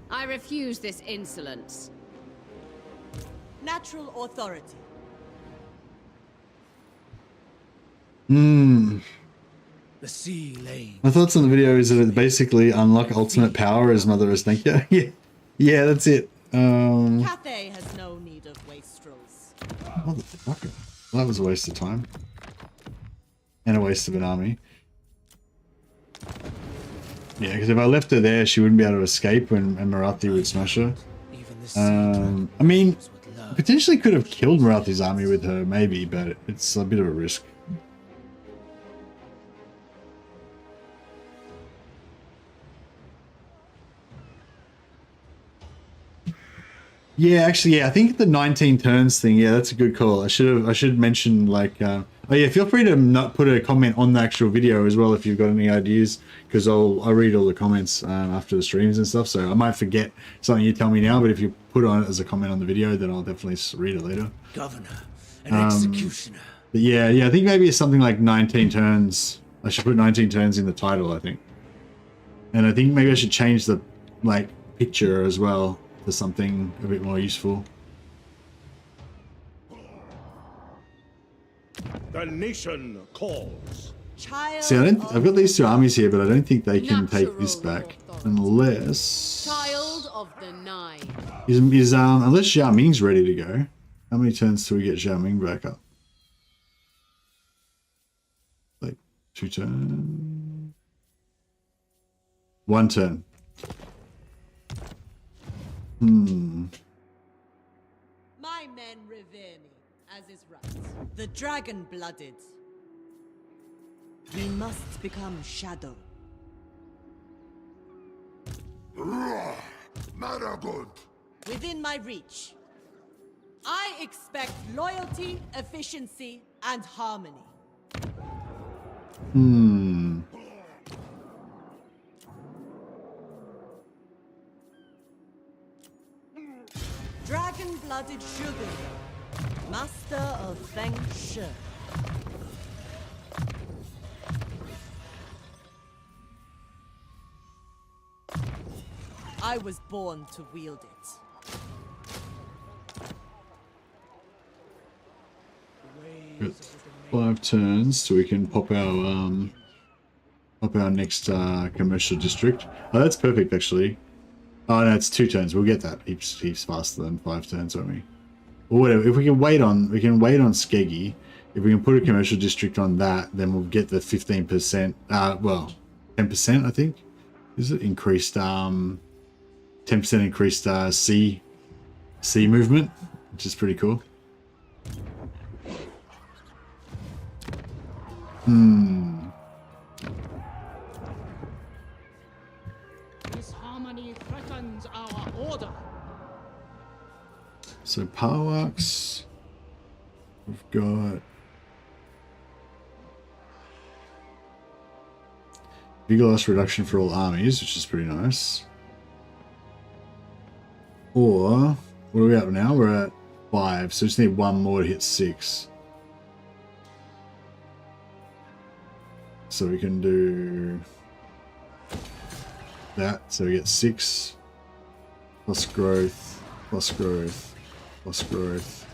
I refuse this insolence. Natural authority. The sea lane. My thoughts on the video is that it basically unlock ultimate power as Mother's thank you. Yeah, that's it. Cathay has no need of wastrels. Motherfucker. Well, that was a waste of time. And a waste of an army. Yeah, because if I left her there, she wouldn't be able to escape and Marathi would smash her. I mean, potentially could have killed Marathi's army with her, maybe, but it's a bit of a risk. Yeah, actually, yeah, I think the 19 turns thing, yeah, that's a good call. I should mention, like, oh yeah, feel free to not put a comment on the actual video as well if you've got any ideas, because I'll read all the comments after the streams and stuff, so I might forget something you tell me now, but if you put on it as a comment on the video, then I'll definitely read it later. Governor and executioner. But yeah, I think maybe it's something like 19 turns. I should put 19 turns in the title, I think. And I think maybe I should change the, like, picture as well to something a bit more useful. The nation calls. See, I've got these two armies here, but I don't think they can take this back unless. Child of the Nine. Unless Xiao Ming's ready to go. How many turns till we get Xiao Ming back up? Like 2 turns. 1 turn. My men revere me, as is right. The dragon-blooded. We must become shadow. Marabot! Within my reach. I expect loyalty, efficiency, and harmony. Dragon-blooded sugar, master of Feng Shi. I was born to wield it. Got 5 turns, so we can pop our next commercial district. Oh, that's perfect, actually. Oh no, it's 2 turns. We'll get that heaps faster than 5 turns, won't we? Or whatever. If we can wait on Skeggy. If we can put a commercial district on that, then we'll get the 15%. Well, 10%, I think. Is it increased? 10% increased sea movement, which is pretty cool. Disharmony threatens our order. So power works. We've got vigor loss reduction for all armies, which is pretty nice. Or what are we at now? We're at 5, so we just need 1 more to hit 6. So we can do that. So we get 6 plus growth, plus growth, plus growth.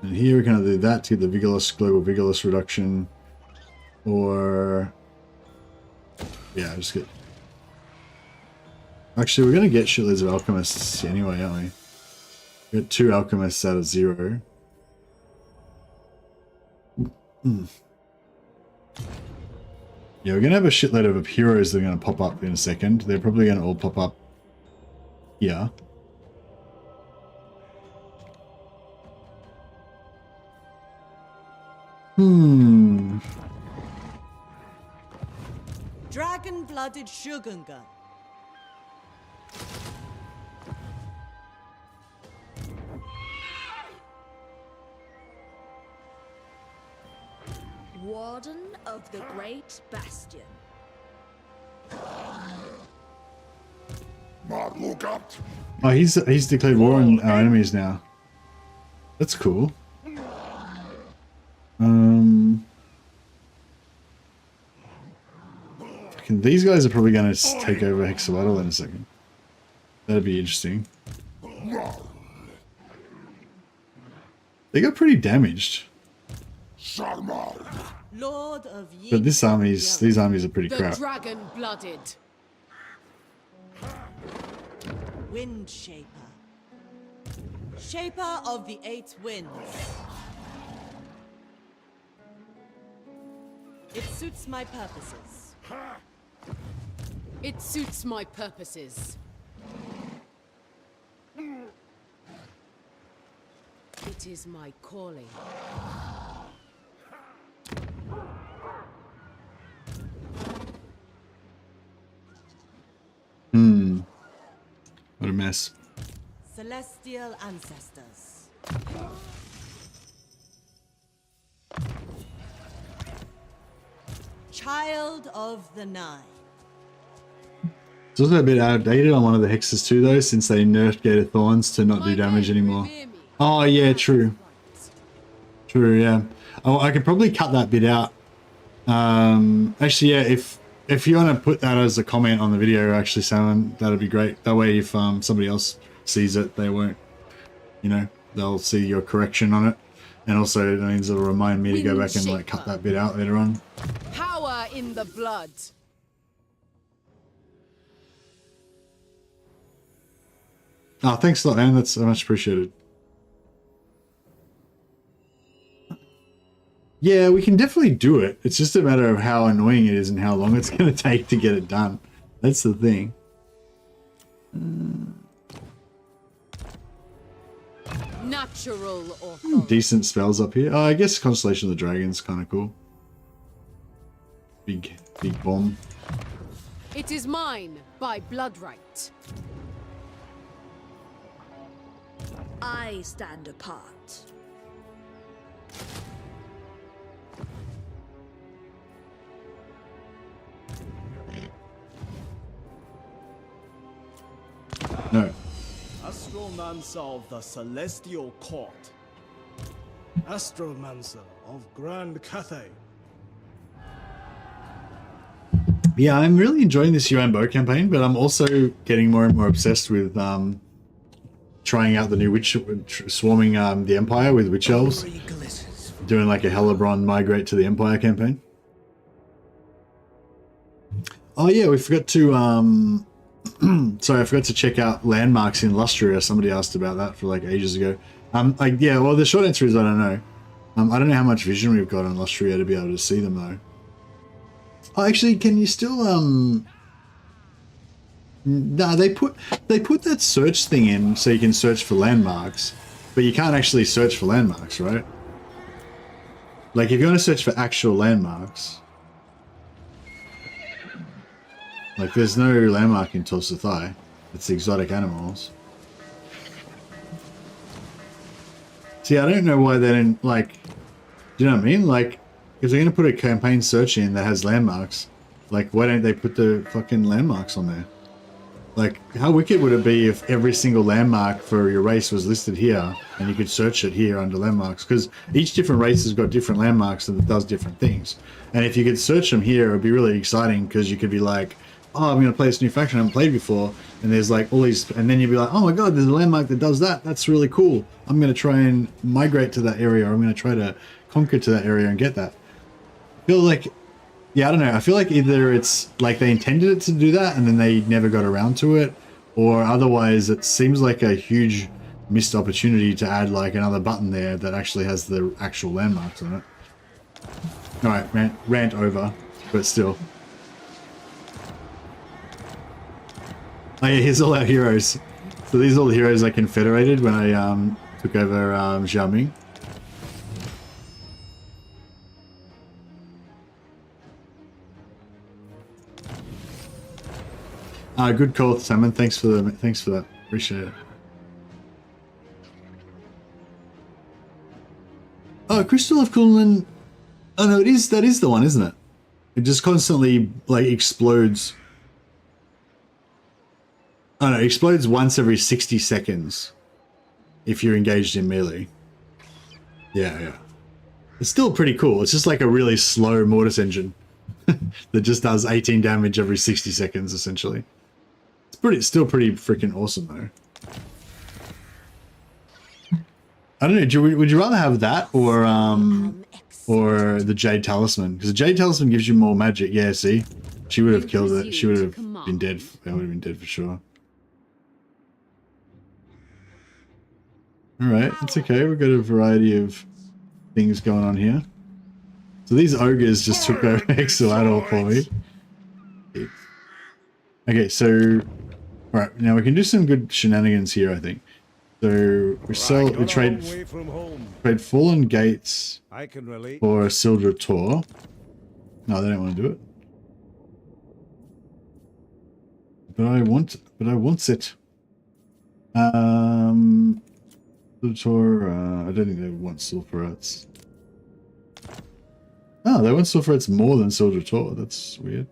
And here we can either do that to get the vigorless, global vigorless reduction, or yeah, just get. Actually, we're gonna get shitloads of alchemists anyway, aren't we? We got 2 alchemists out of 0. Yeah, we're gonna have a shitload of heroes that are gonna pop up in a second. They're probably gonna all pop up here. Dragon-blooded Shogunga. Warden of the Great Bastion. Oh, he's declared war on our enemies now. That's cool. These guys are probably going to take over Hexawattle in a second. That'd be interesting. They got pretty damaged. Lord of But these armies are pretty crap. Dragon-blooded. Wind Shaper. Shaper of the 8 winds. It suits my purposes. It suits my purposes. It is my calling. What a mess. Celestial ancestors. Child of the Nine. It's also a bit outdated on one of the hexes too, though, since they nerfed Gate of Thorns to not do damage anymore. Oh yeah, true. True, yeah. Oh, I could probably cut that bit out. Actually, yeah, if you want to put that as a comment on the video, actually, Simon, that'd be great. That way, if somebody else sees it, they won't, you know, they'll see your correction on it. And also, it means it'll remind me to go back and like cut that bit out later on. Power in the blood. Oh, thanks a lot, man. That's so much appreciated. Yeah, we can definitely do it. It's just a matter of how annoying it is and how long it's going to take to get it done. That's the thing. Natural authority. Decent spells up here. Oh, I guess Constellation of the Dragon's kind of cool. Big bomb. It is mine by blood right. I stand apart. No. Astromancer of the Celestial Court. Astromancer of Grand Cathay. Yeah, I'm really enjoying this YUAN BO campaign, but I'm also getting more and more obsessed with trying out the new witch swarming the Empire with witch elves. Doing like a Hellebron migrate to the Empire campaign. Oh yeah, we forgot to sorry, I forgot to check out landmarks in Lustria. Somebody asked about that for like ages ago. Yeah, well, the short answer is I don't know. I don't know how much vision we've got on Lustria to be able to see them though. Oh, actually, can you still no, they put that search thing in so you can search for landmarks, but you can't actually search for landmarks, right? Like if you want to search for actual landmarks, like there's no landmark in Torsathai. It's exotic animals. See, I don't know why they didn't, like, do you know what I mean? Like, if they're going to put a campaign search in that has landmarks, like, why don't they put the fucking landmarks on there? Like, how wicked would it be if every single landmark for your race was listed here and you could search it here under landmarks? Because each different race has got different landmarks and it does different things. And if you could search them here, it would be really exciting because you could be like, oh, I'm going to play this new faction I haven't played before. And there's like all these, and then you'd be like, oh my god, there's a landmark that does that. That's really cool. I'm going to try and migrate to that area. Or I'm going to try to conquer to that area and get that. I feel like, yeah, I don't know. I feel like either it's like they intended it to do that and then they never got around to it, or otherwise it seems like a huge missed opportunity to add like another button there that actually has the actual landmarks on it. All right, rant over, but still. Oh yeah, here's all our heroes. So these are all the heroes I confederated when I took over Xiaoming. Good call, Salmon. Thanks for that. Appreciate it. Oh, Crystal of Kunlun. Oh no, that is the one, isn't it? It just constantly like explodes. Oh no, it explodes once every 60 seconds if you're engaged in melee. Yeah. It's still pretty cool. It's just like a really slow mortis engine that just does 18 damage every 60 seconds essentially. It's still pretty freaking awesome though. I don't know, would you rather have that or the Jade Talisman? Because the Jade Talisman gives you more magic. Yeah, see? She would have killed it. She would have been dead. I would have been dead for sure. Alright, it's okay. We've got a variety of things going on here. So these ogres just took over Exolador for me. Okay, so... Alright, now we can do some good shenanigans here, I think. So we trade Fallen Gates for Sildra Tor. No, they don't want to do it. But I want it. Tor, I don't think they want Sulfurites. Oh, they want Sulfurites more than Sildra Tor. That's weird.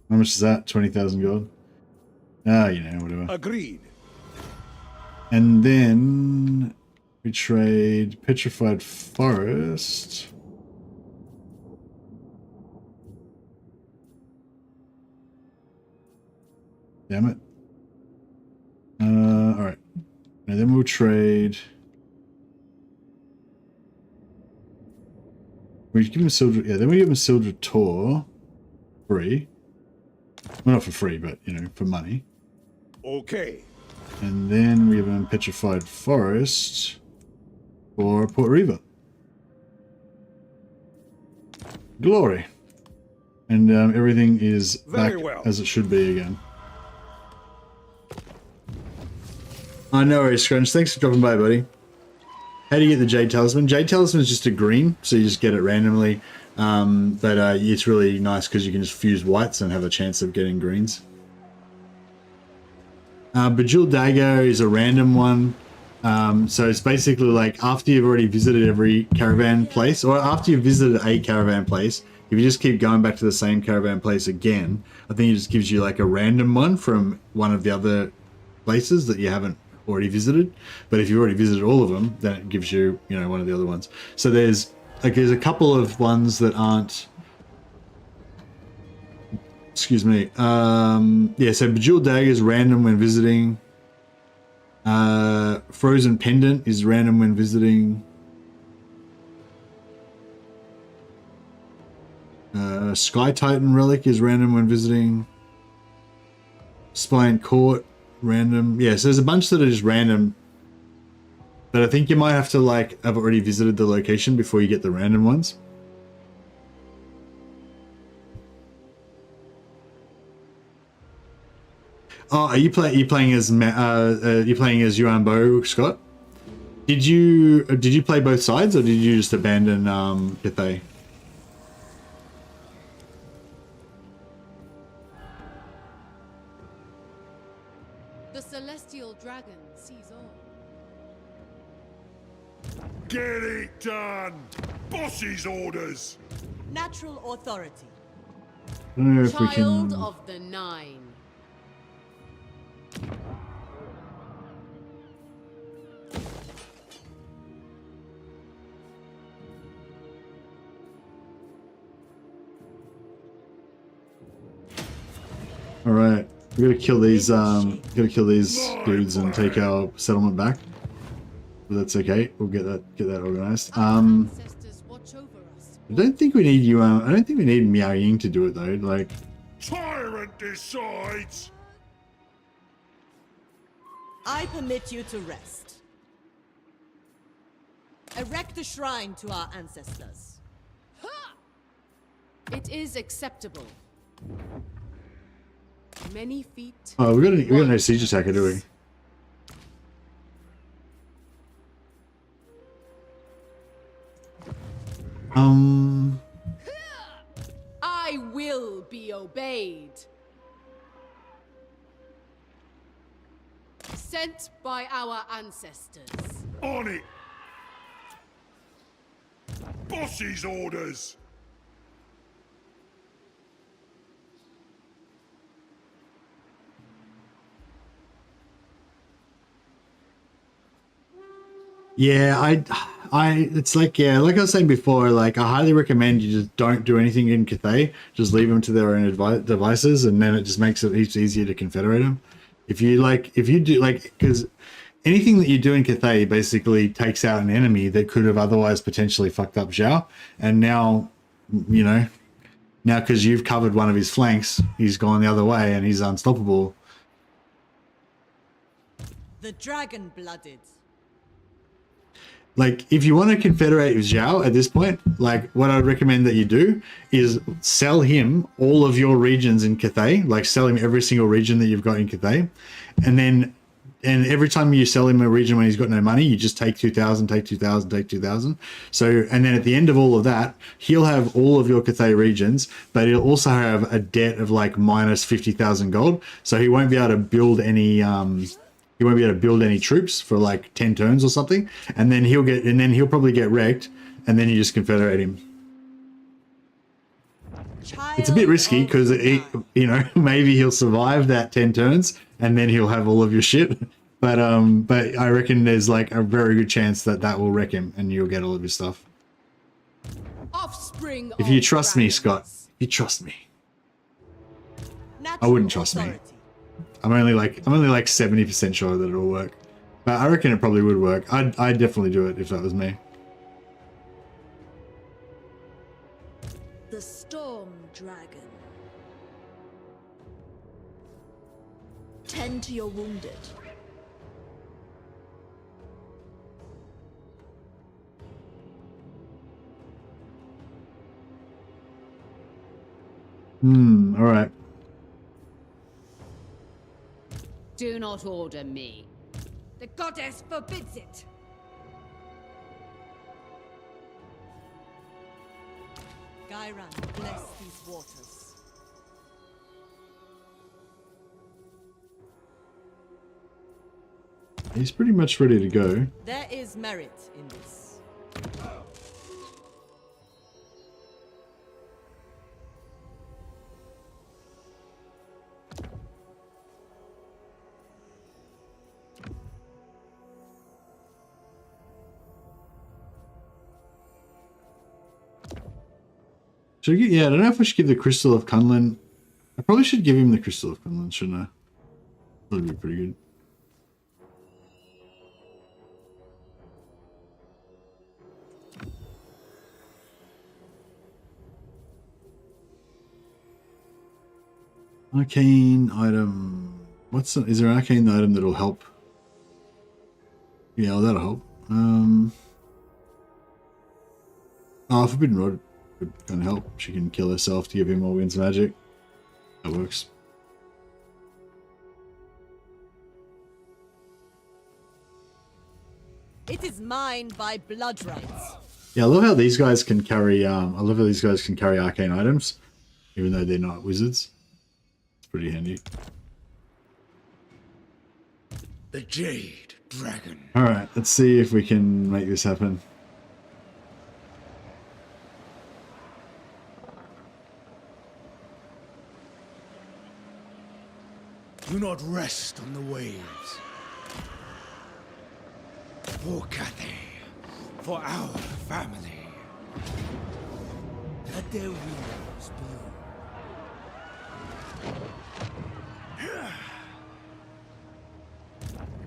How much is that? 20,000 gold? Ah, you know, whatever. Agreed. And then we trade Petrified Forest. Damn it. Alright. And then we'll trade... We give him Sildra... Yeah, then we give him Sildra Tor. Free. Well, not for free, but, you know, for money. Okay. And then we have a Petrified Forest for Port Riva. Glory. And everything is back as it should be again. I know, worries, Scrunch. Thanks for dropping by, buddy. How do you get the Jade Talisman? Jade Talisman is just a green, so you just get it randomly. But it's really nice because you can just fuse whites and have a chance of getting greens. Bejeweled Dagger is a random one. So it's basically like after you've already visited every caravan place, or after you've visited a caravan place, if you just keep going back to the same caravan place again, I think it just gives you like a random one from one of the other places that you haven't already visited. But if you've already visited all of them, then it gives you, you know, one of the other ones. So there's a couple of ones that aren't Excuse me. Yeah, so Bejeweled Dagger is random when visiting. Frozen Pendant is random when visiting. Sky Titan Relic is random when visiting. Spine Court, random. Yeah, so there's a bunch that are just random. But I think you might have to like have already visited the location before you get the random ones. Oh, are you playing as Yuan Bo, Scott? Did you play both sides, or did you just abandon Cathay? The celestial dragon sees all. Get it done! Boss's orders! Natural authority. I don't know if we Child can... of the Nine. All right, we gotta kill these. Dudes and take our settlement back. But that's okay. We'll get that organized. I don't think we need you. I don't think we need Miao Ying to do it though. Like, Tyrant decides. I permit you to rest. Erect a shrine to our ancestors. It is acceptable. Many feet. oh, we got no siege attacker, do we? I will be obeyed. Sent by our ancestors. On it! Boss's orders! Yeah, it's like, yeah, like I was saying before, like I highly recommend you just don't do anything in Cathay. Just leave them to their own devices, and then it just makes it easier to confederate them. If you do because anything that you do in Cathay basically takes out an enemy that could have otherwise potentially fucked up Zhao, and now, you know, now because you've covered one of his flanks, he's gone the other way and he's unstoppable. The dragon-blooded. Like, if you want to confederate with Zhao at this point, like, what I'd recommend that you do is sell him all of your regions in Cathay, like sell him every single region that you've got in Cathay. And every time you sell him a region when he's got no money, you just take 2,000, take 2,000, take 2,000. So, and then at the end of all of that, he'll have all of your Cathay regions, but he'll also have a debt of like minus 50,000 gold. So he won't be able to build any, he won't be able to build any troops for like 10 turns or something, and then he'll probably get wrecked, and then you just confederate him. It's a bit risky because you know, maybe he'll survive that 10 turns and then he'll have all of your shit. But I reckon there's like a very good chance that will wreck him and you'll get all of your stuff. Offspring. If you trust me, Scott, if you trust me. I wouldn't trust me. I'm only like 70% sure that it'll work, but I reckon it probably would work. I'd definitely do it if that was me. The Storm Dragon. Tend to your wounded. All right. Do not order me. The goddess forbids it. Caravan, bless these waters. He's pretty much ready to go. There is merit in this. Yeah, I don't know if I should give the Crystal of Kunlun I probably should give him the Crystal of Quinlan, shouldn't I? That'd be pretty good. Arcane item. Is there an arcane item that'll help? Yeah, well, that'll help. Oh, Forbidden Rod would kind of help. She can kill herself to give him more Winds Magic. That works. It is mine by blood rights. Yeah, I love how these guys can carry. I love how these guys can carry arcane items, even though they're not wizards. It's pretty handy. The Jade Dragon. All right, let's see if we can make this happen. Do not rest on the waves. For Cathay, for our family. Let their wings bloom.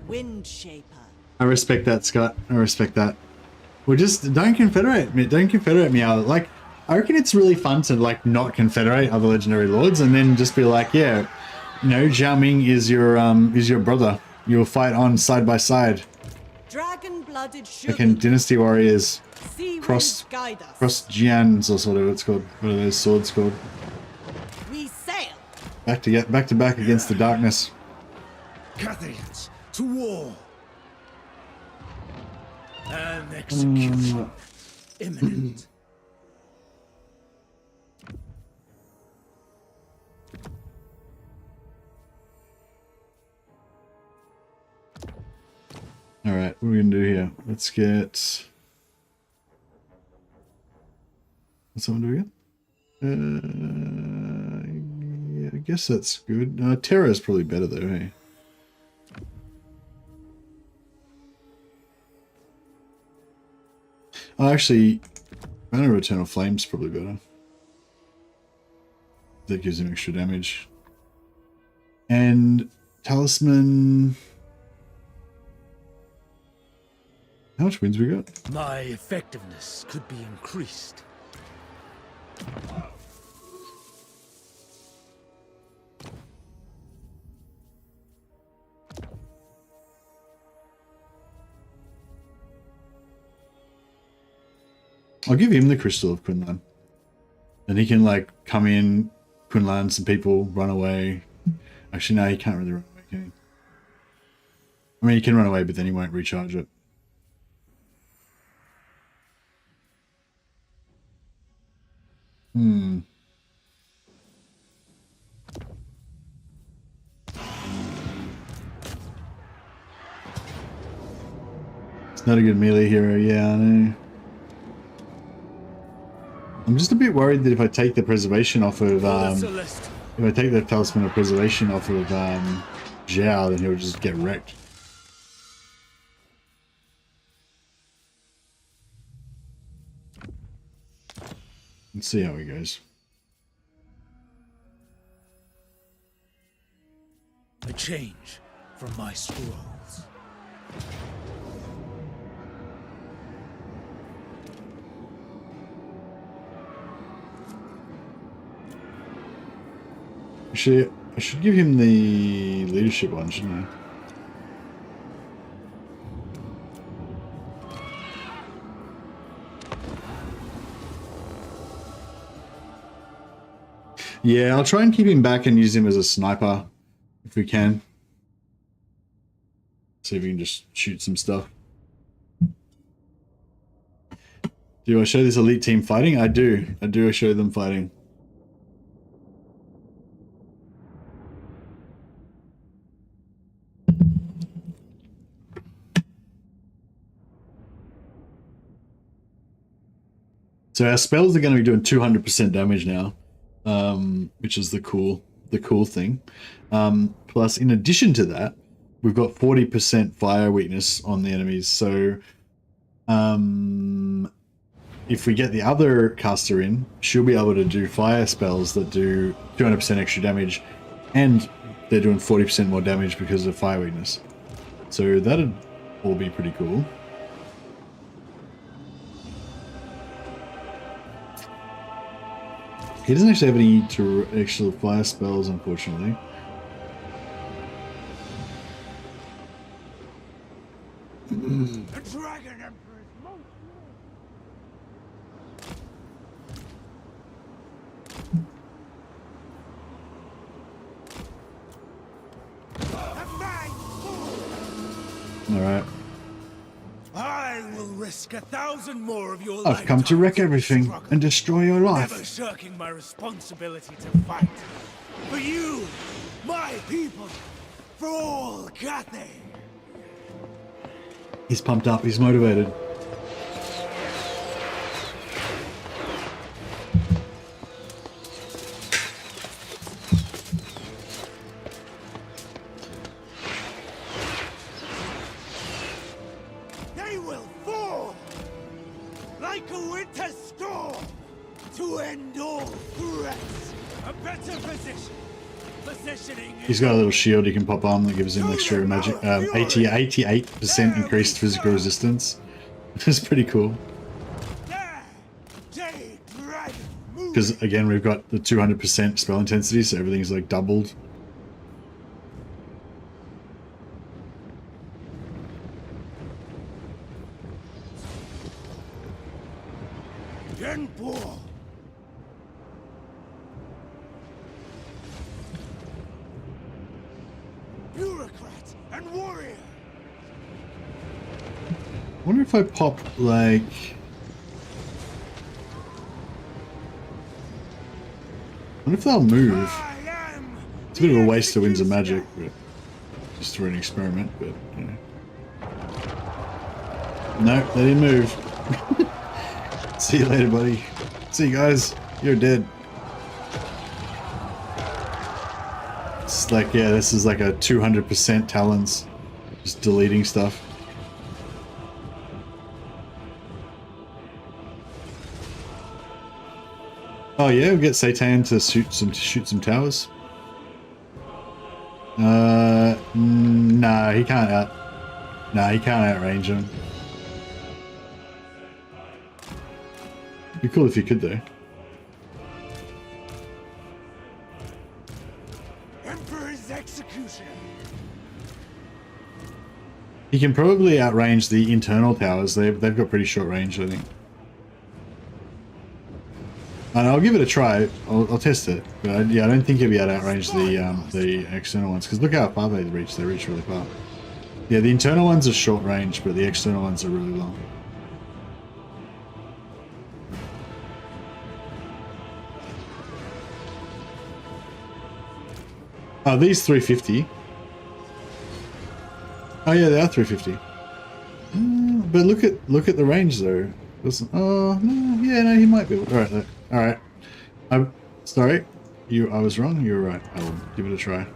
Wind Shaper. I respect that, Scott. I respect that. Well, just don't confederate me. Don't confederate me out. Like, I reckon it's really fun to like not confederate other legendary lords, and then just be like, yeah, you know, Zhao Ming is your brother. You'll fight on side by side. Dragon-blooded sugar. Like in Dynasty Warriors, Sea cross guide us. Jians or sort of it's called. What are those swords called? We sail. Back to back against the darkness. Cathayans to war. And execution imminent. All right, what are we gonna do here? Let's get. What's someone doing? Yeah, I guess that's good. Terra is probably better though, hey? Oh, actually, Banner of Eternal Flame's probably better. That gives him extra damage. And Talisman. How much wins we got? My effectiveness could be increased. I'll give him the Crystal of Quinlan. Then he can like come in, Quinlan some people, run away. Actually, no, he can't really run away, can he? I mean, he can run away, but then he won't recharge it. It's not a good melee hero, yeah, I know. I'm just a bit worried that if I take the preservation off of, if I take the Talisman of Preservation off of, Zhao, then he'll just get wrecked. Let's see how he goes. A change from my scrolls. Actually, I should give him the leadership one, shouldn't I? Yeah, I'll try and keep him back and use him as a sniper if we can. See if we can just shoot some stuff. Do I show this elite team fighting? I do. I show them fighting. So our spells are going to be doing 200% damage now, which is the cool thing. Plus, in addition to that, we've got 40% fire weakness on the enemies. So, if we get the other caster in, she'll be able to do fire spells that do 200% extra damage, and they're doing 40% more damage because of fire weakness. So that'd all be pretty cool. He doesn't actually have any actual fire spells, unfortunately. The Dragon Emperor's most Alright. I will risk 1,000 more of your I've come to wreck everything and destroy your never life. shirking my responsibility to fight. For you, my people, for all Cathay. He's pumped up, he's motivated. They will fall like a winter storm to end all threats. A better position. Positioning. He's got a little shield he can pop on that gives him extra magic, 88% increased physical resistance. It's pretty cool. Because again, we've got the 200% spell intensity, so everything's like doubled. Bureaucrat and warrior. I wonder if I pop like... I wonder if they'll move. It's a bit of a waste of Winds of Magic, but just for an experiment, but you know. No, they didn't move. See you later, buddy. See you guys. You're dead. It's like, yeah, this is like a 200% Talons. Just deleting stuff. Oh yeah, we'll get Satan to shoot some towers. Nah, he can't outrange him. Be cool if you could though. Emperor's executioner. He can probably outrange the internal towers. They've got pretty short range, I think. And I'll give it a try. I'll test it. But yeah, I don't think he'll be able to outrange the external ones, because look how far they reach. They reach really far. Yeah, the internal ones are short range, but the external ones are really long. Oh, these 350. Oh yeah, they are 350. But look at the range though. Oh no, yeah, no, he might be. All right. I'm sorry. I was wrong. You were right. I will give it a try.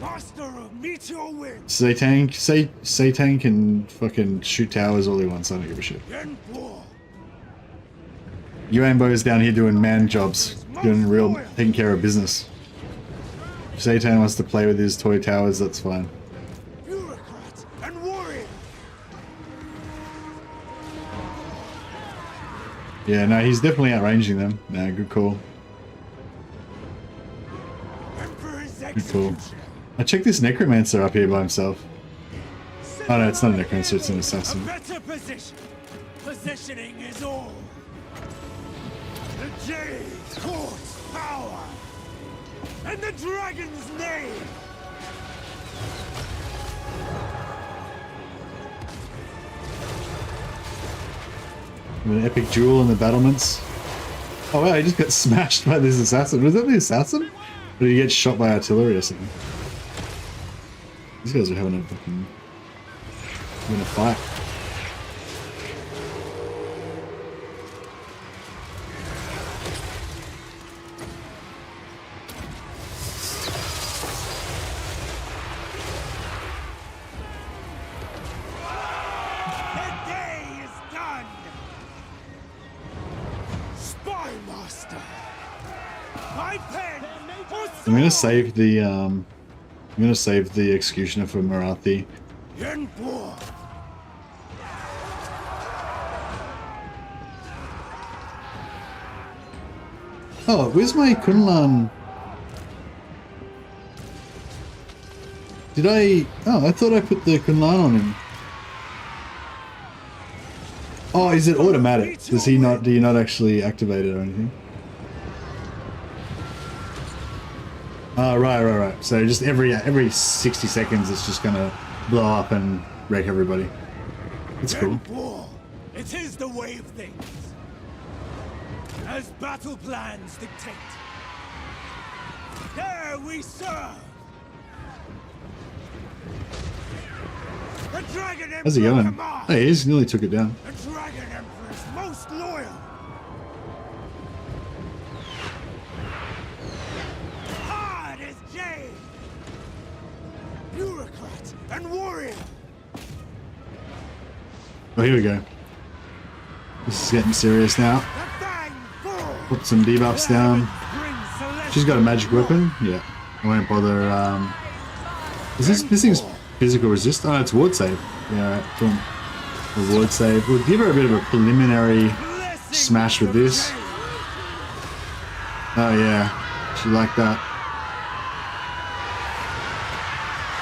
Master of meteor wind. Satan can fucking shoot towers all he wants. I don't give a shit. YUAN BO is down here doing man jobs, taking care of business. If Satan wants to play with his toy towers, that's fine. Bureaucrat and warrior. Yeah, no, he's definitely outranging them. No, good call. Good call. I checked this necromancer up here by himself. Oh no, it's not a necromancer, it's an assassin. A better position. Positioning is all. The Jade's court's power. And the dragon's name. An epic duel in the battlements. Oh wow, he just got smashed by this assassin. Was that the assassin? Or did he get shot by artillery or something? These guys are having a fight. master. My pen. I'm gonna save the executioner for Marathi. Yuan Bo. Oh, where's my Kunlan? Did I? Oh, I thought I put the Kunlan on him. Oh, is it automatic? Does he not? Do you not actually activate it or anything? Oh, right. So just every 60 seconds, it's just gonna blow up and wreck everybody. That's cool. It is the way of things. As battle plans dictate. There we serve. The Dragon How's he going? Emperor Hey, he's nearly took it down. The Dragon Emperor is most loyal. Hard as jade. Bureaucrat and warrior. Oh, here we go. This is getting serious now. Put some debuffs down. She's got a magic weapon. Yeah, I won't bother. Is this thing's physical resist? Oh, it's ward save. Yeah, right. Boom. A ward save. We'll give her a bit of a preliminary smash with this. Oh yeah, she liked that.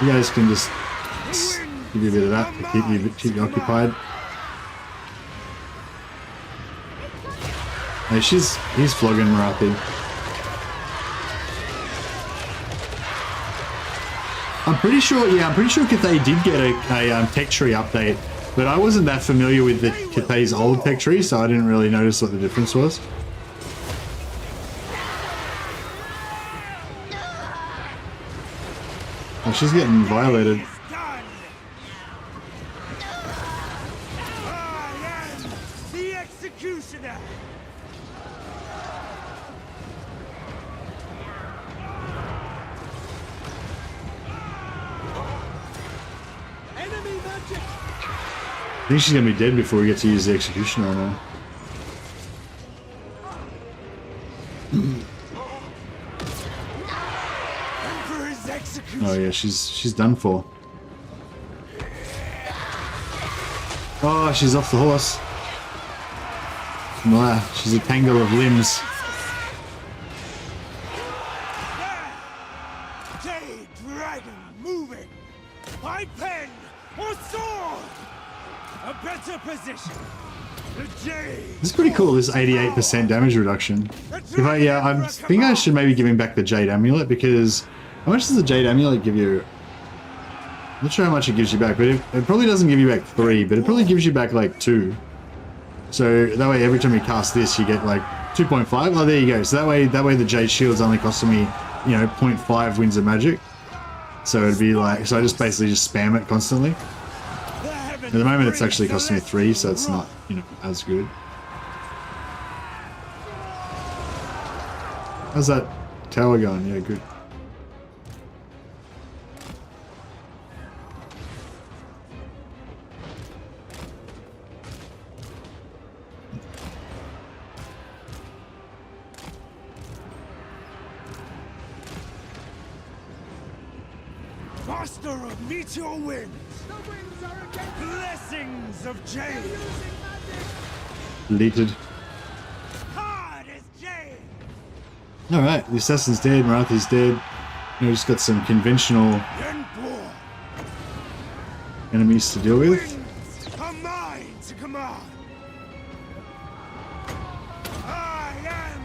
You guys can just give you a bit of that to keep you occupied. Hey, he's flogging Marathi. I'm pretty sure Cathay did get a tech tree update, but I wasn't that familiar with the Cathay's old tech tree, so I didn't really notice what the difference was. Oh, she's getting violated. The executioner. I think she's gonna be dead before we get to use the executioner on her. Oh yeah, she's done for. Oh, she's off the horse. Wow, she's a tangle of limbs. Jade dragon moving. By pen or sword. A better position. The jade. This is pretty cool. This 88% damage reduction. If I think I should maybe give him back the Jade Amulet, because how much does the Jade Amulet give you? I'm not sure how much it gives you back, but it probably doesn't give you back 3, but it probably gives you back like 2. So that way, every time you cast this, you get like 2.5. Oh, there you go. So that way the Jade Shield's only costing me, 0.5 Winds of Magic. So it'd be like, so I just basically just spam it constantly. At the moment, it's actually costing me 3, so it's not, as good. How's that tower going? Yeah, good. Master of meteor winds. Blessings of jade. Deleted. Hard as jade. Alright, the assassin's dead, Marathi's dead. We just got some conventional enemies to deal with. Are mine to command. I am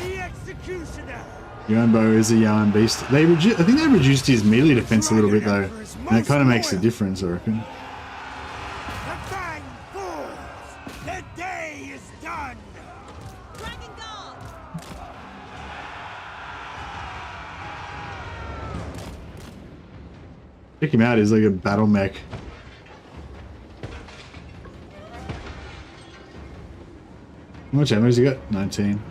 the executioner. Yuan Bo is a Yuan beast. I think they reduced his melee defense a little bit though, and it kind of makes a difference, I reckon. The fang falls. The day is done. Dragon Guard. Check him out, he's like a battle mech. How much ammo has he got? 19.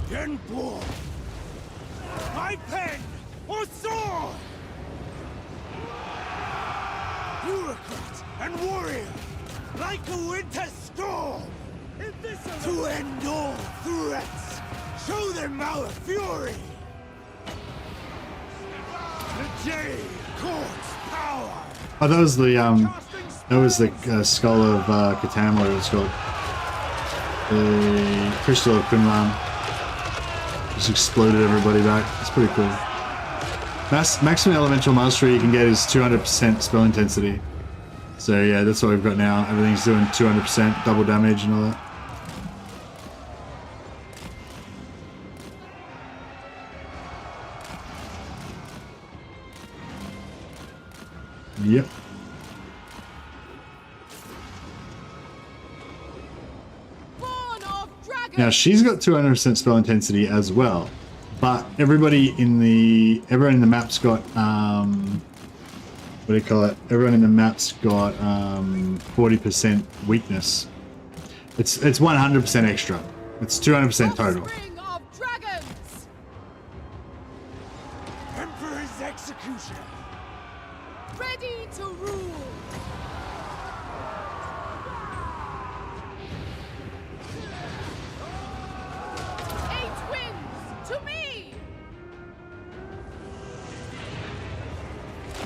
Genpo. My pen or sword. Bureaucrat and warrior, like a winter storm. To end all threats. Show them our fury. The Jade Court's power. Oh, that was the skull of Catan, whatever it's called. The crystal of Kunran. Just exploded everybody back. It's pretty cool. Maximum elemental mastery you can get is 200% spell intensity. So yeah, that's what we've got now. Everything's doing 200% double damage and all that. Yep. Now she's got 200% spell intensity as well, but everyone in the map's got what do you call it? Everyone in the map's got 40% weakness. It's 100% extra. It's 200% total. Emperor's execution. Ready to rule. To me!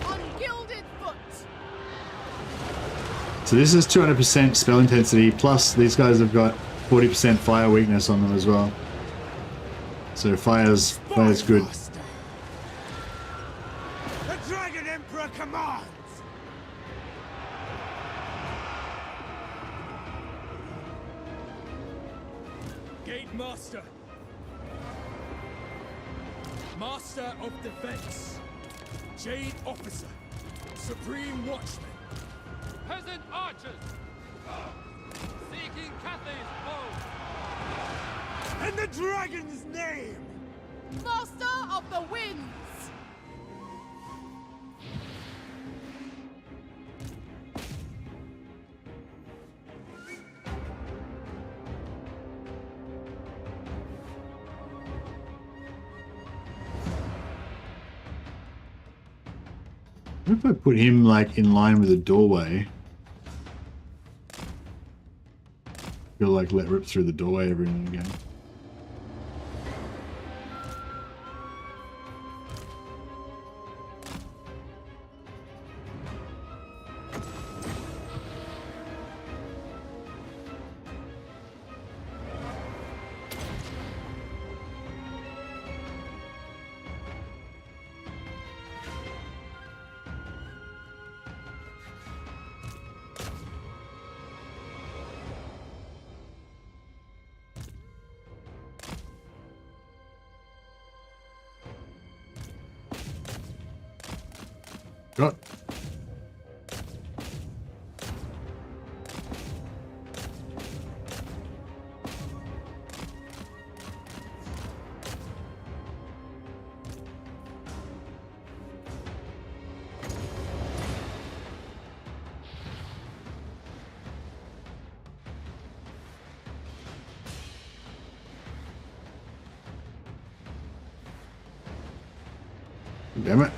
On gilded foot. So this is 200% spell intensity, plus these guys have got 40% fire weakness on them as well. So fire's good. The Dragon Emperor commands! Gate Master. Master of Defense, Jade Officer, Supreme Watchman, Peasant Archers, seeking Cathay's bow. In the Dragon's name! Master of the Winds! What if I put him like in line with the doorway? He'll like let rip through the doorway every now and again. Got. Damn it.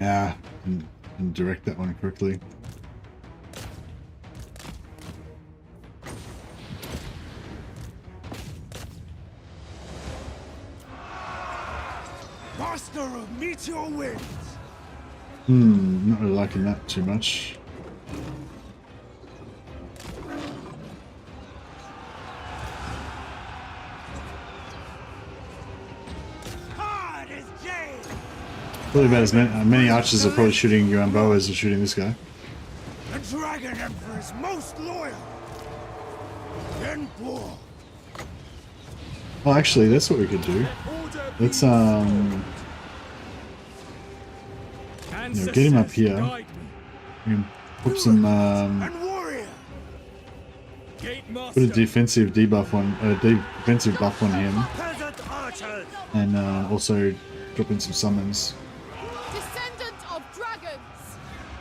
Yeah, and direct that one quickly. Master of Meteor Winds! Not really liking that too much. Probably about as many archers are probably shooting Yuan Bo as are shooting this guy. The Dragon Emperor is most loyal. Yuan Bo. Oh, actually, that's what we could do. Let's get him up here. We can put some put a defensive debuff on defensive buff on him, and also drop in some summons.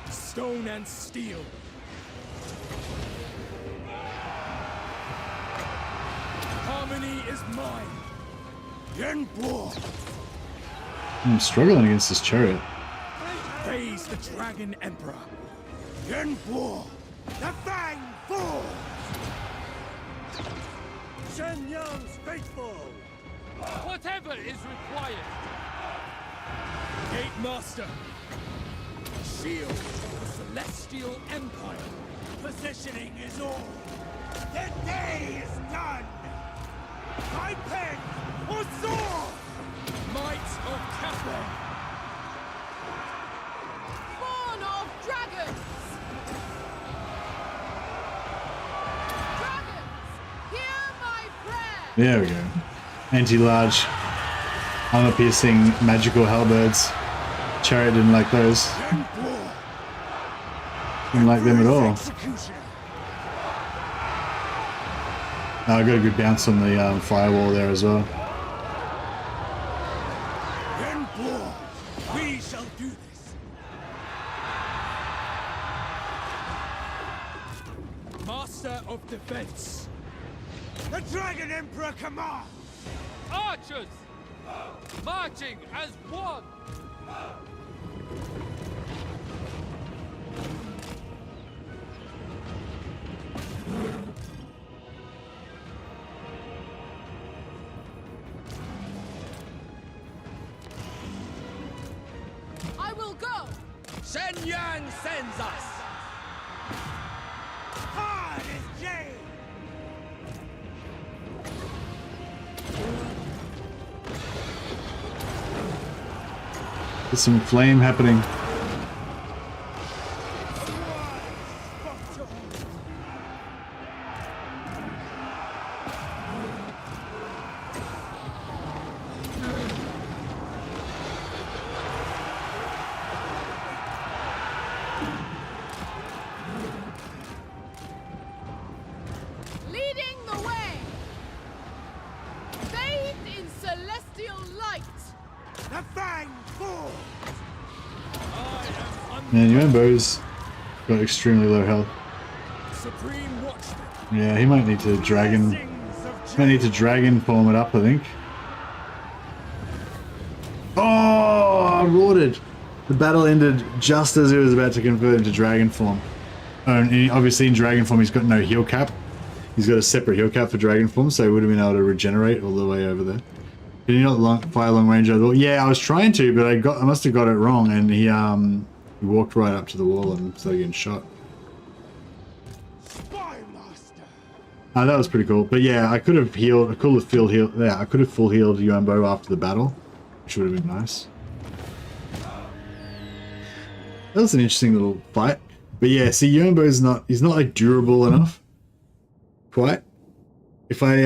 Stone and steel. Harmony is mine. Yuan Bo. I'm struggling against this chariot. Face the Dragon Emperor. Yuan Bo, the Fang Force. Shen Yang's faithful. Whatever is required. Gate Master. Shield of the Celestial Empire. Positioning is all. The day is done. My pen or sword. Might of Cathay. Born of dragons! Dragons, hear my prayer! There we go. Anti-large, armor-piercing, magical halberds. Chariot didn't like those. Didn't like them at all. I got a good bounce on the firewall there as well. We shall do this. Master of Defense. The Dragon Emperor commands. Archers! Marching as one! I will go! Shen Yang sends us. Hard as jade. There's some flame happening. Leading the way! Bathed in celestial light! The Fang Force. Man, Yuan Bo's got extremely low health. Supreme Watchman. Yeah, he might need to dragon. Might need to dragon form it up, I think. Oh, rorted. The battle ended just as he was about to convert into dragon form. And obviously in dragon form he's got no heal cap. He's got a separate heal cap for dragon form, so he would have been able to regenerate all the way over there. Can you not fire long range at all? Yeah, I was trying to, but I must have got it wrong, and he walked right up to the wall and started getting shot. Spy Master. That was pretty cool. But yeah, I could have healed. I could have full healed. Yeah, I could have full healed Yuan Bo after the battle, which would have been nice. That was an interesting little fight. But yeah, see, Yuan Bo's not. He's not like durable enough. Quite. If I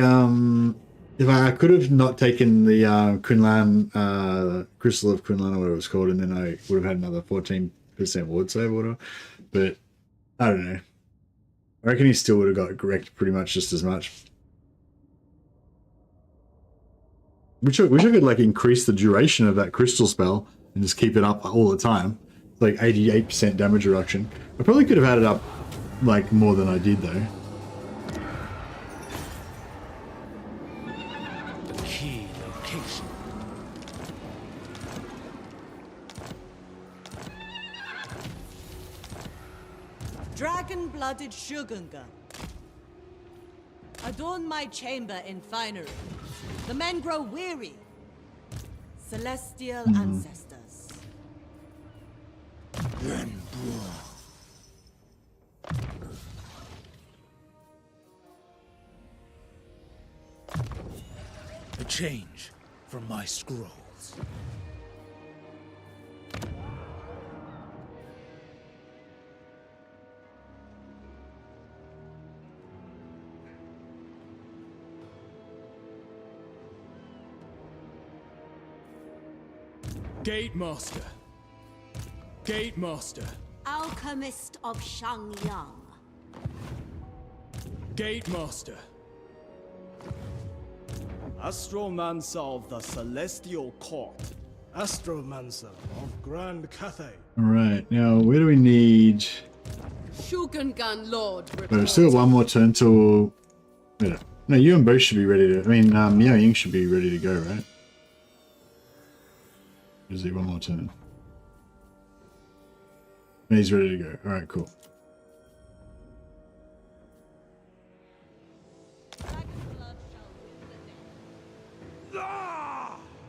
could have not taken the Kunlan, Crystal of Kunlan or whatever it was called, and then I would have had another 14% ward save or whatever. But I don't know. I reckon he still would have got wrecked pretty much just as much. Wish I could like increase the duration of that crystal spell and just keep it up all the time. It's like 88% damage reduction. I probably could have had it up like more than I did though. Key location. Dragon-blooded Shugunga. Adorn my chamber in finery. The men grow weary. Celestial ancestors. A change from my scrolls. Gate Master. Gate Master. Alchemist of Shangyang. Gate Master. Astromancer of the Celestial Court. Astromancer of Grand Cathay. Alright, now where do we need... Shugungan Lord. But we've still got one more turn till... Wait, no, Yuan Bo should be ready to... I mean, Miao Ying should be ready to go, right? Is he one more turn? And he's ready to go. All right, cool.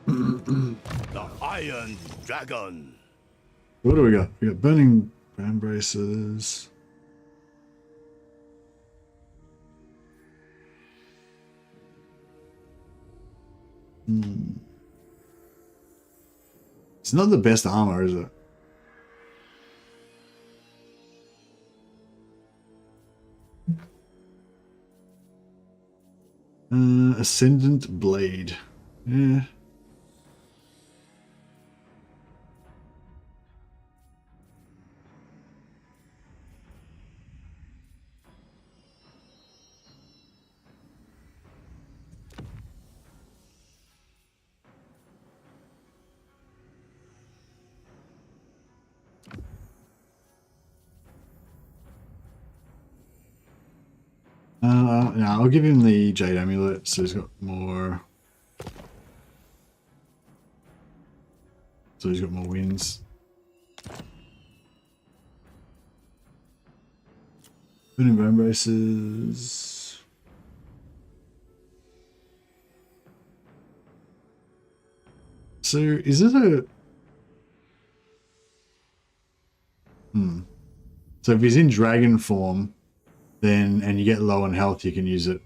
The Iron Dragon. What do we got? We got burning band braces. It's not the best armor, is it? Ascendant Blade. Yeah. No, I'll give him the Jade Amulet, so he's got more. So he's got more wins. Burning bone braces. So is it a? So if he's in dragon form, then and you get low on health, you can use it.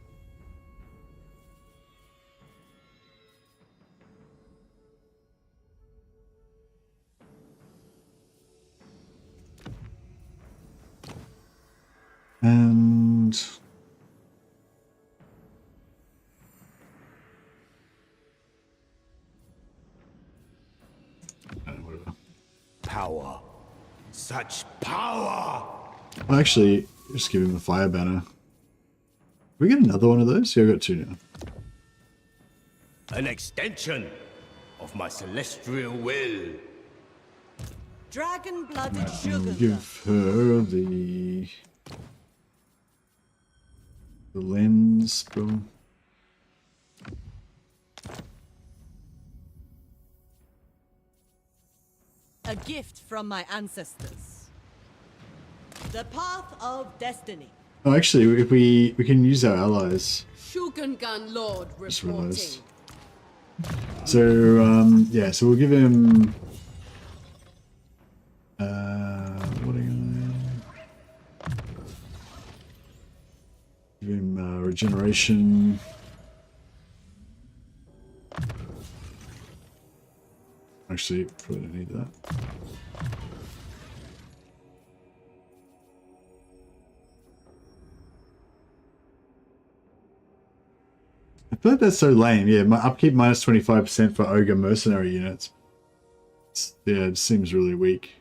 And whatever. Power. Such power. Well, actually, just give him a fire banner. We get another one of those? Yeah, I got two now. An extension of my celestial will. Dragon-blooded I'll sugar. give her the lens, bro. A gift from my ancestors. The path of destiny. Oh, actually, if we can use our allies. Shogungan Lord Just reporting. realized. So yeah, so we'll give him. What are you gonna give him? Regeneration. Actually, probably don't need that. I feel like that's so lame. Yeah, my upkeep minus 25% for ogre mercenary units. Yeah, it seems really weak.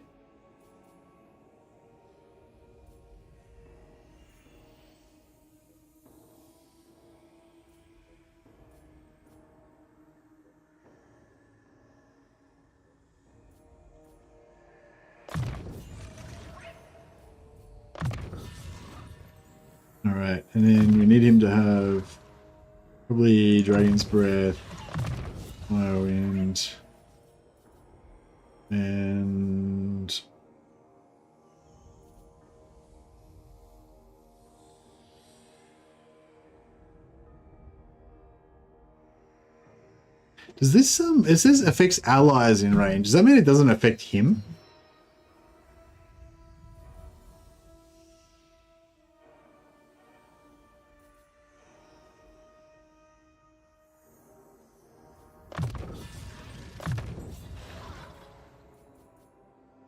All right, and then we need him to have probably Dragon's Breath, Fire Wind, and does this it says affects allies in range? Does that mean it doesn't affect him?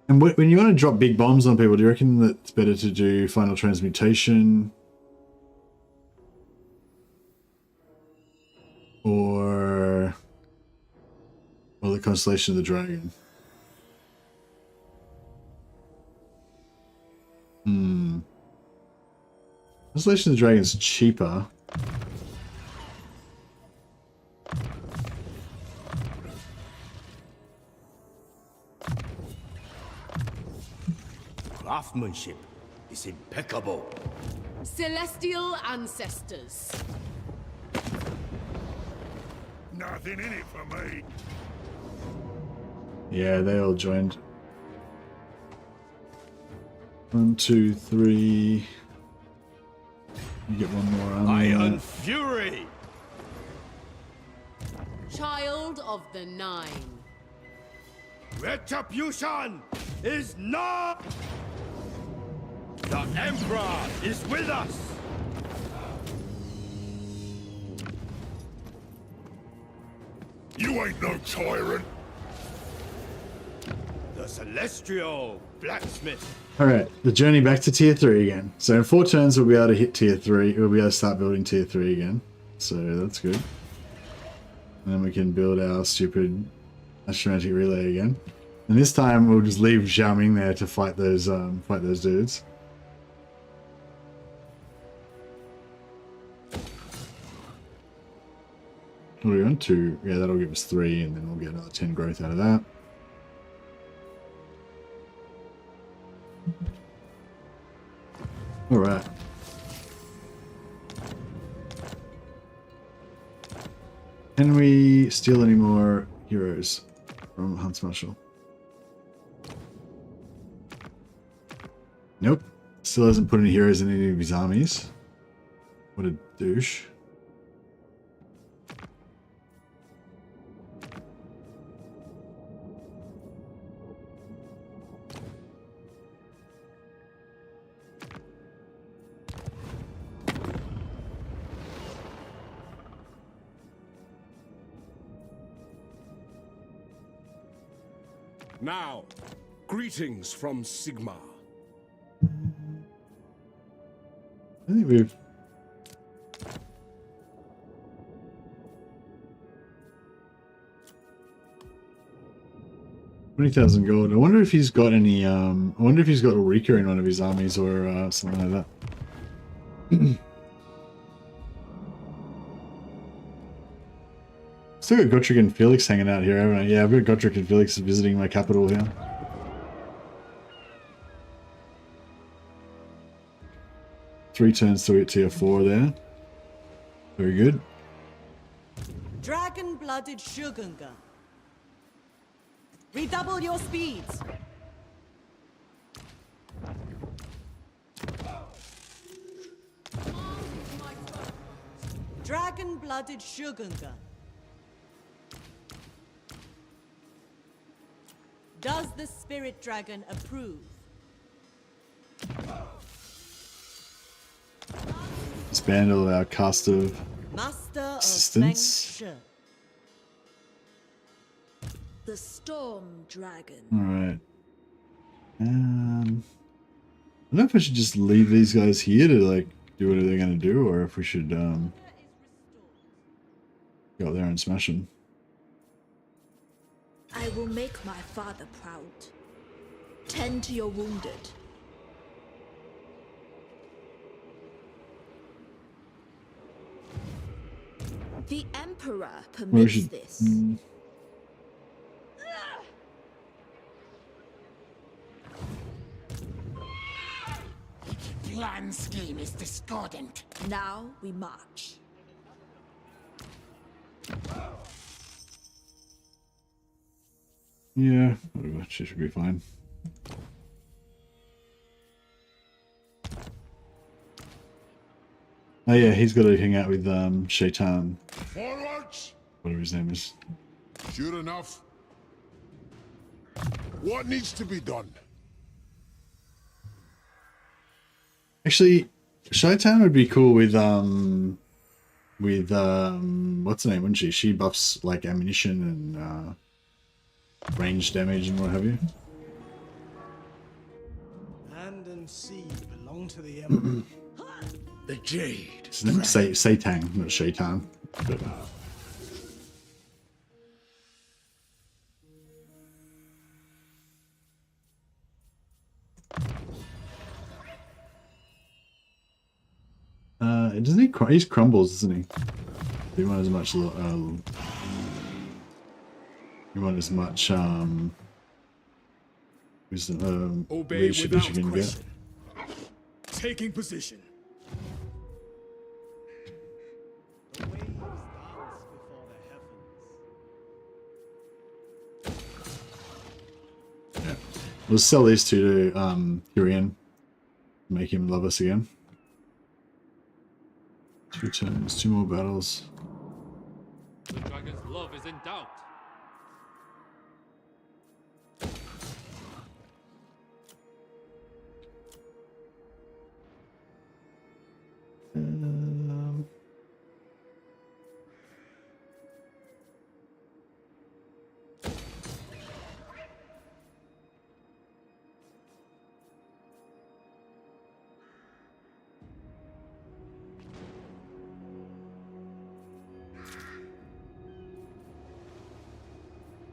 And when you want to drop big bombs on people, do you reckon that it's better to do Final Transmutation? Or the Constellation of the Dragon? Constellation of the Dragon is cheaper. Craftsmanship is impeccable. Celestial ancestors. Nothing in it for me. Yeah, they all joined. 1, 2, 3. You get one more army. Iron Fury! Child of the Nine. Retribution is not! The Emperor is with us! You ain't no tyrant. The Celestial Blacksmith. Alright, the journey back to tier 3 again. So in 4 turns we'll be able to hit tier 3. We'll be able to start building tier 3 again. So that's good. And then we can build our stupid astromatic relay again. And this time we'll just leave Zhao Ming there to fight those dudes. What are we on? 2? Yeah, that'll give us 3, and then we'll get another 10 growth out of that. Alright. Can we steal any more heroes from Hunts Marshal? Nope. Still hasn't put any heroes in any of his armies. What a douche. Now, greetings from Sigma. I think we've... $20,000 gold. I wonder if he's got any, I wonder if he's got Ulrika in one of his armies or something like that. Still got Gotrek and Felix hanging out here, haven't I? Yeah, I've got Gotrek and Felix visiting my capital here. Three turns to tier 4 there. Very good. Dragon-blooded Shogunga. Redouble your speeds. Dragon-blooded Shogunga. Does the spirit dragon approve? Expand all our cast of Master assistants. Of Feng Shi. The storm dragon. Alright. I don't know if I should just leave these guys here to like do whatever they're gonna do, or if we should go out there and smash them. I will make my father proud. Tend to your wounded. The Emperor permits this. Plan scheme is discordant. Now we march. Yeah, whatever. She should be fine. Oh yeah, he's got to hang out with Shaitan. Forwards! Whatever his name is. Sure enough. What needs to be done? Actually, Shaitan would be cool with what's her name, wouldn't she? She buffs like ammunition and range damage and what have you. Land and sea belong to the Emperor. The Jade. His name is Satang, not Shaitan. But, doesn't he? He crumbles, doesn't he? He won't as much. He won't as much. Obey leadership as you without can question. get. Taking position. The waves dance before the heavens. We'll sell these two to Tyrion. Make him love us again. 2 turns, 2 more battles. The dragon's love is in doubt.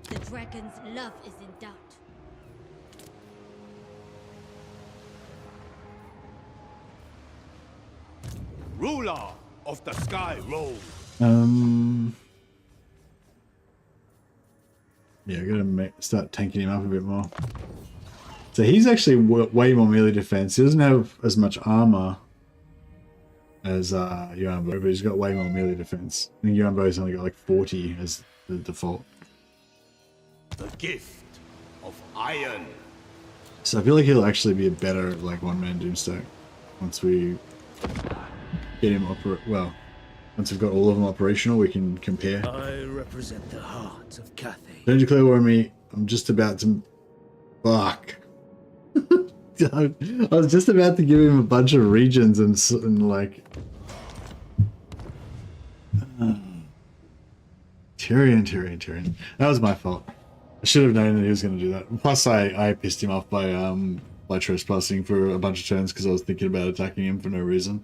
The dragon's love is in doubt. Ruler of the sky roll. Yeah, I gotta start tanking him up a bit more. So he's actually way more melee defense. He doesn't have as much armor as Yuan Bo, but he's got way more melee defense. I think Yuan Bo's only got like 40 as the default. The gift of iron. So I feel like he'll actually be a better like one-man Doomstack once we get him well. Once we've got all of them operational, we can compare. I represent the heart of Cathay. Don't declare war on me. I'm just about to... Fuck. I was just about to give him a bunch of regions and like... Tyrion. That was my fault. I should have known that he was going to do that. Plus, I pissed him off by trespassing for a bunch of turns because I was thinking about attacking him for no reason.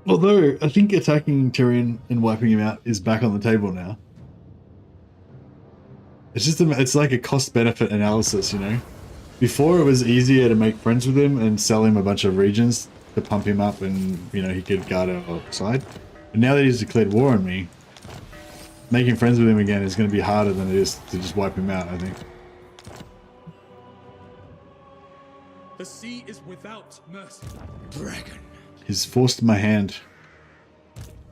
Although, I think attacking Tyrion and wiping him out is back on the table now. It's just it's like a cost-benefit analysis, you know? Before, it was easier to make friends with him and sell him a bunch of regions to pump him up and, you know, he could guard our side. But now that he's declared war on me, making friends with him again is going to be harder than it is to just wipe him out, I think. The sea is without mercy. Dragon. He's forced my hand.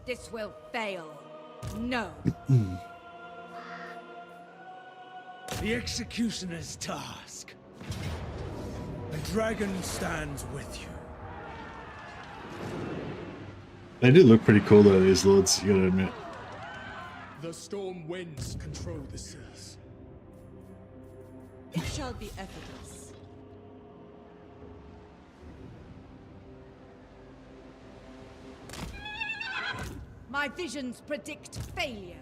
This will fail. No. The executioner's task. The dragon stands with you. They do look pretty cool though, these lords, you gotta admit. The storm winds control the seas. It shall be effortless. My visions predict failure.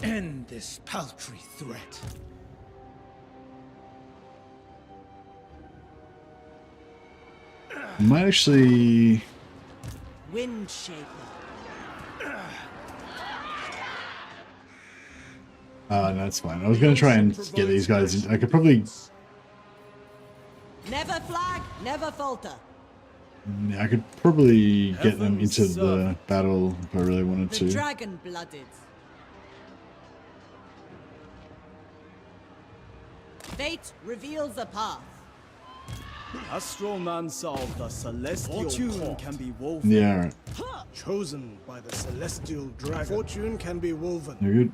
End this paltry threat. I might actually... Windshaper. No, that's fine. I was going to try and get these guys in. I could probably... Never flag, never falter. Yeah, I could probably get them into the battle if I really wanted to. The dragon-blooded. Fate reveals a path. Astral man solved the celestial fortune can be woven. Yeah, right. Chosen by the celestial dragon. Fortune can be woven. You're good.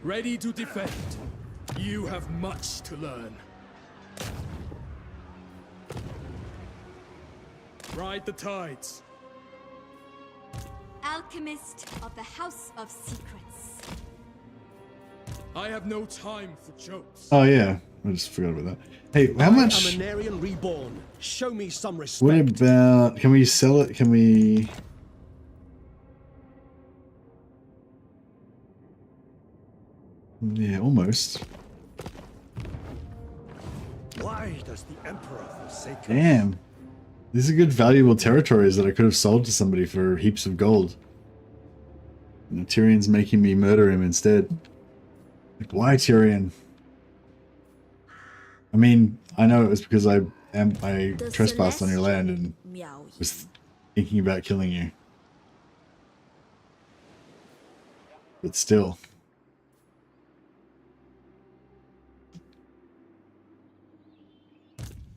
Ready to defend. You have much to learn. Ride the tides. Alchemist of the House of Secrets. I have no time for jokes. Oh yeah, I just forgot about that. Hey, how much? I'm an Aryan reborn. Show me some respect. What about? Can we sell it? Can we? Yeah, almost. Why does the Emperor forsake us? Damn, these are good, valuable territories that I could have sold to somebody for heaps of gold. And Tyrion's making me murder him instead. Like, why Tyrion? I mean, I know it was because I trespassed on your land and was thinking about killing you. But still.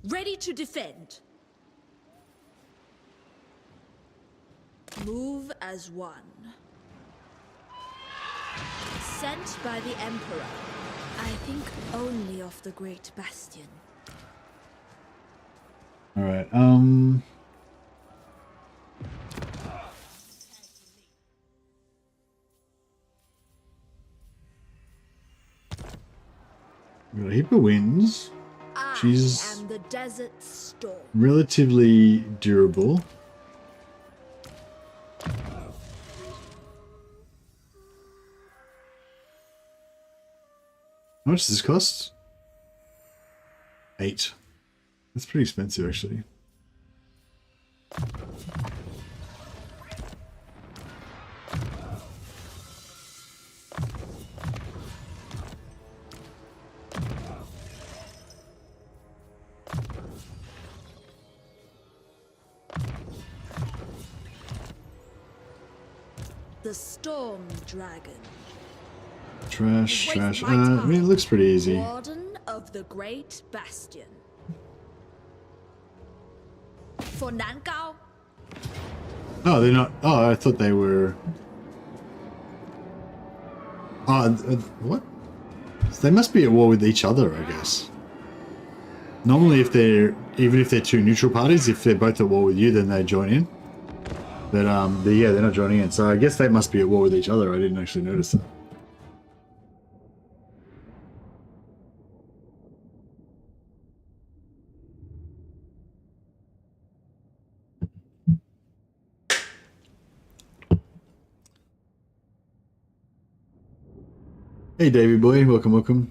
Ready to defend. Move as one. Sent by the Emperor. I think only of the Great Bastion. Alright, we got a heap of winds. She's I am the Desert Storm. relatively durable. How much does this cost? 8. That's pretty expensive, actually. The Storm Dragon. Trash. I mean, it looks pretty easy. Warden of the Great Bastion. For Nangao. Oh, they're not. Oh, I thought they were. What? They must be at war with each other, I guess. Normally, even if they're two neutral parties, if they're both at war with you, then they join in. But yeah, they're not joining in. So I guess they must be at war with each other. I didn't actually notice that. Hey Davey boy, welcome.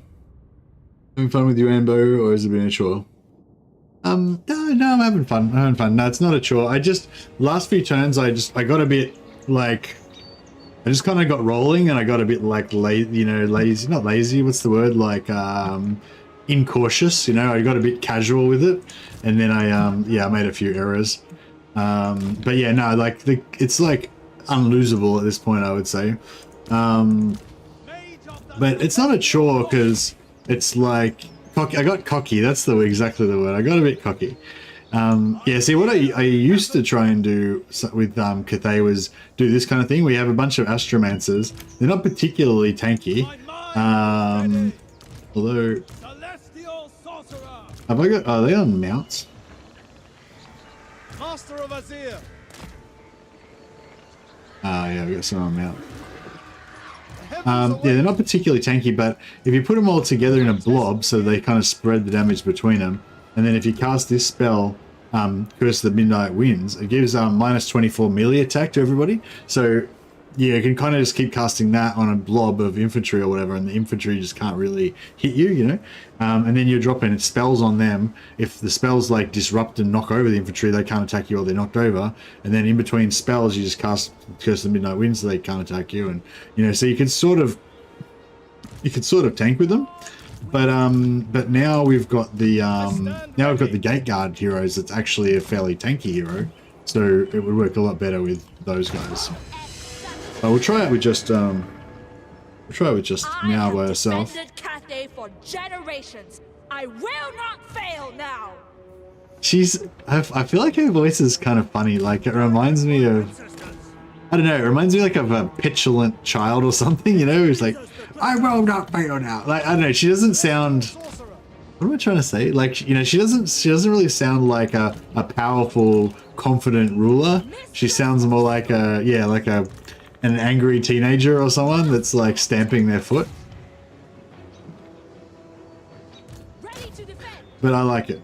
Having fun with YUAN BO, or has it been a chore? No, I'm having fun. No, it's not a chore. Last few turns, I got a bit, like, I just kind of got rolling, and I got a bit, like, lazy, not lazy, what's the word, like, incautious, you know, I got a bit casual with it, and then I made a few errors. But yeah, no, like, it's, like, unlosable at this point, I would say. But it's not a chore because it's like cocky. I got cocky. That's exactly the word. I got a bit cocky. Yeah. See, what I used to try and do with Cathay was do this kind of thing. We have a bunch of astromancers. They're not particularly tanky. Although, have I got? Are they on mounts? Master of Azir. Yeah, we got some on mount. Yeah, they're not particularly tanky, but if you put them all together in a blob, so they kind of spread the damage between them, and then if you cast this spell, Curse of the Midnight Winds, it gives minus 24 melee attack to everybody. So yeah, you can kind of just keep casting that on a blob of infantry or whatever, and the infantry just can't really hit you, you know? And then you're dropping spells on them. If the spells like disrupt and knock over the infantry, they can't attack you or they're knocked over. And then in between spells, you just cast Curse of the Midnight Winds, so they can't attack you. And, you know, so you can sort of tank with them. But now we've got the Gate Guard heroes. That's actually a fairly tanky hero, so it would work a lot better with those guys. But we'll try it with just Meow by herself. Cathay for generations. I will not fail now. I feel like her voice is kind of funny. Like, it reminds me of, I don't know, it reminds me like of a petulant child or something, you know, who's like, I will not fail now. Like, I don't know, she doesn't sound, what am I trying to say? Like, you know, she doesn't really sound like a powerful, confident ruler. She sounds more like an angry teenager or someone that's like stamping their foot. But I like it.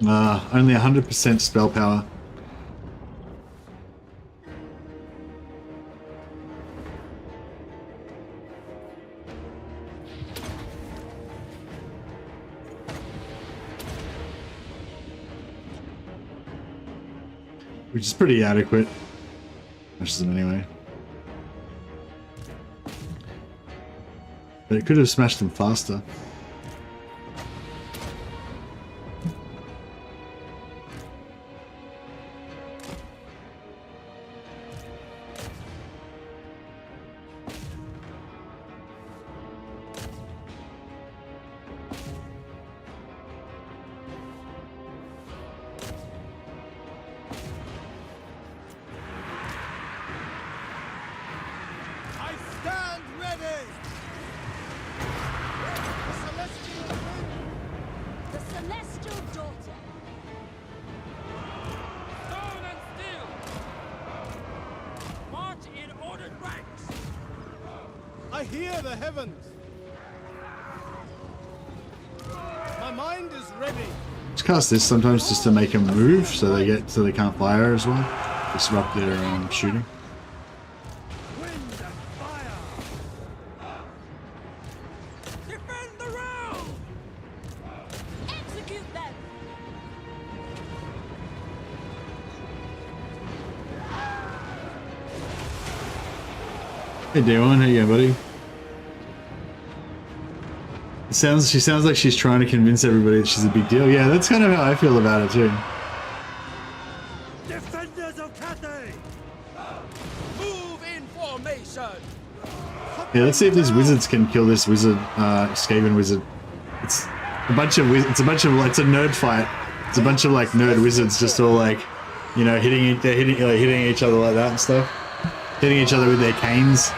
Only 100% spell power. Which is pretty adequate. Smashes them anyway. But it could have smashed them faster. I hear the heavens. My mind is ready. Just cast this sometimes just to make them move, so they can't fire as well. Disrupt their shooting. Defend the road! Execute them! Hey Darwin, how you going, buddy? She sounds like she's trying to convince everybody that she's a big deal. Yeah, that's kind of how I feel about it too. Defenders of Cathay! Move in formation! Yeah, let's see if these wizards can kill this wizard, Skaven wizard. It's a bunch of it's a nerd fight. It's a bunch of like nerd wizards just all like, you know, hitting each other like that and stuff. Hitting each other with their canes.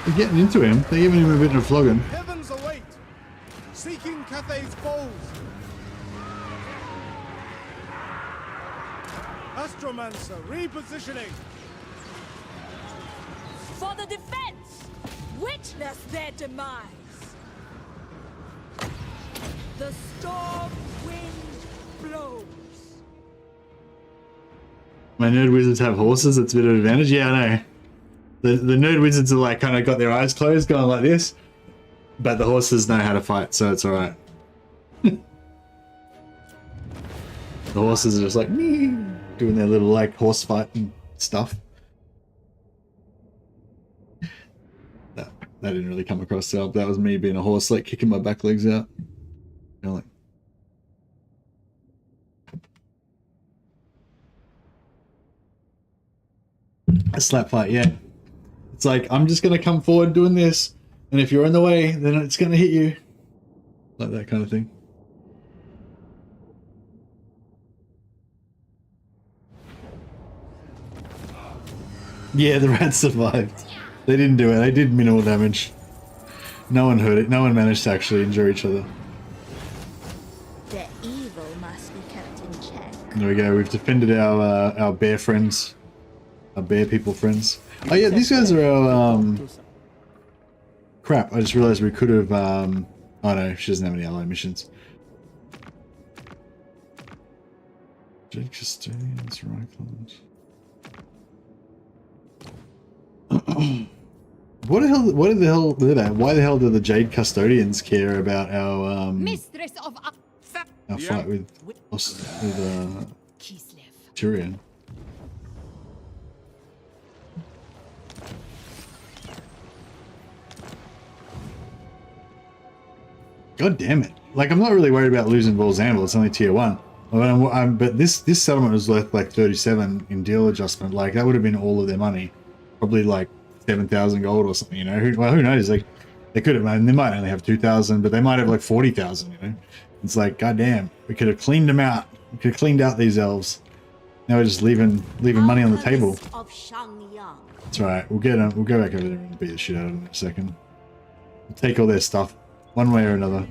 They're getting into him. They're giving him a bit of a flogging. Heavens await, seeking Cathay's foes. Astromancer repositioning. For the defense! Witness their demise! The storm wind blows. My nerd wizards have horses. That's a bit of an advantage. Yeah, I know. The nerd wizards are like kind of got their eyes closed, going like this, but the horses know how to fight, so it's all right. The horses are just like doing their little like horse fight and stuff. That didn't really come across well. That was me being a horse, like kicking my back legs out. You know, like. A slap fight, yeah. It's like, I'm just gonna come forward doing this, and if you're in the way, then it's gonna hit you. Like that kind of thing. Yeah, the rats survived. They didn't do it. They did minimal damage. No one hurt it. No one managed to actually injure each other. The evil must be kept in check. There we go. We've defended our bear friends. Our bear people friends. Oh yeah, these guys are our, crap, I just realized we could have, oh no, she doesn't have any ally missions. Jade Custodians, Rifles. Why the hell do the Jade Custodians care about our, Mistress of our fight with Tyrion? God damn it. Like, I'm not really worried about losing Balls Anvil, it's only tier 1. But this settlement was worth like 37 in deal adjustment. Like, that would have been all of their money. Probably like 7,000 gold or something, you know? Who knows? Like, they could have, they might only have 2,000, but they might have like 40,000, you know? It's like, god damn, we could have cleaned them out. We could have cleaned out these elves. Now we're just leaving money on the table. That's right, we'll get them. We'll go back over there and beat the shit out of them in a second. We'll take all their stuff. One way or another.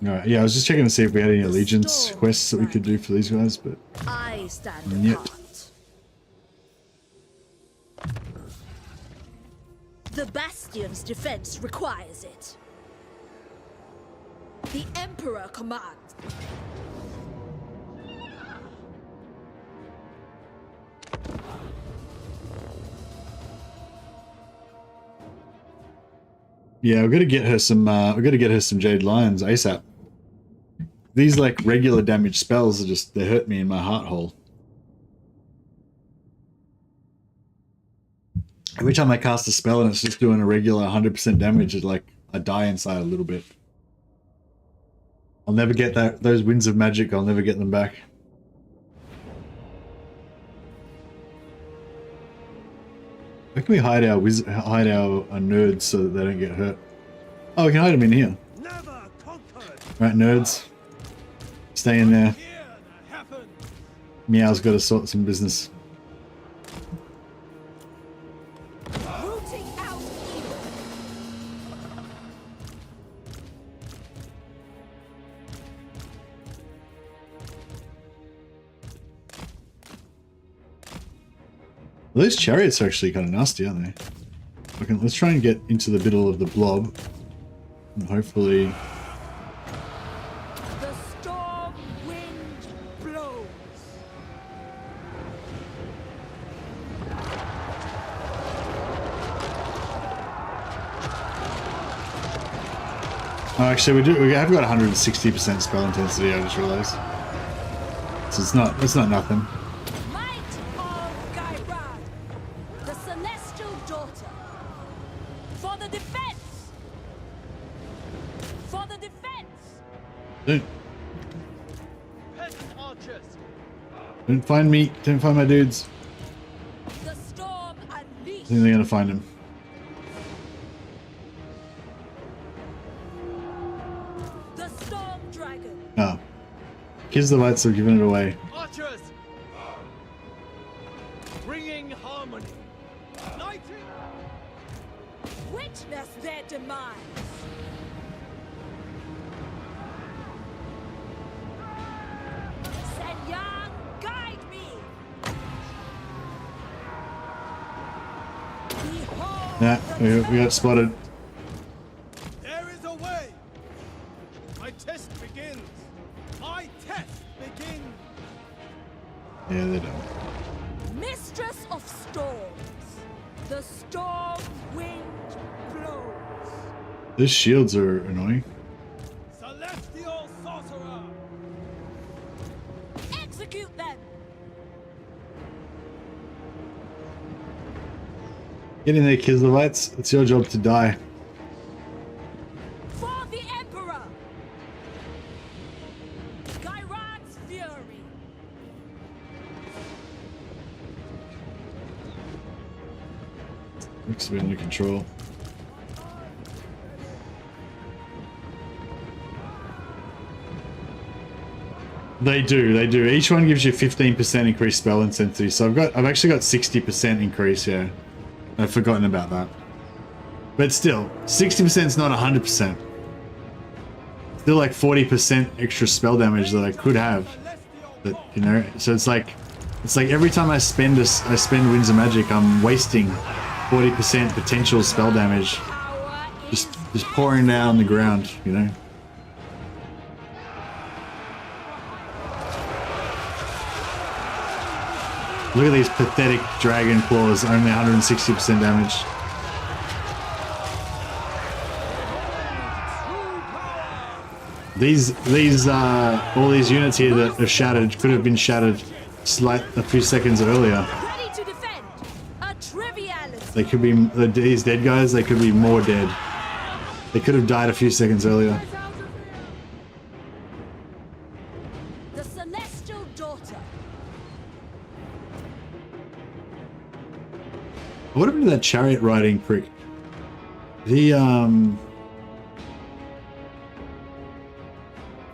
Alright, yeah, I was just checking to see if we had any allegiance quests that we could do for these guys, but I stand apart. The Bastion's defense requires it. The Emperor commands. yeah, we've got to get her some. We've got to get her some Jade Lions ASAP. These like regular damage spells are they hurt me in my heart hole. Every time I cast a spell and it's just doing a regular 100% damage, it's like I die inside a little bit. I'll never get those winds of magic. I'll never get them back. Where can we hide our nerds so that they don't get hurt? Oh, we can hide them in here. Right, nerds. Stay in there. Meow's got to sort some business. Rooting out evil. Those chariots are actually kind of nasty, aren't they? Okay, let's try and get into the middle of the blob. And hopefully... The storm wind blows. Oh, actually, we have got 160% spell intensity. I just realized. So it's not nothing. Don't find me. Don't find my dudes. The storm I think they're gonna find him. The storm dragon. Oh. Kids the lights have given it away. Archers! Bringing harmony. Lighting! Witness their demise. Senyan, guide me. Behold. Nah, we got spotted. There is a way. My test begins. My test begins. Yeah, they don't. Mistress of storms. The storm wind blows. Those shields are annoying. Celestial sorcerer. Execute them. Get in there, Kislevites. It's your job to die. For the Emperor. Gyrod's fury. Looks to be under control. They do. Each one gives you 15% increased spell intensity. So I've actually got 60% increase here. I've forgotten about that. But still, 60% is not 100%. Still like 40% extra spell damage that I could have. But you know, so it's like every time I spend Winds of Magic, I'm wasting 40% potential spell damage. Just pouring down on the ground, you know. Look at these pathetic dragon claws, only 160% damage. All these units here that are shattered could have been shattered a few seconds earlier. Ready to defend. A triviality. They could be, these dead guys, they could be more dead. They could have died a few seconds earlier. The celestial daughter. What happened to that chariot riding prick? Did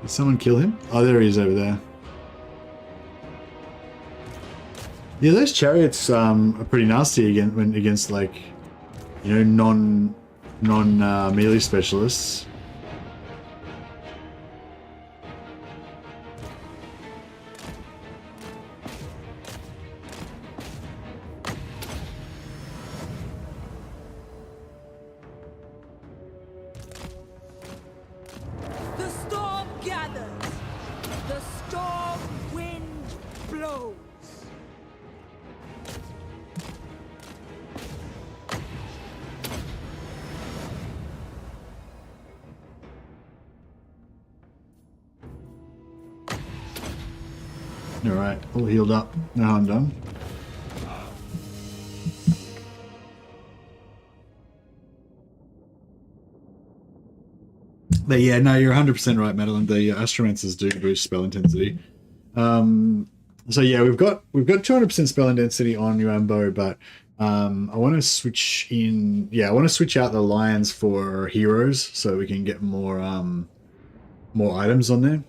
someone kill him? Oh, there he is over there. Yeah, those chariots are pretty nasty against like, you know, non melee specialists. The storm gathers. The storm wind blows. Alright, all healed up. Now I'm done. But yeah, no, you're 100% right, Madeline. The Astromancers do boost spell intensity. So yeah, we've got 200% spell intensity on Yuan Bo, but I want to switch in. Yeah, I want to switch out the lions for heroes so we can get more items on there.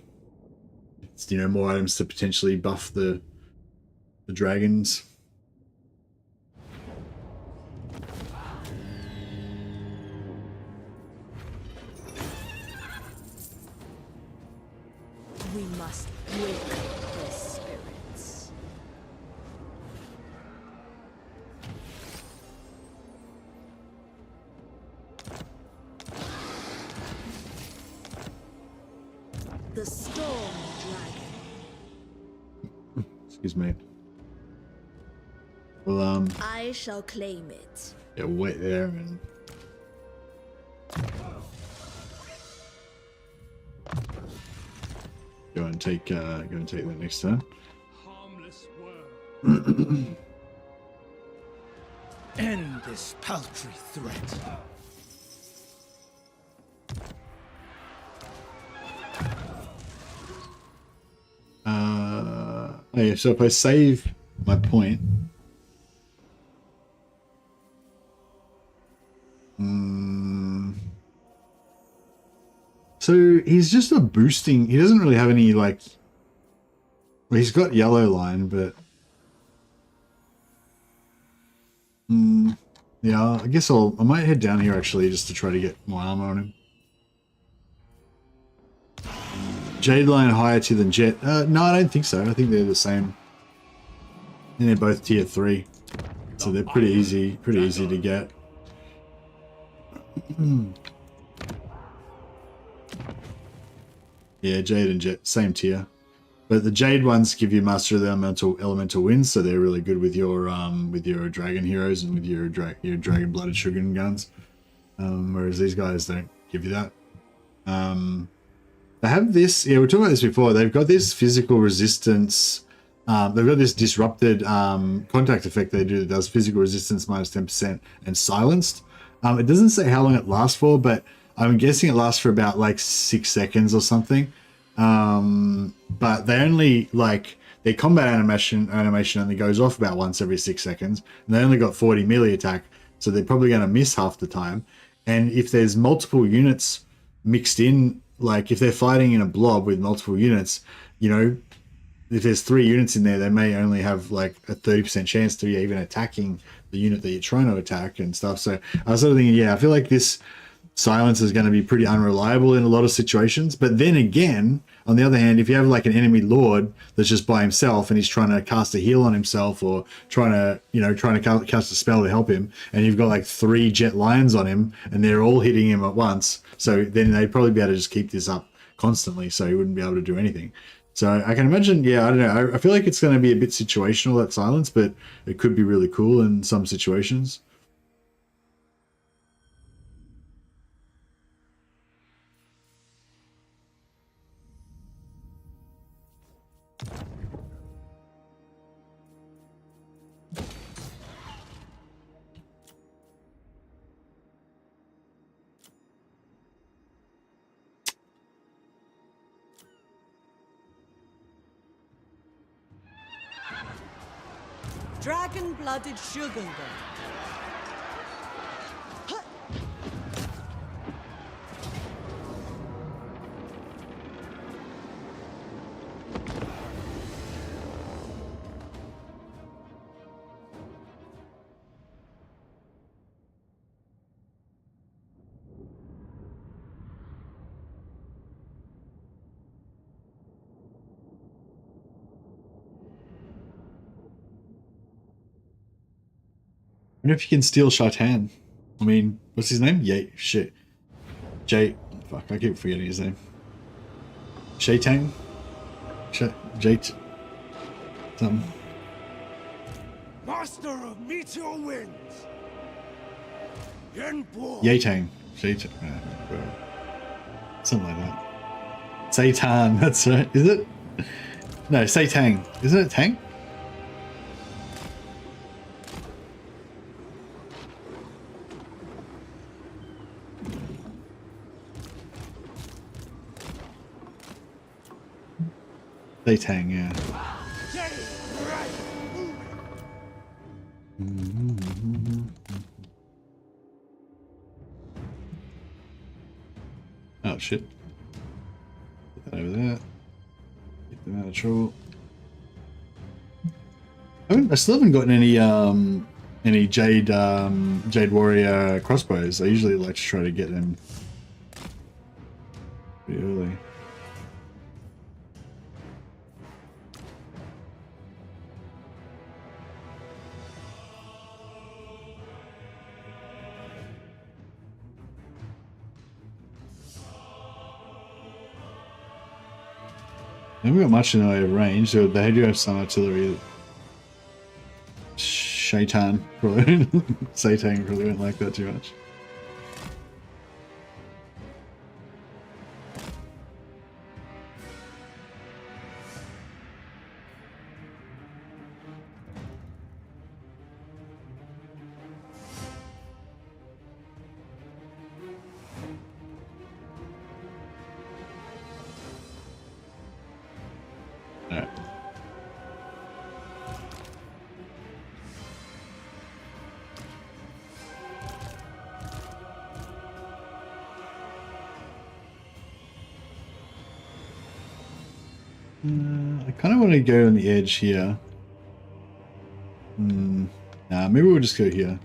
It's, you know, more items to potentially buff the dragons. We must wake their spirits. The storm dragon. Excuse me. Well, I shall claim it. yeah, wait there and. Go and take that next turn. Harmless worm. End this paltry threat. Oh yeah, so if I save my point, so he's just a boosting. He doesn't really have any like. Well, he's got yellow line, but yeah, I guess I might head down here actually just to try to get more armor on him. Jade line higher tier than Jet? No, I don't think so. I think they're the same. I think they're both tier 3, so they're pretty easy to get. Yeah, Jade and Jet, same tier. But the Jade ones give you Master of the Elemental Winds, so they're really good with your Dragon heroes and with your Dragon-blooded Shogun guns. Whereas these guys don't give you that. They have this, yeah, we talked about this before. They've got this physical resistance. They've got this disrupted contact effect they do that does physical resistance minus 10% and silenced. It doesn't say how long it lasts for, but I'm guessing it lasts for about like 6 seconds or something. But they only like their combat animation only goes off about once every 6 seconds, and they only got 40 melee attack, so they're probably going to miss half the time. And if there's multiple units mixed in, like if they're fighting in a blob with multiple units, you know, if there's 3 units in there, they may only have like a 30% chance to be even attacking the unit that you're trying to attack and stuff. So I was sort of thinking, yeah, I feel like this silence is going to be pretty unreliable in a lot of situations. But then again, on the other hand, if you have like an enemy lord that's just by himself and he's trying to cast a heal on himself or trying to cast a spell to help him, and you've got like 3 jet lions on him and they're all hitting him at once, so then they'd probably be able to just keep this up constantly, so he wouldn't be able to do anything. So I can imagine, yeah, I don't know. I feel like it's going to be a bit situational, that silence, but it could be really cool in some situations. Dragon-blooded Shogun. I wonder if you can steal Shaitan. I mean, what's his name? Fuck, I keep forgetting his name. Shaitan? Jate. Something. Master of Meteor Winds. Yuan Bo. Yatang. Something like that. Satan, that's right. Is it? No, Satang. Isn't it Tang? Satang, yeah. Oh shit. Put that over there. Get them out of trouble. I still haven't gotten any Jade Warrior crossbows. I usually like to try to get them pretty early. They haven't got much in the way of range, so they do have some artillery. Satan probably Satan probably won't like that too much. I kind of want to go on the edge here. Nah, maybe we'll just go here.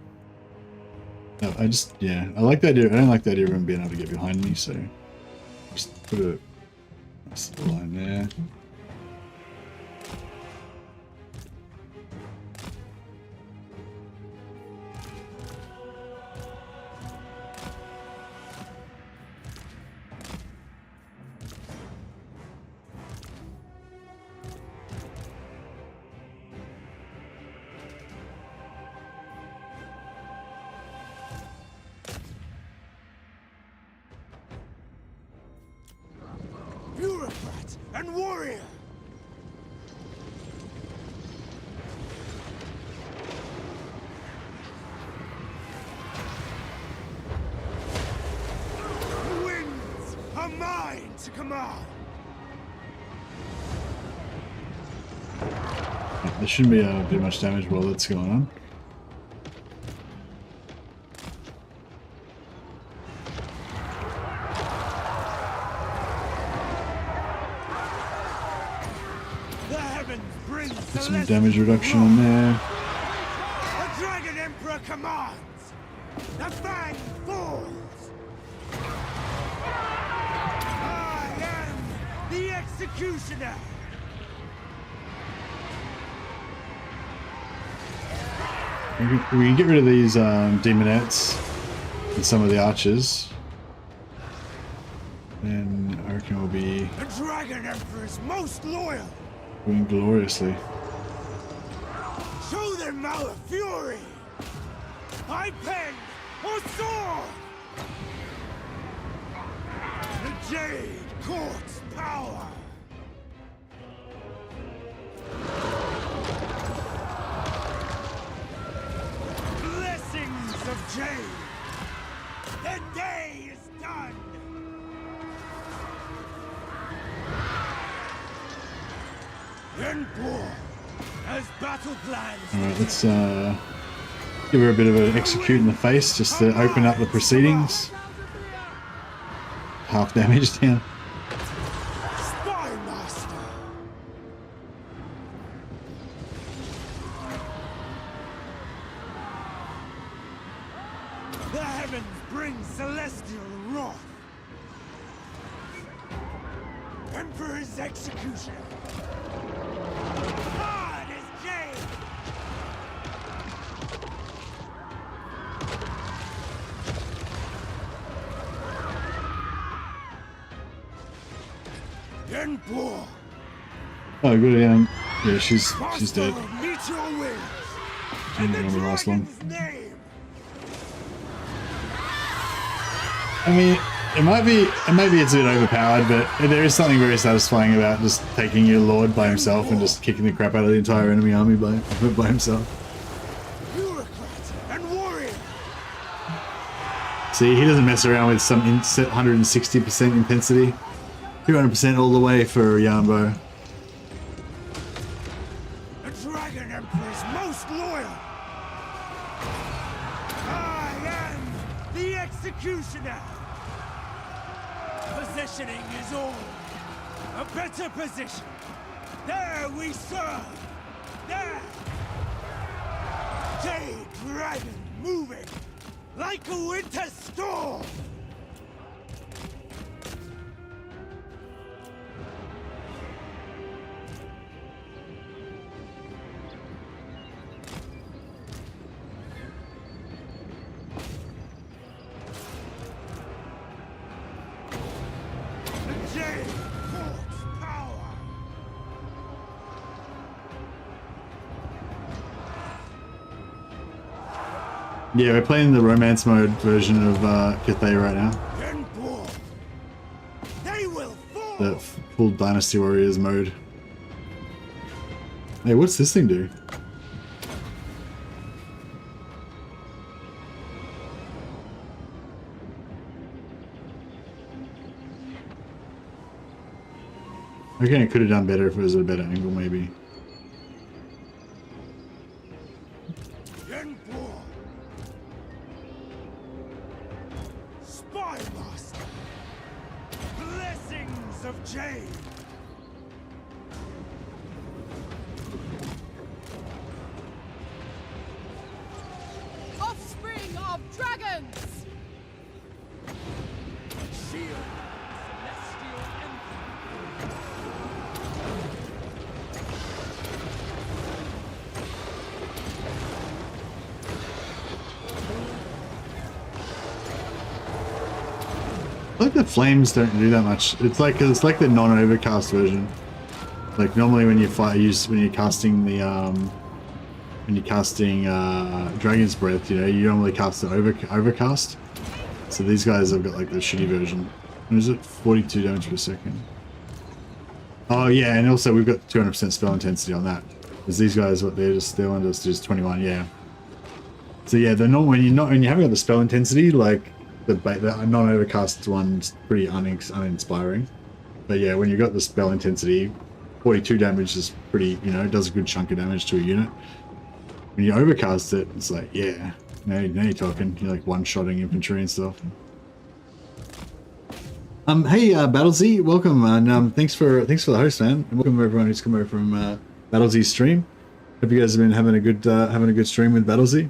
No, yeah, I like the idea. I don't like the idea of him being able to get behind me, so just put a nice little line there. Bureaucrat and warrior! The winds are mine to command! There shouldn't be too much damage while that's going on. Some damage reduction on there. The Dragon Emperor commands! The fang falls! I am the executioner! We can get rid of these demonettes and some of the archers. Then I reckon we'll be The Dragon Emperor is most loyal! doing gloriously. Show them our fury! I pen or sword! The Jade Court's power! Blessings of Jade! The day is done! Endgame! As battle plans. Alright, let's give her a bit of an execute in the face just to open up the proceedings. Half damage down. Spy Master. The heavens bring celestial wrath. Emperor's execution. Oh, good. Yeah, she's dead. She didn't remember last long. I mean, maybe it's a bit overpowered, but there is something very satisfying about just taking your lord by himself and just kicking the crap out of the entire enemy army by himself. See, he doesn't mess around with some 160% intensity. 200% all the way for YUAN BO. The Dragon Emperor is most loyal. executioner! Positioning is all. A better position. There we serve. There. Jade Dragon moving like a winter storm. Yeah, we're playing the romance mode version of Cathay right now. The full Dynasty Warriors mode. Hey, what's this thing do? Okay, I could have done better if it was at a better angle, maybe. Offspring of dragons! I like the flames don't do that much. It's like the non-overcast version. Like normally when you when you're casting Dragon's Breath, you know, you normally cast the overcast. So these guys have got like the shitty version. What is it? 42 damage per second. Oh yeah, and also we've got 200% spell intensity on that. Because these guys, what they want us to do is 21, yeah. So yeah, they're not when you haven't got the spell intensity, like the non-overcast one's pretty uninspiring. But yeah, when you got the spell intensity, 42 damage is pretty, you know, it does a good chunk of damage to a unit. When you overcast it, it's like, yeah, now you're talking. You're like one-shotting infantry and stuff. Hey, Battlesy, welcome, and thanks for the host, man. And welcome everyone who's come over from Battlesy's stream. Hope you guys have been having a good stream with Battlesy.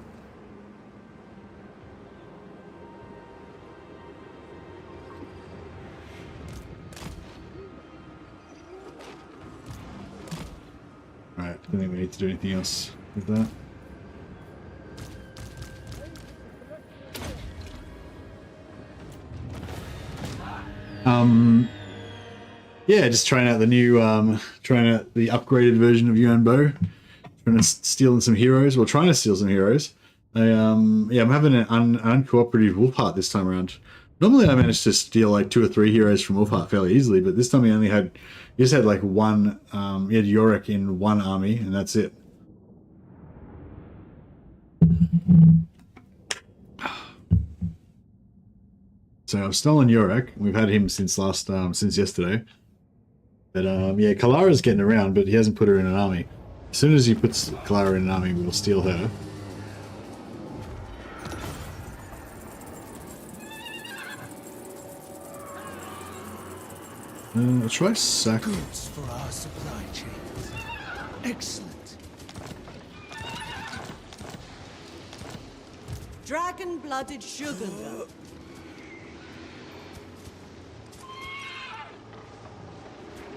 Alright, I don't think we need to do anything else with that. Yeah, just trying out the new, trying out the upgraded version of Yuan Bo. Trying to steal some heroes. Well, trying to steal some heroes. Yeah, I'm having an uncooperative Wolfheart this time around. Normally I manage to steal like 2 or 3 heroes from Wolfheart fairly easily, but this time he only had, he just had like one, he had Yorick in one army, and that's it. So I've stolen Yorick. We've had him since since yesterday. But yeah, Kalara's getting around, but he hasn't put her in an army. As soon as he puts Kalara in an army, we'll steal her. Try sack. Goods for our supply chains. Excellent. Dragon-blooded sugar.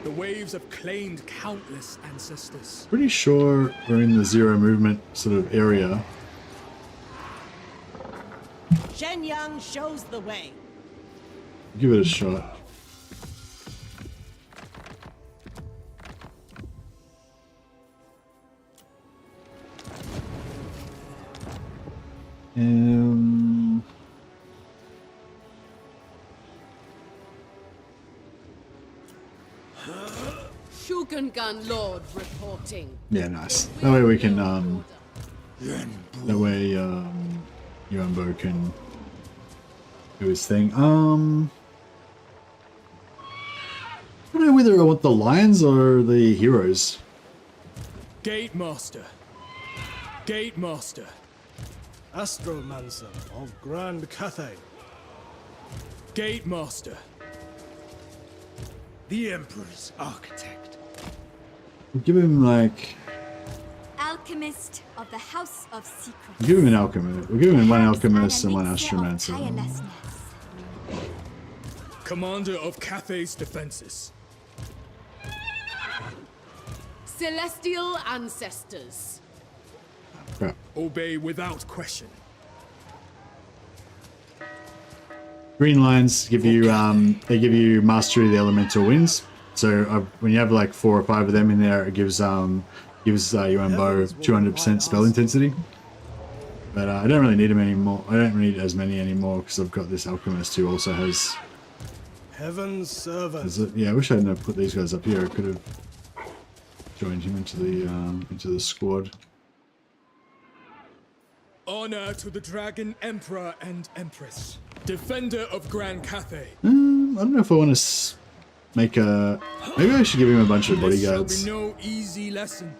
The waves have claimed countless ancestors. Pretty sure we're in the zero movement sort of area. Shenyang shows the way. Give it a shot. Shogungan Lord reporting. Yeah, nice. That way we can, that way, Yuan Bo can do his thing. I don't know whether I want the lions or the heroes. Gate Master. Gate Master. Astromancer of Grand Cathay. Gate Master. The Emperor's architect. Give him like. Alchemist of the House of Secrets. Give him an alchemist. We'll give him one alchemist and one astromancer. Commander of Cathay's defenses. Celestial ancestors. Crap. Obey without question. Green lines give you they give you mastery of the elemental winds. So when you have like 4 or 5 of them in there, it gives Yuan Bo 200% spell intensity. But I don't really need them anymore. I don't need as many anymore because I've got this alchemist who also has. Heaven's servant. Yeah, I wish I hadn't put these guys up here. I could have joined him into the squad. Honor to the Dragon Emperor and Empress, defender of Grand Cathay. I don't know if I want to make a. Maybe I should give him a bunch of bodyguards. This shall be no easy lesson.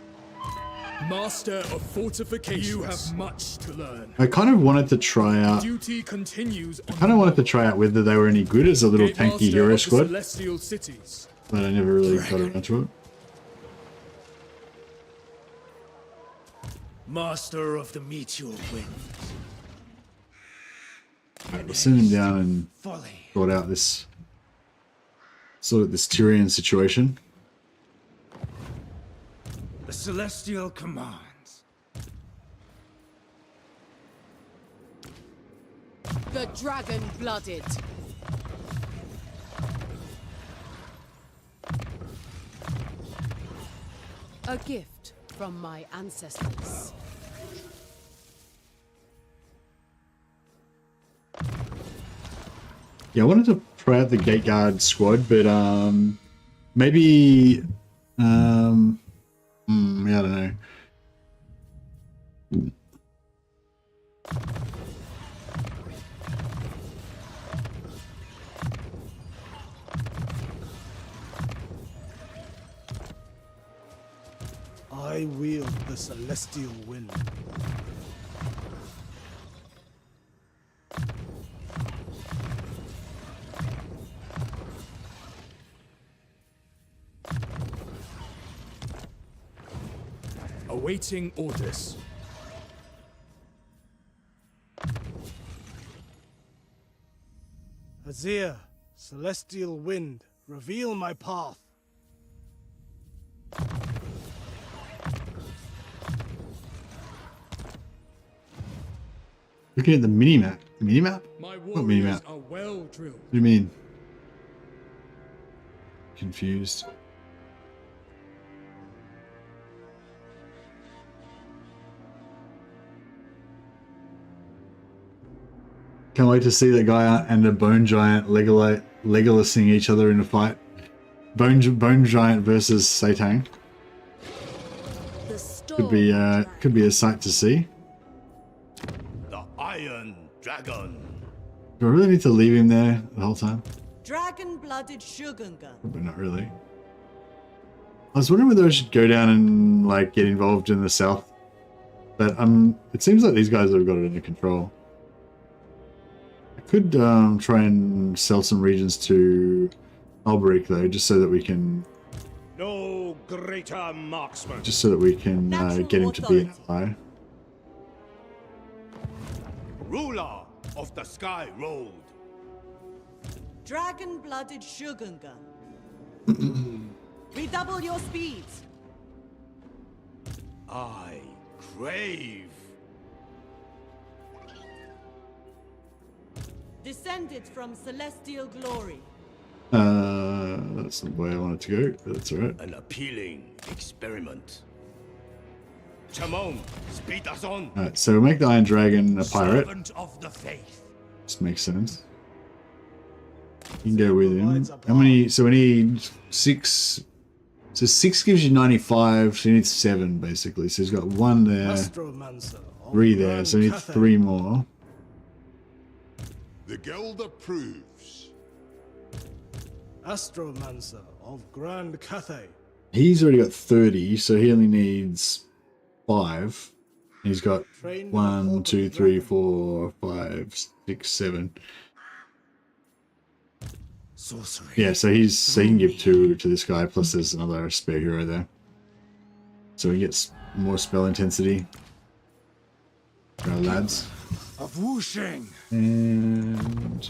Master of fortifications. You have much to learn. I kind of wanted to try out. Duty continues. I kind of wanted to try out whether they were any good as a little tanky hero squad, Celestial cities. but I never really got around to it. Master of the Meteor Wind. Alright, we'll send him down and sort out this Tyrian situation. The Celestial commands. The dragon-blooded. A gift from my ancestors. Yeah, I wanted to try out the Gate Guard squad, but maybe yeah, I don't know. I wield the celestial wind. Awaiting orders. Azir, celestial wind, reveal my path. Looking at the minimap. Minimap? What minimap? Are well drilled. What do you mean? Confused. Can't wait to see that guy and a bone giant Legolasing each other in a fight. Bone giant versus Satang. Could be a sight to see. The Iron Dragon. Do I really need to leave him there the whole time? Dragon-blooded Shogunga. Probably not really. I was wondering whether I should go down and like get involved in the south, but it seems like these guys have got it under control. I could try and sell some regions to Alberic though, just so that we can. No greater marksman. Just so that we can get him to be an ally. Ruler of the Sky Road. Dragon-blooded Shogunga. Redouble your speeds. I crave. Descended from celestial glory. That's not the way I wanted to go, but that's alright. An appealing experiment. Chamon, speed us on. Alright, so we'll make the Iron Dragon a pirate. Servant of the faith. This makes sense. You can go with him. How many? So we need 6. So 6 gives you 95, so you need 7 basically. So he's got 1 there, 3 there, so we need 3 more. The guild approves. Astromancer of Grand Cathay. He's already got 30, so he only needs 5. He's got 1, 2, 3, 4, 5, 6, 7. sorcery. Yeah, so he can give 2 to this guy, plus there's another spare hero there. So he gets more spell intensity. For our lads. Of whooshing. And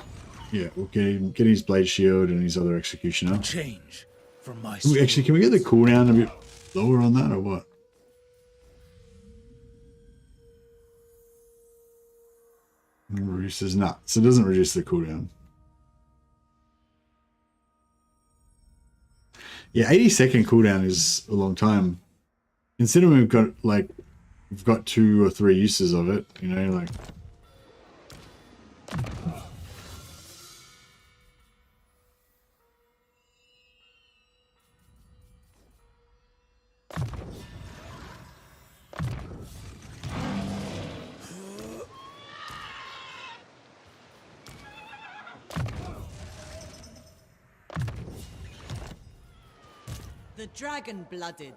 yeah, we'll get his blade shield and his other executioner. Change from my Actually, can we get the cooldown a bit lower on that or what? Reduces nuts. So it doesn't reduce the cooldown. Yeah, 80-second cooldown is a long time. Considering we've got 2 or 3 uses of it, you know, like. The dragon-blooded.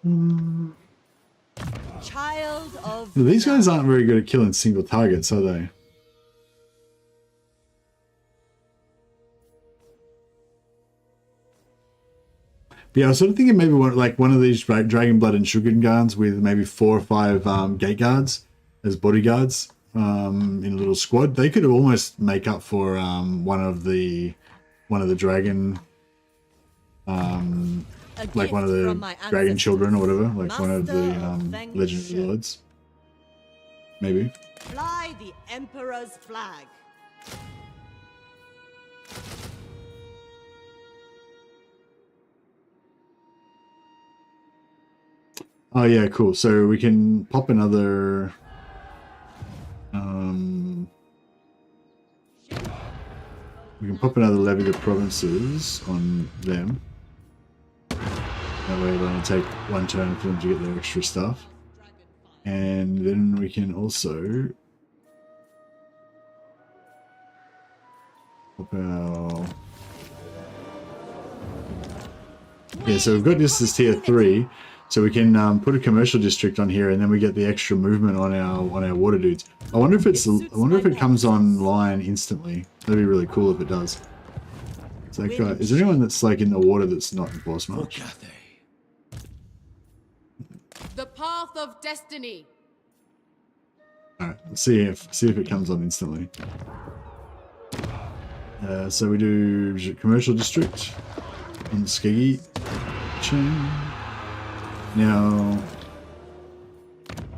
Mm. Child of... These guys aren't very good at killing single targets, are they? But yeah, I was sort of thinking maybe one of these Dragon Blood and Sugar guards with maybe 4 or 5 gate guards as bodyguards in a little squad. They could almost make up for one of the dragon, like one of the dragon children or whatever, like one of the legendary lords. Maybe. Fly the Emperor's flag. Oh yeah, cool. So we can pop another we can pop another levy to provinces on them. That way it'll only take 1 turn for them to get their extra stuff. And then we can also pop our... Yeah, so we've got this as tier 3. So we can put a commercial district on here, and then we get the extra movement on our water dudes. I wonder if it comes online instantly. That'd be really cool if it does. So that guy, is there anyone that's like in the water that's not in boss march? The path of destiny. All right, let's see if it comes on instantly. So we do commercial district in Skeggy. Chain. Now,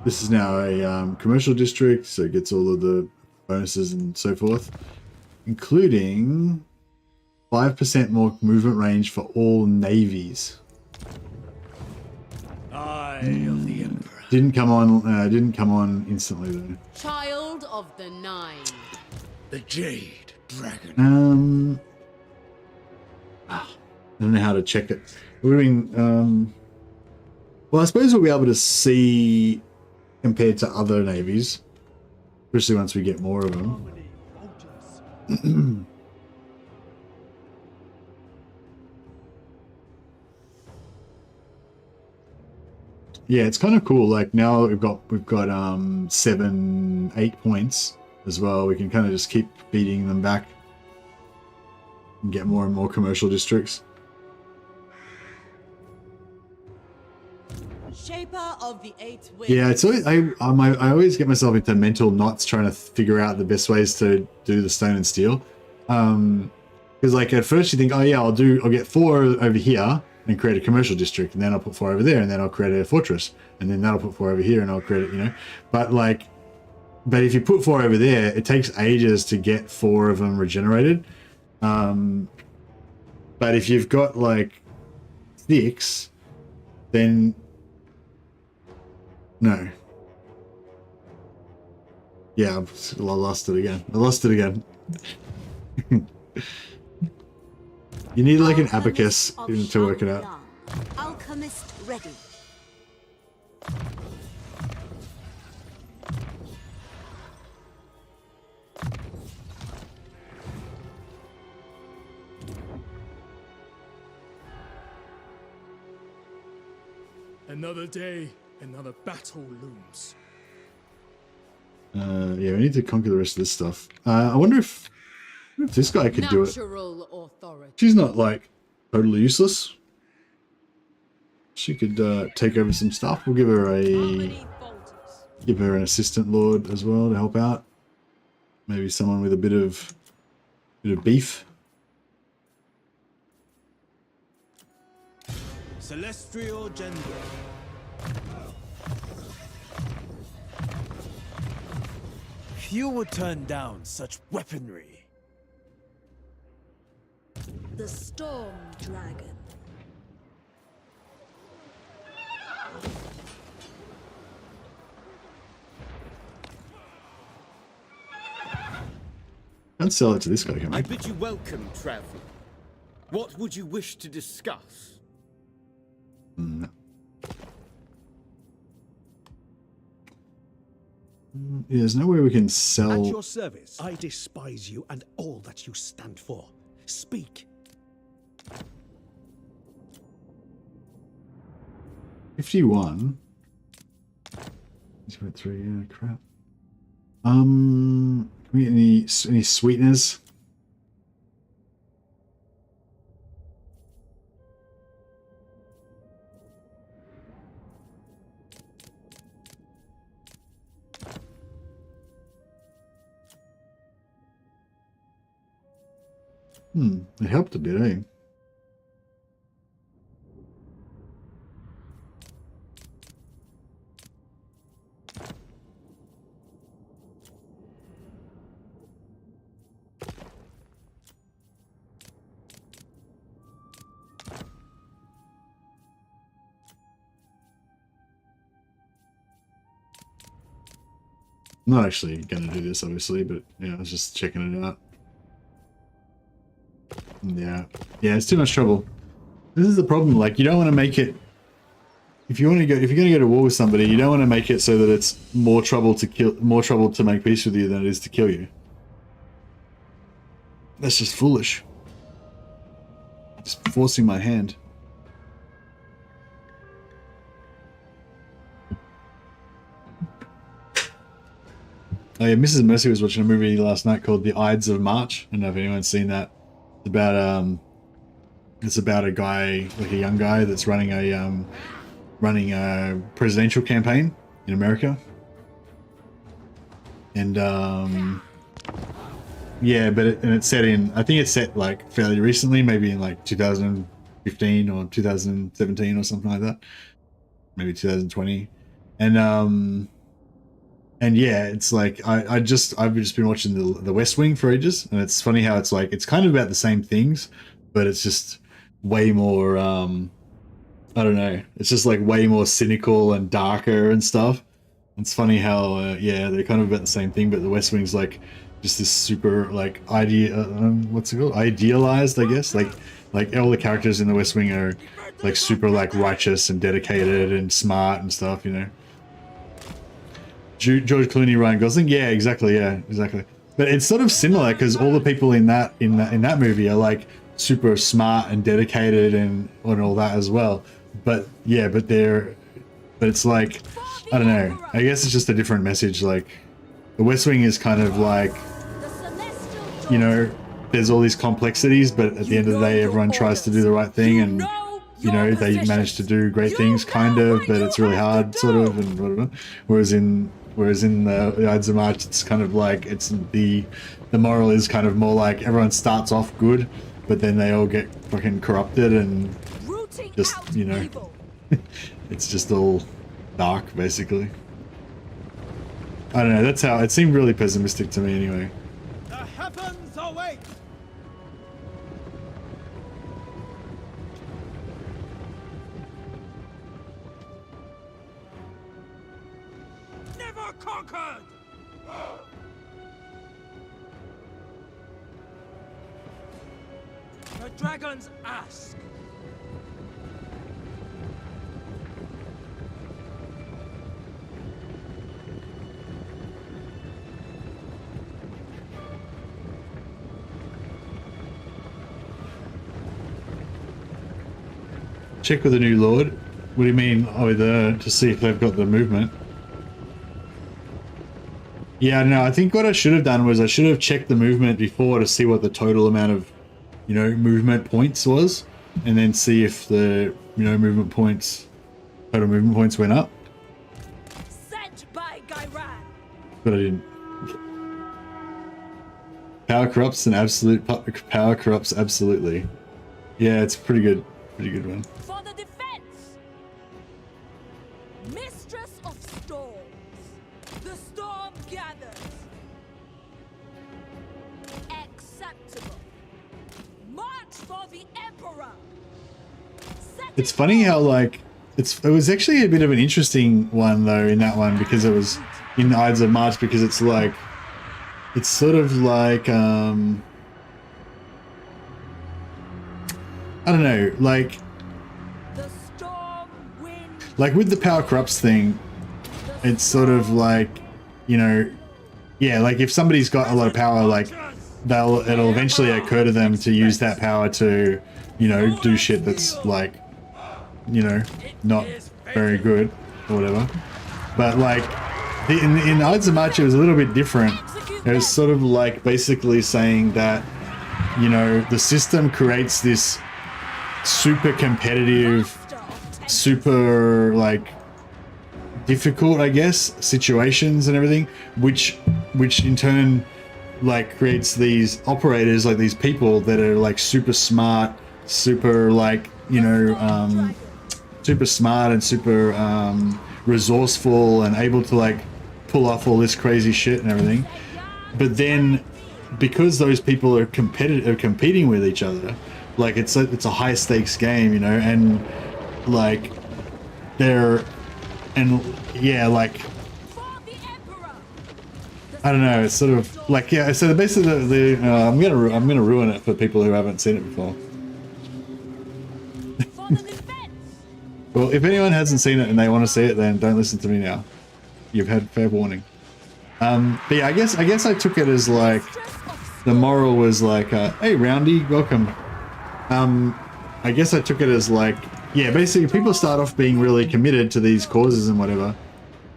this is now a commercial district, so it gets all of the bonuses and so forth, including 5% more movement range for all navies. Eye of the Emperor. Didn't come on instantly though. Child of the Nine. The Jade Dragon. I don't know how to check it. We're doing well, I suppose we'll be able to see compared to other navies, especially once we get more of them. Yeah, it's kind of cool. Like now we've got 7, 8 points as well. We can kind of just keep beating them back and get more and more commercial districts. Shaper of the 8 winds. Yeah, it's always, I always get myself into mental knots trying to figure out the best ways to do the stone and steel. Because like at first you think, oh yeah, I'll get 4 over here and create a commercial district, and then I'll put 4 over there, and then I'll create a fortress, and then that'll put 4 over here, and I'll create it, you know. But if you put 4 over there, it takes ages to get 4 of them regenerated. But if you've got like 6, then no. Yeah, I lost it again. You need like an abacus to work it out. Alchemist ready. Another day, another battle looms. Yeah, we need to conquer the rest of this stuff. I wonder if This guy could do it. Natural authority. She's not like totally useless. She could take over some stuff. We'll give her an assistant lord as well to help out. Maybe someone with a bit of beef. Celestial Gender. Few would turn down such weaponry. The Storm Dragon. Can't sell it to this guy, can I? I bid you welcome, traveler. What would you wish to discuss? No. Yeah, there's no way we can sell. At your service. I despise you and all that you stand for. Speak. 51. 3, yeah, crap. Can we get any sweeteners? It helped a bit, eh? I'm not actually going to do this, obviously, but yeah, I was just checking it out. Yeah, it's too much trouble. This is the problem. Like, you don't want to make it. If you're going to go to war with somebody, you don't want to make it so that it's more trouble to make peace with you than it is to kill you. That's just foolish. Just forcing my hand. Oh yeah, Mrs. Mercy was watching a movie last night called The Ides of March. I don't know if anyone's seen that. It's about a guy, like a young guy, that's running a presidential campaign in America. And yeah, but it's set in, I think it's set like fairly recently, maybe in like 2015 or 2017 or something like that, maybe 2020. And yeah, it's like I've just been watching the West Wing for ages, and it's funny how it's like it's kind of about the same things, but it's just way more I don't know, it's just like way more cynical and darker and stuff. It's funny how yeah, they're kind of about the same thing, but the West Wing's like just this super like what's it called, idealized, I guess, like all the characters in the West Wing are like super like righteous and dedicated and smart and stuff, you know. George Clooney, Ryan Gosling, yeah, exactly. But it's sort of similar because all the people in that movie are like super smart and dedicated and all that as well. But yeah, but it's like, I don't know. I guess it's just a different message. Like the West Wing is kind of like, you know, there's all these complexities, but at the end of the day, everyone tries to do the right thing, and you know, they manage to do great things, kind of, but it's really hard, sort of, and whatever. Whereas in the Ides of March, it's kind of like, it's the moral is kind of more like everyone starts off good, but then they all get fucking corrupted and just, you know, it's just all dark, basically. I don't know, that's how it seemed really pessimistic to me anyway. The heavens await! Never conquered! The dragons ask. Check with the new lord. What do you mean? Oh, to see if they've got the movement. Yeah, no, I think what I should have done was I should have checked the movement before to see what the total amount of, you know, movement points was, and then see if the, you know, total movement points went up. Sent by Caravan. But I didn't. Power corrupts and absolute power corrupts absolutely. Yeah, it's pretty good one. For the defense. Mistress of storms. The storm gathers. Acceptable. March for the Emperor. It's funny how like it was actually a bit of an interesting one though in that one, because it was in the Ides of March, because it's like it's sort of like I don't know, like with the power corrupts thing, it's sort of like, you know, yeah, like if somebody's got a lot of power, like it'll eventually occur to them to use that power to, you know, do shit that's like, you know, not very good or whatever. But like in Ides of March, it was a little bit different. It was sort of like basically saying that, you know, the system creates this super competitive, super like difficult, I guess, situations and everything, which in turn like creates these operators, like these people that are like super smart, super like, you know, super smart and super resourceful and able to like pull off all this crazy shit and everything. But then because those people are competing with each other, like it's a high stakes game, you know, and like yeah, like I don't know, it's sort of like, yeah, so basically I'm gonna ruin it for people who haven't seen it before. Well, if anyone hasn't seen it and they want to see it, then don't listen to me now. You've had fair warning. But yeah, I guess I took it as like the moral was like, hey Roundy, welcome. I guess I took it as like, yeah, basically people start off being really committed to these causes and whatever,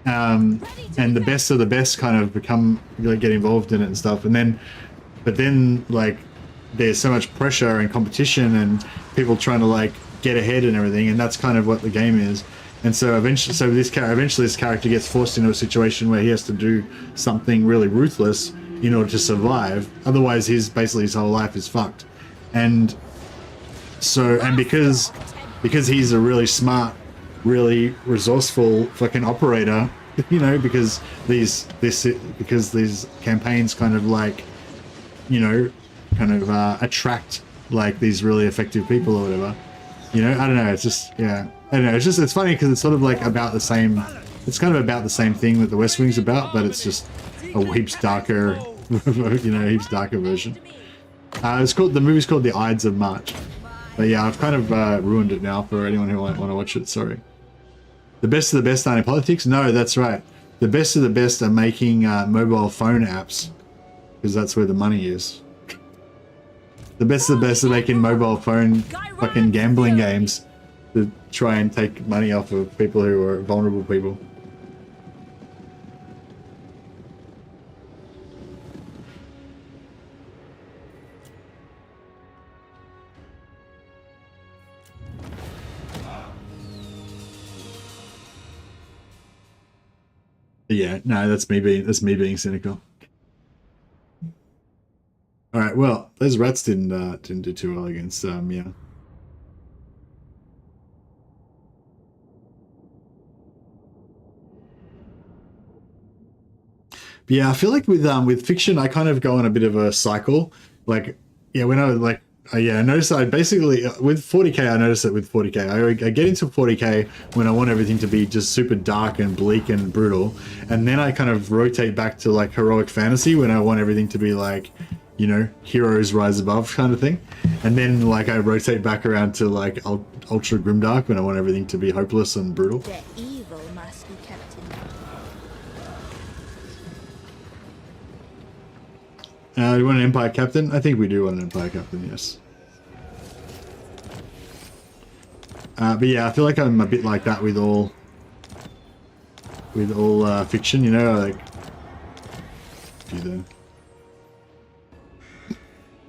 and the best of the best kind of become, like, get involved in it and stuff, but then like there's so much pressure and competition and people trying to like get ahead and everything, and that's kind of what the game is. And so eventually this character gets forced into a situation where he has to do something really ruthless in order to survive. Otherwise, his whole life is fucked. And so, and because he's a really smart, really resourceful fucking operator, you know, because these campaigns kind of like, you know, kind of attract like these really effective people or whatever. You know, I don't know. It's just, yeah. I don't know. It's funny because it's sort of like about the same. It's kind of about the same thing that the West Wing's about, but it's just a heaps darker, you know, heaps darker version. The movie's called The Ides of March. But yeah, I've kind of ruined it now for anyone who might want to watch it. Sorry. The best of the best aren't in politics. No, that's right. The best of the best are making mobile phone apps, because that's where the money is. The best of the best are making mobile phone fucking gambling games to try and take money off of people who are vulnerable people. Yeah, no, that's me being cynical. All right, well, those rats didn't do too well against yeah. But yeah, I feel like with fiction, I kind of go on a bit of a cycle. Like, yeah, when I like, yeah, I noticed I basically with 40k. I noticed it with 40k. I get into 40k when I want everything to be just super dark and bleak and brutal, and then I kind of rotate back to like heroic fantasy when I want everything to be like, you know, heroes rise above kind of thing, and then like I rotate back around to like ultra grimdark when I want everything to be hopeless and brutal. The evil must be kept in mind. Do you want an Empire Captain? I think we do want an Empire Captain, yes. But yeah, I feel like I'm a bit like that with all fiction, you know, like then.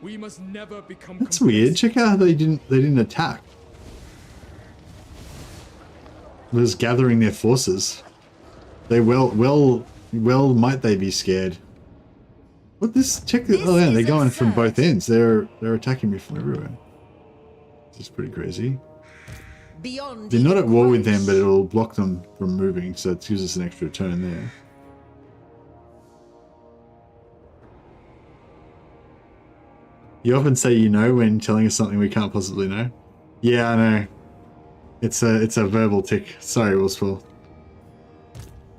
We must never become That's weird. Check out how they didn't attack. They're just gathering their forces. They well might they be scared. What this check this, oh yeah, they're going from both ends. They're attacking me from everywhere. This is pretty crazy. Beyond They're not at war with them, but it'll block them from moving, so it gives us an extra turn there. You often say you know when telling us something we can't possibly know. Yeah, I know. It's a verbal tick. Sorry, Willsful.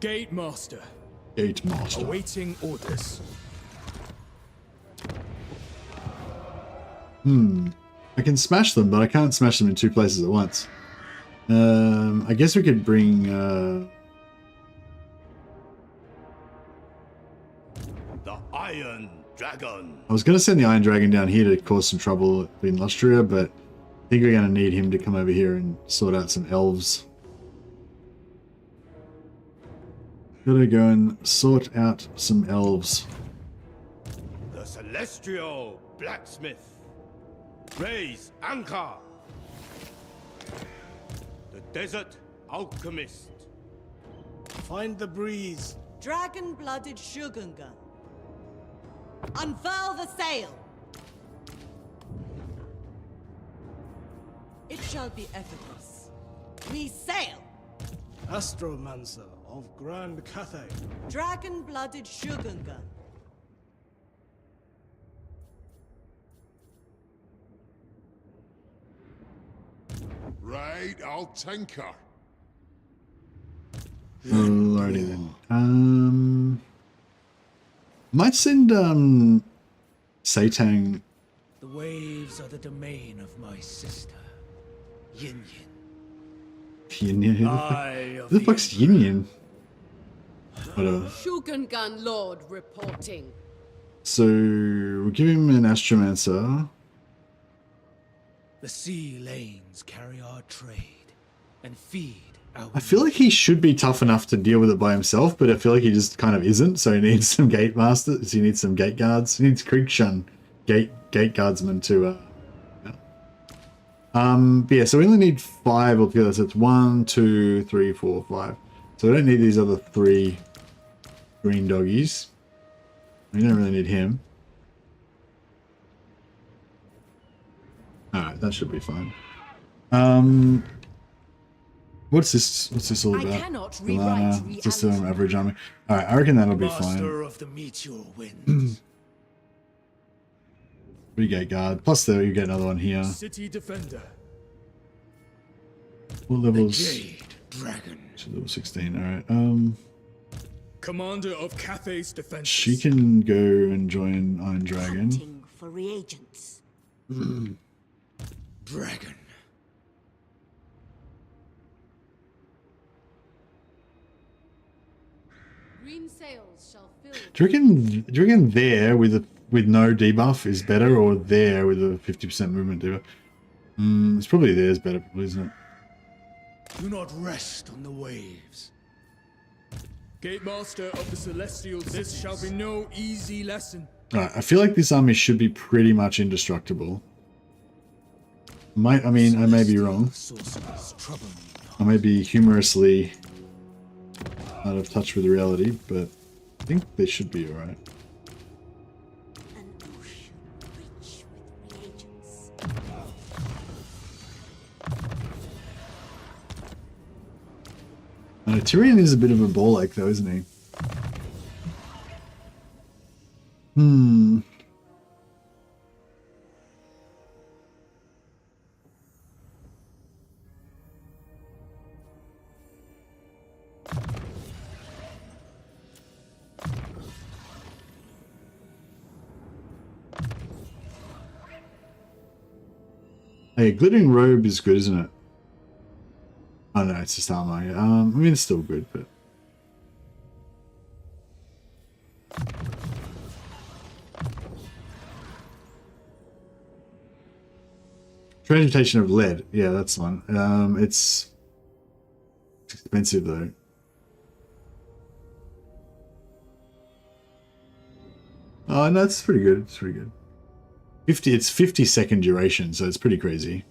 Gate Master. Gate Master. Awaiting orders. I can smash them, but I can't smash them in two places at once. I guess we could bring the Iron Dragon. I was going to send the Iron Dragon down here to cause some trouble in Lustria, but I think we're going to need him to come over here and sort out some elves. Gotta go and sort out some elves. The Celestial Blacksmith. Raise anchor. The Desert Alchemist. Find the breeze. Dragon-blooded Shogungan. Unfurl the sail. It shall be effortless. We sail. Astromancer of Grand Cathay. Dragon-blooded Shogungan. Right, I'll tinker. Alrighty then. Might send Satang. The waves are the domain of my sister, Yin Yin. Yin Yin. Who the fuck's Yin Yin? Whatever. Shogungan Lord reporting. So we'll give him an Astromancer. The sea lanes carry our trade and feed our... I feel like he should be tough enough to deal with it by himself, but I feel like he just kind of isn't. So he needs some gate masters. He needs some gate guards. He needs Kriegshun gate guardsmen to. But yeah. So we only need 5 altogether. So it's 1, 2, 3, 4, 5. So we don't need these other 3 green doggies. We don't really need him. Alright, that should be fine. What's this all about? I cannot rewrite just an average army. Alright, I reckon that'll be fine. Master of the meteor winds. 3 gate guard. Plus there you get another one here. City defender. What levels? Jade Dragon. She's level 16, alright. Commander of Cathay's defense. She can go and join Iron Dragon. Hunting for reagents. Dragon. Green sails shall fill. Do you reckon there with no debuff is better, or there with a 50% movement debuff? It's probably there's better, probably, isn't it? Do not rest on the waves. Gate Master of the Celestials. This shall be no easy lesson. Alright, I feel like this army should be pretty much indestructible. I mean, I may be wrong. I may be humorously out of touch with reality, but I think they should be alright. An ocean rich with reagents. Tyrion is a bit of a ball ache though, isn't he? Hey, glittering robe is good, isn't it? Oh no, it's just armor. I mean, it's still good, but transmutation of lead. Yeah, that's the one. It's expensive though. Oh, no, it's pretty good. It's pretty good. 50. It's 50-second duration, so it's pretty crazy.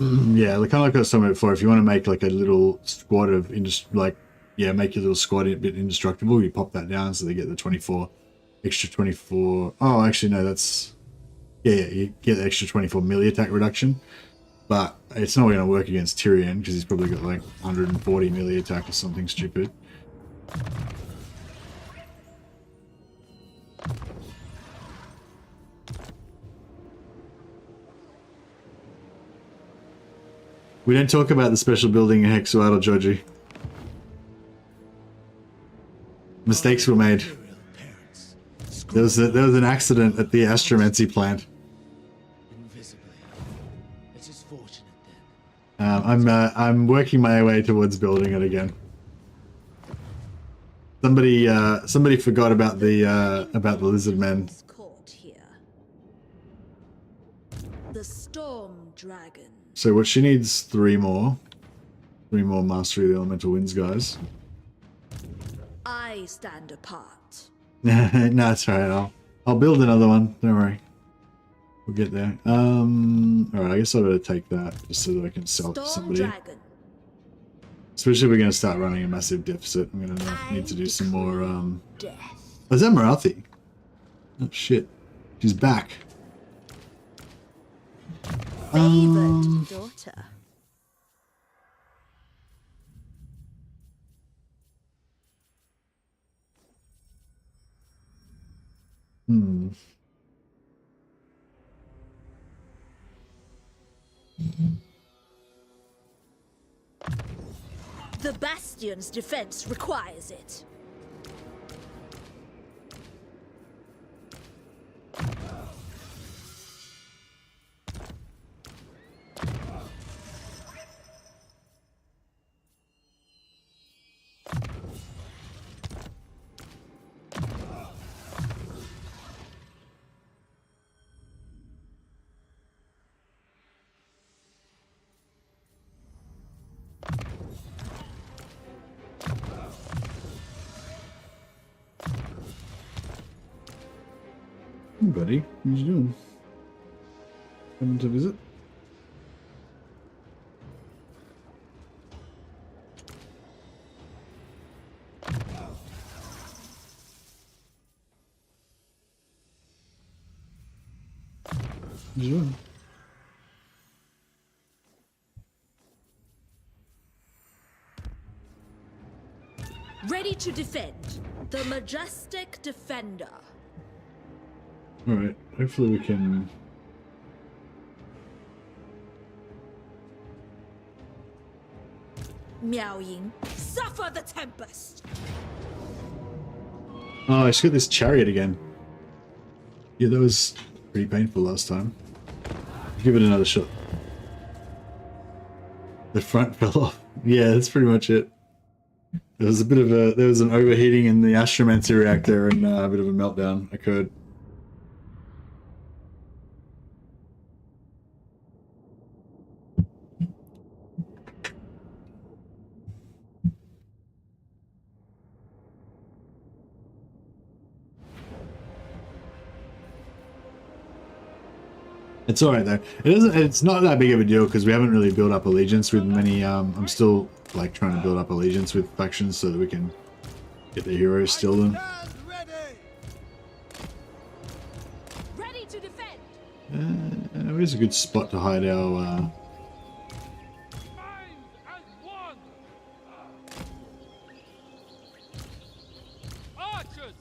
Yeah, kind of like I was talking about before. If you want to make like a little squad of make your little squad a bit indestructible, you pop that down so they get the 24 extra 24. Oh, actually no, that's you get the extra 24 melee attack reduction, but it's not going to work against Tyrion because he's probably got like 140 melee attack or something stupid. We don't talk about the special building in Hexuadal, Georgie. Mistakes were made. There was an accident at the astromancy plant. I'm working my way towards building it again. Somebody forgot about the lizard men. The storm dragon. So what she needs 3 more mastery of the elemental winds guys. I stand apart. No, it's alright. I'll build another one. Don't worry. We'll get there. Alright, I guess I better take that just so that I can sell it to somebody. Dragon. Especially if we're going to start running a massive deficit. I'm going to need to do some more. Oh, is that Marathi? Oh shit, she's back. Favored daughter. The Bastion's defense requires it. Hey buddy, what you doing? Coming to visit? What you doing? Ready to defend. The majestic defender. Alright, hopefully we can... Miao Ying, suffer the tempest! Oh, I just got this chariot again. Yeah, that was pretty painful last time. Give it another shot. The front fell off. Yeah, that's pretty much it. There was a bit of a... There was an overheating in the astromancy reactor and a bit of a meltdown occurred. It's alright though. It's not that big of a deal because we haven't really built up allegiance with many. I'm still like trying to build up allegiance with factions so that we can get the heroes still then. Ready to defend. Where's a good spot to hide our Archers!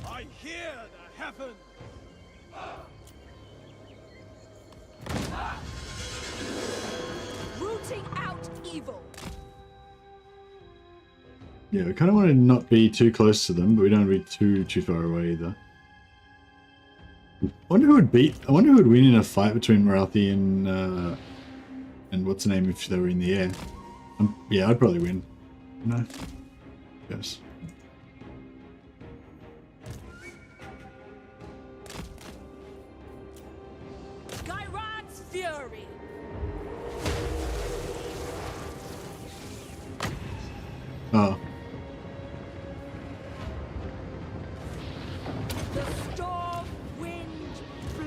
I hear the heaven. Rooting out evil. Yeah, we kind of want to not be too close to them, but we don't want to be too far away either. I wonder who would win in a fight between Marathi and what's the name if they were in the air. Yeah, I'd probably win. No, yes. Gairan's fury.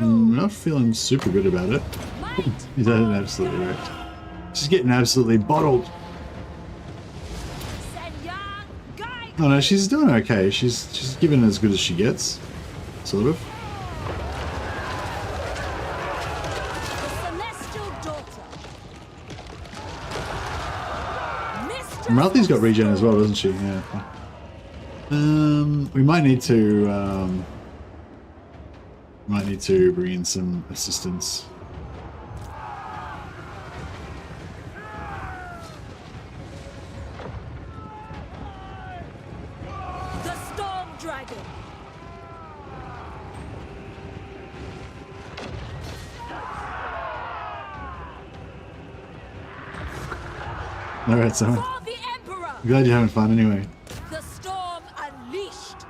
I'm not feeling super good about it. He's absolutely wrecked. She's getting absolutely bottled. Oh no, she's doing okay. She's giving as good as she gets, sort of. Marthy's got regen as well, doesn't she? Yeah. We might need to bring in some assistance. The Storm Dragon. Alright, so I'm glad you're having fun anyway. The storm unleashed.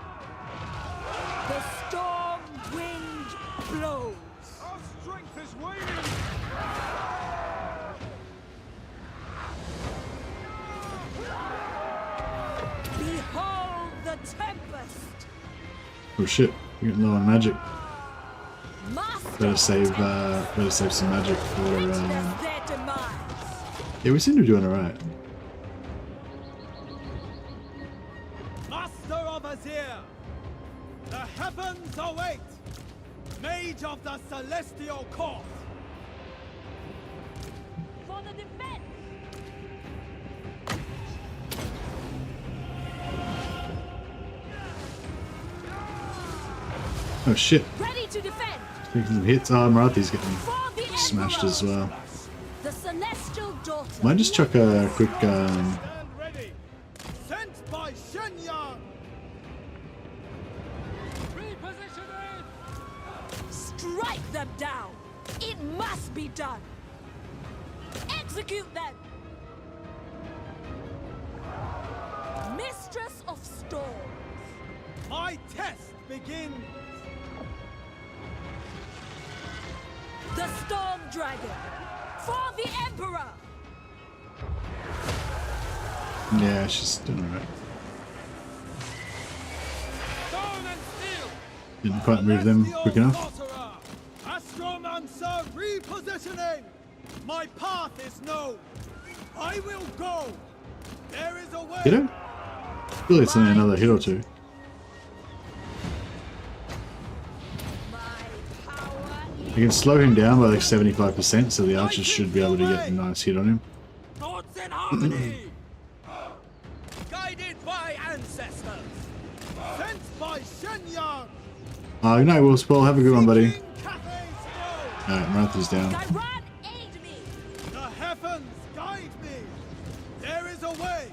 The storm wind blows. Our strength is waning. Behold the tempest. Oh shit, we're getting low on magic. Better save some magic for yeah, we seem to be doing alright. Master of Azir, the heavens await. Mage of the Celestial Court. For the defense. Oh shit. Ready to defend. Taking some hits. Oh, Marathi's getting smashed as well. The Celestial Daughter. Might just chuck a quick Stand ready. Sent by Shenyang. Repositioning! Strike them down. It must be done. Execute them. Mistress of Storms. My test begins. The Storm Dragon. For the Emperor. Yeah, she's doing alright. Stone and steel. Didn't quite move them quick enough. Astromancer repositioning. My path is known. I will go. There is a way. Hit her? Really, it's only another hit or two. You can slow him down by like 75%, so the archers should be able to get a nice hit on him. Thoughts in harmony. Guided by ancestors. Sent by Shenyang. Oh, good night, Will Spoil. Have a good one, buddy. Alright, Martha's down. Caravan, aid me. The heavens guide me. There is a way.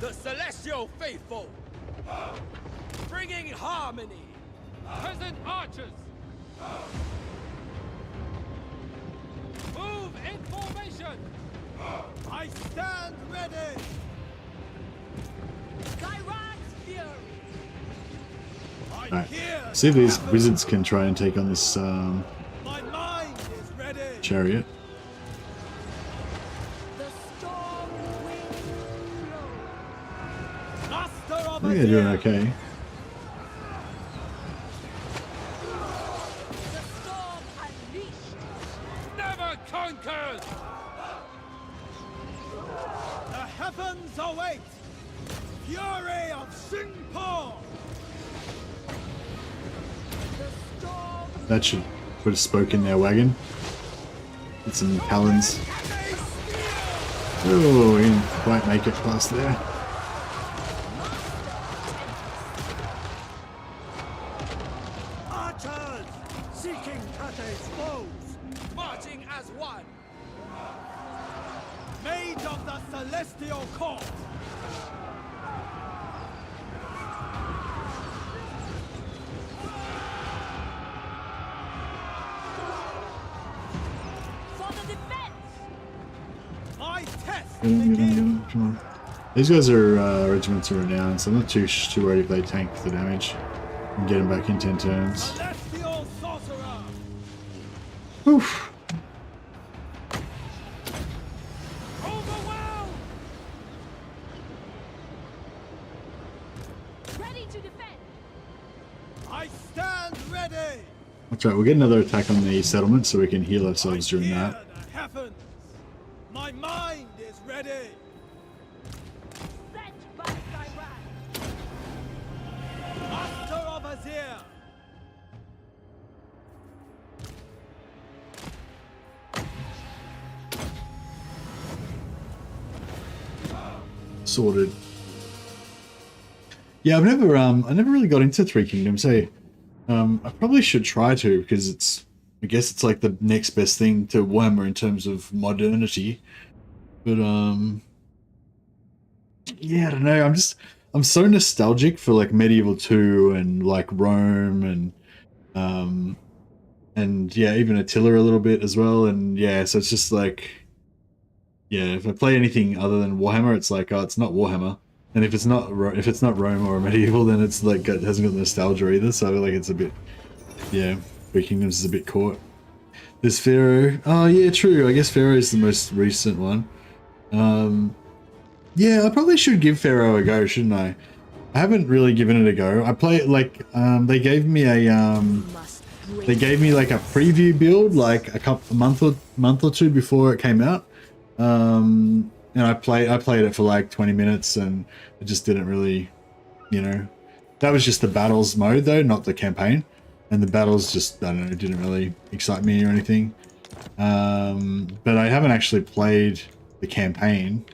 The Celestial Faithful. Bringing harmony. Peasant archers! Move in formation! I stand ready. Kyron's fury. Alright, see if these wizards can try and take on this My mind is ready. chariot. The storm wind blows. Master I of think they're doing okay. The storm unleashed. Never conquers! The heavens await. Fury of Singapore. The storm. That should put a spoke in their wagon. Get some talons. Oh, we didn't quite make it past there. Archers seeking Cathay's foes. Marching as one. Mage of the Celestial Court. For the defense. My test. Get on. Come on. These guys are regiments are renowned, so I'm not too worried if they tank the damage and get them back in 10 turns. Celestial Sorcerer. Oof. I stand ready. That's right, we'll get another attack on the settlement so we can heal ourselves during that. The heavens. My mind is ready. Sent by Caravan. Master of Azir. Sorted. Yeah, I never really got into Three Kingdoms. Hey, I probably should try to because I guess it's like the next best thing to Warhammer in terms of modernity. But yeah, I don't know. I'm so nostalgic for like Medieval 2 and like Rome and yeah, even Attila a little bit as well. And yeah, so it's just like, yeah, if I play anything other than Warhammer, it's like, oh, it's not Warhammer. And if it's not Rome or Medieval, then it's like it hasn't got the nostalgia either. So I feel like it's a bit, yeah, Three Kingdoms is a bit caught. There's Pharaoh. Oh yeah, true. I guess Pharaoh is the most recent one. Yeah, I probably should give Pharaoh a go, shouldn't I? I haven't really given it a go. I play it like they gave me like a preview build like a month or two before it came out. And I played it for like 20 minutes and it just didn't really, you know, that was just the battles mode though, not the campaign. And the battles just, I don't know, didn't really excite me or anything. But I haven't actually played the campaign.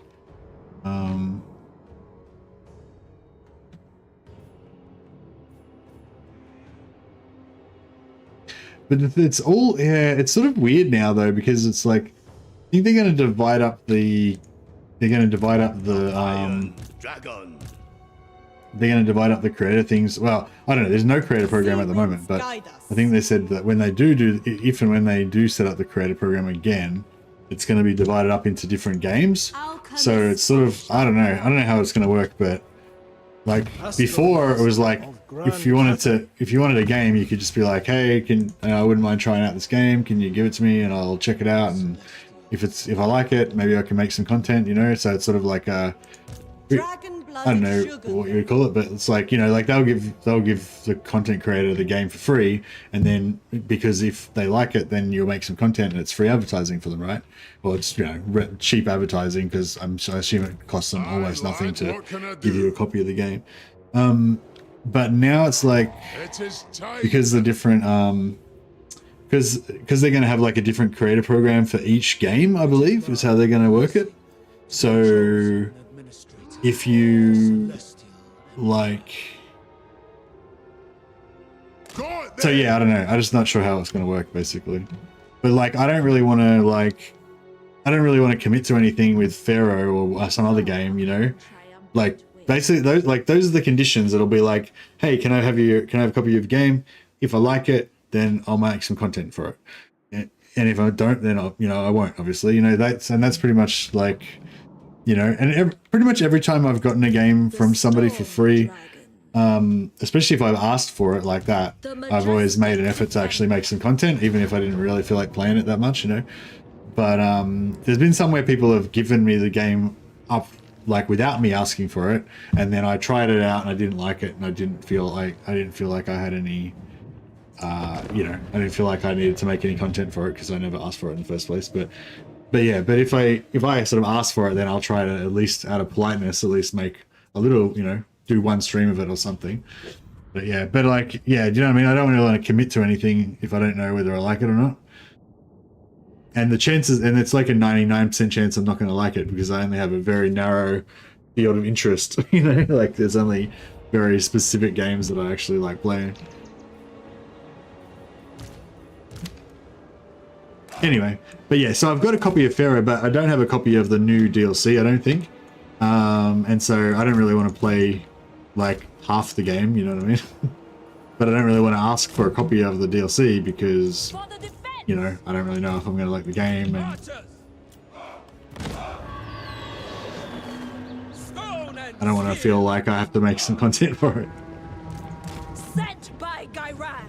But it's all, yeah, it's sort of weird now though, because it's like, I think they're going to divide up the creator things. Well, I don't know, there's no creator program at the moment, but I think they said that when they if and when they do set up the creator program again, it's going to be divided up into different games. So it's sort of, I don't know how it's going to work, but like before it was like, if you wanted a game, you could just be like, hey, I wouldn't mind trying out this game. Can you give it to me and I'll check it out, and if I like it, maybe I can make some content, you know? So it's sort of like a, I don't know what you would call it, but it's like, you know, like they'll give the content creator the game for free, and then because if they like it, then you'll make some content and it's free advertising for them, right? Well, it's, you know, cheap advertising, because I assume it costs them almost nothing to give you a copy of the game. But now it's like, because the different because they're going to have like a different creator program for each game, I believe is how they're going to work it. So if you like, so yeah, I don't know, I'm just not sure how it's going to work basically. But like, I don't really want to commit to anything with Pharaoh or some other game, you know, like basically those are the conditions. It'll be like, hey, can I have a copy of your game? If I like it, then I'll make some content for it. And if I don't, then I won't, obviously, you know, that's pretty much like, you know, and pretty much every time I've gotten a game from somebody for free, especially if I've asked for it like that, I've always made an effort to actually make some content, even if I didn't really feel like playing it that much, you know. But there's been some where people have given me the game up like without me asking for it, and then I tried it out and I didn't like it, and I didn't feel like I had any, you know, I didn't feel like I needed to make any content for it because I never asked for it in the first place. But yeah, but if I sort of ask for it, then I'll try to, at least out of politeness, at least make a little, you know, do one stream of it or something. But yeah, but like, yeah, do you know what I mean? I don't really want to commit to anything if I don't know whether I like it or not. And the chances, and it's like a 99% chance I'm not going to like it because I only have a very narrow field of interest, you know, like there's only very specific games that I actually like playing. Anyway, but yeah, so I've got a copy of Pharaoh, but I don't have a copy of the new DLC, I don't think. And so I don't really want to play like half the game, you know what I mean? But I don't really want to ask for a copy of the DLC because, you know, I don't really know if I'm going to like the game, and I don't want to feel like I have to make some content for it. Sent by Caravan.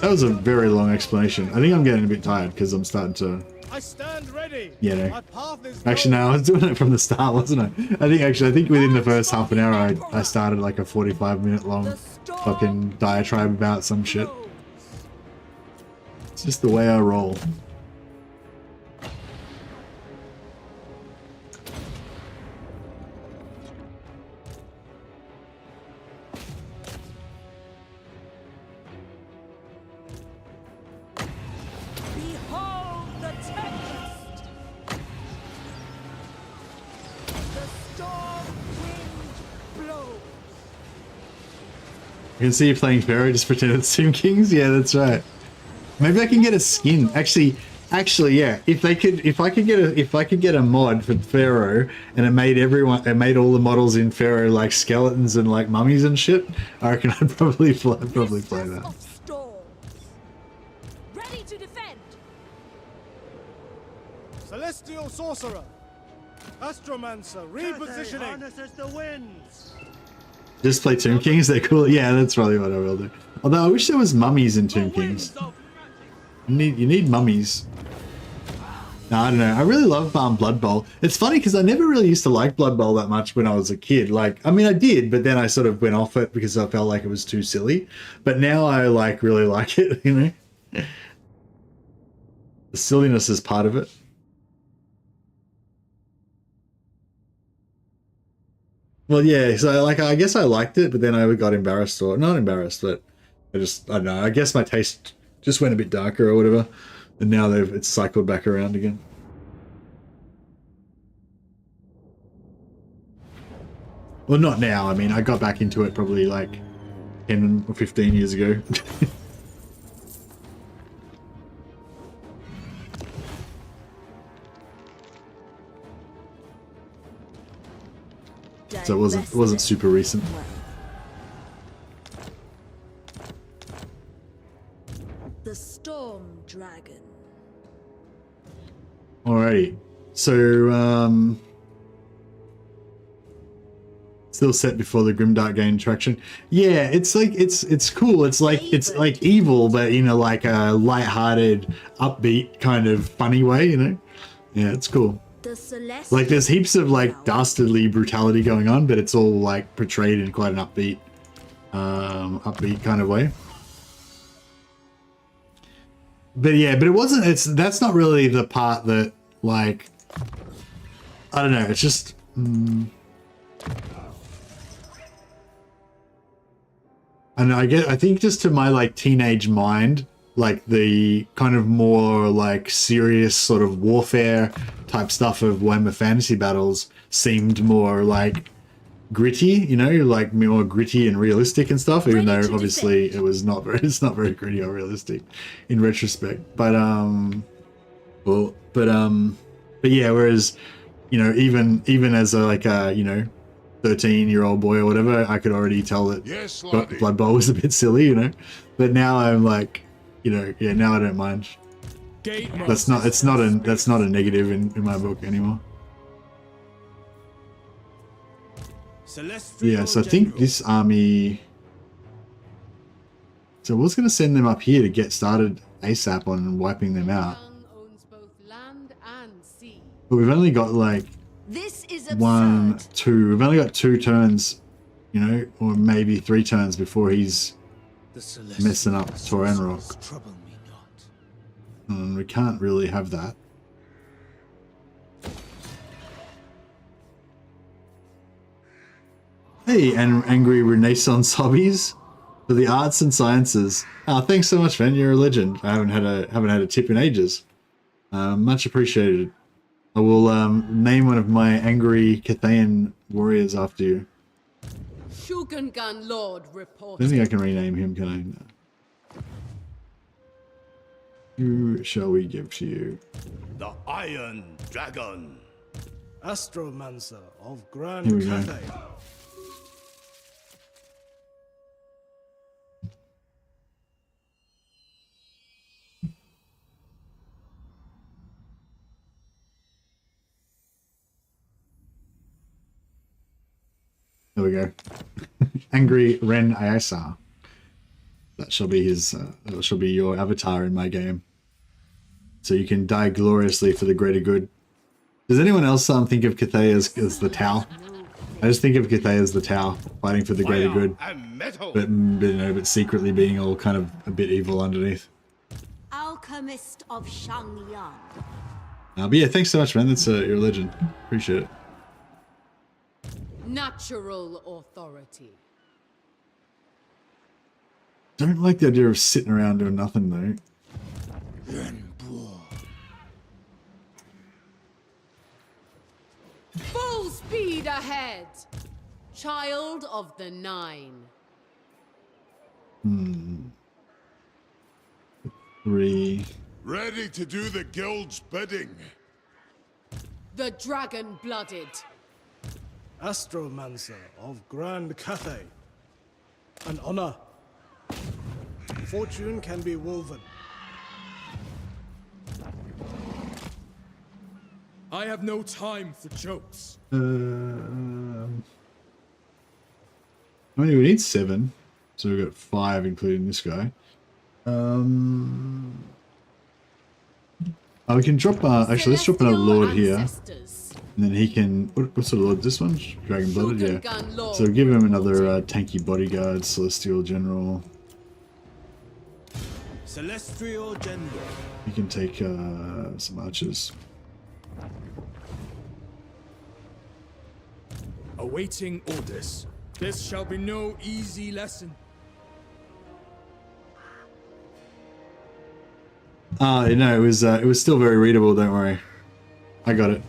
That was a very long explanation. I think I'm getting a bit tired because I'm starting to I stand ready. Yeah, no. My path is Actually, no, I was doing it from the start, wasn't I? I think within the first half an hour, I started like a 45-minute long fucking diatribe about some shit. It's just the way I roll. Behold the tempest! The storm wind blows. You can see you playing Pharaoh, just pretend it's Tomb Kings. Yeah, that's right. Maybe I can get a skin. Actually, yeah. If I could get a mod for Pharaoh, and it made all the models in Pharaoh like skeletons and like mummies and shit, I reckon I'd probably play that. Ready to defend. Celestial Sorcerer. Astromancer, repositioning. Harnesses the winds. Just play Tomb Kings. They're cool. Yeah, that's probably what I will do. Although I wish there was mummies in Tomb Kings. You need mummies. No, I don't know. I really love Blood Bowl. It's funny because I never really used to like Blood Bowl that much when I was a kid. Like, I mean, I did, but then I sort of went off it because I felt like it was too silly. But now I like really like it. You know, the silliness is part of it. Well, yeah. So like, I guess I liked it, but then I got embarrassed, or not embarrassed, but I don't know. I guess my taste just went a bit darker or whatever, and now it's cycled back around again. Well, not now. I mean, I got back into it probably like 10 or 15 years ago. So it wasn't super recent. The Storm Dragon. Alrighty, so still set before the Grimdark gained traction. Yeah, it's like it's cool. It's like evil, but in a like a light-hearted, upbeat kind of funny way, you know? Yeah, it's cool. Like there's heaps of like dastardly brutality going on, but it's all like portrayed in quite an upbeat kind of way. But yeah, but it wasn't. That's not really the part that like I don't know. It's just. And I think just to my like teenage mind, like the kind of more like serious sort of warfare type stuff of Warhammer Fantasy Battles seemed more like gritty, you know, like more gritty and realistic and stuff, even though obviously it's not very gritty or realistic in retrospect. But yeah, whereas, you know, even as a 13-year-old boy or whatever, I could already tell that Blood Bowl was a bit silly, you know. But now I'm like, you know, yeah, now I don't mind. That's not a negative in my book anymore. Yeah, so I think this army. So I was going to send them up here to get started ASAP on wiping them out. But we've only got like This is one, two. We've only got 2 turns, you know, or maybe 3 turns before he's messing up Toranrock. And we can't really have that. Hey, and Angry Renaissance Hobbies for the arts and sciences. Oh, thanks so much, man. You're a legend. I haven't had a tip in ages. Much appreciated. I will name one of my angry Cathayan warriors after you. Shugengan Lord report. I don't think I can rename him, can I? No. Who shall we give to you? The Iron Dragon. Astromancer of Grand Here we go. Cathay. There we go. Angry Ren Ayasa. That shall be his. That shall be your avatar in my game. So you can die gloriously for the greater good. Does anyone else think of Cathay as the Tau? I just think of Cathay as the Tau, fighting for the greater good, but you know, but secretly being all kind of a bit evil underneath. Alchemist of Shangyang. But yeah, thanks so much, man. That's your legend. Appreciate it. Natural authority. Don't like the idea of sitting around doing nothing though. YUAN BO. Full speed ahead, child of the Nine. 3. Ready to do the guild's bidding. The dragon-blooded. Astromancer of Grand Cathay. An honor. Fortune can be woven. I have no time for jokes. How many? We need 7. So we've got 5, including this guy. Oh, we can drop. Actually, let's drop in a lord here, and then he can. What sort of lord is this one? Dragon blooded, yeah. So give him another tanky bodyguard, celestial general. Celestial General. He can take some archers. Awaiting orders. This shall be no easy lesson. No, it was still very readable. Don't worry, I got it.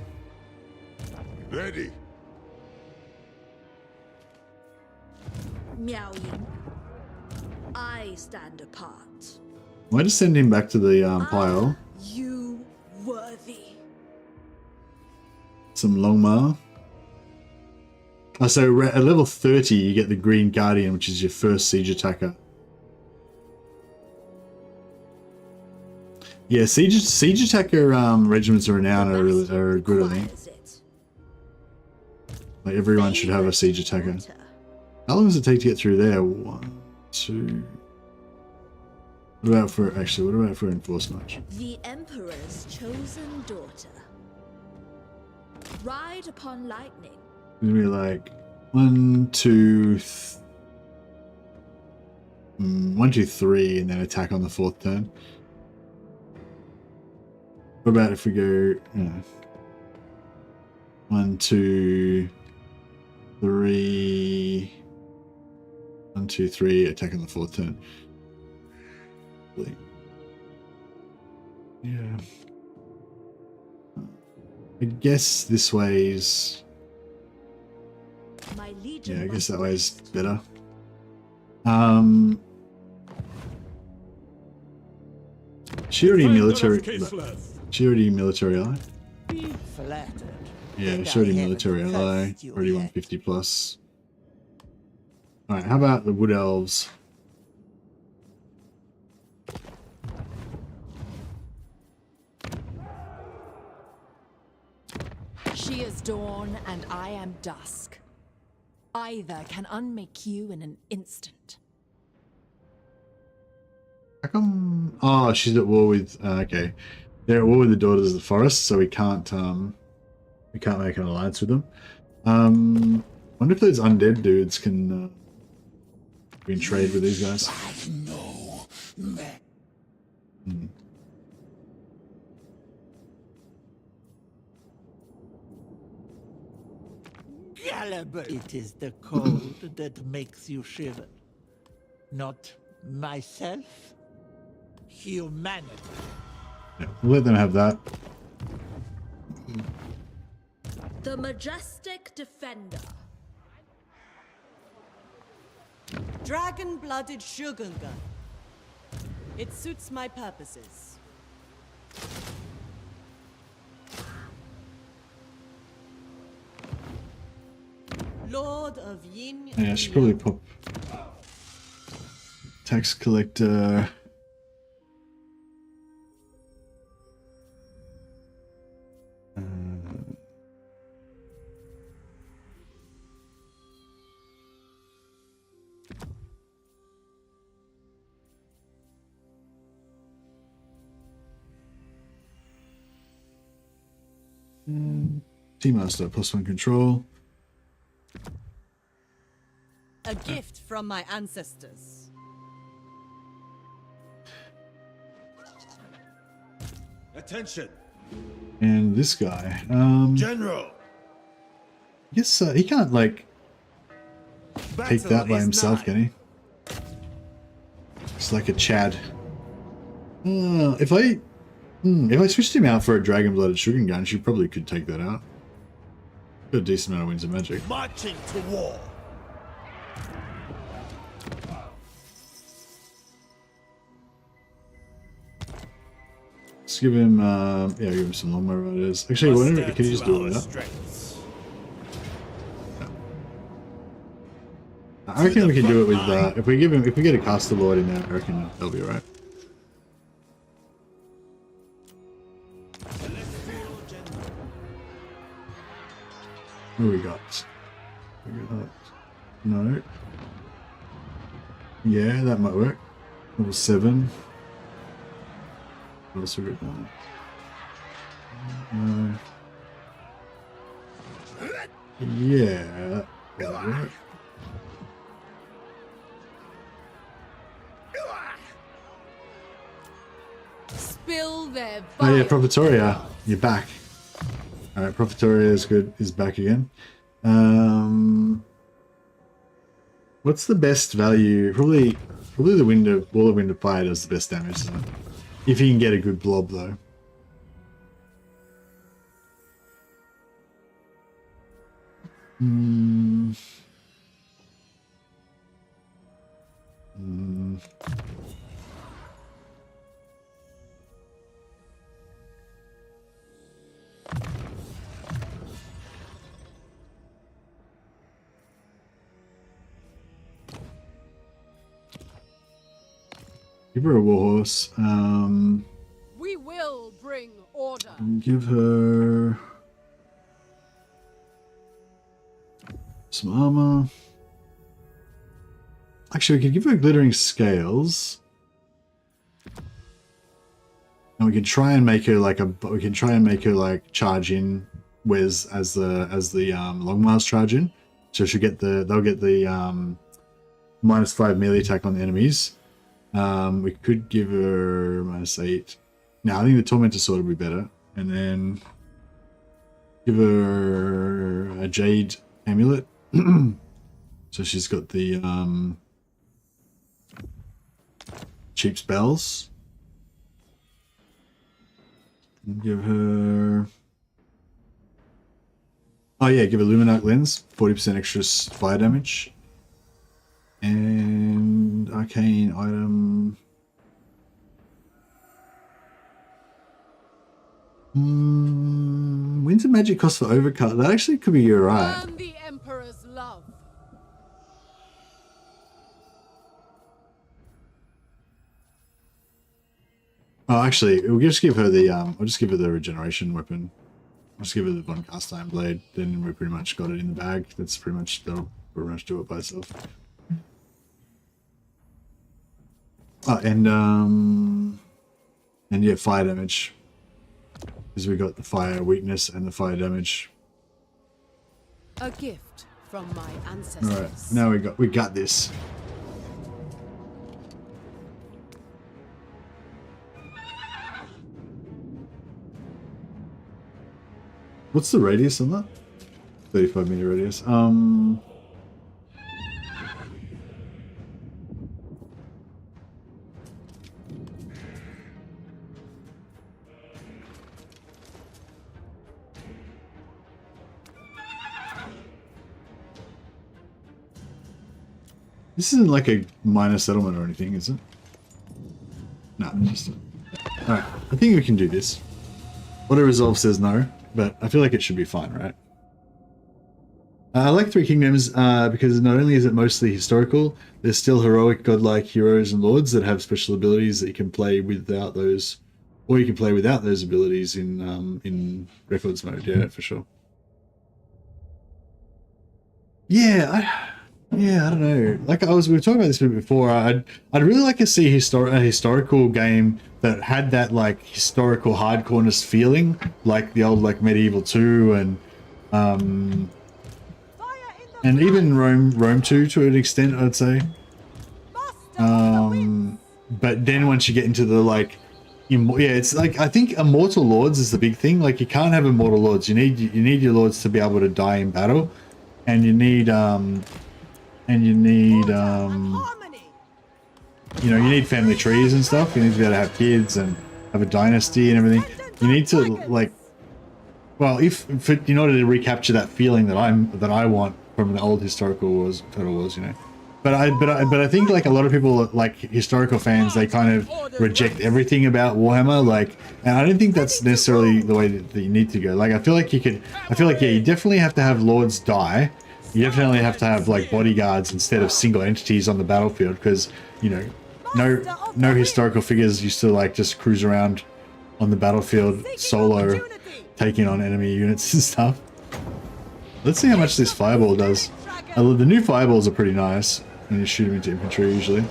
Ready. Miao Yin. I stand apart. Why just send him back to the pile? You worthy. Some Longmar. Oh, so at level 30, you get the Green Guardian, which is your first siege attacker. Yeah, siege attacker regiments of renown are good, I think. Like everyone should have a siege attacker. How long does it take to get through there? 1, 2. What about for enforce march? The Emperor's chosen daughter. Ride upon lightning. It's gonna be like 1, 2, 1, 2, 3, and then attack on the 4th turn. What about if we go 1, 2, 3, 1, 2, 3, attack on the 4th turn. Yeah. I guess this way's. Yeah, I guess that way's better. She already military. She already military ally. Yeah, she already military ally. Already 150 plus. All right, how about the Wood Elves? She is dawn and I am dusk. Either can unmake you in an instant. How come? Oh, she's at war with. Okay, they're at war with the Daughters of the Forest, so we can't make an alliance with them. Wonder if those undead dudes can we can trade with these guys. It is the cold that makes you shiver. Not myself. Humanity. Yeah, we'll let them have that. The majestic defender. Dragon-blooded Shogunga. It suits my purposes. Lord of Yin. Yeah, I should probably pop tax collector. T-Master, +1 control. A gift from my ancestors. Attention. And this guy. General. Yes, he can't, like, take that by himself, can he? It's like a Chad. If I switched him out for a dragon-blooded sugar gun, she probably could take that out. Got a decent amount of winds of magic. Marching to war. Let's give him, yeah, give him some longbow riders. Actually, whatever, can you just do it without? I reckon we can do it with, if we get a caster lord in there, I reckon that'll be alright. What do we got? No. Yeah, that might work. Level 7. What else we got now? No. Yeah, that'll work. Spill their Oh yeah, Profitoria, you're back. Alright, Profitoria is good, is back again. What's the best value? Probably the Wall of Wind of Fire does the best damage, isn't it? If you can get a good blob though. Give her a warhorse. We will bring order. Give her some armor. Actually, we could give her glittering scales, and we can try and make her like charge in Wes as the Longmars charge in. So she'll get they'll get the -5 melee attack on the enemies. We could give her -8. Now I think the Tormentor Sword would be better, and then give her a Jade Amulet. So she's got the cheap spells. And give her. Oh yeah, give her Luminarch Lens, 40% extra fire damage. And arcane item. Winds of Magic cost for overcut. That actually could be alright. Earn the Emperor's love. Oh, actually, we'll just give her the I'll just give her the regeneration weapon. I'll just give her the Von Cast Iron Blade. Then we pretty much got it in the bag. That's pretty much that'll pretty much do it by itself. Oh, and yeah, fire damage. Because we got the fire weakness and the fire damage. A gift from my ancestors. Alright, now we got this. What's the radius on that? 35 meter radius. This isn't like a minor settlement or anything, is it? No, it's just... Alright, I think we can do this. Auto resolve says no, but I feel like it should be fine, right? I like Three Kingdoms because not only is it mostly historical, there's still heroic godlike heroes and lords that have special abilities that you can play without those, or you can play without those abilities in Records mode, yeah, for sure. Yeah, Yeah, I don't know. Like we were talking about this a bit before. I'd really like to see a historical game that had that like historical hardcoreness feeling, like the old like Medieval 2 and even Rome 2 to an extent, I'd say. But then once you get into the like, it's like I think Immortal Lords is the big thing. Like you can't have Immortal Lords. You need your lords to be able to die in battle, and you need you know, you need family trees and stuff. You need to be able to have kids and have a dynasty and everything. You need to like, well, in order to recapture that feeling that I want from the old historical wars, Total Wars, you know. But I think like a lot of people, like historical fans, they kind of reject everything about Warhammer. Like, and I don't think that's necessarily the way that you need to go. Like, I feel like yeah, you definitely have to have lords die. You definitely have to have like bodyguards instead of single entities on the battlefield, because you know, no historical figures used to like just cruise around on the battlefield solo, taking on enemy units and stuff. Let's see how much this fireball does. The new fireballs are pretty nice when you shoot them into infantry usually.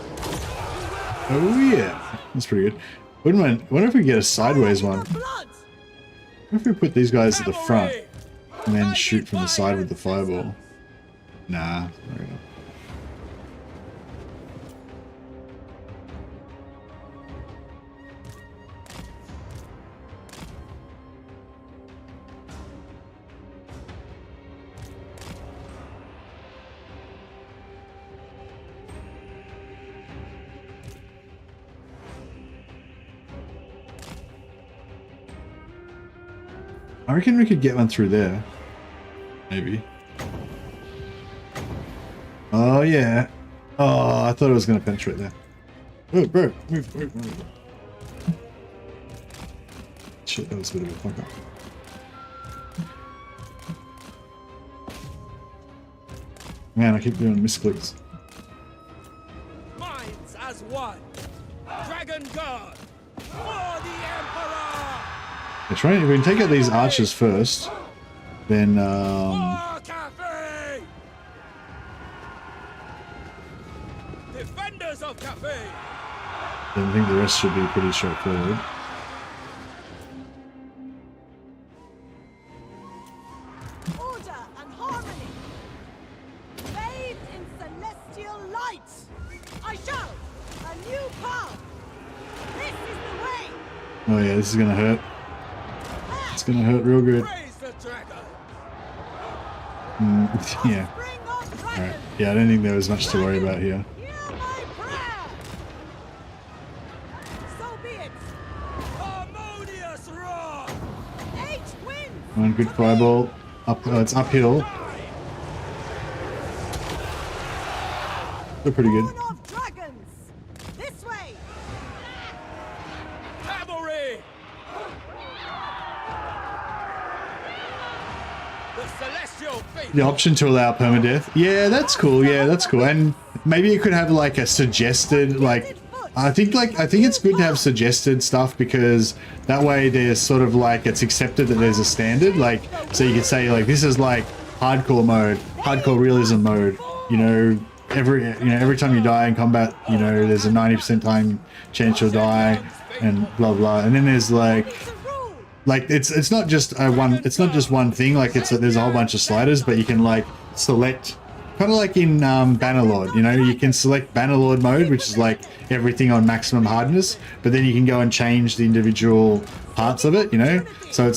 Oh yeah, that's pretty good. Wonder if we get a sideways one. What if we put these guys at the front and then shoot from the side with the fireball? Nah, there we go. I reckon we could get one through there. Maybe. Oh, yeah. Oh, I thought it was going to penetrate there. Oh, bro. Move. Shit, that was a bit of a fuck up. Man, I keep doing misclicks. Minds as one. Dragon Guard. For the Emperor. If we can take out these archers first, then Defenders of Cathay. then I think the rest should be pretty straightforward. Order and harmony. Bathed in celestial light. I shall. A new path. This is the way. Oh yeah, this is gonna hurt. It's gonna hurt real good. Yeah. Alright. Yeah, I don't think there was much to worry about here. One good fireball. It's uphill. They're pretty good. The option to allow permadeath. Yeah, that's cool. Yeah, that's cool. And maybe you could have like a suggested, like, I think it's good to have suggested stuff, because that way there's sort of like, it's accepted that there's a standard. Like, so you could say like, this is like hardcore mode, hardcore realism mode, you know, every time you die in combat, you know, there's a 90% time chance you'll die and blah, blah. And then there's like it's not just one thing. Like there's a whole bunch of sliders, but you can like select, kind of like in Bannerlord, you know, you can select Bannerlord mode, which is like everything on maximum hardness, but then you can go and change the individual parts of it, you know. So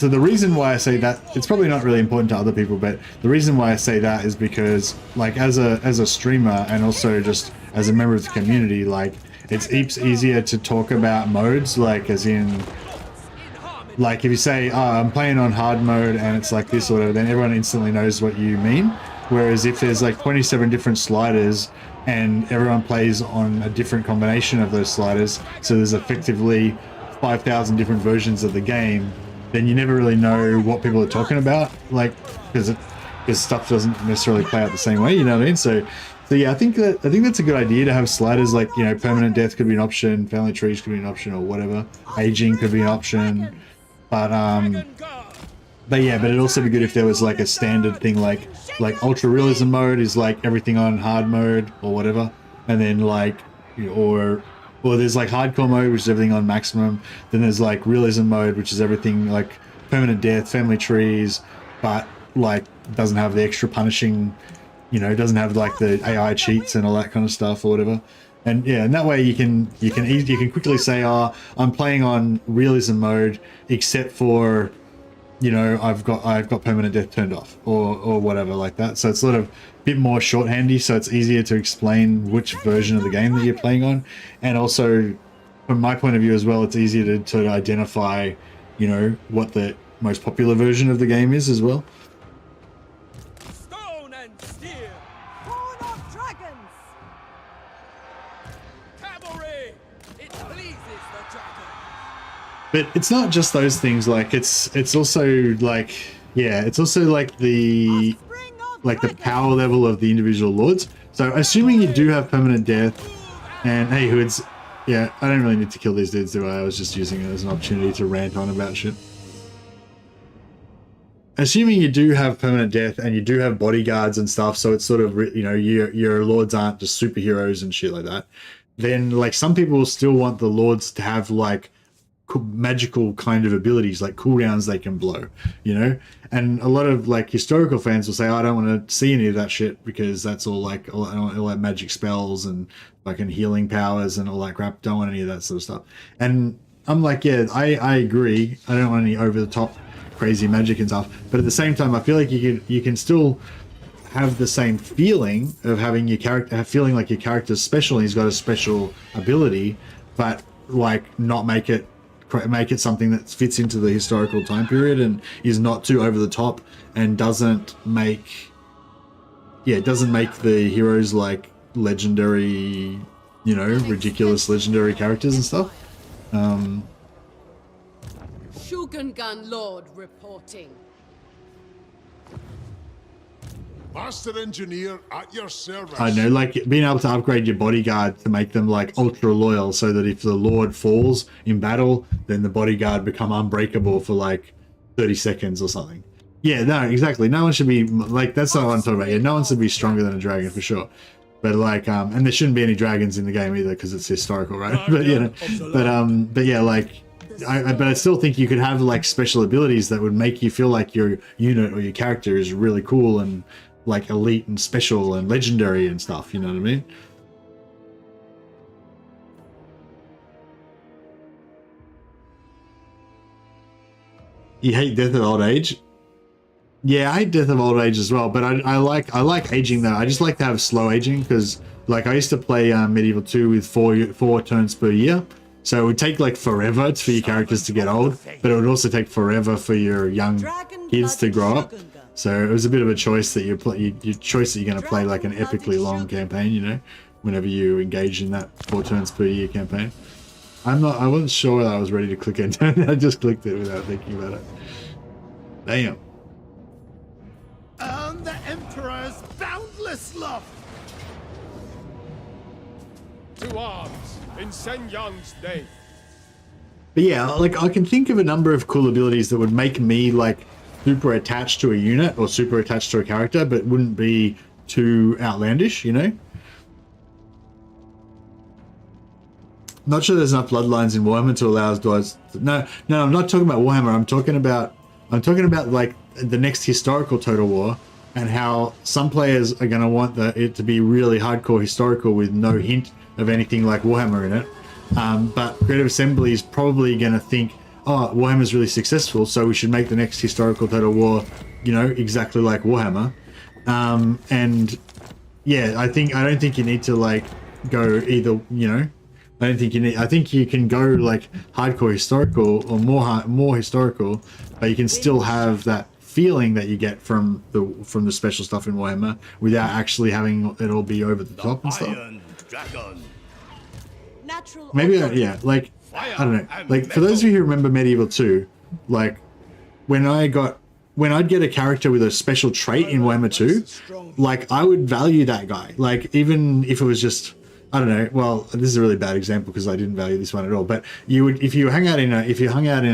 the reason why I say that, it's probably not really important to other people, but the reason why I say that is because, like, as a streamer and also just as a member of the community, like, it's heaps easier to talk about modes, like, as in, like, if you say, oh, I'm playing on hard mode and it's like this or whatever, then everyone instantly knows what you mean. Whereas if there's like 27 different sliders and everyone plays on a different combination of those sliders, so there's effectively 5,000 different versions of the game, then you never really know what people are talking about, like, because stuff doesn't necessarily play out the same way, you know what I mean? So yeah, I think that's a good idea to have sliders, like, you know, permanent death could be an option, family trees could be an option, or whatever. Aging could be an option, but But yeah, but it'd also be good if there was like a standard thing like ultra realism mode is like everything on hard mode or whatever, and then like or there's like hardcore mode, which is everything on maximum. Then there's like realism mode, which is everything like permanent death, family trees, but like doesn't have the extra punishing, you know, doesn't have like the AI cheats and all that kind of stuff or whatever. And yeah, and that way you can quickly say, oh, I'm playing on realism mode, except for, you know, I've got permanent death turned off or whatever like that. So it's sort of a bit more shorthandy, so it's easier to explain which version of the game that you're playing on. And also, from my point of view as well, it's easier to identify, you know, what the most popular version of the game is as well. Stone and steel, born of dragons. Cavalry, it pleases the dragon. But it's not just those things. Like it's also like, yeah, it's also like the power level of the individual lords. So assuming you do have permanent death, and hey hoods, yeah, I don't really need to kill these dudes, do I? I was just using it as an opportunity to rant on about shit. Assuming you do have permanent death and you do have bodyguards and stuff, so it's sort of, you know, your lords aren't just superheroes and shit like that, then like some people still want the lords to have like magical kind of abilities, like cooldowns they can blow, you know. And a lot of like historical fans will say, oh, I don't want to see any of that shit because that's all like all that magic spells and fucking healing powers and all that crap. Don't want any of that sort of stuff. And I'm like, yeah, I agree. I don't want any over the top crazy magic and stuff, but at the same time I feel like you can still have the same feeling of having your character, feeling like your character's special and he's got a special ability, but like not make it something that fits into the historical time period and is not too over the top and doesn't make the heroes like legendary, you know, ridiculous legendary characters and stuff. Shogungan Lord reporting. Master Engineer at your service. I know, like being able to upgrade your bodyguard to make them like ultra loyal, so that if the Lord falls in battle, then the bodyguard become unbreakable for like 30 seconds or something. Yeah, no, exactly. No one should be like, that's not what I'm talking about. Yeah, no one should be stronger than a dragon for sure. But like, and there shouldn't be any dragons in the game either because it's historical, right? But you know, but yeah, like. But I still think you could have like special abilities that would make you feel like your unit or your character is really cool and like elite and special and legendary and stuff, you know what I mean? You hate Death of Old Age? Yeah, I hate Death of Old Age as well, but I like aging though. I just like to have slow aging because like I used to play Medieval 2 with four turns per year. So it would take like forever for your characters to get old, but it would also take forever for your young kids to grow up. So it was a bit of a choice that your choice that you're going to play like an epically long campaign, you know, whenever you engage in that 4 turns per year campaign. I wasn't sure that I was ready to click enter. I just clicked it without thinking about it. Damn. Earn the Emperor's boundless love. To arms in Sen Yang's name. But yeah, like I can think of a number of cool abilities that would make me like super attached to a unit or super attached to a character, but wouldn't be too outlandish, you know? Not sure there's enough bloodlines in Warhammer to allow us to... No, I'm not talking about Warhammer. I'm talking about like the next historical Total War and how some players are going to want it to be really hardcore historical with no hint of anything like Warhammer in it. But Creative Assembly is probably going to think, oh, Warhammer's really successful, so we should make the next historical Total War, you know, exactly like Warhammer. And yeah, I don't think you need to like go either, you know. I think you can go like hardcore historical or more historical, but you can still have that feeling that you get from the special stuff in Warhammer without actually having it all be over the top and stuff. Maybe yeah, like I don't know. Like for those of you who remember Medieval 2, like when I'd get a character with a special trait in Warhammer 2, like I would value that guy. Like even if it was just, I don't know. Well, this is a really bad example because I didn't value this one at all. But you would, if you hung out in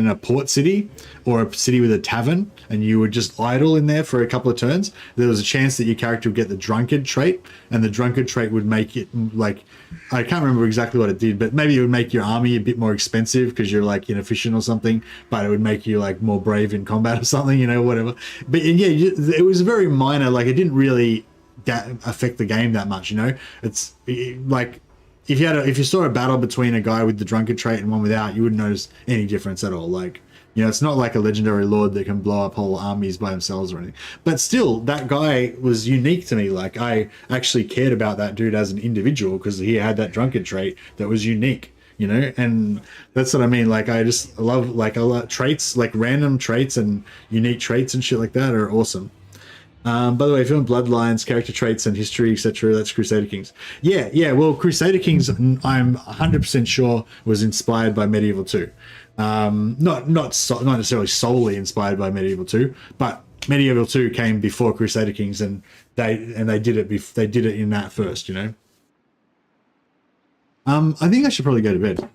a port city or a city with a tavern, and you would just idle in there for a couple of turns, there was a chance that your character would get the drunkard trait, and the drunkard trait would make it like, I can't remember exactly what it did, but maybe it would make your army a bit more expensive because you're like inefficient or something. But it would make you like more brave in combat or something, you know, whatever. But yeah, it was very minor. Like it didn't really affect the game that much, you know. It's like if you saw a battle between a guy with the drunkard trait and one without, you wouldn't notice any difference at all. Like, you know, it's not like a legendary lord that can blow up whole armies by themselves or anything. But still, that guy was unique to me. Like, I actually cared about that dude as an individual because he had that drunkard trait that was unique, you know. And that's what I mean. Like, I love traits, like random traits and unique traits and shit like that are awesome. By the way, if you want Bloodlines, character traits, and history, etc., that's Crusader Kings. Yeah. Well, Crusader Kings, I'm 100% sure was inspired by Medieval 2. Not necessarily solely inspired by Medieval 2, but Medieval 2 came before Crusader Kings, and they did it in that first, you know. I think I should probably go to bed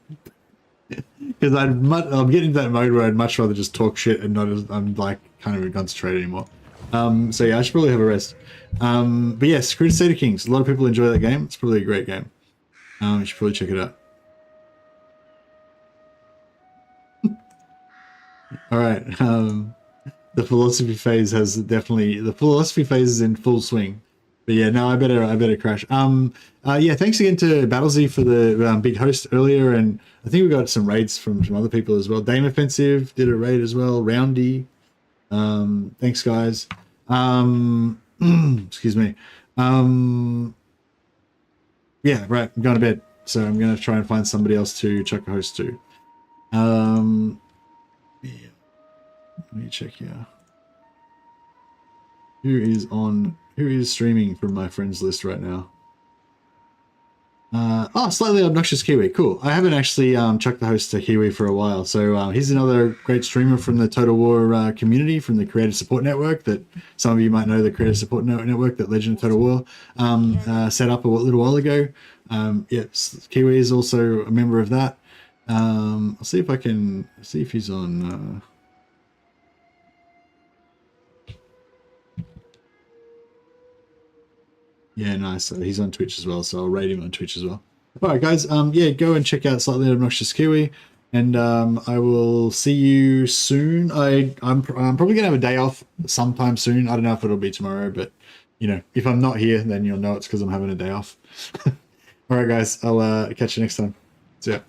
because I'm getting to that mode where I'd much rather just talk shit and I'm like can't even concentrate anymore. So yeah, I should probably have a rest. But yes, Crusader Kings. A lot of people enjoy that game. It's probably a great game. You should probably check it out. All right. The philosophy phase is in full swing. But yeah, no, I better crash. Yeah, thanks again to Battlesy for the big host earlier, and I think we got some raids from some other people as well. Dame Offensive did a raid as well. Roundy. Thanks guys. Excuse me. Yeah, right, I'm going to bed, so I'm going to try and find somebody else to chuck a host to. Yeah. Let me check here. Who is streaming from my friends list right now? Slightly Obnoxious Kiwi. Cool. I haven't actually chucked the host to Kiwi for a while. So he's another great streamer from the Total War community, from the Creator Support Network that some of you might know, the Creator Support Network that Legend of Total War set up a little while ago. Yes, Kiwi is also a member of that. I'll see if I can see if he's on... Yeah, nice. He's on Twitch as well, so I'll rate him on Twitch as well. All right, guys. Yeah, go and check out Slightly Obnoxious Kiwi, and I will see you soon. I'm probably gonna have a day off sometime soon. I don't know if it'll be tomorrow, but you know, if I'm not here, then you'll know it's because I'm having a day off. All right, guys. I'll catch you next time. See ya.